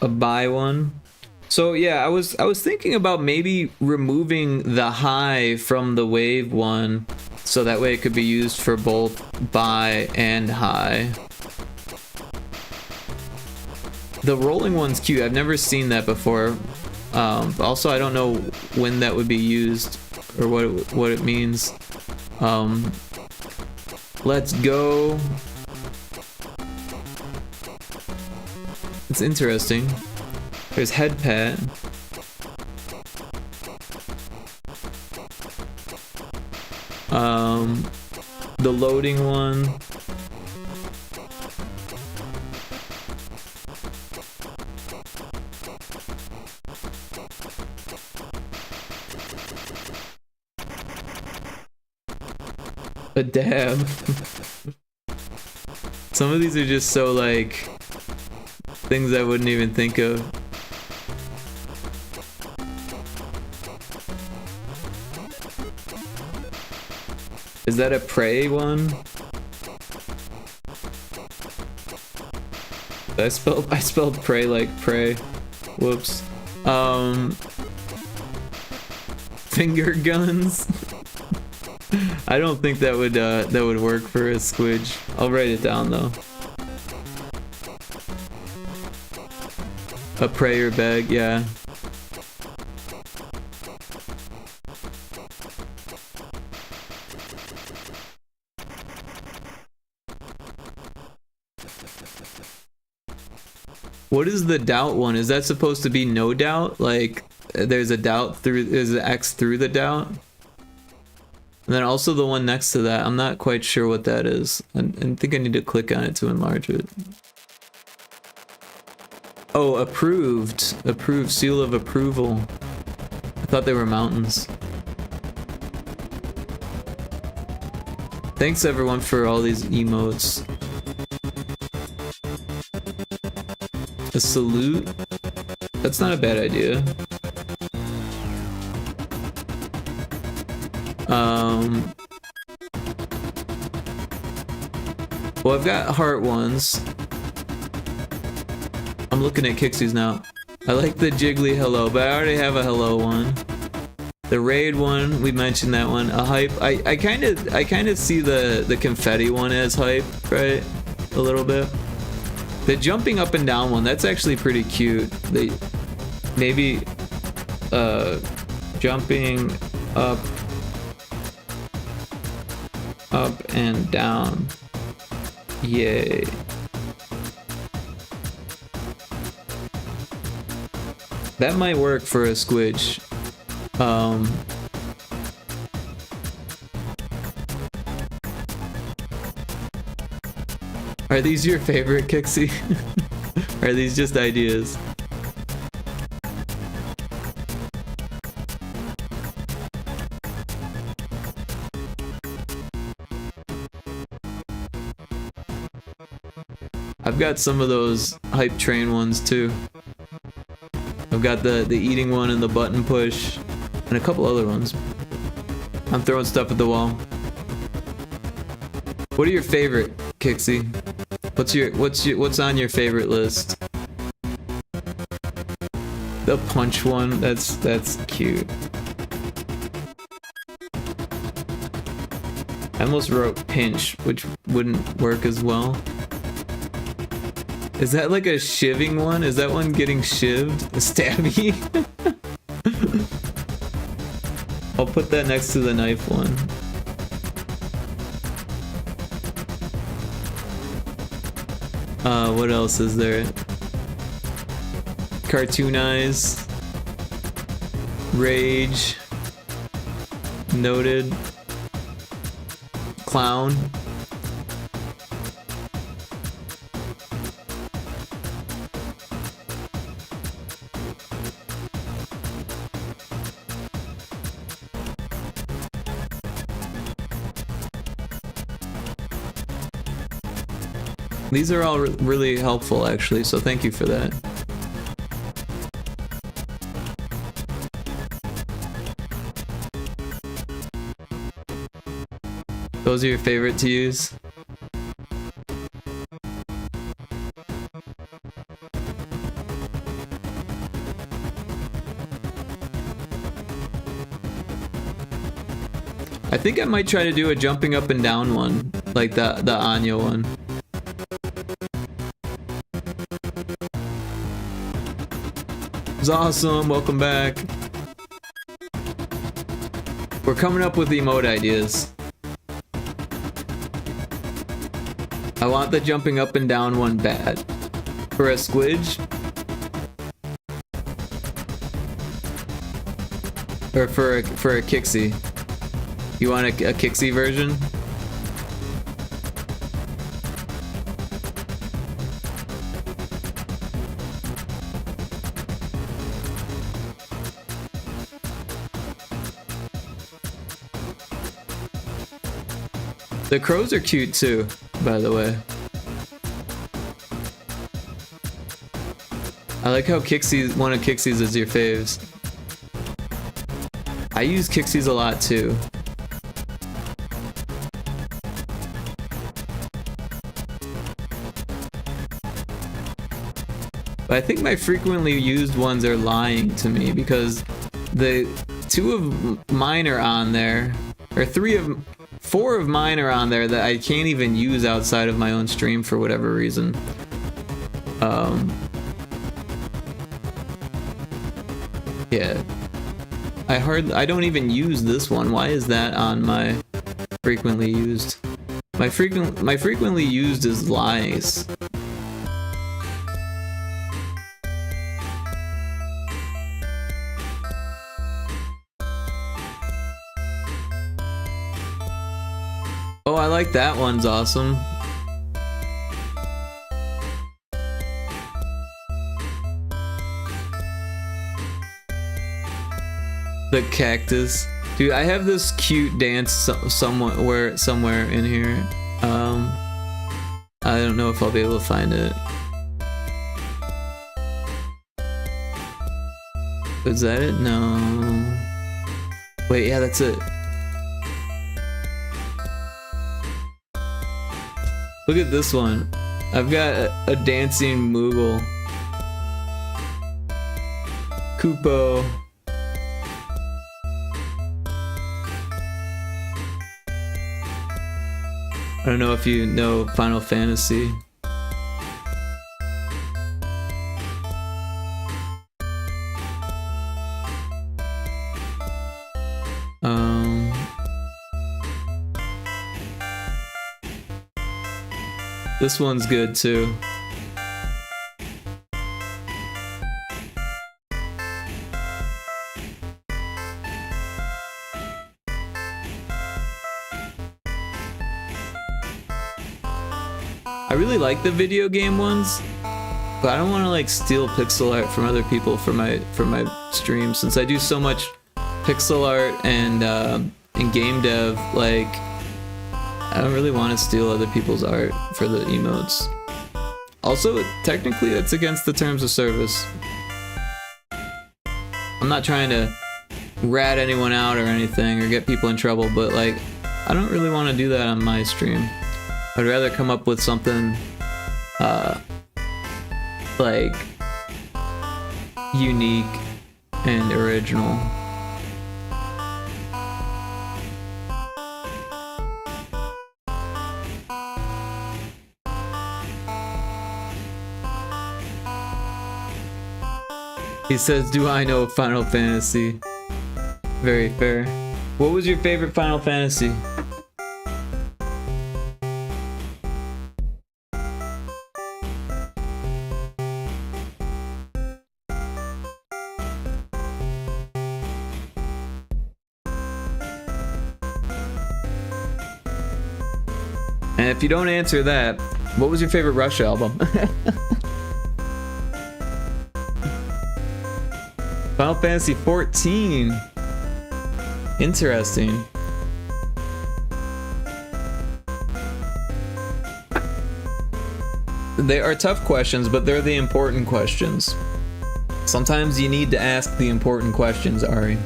A buy one. So yeah, I was thinking about maybe removing the high from the wave one, so that way it could be used for both buy and high. The rolling one's cute. I've never seen that before. Also, I don't know when that would be used or what it means. Let's go. It's interesting. There's head pat. The loading one. A dab. Some of these are just so like things I wouldn't even think of. Is that a prey one? I spelled prey like prey. Whoops. Finger guns. I don't think that would work for a squidge. I'll write it down though. A prayer bag, yeah. What is the doubt one? Is that supposed to be no doubt? Like, there's a doubt through, there's an X through the doubt? And then also the one next to that, I'm not quite sure what that is. I think I need to click on it to enlarge it. Oh, approved. Approved, seal of approval. I thought they were mountains. Thanks everyone for all these emotes. A salute? That's not a bad idea. Well, I've got heart ones. I'm looking at Kixie's now. I like the jiggly hello, but I already have a hello one. The raid one, we mentioned that one. A hype. I kind of see the confetti one as hype, right? A little bit. The jumping up and down one, that's actually pretty cute. They maybe jumping up and down. Yay. That might work for a squidge. Are these your favorite, Kixie? Are these just ideas? I've got some of those hype train ones too. I've got the eating one and the button push and a couple other ones. I'm throwing stuff at the wall. What are your favorite, Kixie? What's on your favorite list? The punch one, that's cute. I almost wrote pinch, which wouldn't work as well. Is that like a shivving one? Is that one getting shivved? A stabby? I'll put that next to the knife one. What else is there? Cartoon eyes. Rage. Noted. Clown. These are all really helpful, actually, so thank you for that. Those are your favorite to use? I think I might try to do a jumping up and down one, like the Anya one. Awesome, welcome back. We're coming up with emote ideas. I want the jumping up and down one bad. For a squidge? Or for a Kixie? You want a Kixie version? The crows are cute too, by the way. I like how Kixie's, one of Kixie's is your faves. I use Kixie's a lot too. But I think my frequently used ones are lying to me because the 2 of mine are on there, or 4 of mine are on there that I can't even use outside of my own stream for whatever reason. Yeah. I don't even use this one. Why is that on my frequently used? My frequently used is lies. Oh, I like that one's awesome. The cactus. Dude, I have this cute dance somewhere in here. I don't know if I'll be able to find it. Is that it? No. Wait, yeah, that's it. Look at this one. I've got a dancing Moogle. Kupo. I don't know if you know Final Fantasy. This one's good too. I really like the video game ones, but I don't want to like steal pixel art from other people for my stream, since I do so much pixel art and game dev. Like, I don't really want to steal other people's art for the emotes. Also, technically, it's against the terms of service. I'm not trying to rat anyone out or anything or get people in trouble, but like, I don't really want to do that on my stream. I'd rather come up with something like unique and original. He says, do I know Final Fantasy? Very fair. What was your favorite Final Fantasy? And if you don't answer that, what was your favorite Rush album? Final Fantasy 14. Interesting. They are tough questions, but they're the important questions. Sometimes you need to ask the important questions, Ari.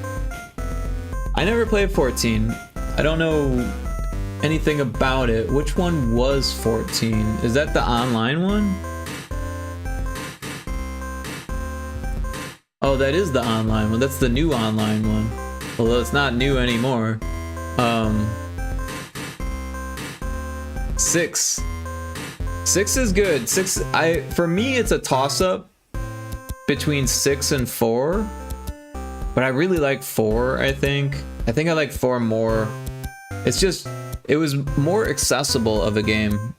I never played 14. I don't know anything about it. Which one was 14? Is that the online one? Oh, that is the online one. That's the new online one. Although it's not new anymore. 6. 6 is good. 6, for me, it's a toss-up between 6 and 4. But I really like 4, I think. I think I like 4 more. It's just, it was more accessible of a game.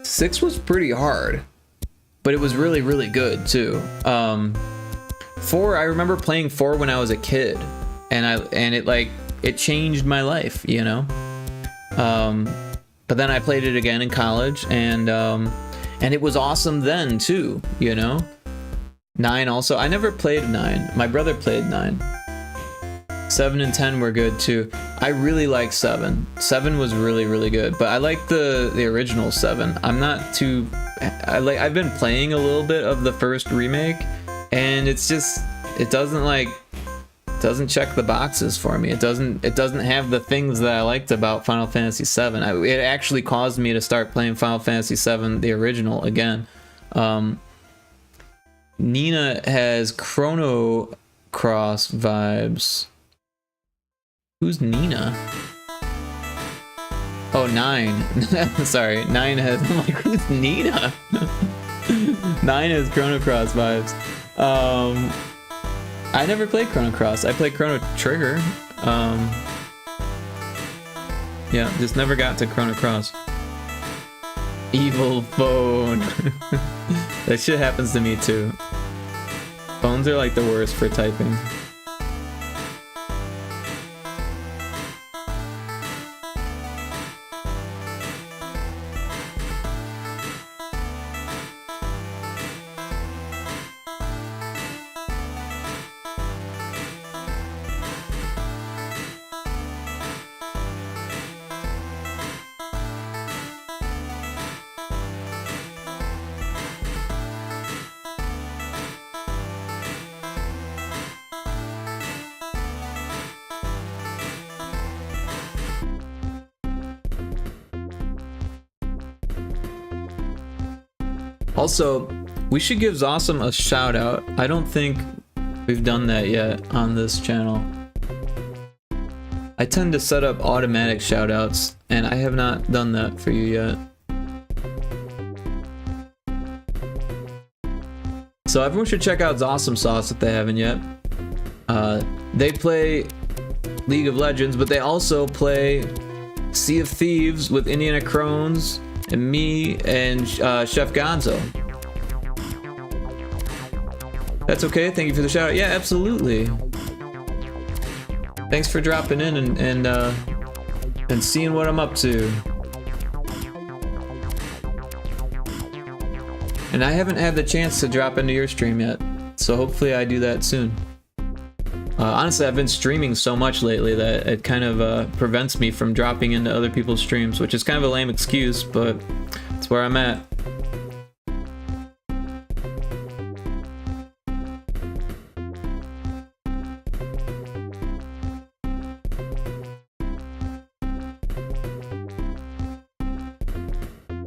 6 was pretty hard, but it was really, really good too. 4, I remember playing 4 when I was a kid, and it changed my life, you know. But then I played it again in college, and it was awesome then too, you know. 9 also. I never played 9. My brother played 9. 7 and 10 were good too. I really like 7. 7 was really, really good, but I like the original 7. I'm not too. I've been playing a little bit of the first remake, and it's just, it doesn't check the boxes for me. It doesn't have the things that I liked about Final Fantasy 7. It actually caused me to start playing Final Fantasy 7, the original, again. Nina has Chrono Cross vibes. Who's Nina? Oh, 9. Sorry, 9 has. I'm like, who's Nina? 9 is Chrono Cross vibes. I never played Chrono Cross. I played Chrono Trigger. Yeah, just never got to Chrono Cross. Evil phone. That shit happens to me too. Phones are like the worst for typing. Also, we should give Zossam a shout out. I don't think we've done that yet on this channel. I tend to set up automatic shout outs, and I have not done that for you yet. So everyone should check out Zossam Sauce if they haven't yet. They play League of Legends, but they also play Sea of Thieves with Indiana Crones and me and Chef Gonzo. That's okay. Thank you for the shout out. Yeah, absolutely. Thanks for dropping in and seeing what I'm up to. And I haven't had the chance to drop into your stream yet, so hopefully I do that soon. Honestly, I've been streaming so much lately that it kind of prevents me from dropping into other people's streams, which is kind of a lame excuse, but it's where I'm at.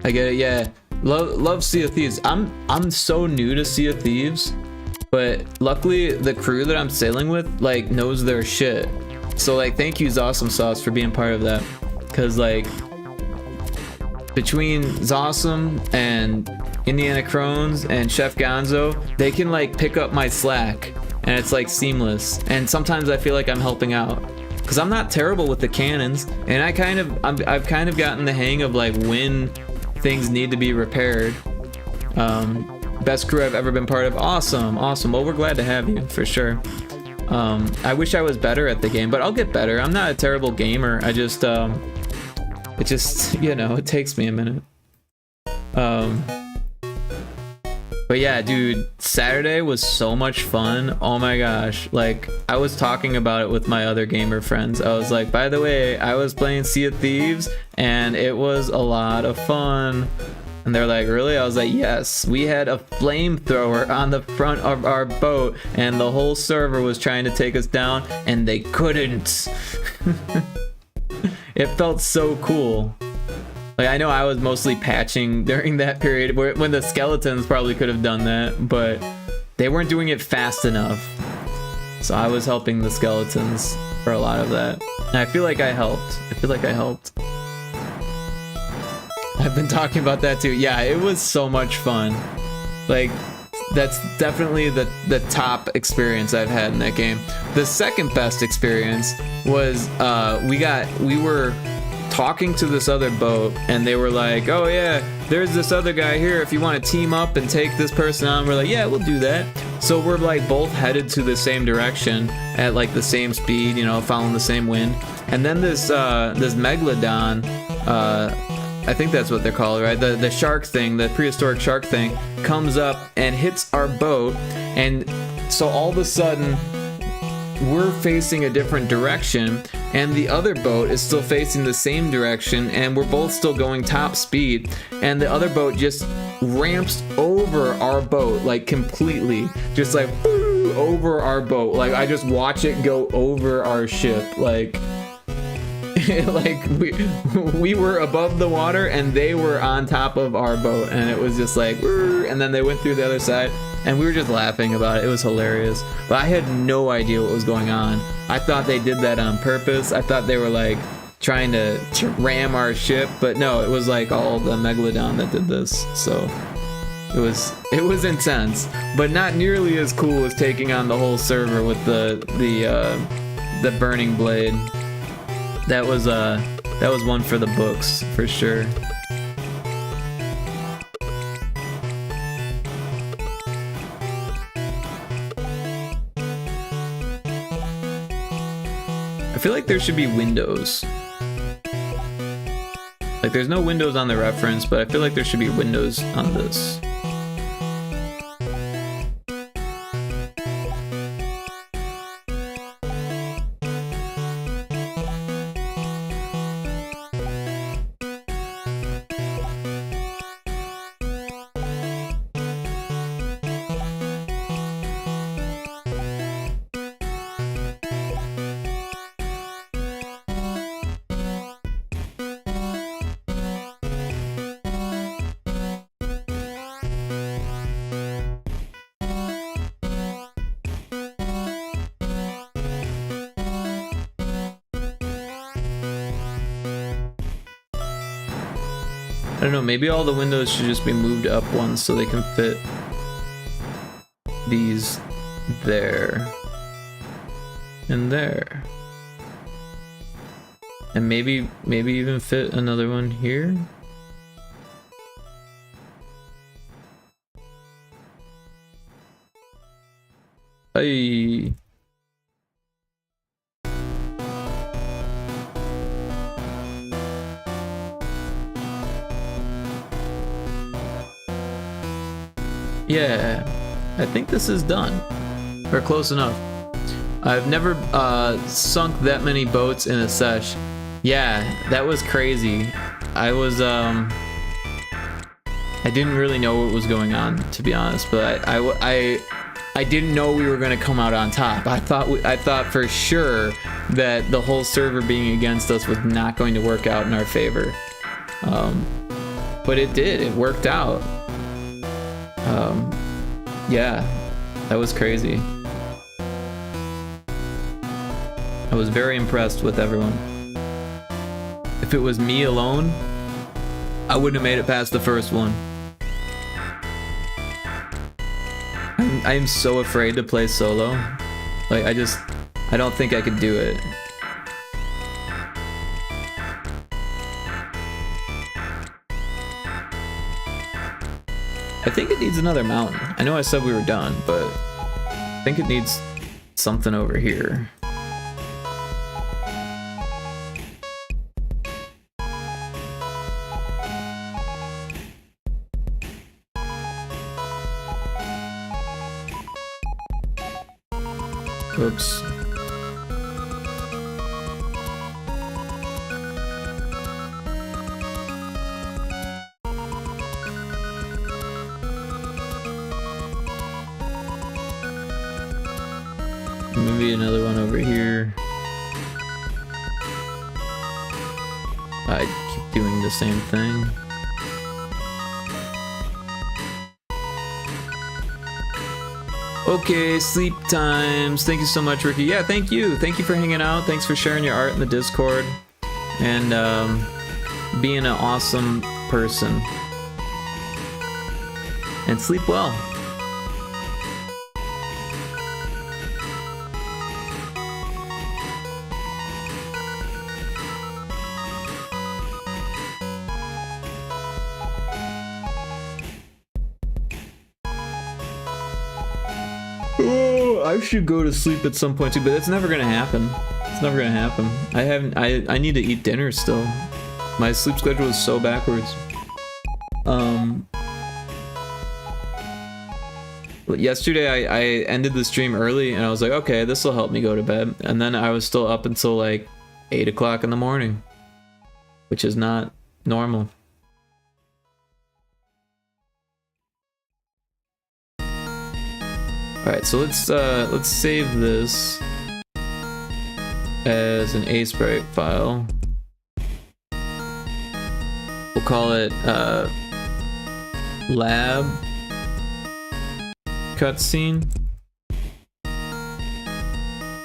I get it, yeah. Love Sea of Thieves. I'm so new to Sea of Thieves, but luckily the crew that I'm sailing with like knows their shit. So like thank you Zossam Sauce for being part of that, because like between Zossam and Indiana Crones and Chef Gonzo, they can like pick up my slack and it's like seamless, and sometimes I feel like I'm helping out because I'm not terrible with the cannons, and I've kind of gotten the hang of like when things need to be repaired. Best crew I've ever been part of. Awesome. Well, we're glad to have you for sure. I wish I was better at the game, but I'll get better. I'm not a terrible gamer. I just it just, you know, it takes me a minute. But yeah, dude, Saturday was so much fun. Oh my gosh. Like, I was talking about it with my other gamer friends. I was like, by the way, I was playing Sea of Thieves and it was a lot of fun. And they're like, really? I was like, yes. We had a flamethrower on the front of our boat and the whole server was trying to take us down and they couldn't. It felt so cool. Like, I know I was mostly patching during that period when the skeletons probably could have done that, but they weren't doing it fast enough. So I was helping the skeletons for a lot of that. And I feel like I helped. I've been talking about that too. Yeah, it was so much fun. Like, that's definitely the top experience I've had in that game. The second best experience was we were talking to this other boat and they were like, oh yeah, there's this other guy here if you want to team up and take this person on. We're like, yeah, we'll do that. So we're like both headed to the same direction at like the same speed, you know, following the same wind. And then this megalodon, I think that's what they're called, right? The shark thing, the prehistoric shark thing, comes up and hits our boat. And so all of a sudden, we're facing a different direction, and the other boat is still facing the same direction, and we're both still going top speed. And the other boat just ramps over our boat, like completely, just like whoo, over our boat. Like I just watch it go over our ship, like. Like we were above the water and they were on top of our boat, and it was just like, and then they went through the other side and we were just laughing about it. It was hilarious, but I had no idea what was going on. I thought they did that on purpose. I thought they were like trying to ram our ship, but no, it was like all the megalodon that did this. So It was intense, but not nearly as cool as taking on the whole server with the burning blade. That was one for the books for sure. I feel like there should be windows. Like there's no windows on the reference, but I feel like there should be windows on this. I don't know, maybe all the windows should just be moved up one so they can fit these there and there. And maybe even fit another one here. Hey. Yeah, I think this is done. Or close enough. I've never sunk that many boats in a sesh. Yeah, that was crazy. I didn't really know what was going on, to be honest, but I didn't know we were gonna come out on top. I thought for sure that the whole server being against us was not going to work out in our favor. But it did. It worked out. Yeah, that was crazy. I was very impressed with everyone. If it was me alone, I wouldn't have made it past the first one. I'm so afraid to play solo. Like, I don't think I could do it. I think it needs another mountain. I know I said we were done, but I think it needs something over here. Oops. Maybe another one over here. I keep doing the same thing. Okay, sleep times. Thank you so much, Ricky. Yeah, thank you. Thank you for hanging out. Thanks for sharing your art in the Discord. And being an awesome person. And sleep well. Oh, I should go to sleep at some point too, but it's never gonna happen. It's never gonna happen. I need to eat dinner still. My sleep schedule is so backwards. Yesterday I ended the stream early and I was like, okay, this will help me go to bed. And then I was still up until like 8 o'clock in the morning, which is not normal. Alright, so let's save this as an A-sprite file. We'll call it lab cutscene.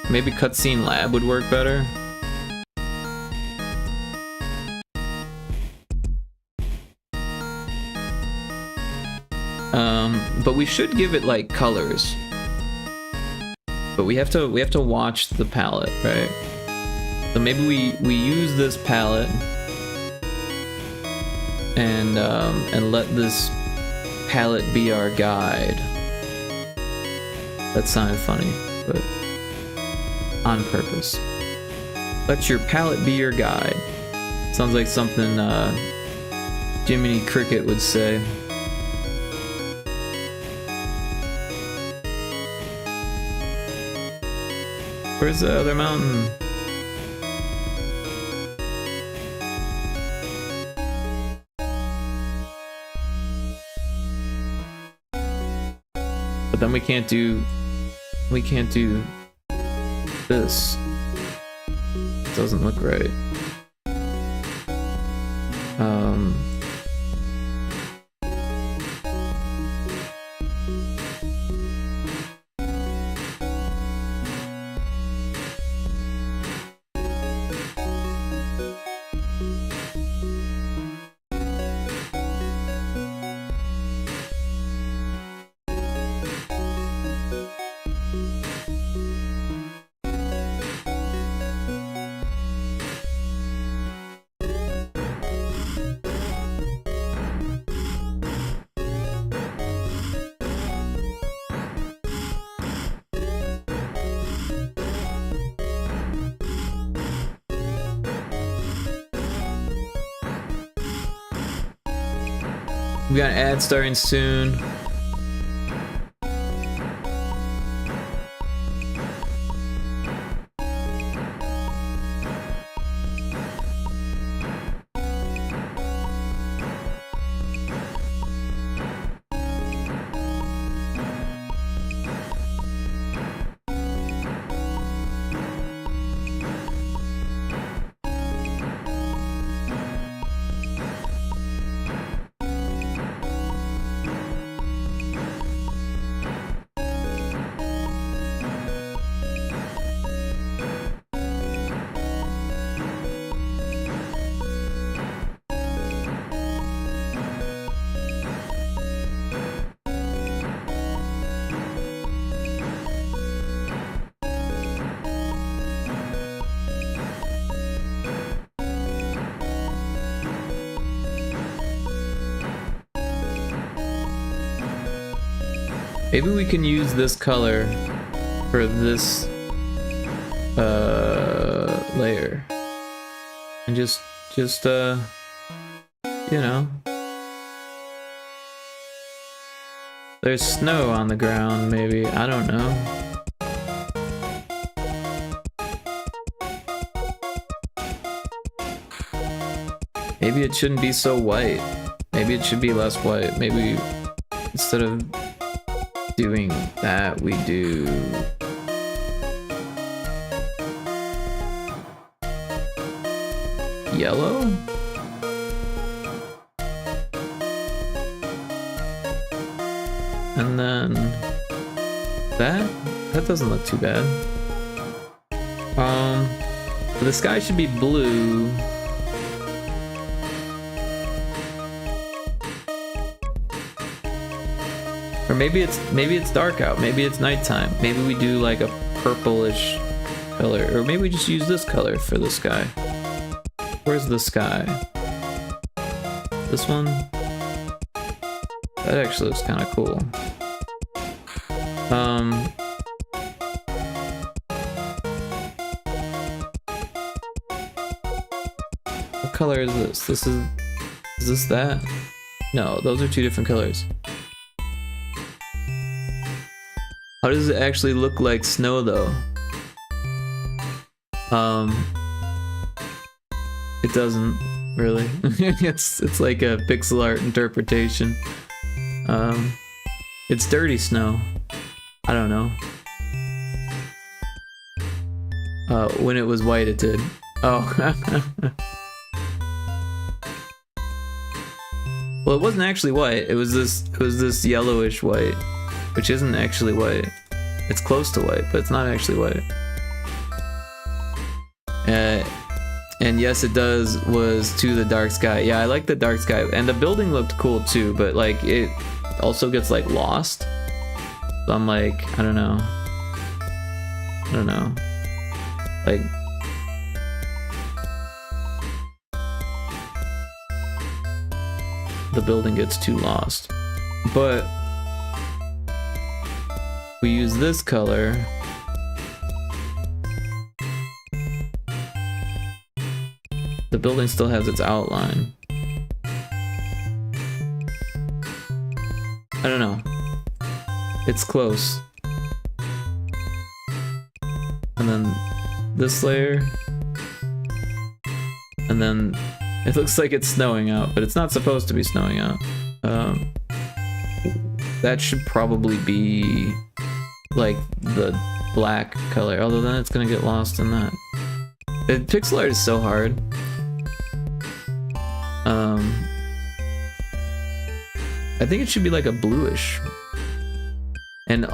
Maybe cutscene lab would work better. but we should give it like colors. But we have to watch the palette, right? So maybe we use this palette and let this palette be our guide. That sounded funny, but on purpose. Let your palette be your guide. Sounds like something Jiminy Cricket would say. Where's the other mountain? But then we can't do this. It doesn't look right. We got an ad starting soon. Maybe we can use this color for this layer. And just you know. There's snow on the ground, maybe. I don't know. Maybe it shouldn't be so white. Maybe it should be less white. Maybe instead of doing that, we do yellow? And then that doesn't look too bad. The sky should be blue. Or maybe it's dark out. Maybe it's nighttime. Maybe we do like a purplish color, or maybe we just use this color for the sky. Where's the sky? This one? That actually looks kind of cool. What color is this? Is this that? No, those are two different colors. How does it actually look like snow though? It doesn't really. it's like a pixel art interpretation. It's dirty snow. I don't know. When it was white, it did. Oh. Well, it wasn't actually white. It was this yellowish white, which isn't actually white. It's close to white, but it's not actually white. And yes, it was to the dark sky. Yeah, I like the dark sky, and the building looked cool too. But like also gets like lost. So I'm like, I don't know. Like, the building gets too lost. But we use this color. The building still has its outline. I don't know. It's close. And then this layer. And then it looks like it's snowing out, but it's not supposed to be snowing out. That should probably be like the black color, although then it's gonna get lost in that. Pixel art is so hard. I think it should be like a bluish. And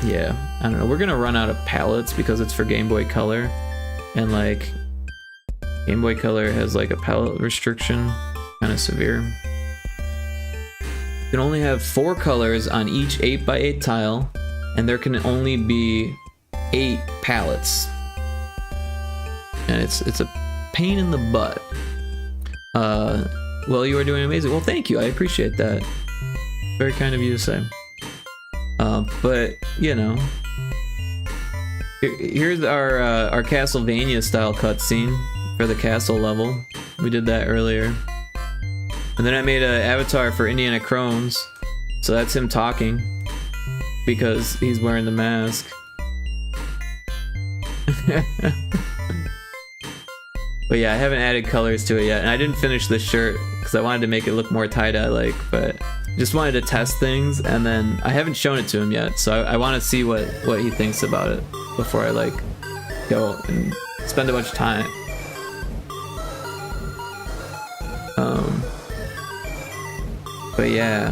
yeah, I don't know. We're gonna run out of palettes because it's for Game Boy Color, and like Game Boy Color has like a palette restriction, kind of severe. You can only have 4 colors on each 8x8 tile, and there can only be 8 palettes. And it's a pain in the butt. Well, you are doing amazing. Well, thank you. I appreciate that. Very kind of you to say. But you know, here's our Castlevania style cutscene for the castle level. We did that earlier. And then I made an avatar for Indiana Crones, so that's him talking because he's wearing the mask. But yeah, I haven't added colors to it yet, and I didn't finish the shirt because I wanted to make it look more tie-dye like, but just wanted to test things, and then I haven't shown it to him yet, so I want to see what he thinks about it before I like go and spend a bunch of time. But yeah,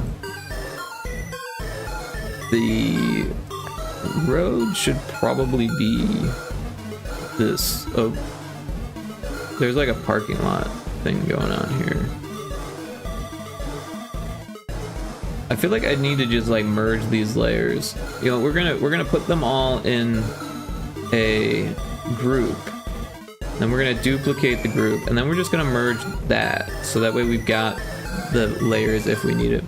the road should probably be this. Oh, there's like a parking lot thing going on here. I feel like I need to just like merge these layers. You know, we're gonna put them all in a group. Then we're gonna duplicate the group, and then we're just gonna merge that, so that way we've got the layers if we need it.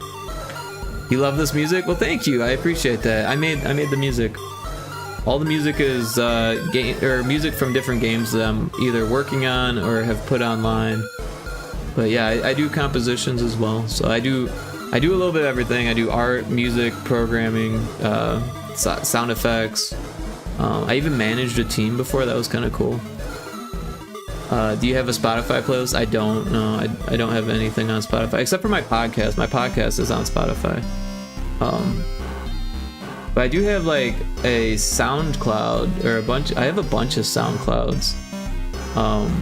You love this music? Well, thank you. I appreciate that. I made the music. All the music is music from different games that I'm either working on or have put online. But yeah, I do compositions as well. So I do a little bit of everything. I do art, music, programming, sound effects. I even managed a team before. That was kind of cool. Do you have a Spotify playlist? I don't. No, I don't have anything on Spotify except for my podcast. My podcast is on Spotify. But I do have like a SoundCloud or I have a bunch of SoundClouds.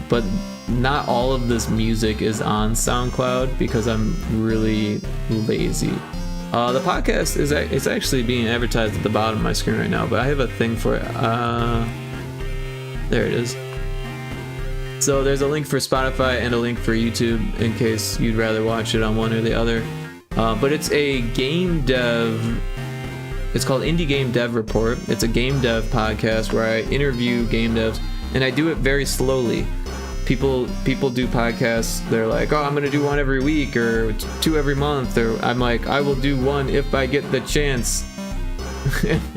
But not all of this music is on SoundCloud because I'm really lazy. The podcast it's actually being advertised at the bottom of my screen right now, but I have a thing for it. There it is. So there's a link for Spotify and a link for YouTube in case you'd rather watch it on one or the other. But it's a game dev. It's called Indie Game Dev Report. It's a game dev podcast where I interview game devs, and I do it very slowly. People do podcasts. They're like, oh, I'm gonna do one every week or 2 every month, or I'm like, I will do one if I get the chance,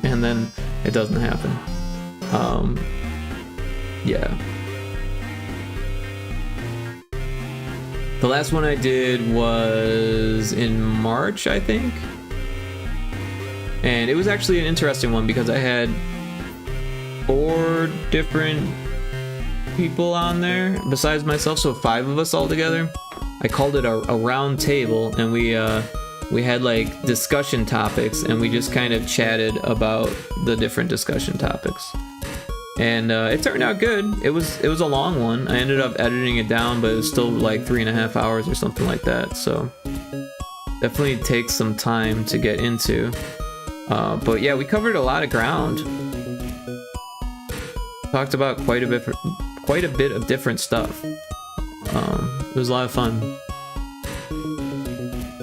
and then it doesn't happen. Yeah. The last one I did was in March, I think. And it was actually an interesting one because I had 4 different people on there besides myself, so 5 of us all together. I called it a round table, and we had like discussion topics, and we just kind of chatted about the different discussion topics. And it turned out good. It was a long one. I ended up editing it down, but it was still like 3.5 hours or something like that. So definitely takes some time to get into. But yeah, we covered a lot of ground. Talked about quite a bit of different stuff. It was a lot of fun.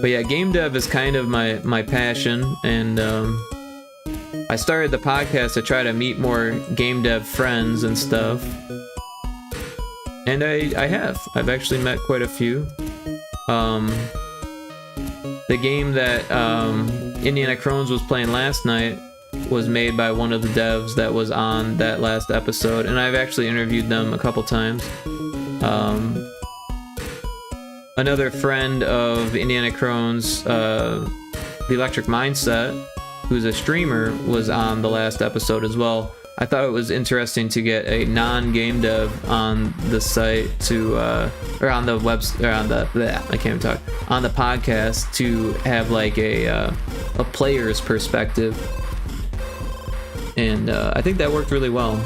But yeah, game dev is kind of my passion, and I started the podcast to try to meet more game dev friends and stuff. And I've actually met quite a few. The game that Indiana Crones was playing last night was made by one of the devs that was on that last episode, and I've actually interviewed them a couple times. Another friend of Indiana Crones, The Electric Mindset, who's a streamer, was on the last episode as well. I thought it was interesting to get a non-game dev on the site to, or on the web, or on the, I can't even talk, on the podcast to have like a player's perspective. And I think that worked really well.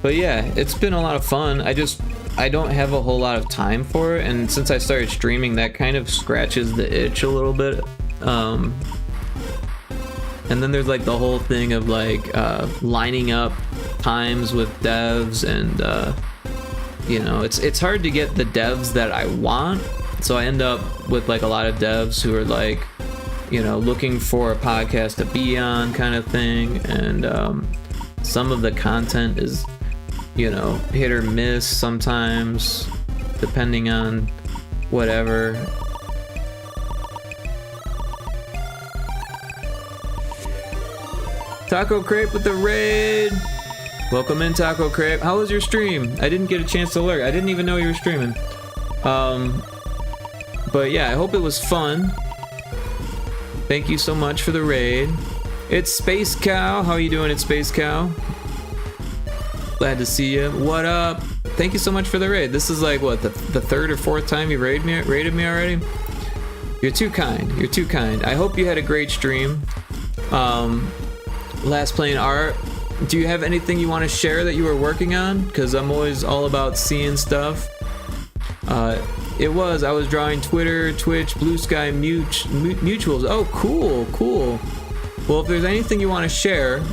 But yeah, it's been a lot of fun. I don't have a whole lot of time for it, and since I started streaming, that kind of scratches the itch a little bit. And then there's like the whole thing of like lining up times with devs, and you know, it's hard to get the devs that I want, so I end up with like a lot of devs who are like, you know, looking for a podcast to be on kind of thing, and some of the content is, you know, hit or miss sometimes, depending on whatever. Taco Crepe with the raid! Welcome in, Taco Crepe. How was your stream? I didn't get a chance to lurk. I didn't even know you were streaming. But yeah, I hope it was fun. Thank you so much for the raid. It's Space Cow. How are you doing, it's Space Cow? Glad to see you. What up? Thank you so much for the raid. This is like, what, the third or fourth time you raided me already? You're too kind. You're too kind. I hope you had a great stream. Last playing art. Do you have anything you want to share that you were working on? Because I'm always all about seeing stuff. I was drawing Twitter, Twitch, Blue Sky, Mutuals. Oh, cool, cool. Well, if there's anything you want to share,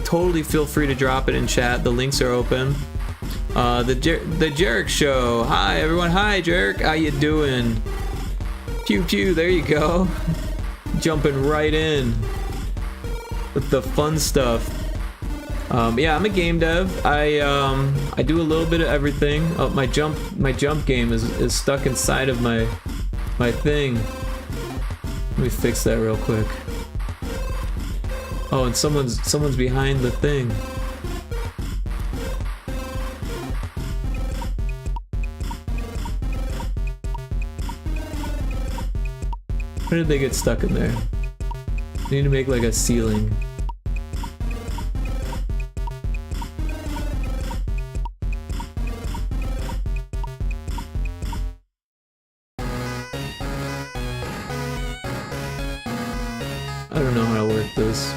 totally feel free to drop it in chat. The links are open. The Jarek Show. Hi everyone. Hi Jarek. How you doing? Pew pew. There you go. Jumping right in with the fun stuff. Yeah, I'm a game dev. I do a little bit of everything. Oh, my jump game is stuck inside of my thing. Let me fix that real quick. Oh, and someone's behind the thing. How did they get stuck in there? I need to make like a ceiling. I don't know how to work this.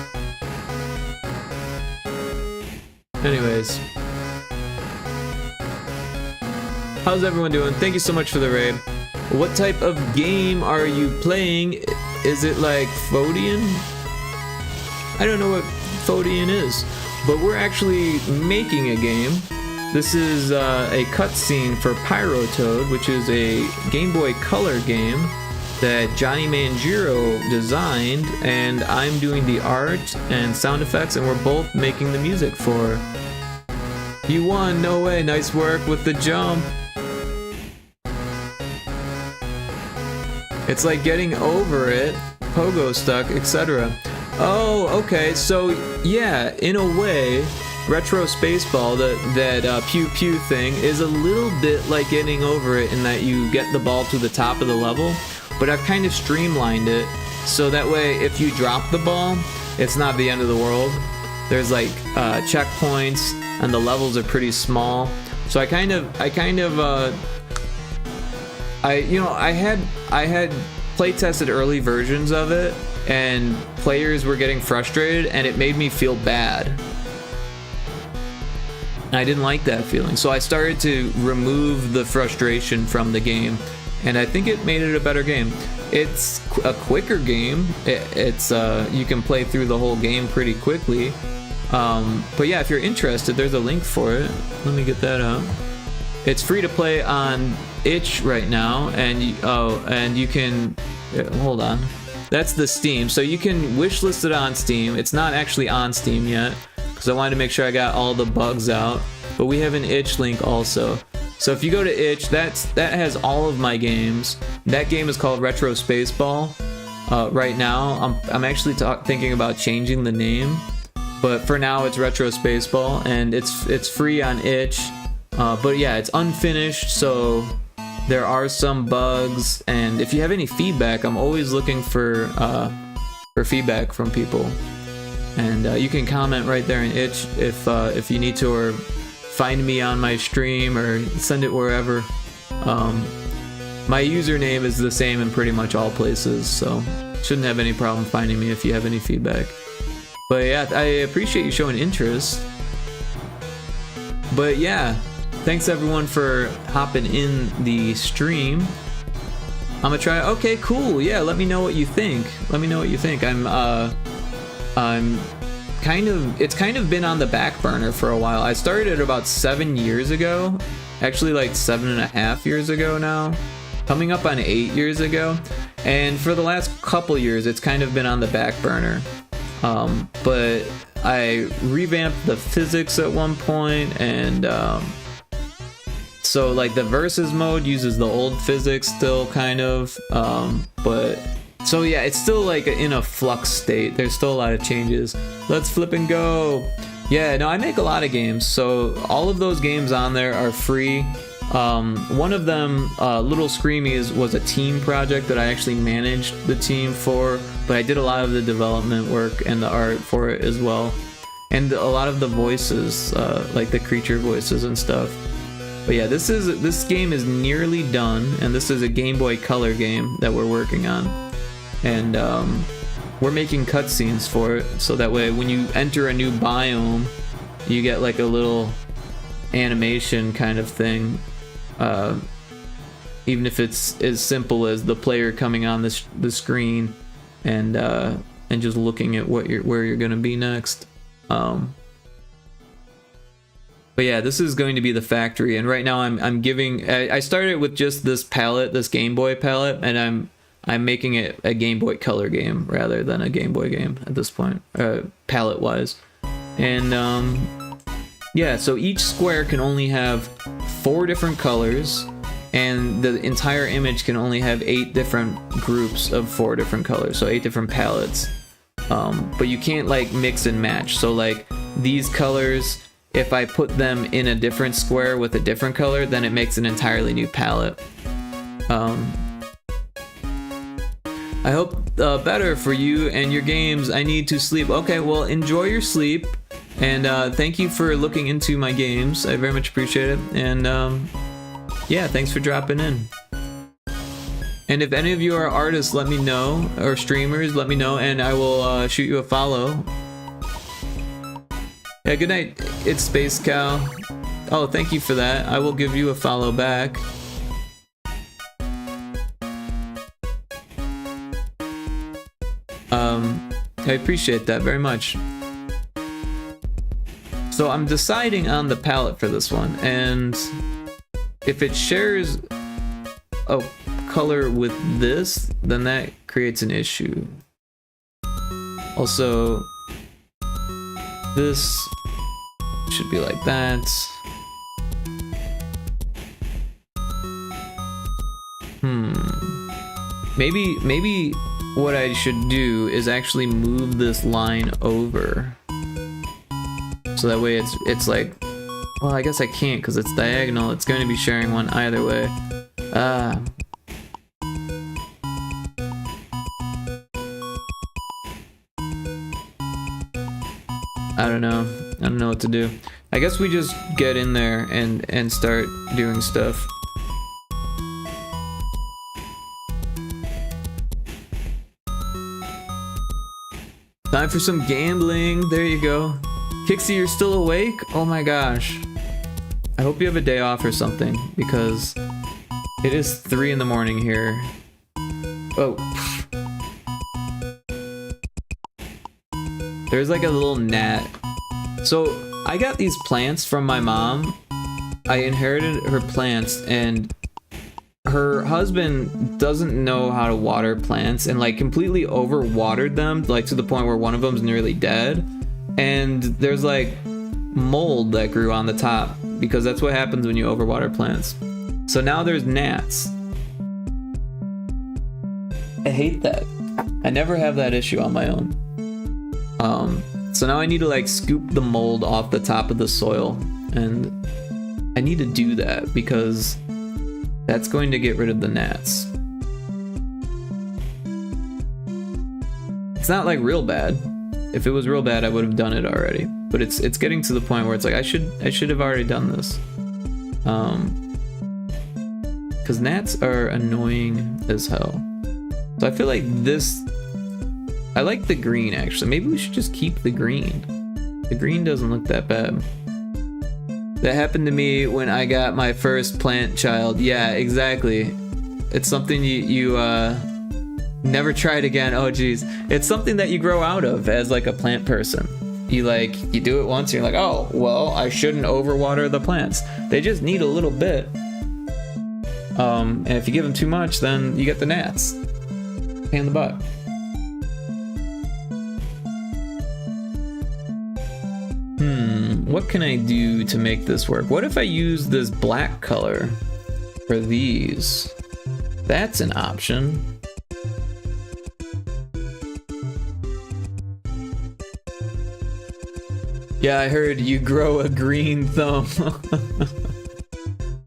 Anyways. How's everyone doing? Thank you so much for the raid. What type of game are you playing? Is it like Phodian? I don't know what Phodian is, but we're actually making a game. This is a cutscene for Pyrotoad, which is a Game Boy Color game that Johnny Manjiro designed, and I'm doing the art and sound effects, and we're both making the music for. You won, no way, nice work with the jump. It's like getting over it, pogo stuck, etc. Oh, okay, so yeah, in a way, Retro Spaceball, that pew pew thing, is a little bit like getting over it in that you get the ball to the top of the level, but I've kind of streamlined it, so that way if you drop the ball, it's not the end of the world. There's like checkpoints, and the levels are pretty small, so I had play tested early versions of it, and players were getting frustrated, and it made me feel bad. And I didn't like that feeling, so I started to remove the frustration from the game, and I think it made it a better game. It's a quicker game. It's you can play through the whole game pretty quickly. But yeah, if you're interested, there's a link for it. Let me get that out. It's free to play on itch right now, and you can hold on. That's the Steam, so you can wishlist it on Steam. It's not actually on Steam yet because I wanted to make sure I got all the bugs out. But we have an itch link also. So if you go to itch, that has all of my games. That game is called Retro Spaceball. Right now, I'm actually thinking about changing the name, but for now it's Retro Spaceball, and it's free on itch. But yeah, it's unfinished, so there are some bugs. And if you have any feedback, I'm always looking for feedback from people. And you can comment right there in itch if you need to, or find me on my stream, or send it wherever. My username is the same in pretty much all places, so shouldn't have any problem finding me if you have any feedback. But yeah, I appreciate you showing interest. But yeah, thanks everyone for hopping in the stream. I'm gonna try. Okay, cool. Yeah, let me know what you think. Let me know what you think. It's kind of been on the back burner for a while. I started it about 7 years ago, actually like 7.5 years ago now, coming up on 8 years ago, and for the last couple years it's kind of been on the back burner. But I revamped the physics at one point, and so like the versus mode uses the old physics still kind of, but so yeah, it's still like in a flux state. There's still a lot of changes. Let's flip and go. Yeah, no, I make a lot of games, so all of those games on there are free. One of them, Little Screamies, was a team project that I actually managed the team for, but I did a lot of the development work and the art for it as well, and a lot of the voices, like the creature voices and stuff. But yeah, this game is nearly done, and this is a Game Boy Color game that we're working on. And we're making cutscenes for it, so that way when you enter a new biome, you get like a little animation kind of thing, even if it's as simple as the player coming on the screen and just looking at where you're gonna be next. But yeah, this is going to be the factory, and right now I started with just this palette, this Game Boy palette, and I'm making it a Game Boy Color game rather than a Game Boy game at this point, palette wise. And yeah, so each square can only have 4 different colors, and the entire image can only have 8 different groups of 4 different colors, so 8 different palettes. But you can't like mix and match, so like these colors, if I put them in a different square with a different color, then it makes an entirely new palette. I hope better for you and your games. I need to sleep. Okay, well, enjoy your sleep, and thank you for looking into my games. I very much appreciate it, and yeah, thanks for dropping in. And if any of you are artists, let me know, or streamers, let me know, and I will shoot you a follow. Yeah, good night. It's Space Cow. Oh, thank you for that. I will give you a follow back. I appreciate that very much. So I'm deciding on the palette for this one, and if it shares a color with this, then that creates an issue. Also, this should be like that. Maybe what I should do is actually move this line over, so that way it's like, well, I guess I can't because it's diagonal. It's going to be sharing one either way. I don't know what to do. I guess we just get in there and start doing stuff. Time for some gambling. There you go. Kixie, you're still awake? Oh my gosh. I hope you have a day off or something, because it is 3 in the morning here. Oh. There's like a little gnat. So I got these plants from my mom. I inherited her plants, and her husband doesn't know how to water plants and like completely overwatered them, like to the point where one of them's nearly dead. And there's like mold that grew on the top because that's what happens when you overwater plants. So now there's gnats. I hate that. I never have that issue on my own. So now I need to like scoop the mold off the top of the soil, and I need to do that because that's going to get rid of the gnats. It's not like real bad. If it was real bad, I would have done it already. But it's getting to the point where it's like I should have already done this. Because gnats are annoying as hell. So I feel like this. I like the green actually. Maybe we should just keep the green. The green doesn't look that bad. That happened to me when I got my first plant child. Yeah, exactly. It's something you never tried again. Oh geez. It's something that you grow out of as like a plant person. You do it once and you're like, oh, well, I shouldn't overwater the plants. They just need a little bit. And if you give them too much, then you get the gnats. Pain in the butt. What can I do to make this work? What if I use this black color for these? That's an option. Yeah, I heard you grow a green thumb.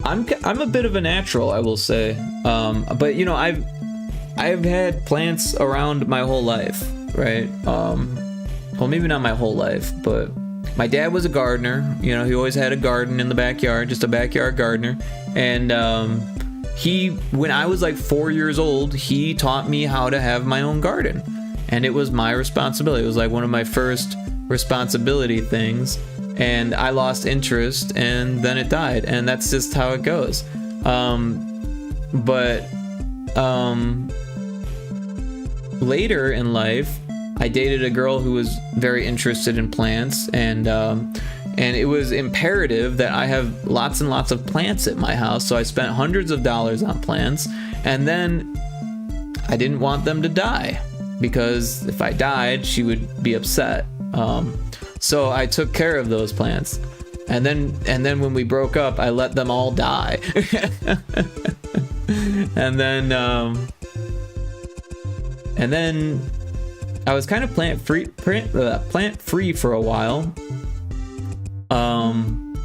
I'm a bit of a natural, I will say. But you know, I've had plants around my whole life, right? Well, maybe not my whole life, but my dad was a gardener. You know, he always had a garden in the backyard, just a backyard gardener. And when I was like 4 years old, he taught me how to have my own garden. And it was my responsibility. It was like one of my first responsibility things. And I lost interest and then it died. And that's just how it goes. Later in life, I dated a girl who was very interested in plants, and it was imperative that I have lots and lots of plants at my house. So I spent hundreds of dollars on plants, and then I didn't want them to die because if I died, she would be upset. So I took care of those plants, and then when we broke up, I let them all die. and then I was kind of plant free for a while. And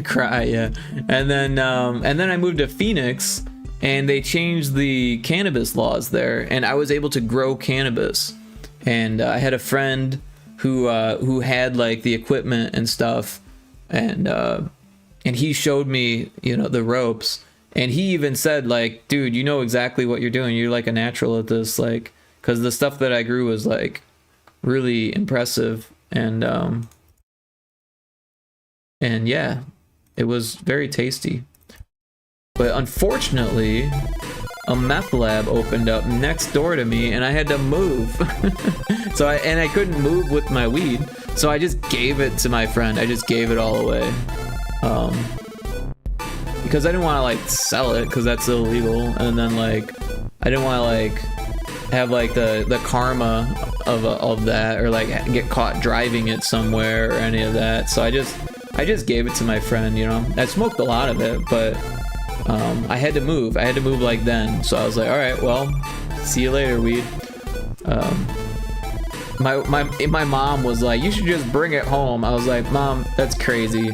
cry, yeah. And then I moved to Phoenix, and they changed the cannabis laws there, and I was able to grow cannabis. And I had a friend who had like the equipment and stuff, and he showed me, you know, the ropes, and he even said like, dude, you know exactly what you're doing. You're like a natural at this, like. Because the stuff that I grew was like really impressive, and yeah, it was very tasty. But unfortunately, a meth lab opened up next door to me, and I had to move. I couldn't move with my weed, so I just gave it to my friend. I just gave it all away, because I didn't want to like sell it because that's illegal, and then like I didn't want to like have like the karma of that, or like get caught driving it somewhere or any of that. So I just gave it to my friend, you know. I smoked a lot of it, but I had to move like then. So I was like, all right, well, see you later, weed. My mom was like, you should just bring it home. I was like, Mom, that's crazy.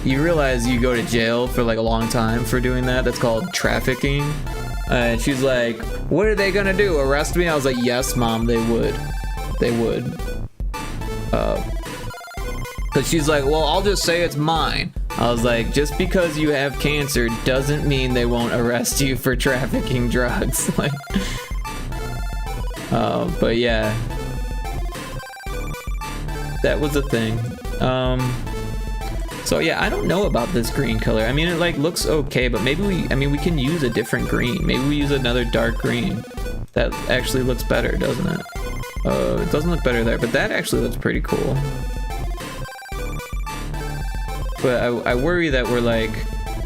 You realize you go to jail for like a long time for doing that? That's called trafficking. And she's like, what are they gonna do, arrest me? I was like, yes, Mom, they would. Cause she's like, well, I'll just say it's mine. I was like, just because you have cancer doesn't mean they won't arrest you for trafficking drugs. Like, but yeah, that was a thing. So yeah, I don't know about this green color. I mean, it like looks okay, but maybe we can use a different green. Maybe we use another dark green. That actually looks better, doesn't it? It doesn't look better there, but that actually looks pretty cool. But I worry that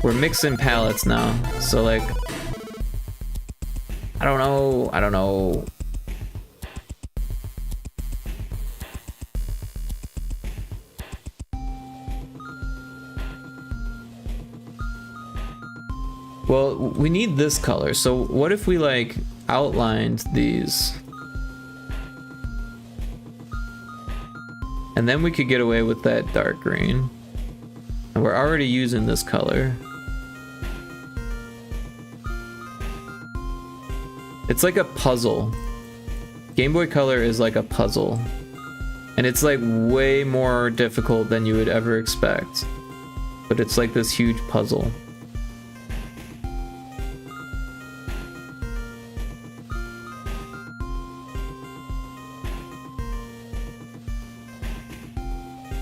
we're mixing palettes now. So like, I don't know. Well, we need this color. So what if we like outlined these? And then we could get away with that dark green. And we're already using this color. It's like a puzzle. Game Boy Color is like a puzzle. And it's like way more difficult than you would ever expect. But it's like this huge puzzle.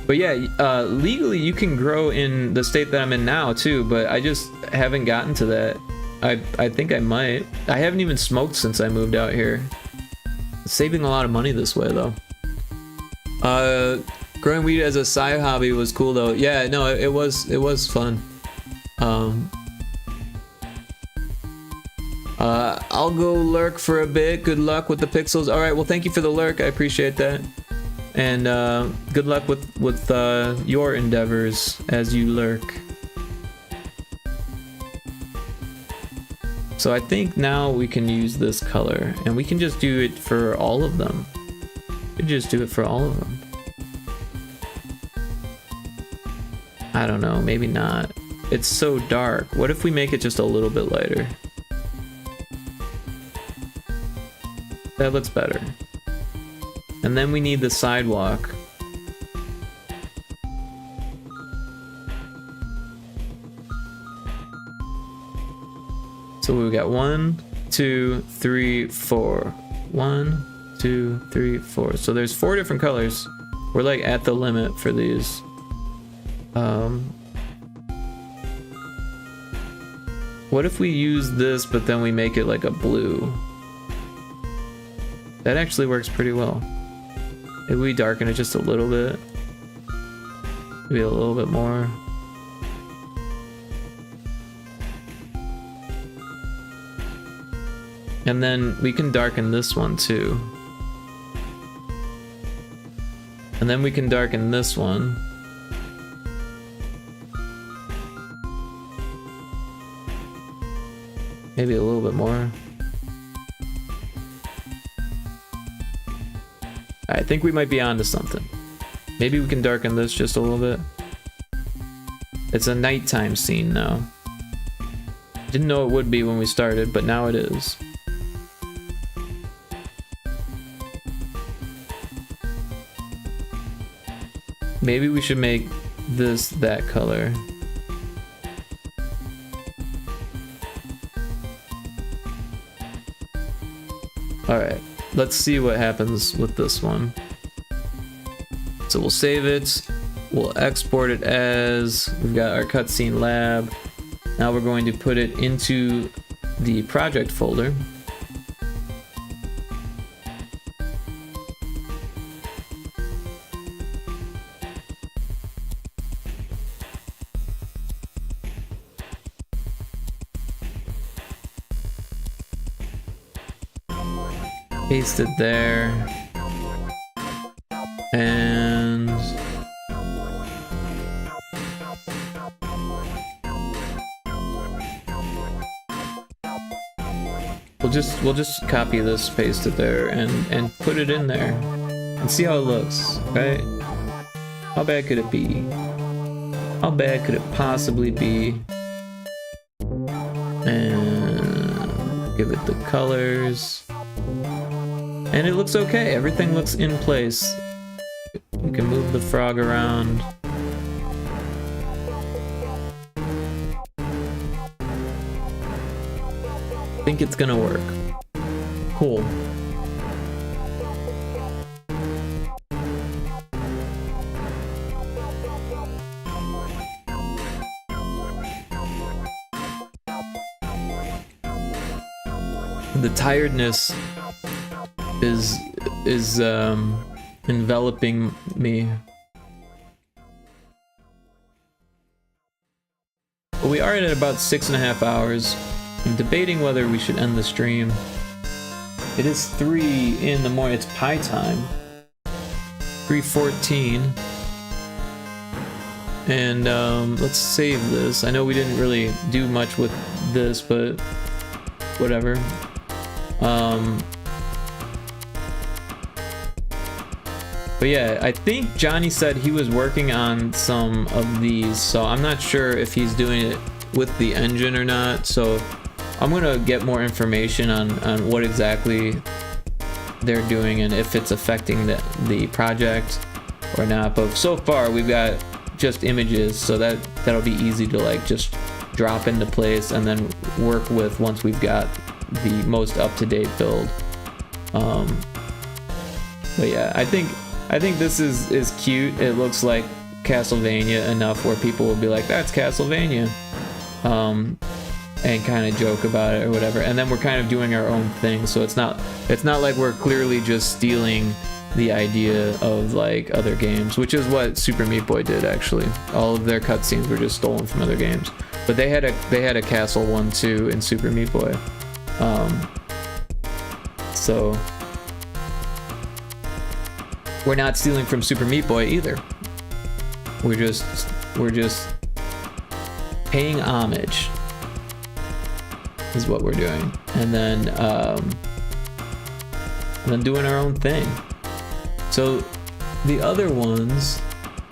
But yeah, legally you can grow in the state that I'm in now too, but I just haven't gotten to that. I think I might. I haven't even smoked since I moved out here. Saving a lot of money this way though. Growing weed as a side hobby was cool though. Yeah, no, it was fun. I'll go lurk for a bit. Good luck with the pixels. All right, well thank you for the lurk. I appreciate that. And good luck with your endeavors as you lurk. So I think now we can use this color, and we can just do it for all of them. We can just do it for all of them. I don't know, maybe not. It's so dark. What if we make it just a little bit lighter? That looks better. And then we need the sidewalk. So we've got 1, 2, 3, 4. 1, 2, 3, 4. So there's 4 different colors. We're like at the limit for these. What if we use this, but then we make it like a blue? That actually works pretty well. Maybe we darken it just a little bit. Maybe a little bit more. And then we can darken this one too. And then we can darken this one. Maybe a little bit more. I think we might be onto something. Maybe we can darken this just a little bit. It's a nighttime scene now. Didn't know it would be when we started, but now it is. Maybe we should make this that color. Alright, let's see what happens with this one. So we'll save it, we'll export it as, we've got our cutscene lab. Now we're going to put it into the project folder. Paste it there. And we'll just copy this, paste it there, and put it in there and see how it looks, right? How bad could it be? How bad could it possibly be? And give it the colors. And it looks okay. Everything looks in place. You can move the frog around. I think it's gonna work. Cool. the tiredness is enveloping me. But we are at about 6.5 hours. I'm debating whether we should end the stream. It is 3 in the morning. It's pie time. 3:14. And let's save this. I know we didn't really do much with this, but whatever. But yeah, I think Johnny said he was working on some of these, so I'm not sure if he's doing it with the engine or not. So I'm gonna get more information on what exactly they're doing and if it's affecting the project or not. But so far we've got just images, so that'll be easy to like just drop into place and then work with once we've got the most up-to-date build. But yeah, I think this is cute. It looks like Castlevania enough where people will be like, that's Castlevania, and kind of joke about it or whatever. And then we're kind of doing our own thing, so it's not like we're clearly just stealing the idea of like other games, which is what Super Meat Boy did actually. All of their cutscenes were just stolen from other games, but they had a castle one too in Super Meat Boy. So we're not stealing from Super Meat Boy either. We're just paying homage is what we're doing, and then doing our own thing. So the other ones,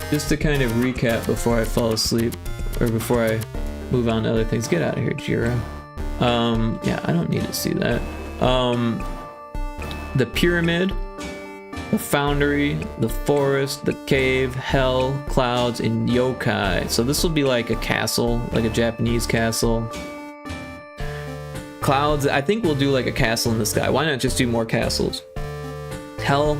just to kind of recap before I fall asleep or before I move on to other things. Get out of here, Jiro. Yeah, I don't need to see that. The pyramid, the foundry, the forest, the cave, hell, clouds, and yokai. So this will be like a castle, like a Japanese castle. Clouds, I think we'll do like a castle in the sky. Why not just do more castles? Hell,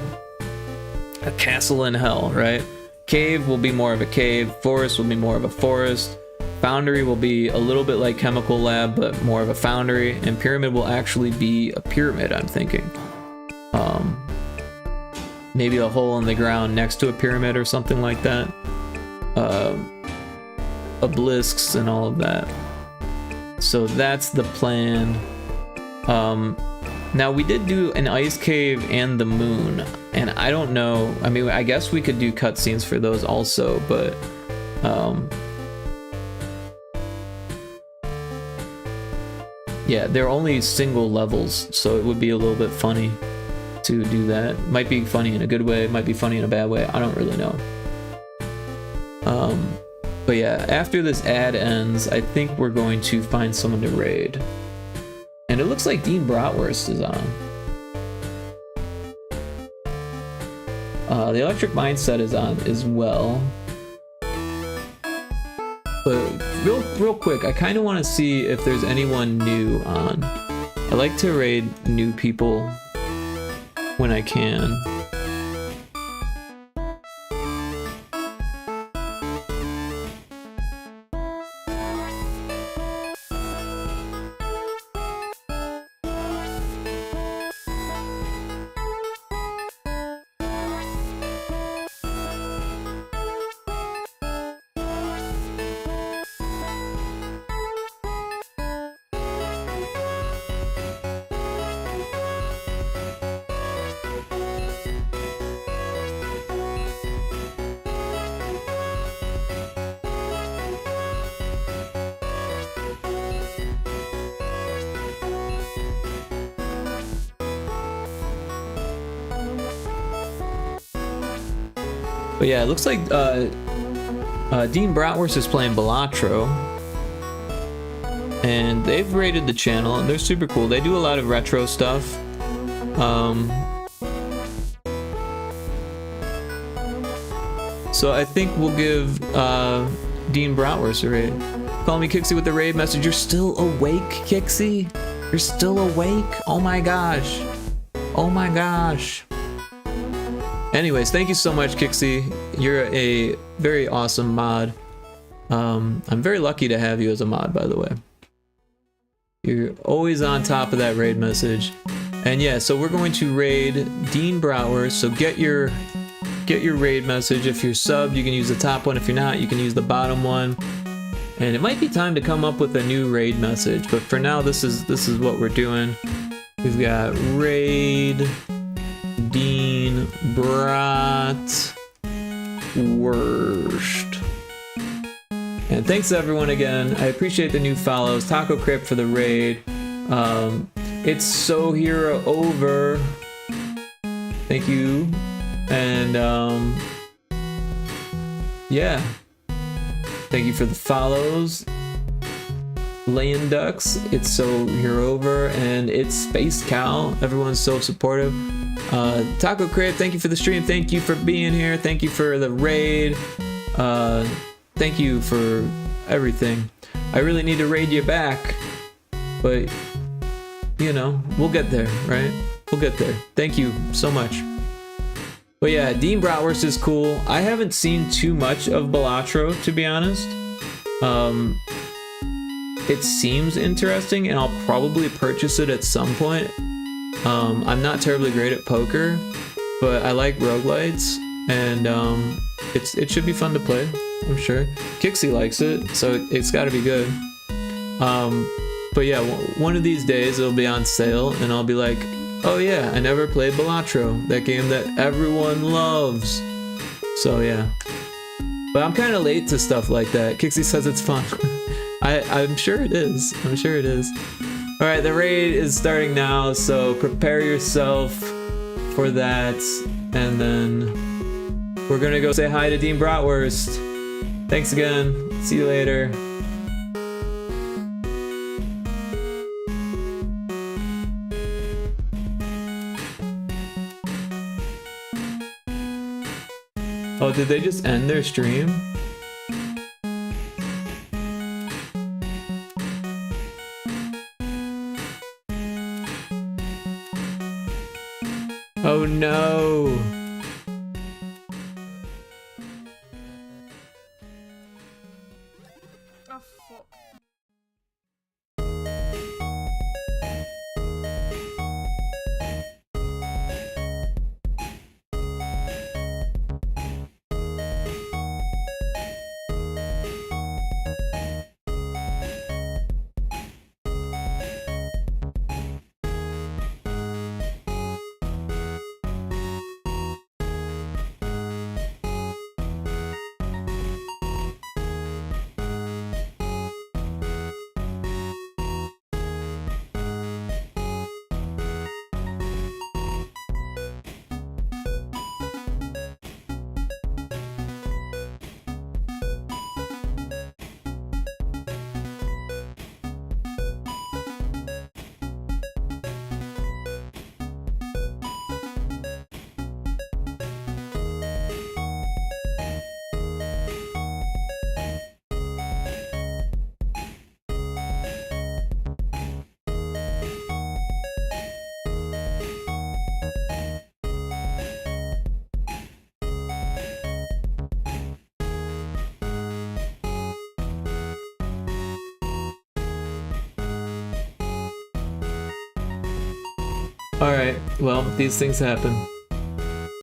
a castle in hell, right? Cave will be more of a cave. Forest will be more of a forest. Foundry will be a little bit like Chemical Lab, but more of a foundry. And pyramid will actually be a pyramid, I'm thinking. Maybe a hole in the ground next to a pyramid or something like that. Obelisks and all of that. So that's the plan. Now we did do an ice cave and the moon, and I don't know, I mean, I guess we could do cutscenes for those also, but yeah, they're only single levels, so it would be a little bit funny to do that. Might be funny in a good way, might be funny in a bad way, I don't really know. But yeah, after this ad ends, I think we're going to find someone to raid. And it looks like Dean Bratwurst is on. The Electric Mindset is on as well. But real quick, I kind of want to see if there's anyone new on. I like to raid new people when I can. But yeah, it looks like Dean Bratwurst is playing Balatro, and they've rated the channel, and they're super cool. They do a lot of retro stuff. So I think we'll give Dean Bratwurst a raid. Call me Kixie with the raid message. You're still awake, Kixie? You're still awake? Oh my gosh. Oh my gosh. Anyways, thank you so much, Kixie. You're a very awesome mod. I'm very lucky to have you as a mod, by the way. You're always on top of that raid message. And yeah, so we're going to raid Dean Bratwurst. So get your raid message. If you're subbed, you can use the top one. If you're not, you can use the bottom one. And it might be time to come up with a new raid message, but for now, this is what we're doing. We've got raid Dean Bratwurst. And thanks everyone again. I appreciate the new follows. Taco Crypt for the raid. It's so hero over. Thank you. And yeah. Thank you for the follows. Laying Ducks, it's so hero over, and it's Space Cow. Everyone's so supportive. Taco Crypt, thank you for the stream. Thank you for being here. Thank you for the raid. Thank you for everything. I really need to raid you back, but you know, we'll get there, right? We'll get there. Thank you so much. But yeah, Dean Bratwurst is cool. I haven't seen too much of Balatro, to be honest. It seems interesting, and I'll probably purchase it at some point. I'm not terribly great at poker, but I like roguelites, and it should be fun to play, I'm sure. Kixie likes it, so it's got to be good. But yeah, one of these days it'll be on sale, and I'll be like, oh yeah, I never played Balatro, that game that everyone loves. So yeah. But I'm kind of late to stuff like that. Kixie says it's fun. I'm sure it is. I'm sure it is. Alright, the raid is starting now, so prepare yourself for that. And then we're gonna go say hi to Dean Bratwurst. Thanks again. See you later. Oh, did they just end their stream? Oh no! Oh fuck. Alright, well, these things happen.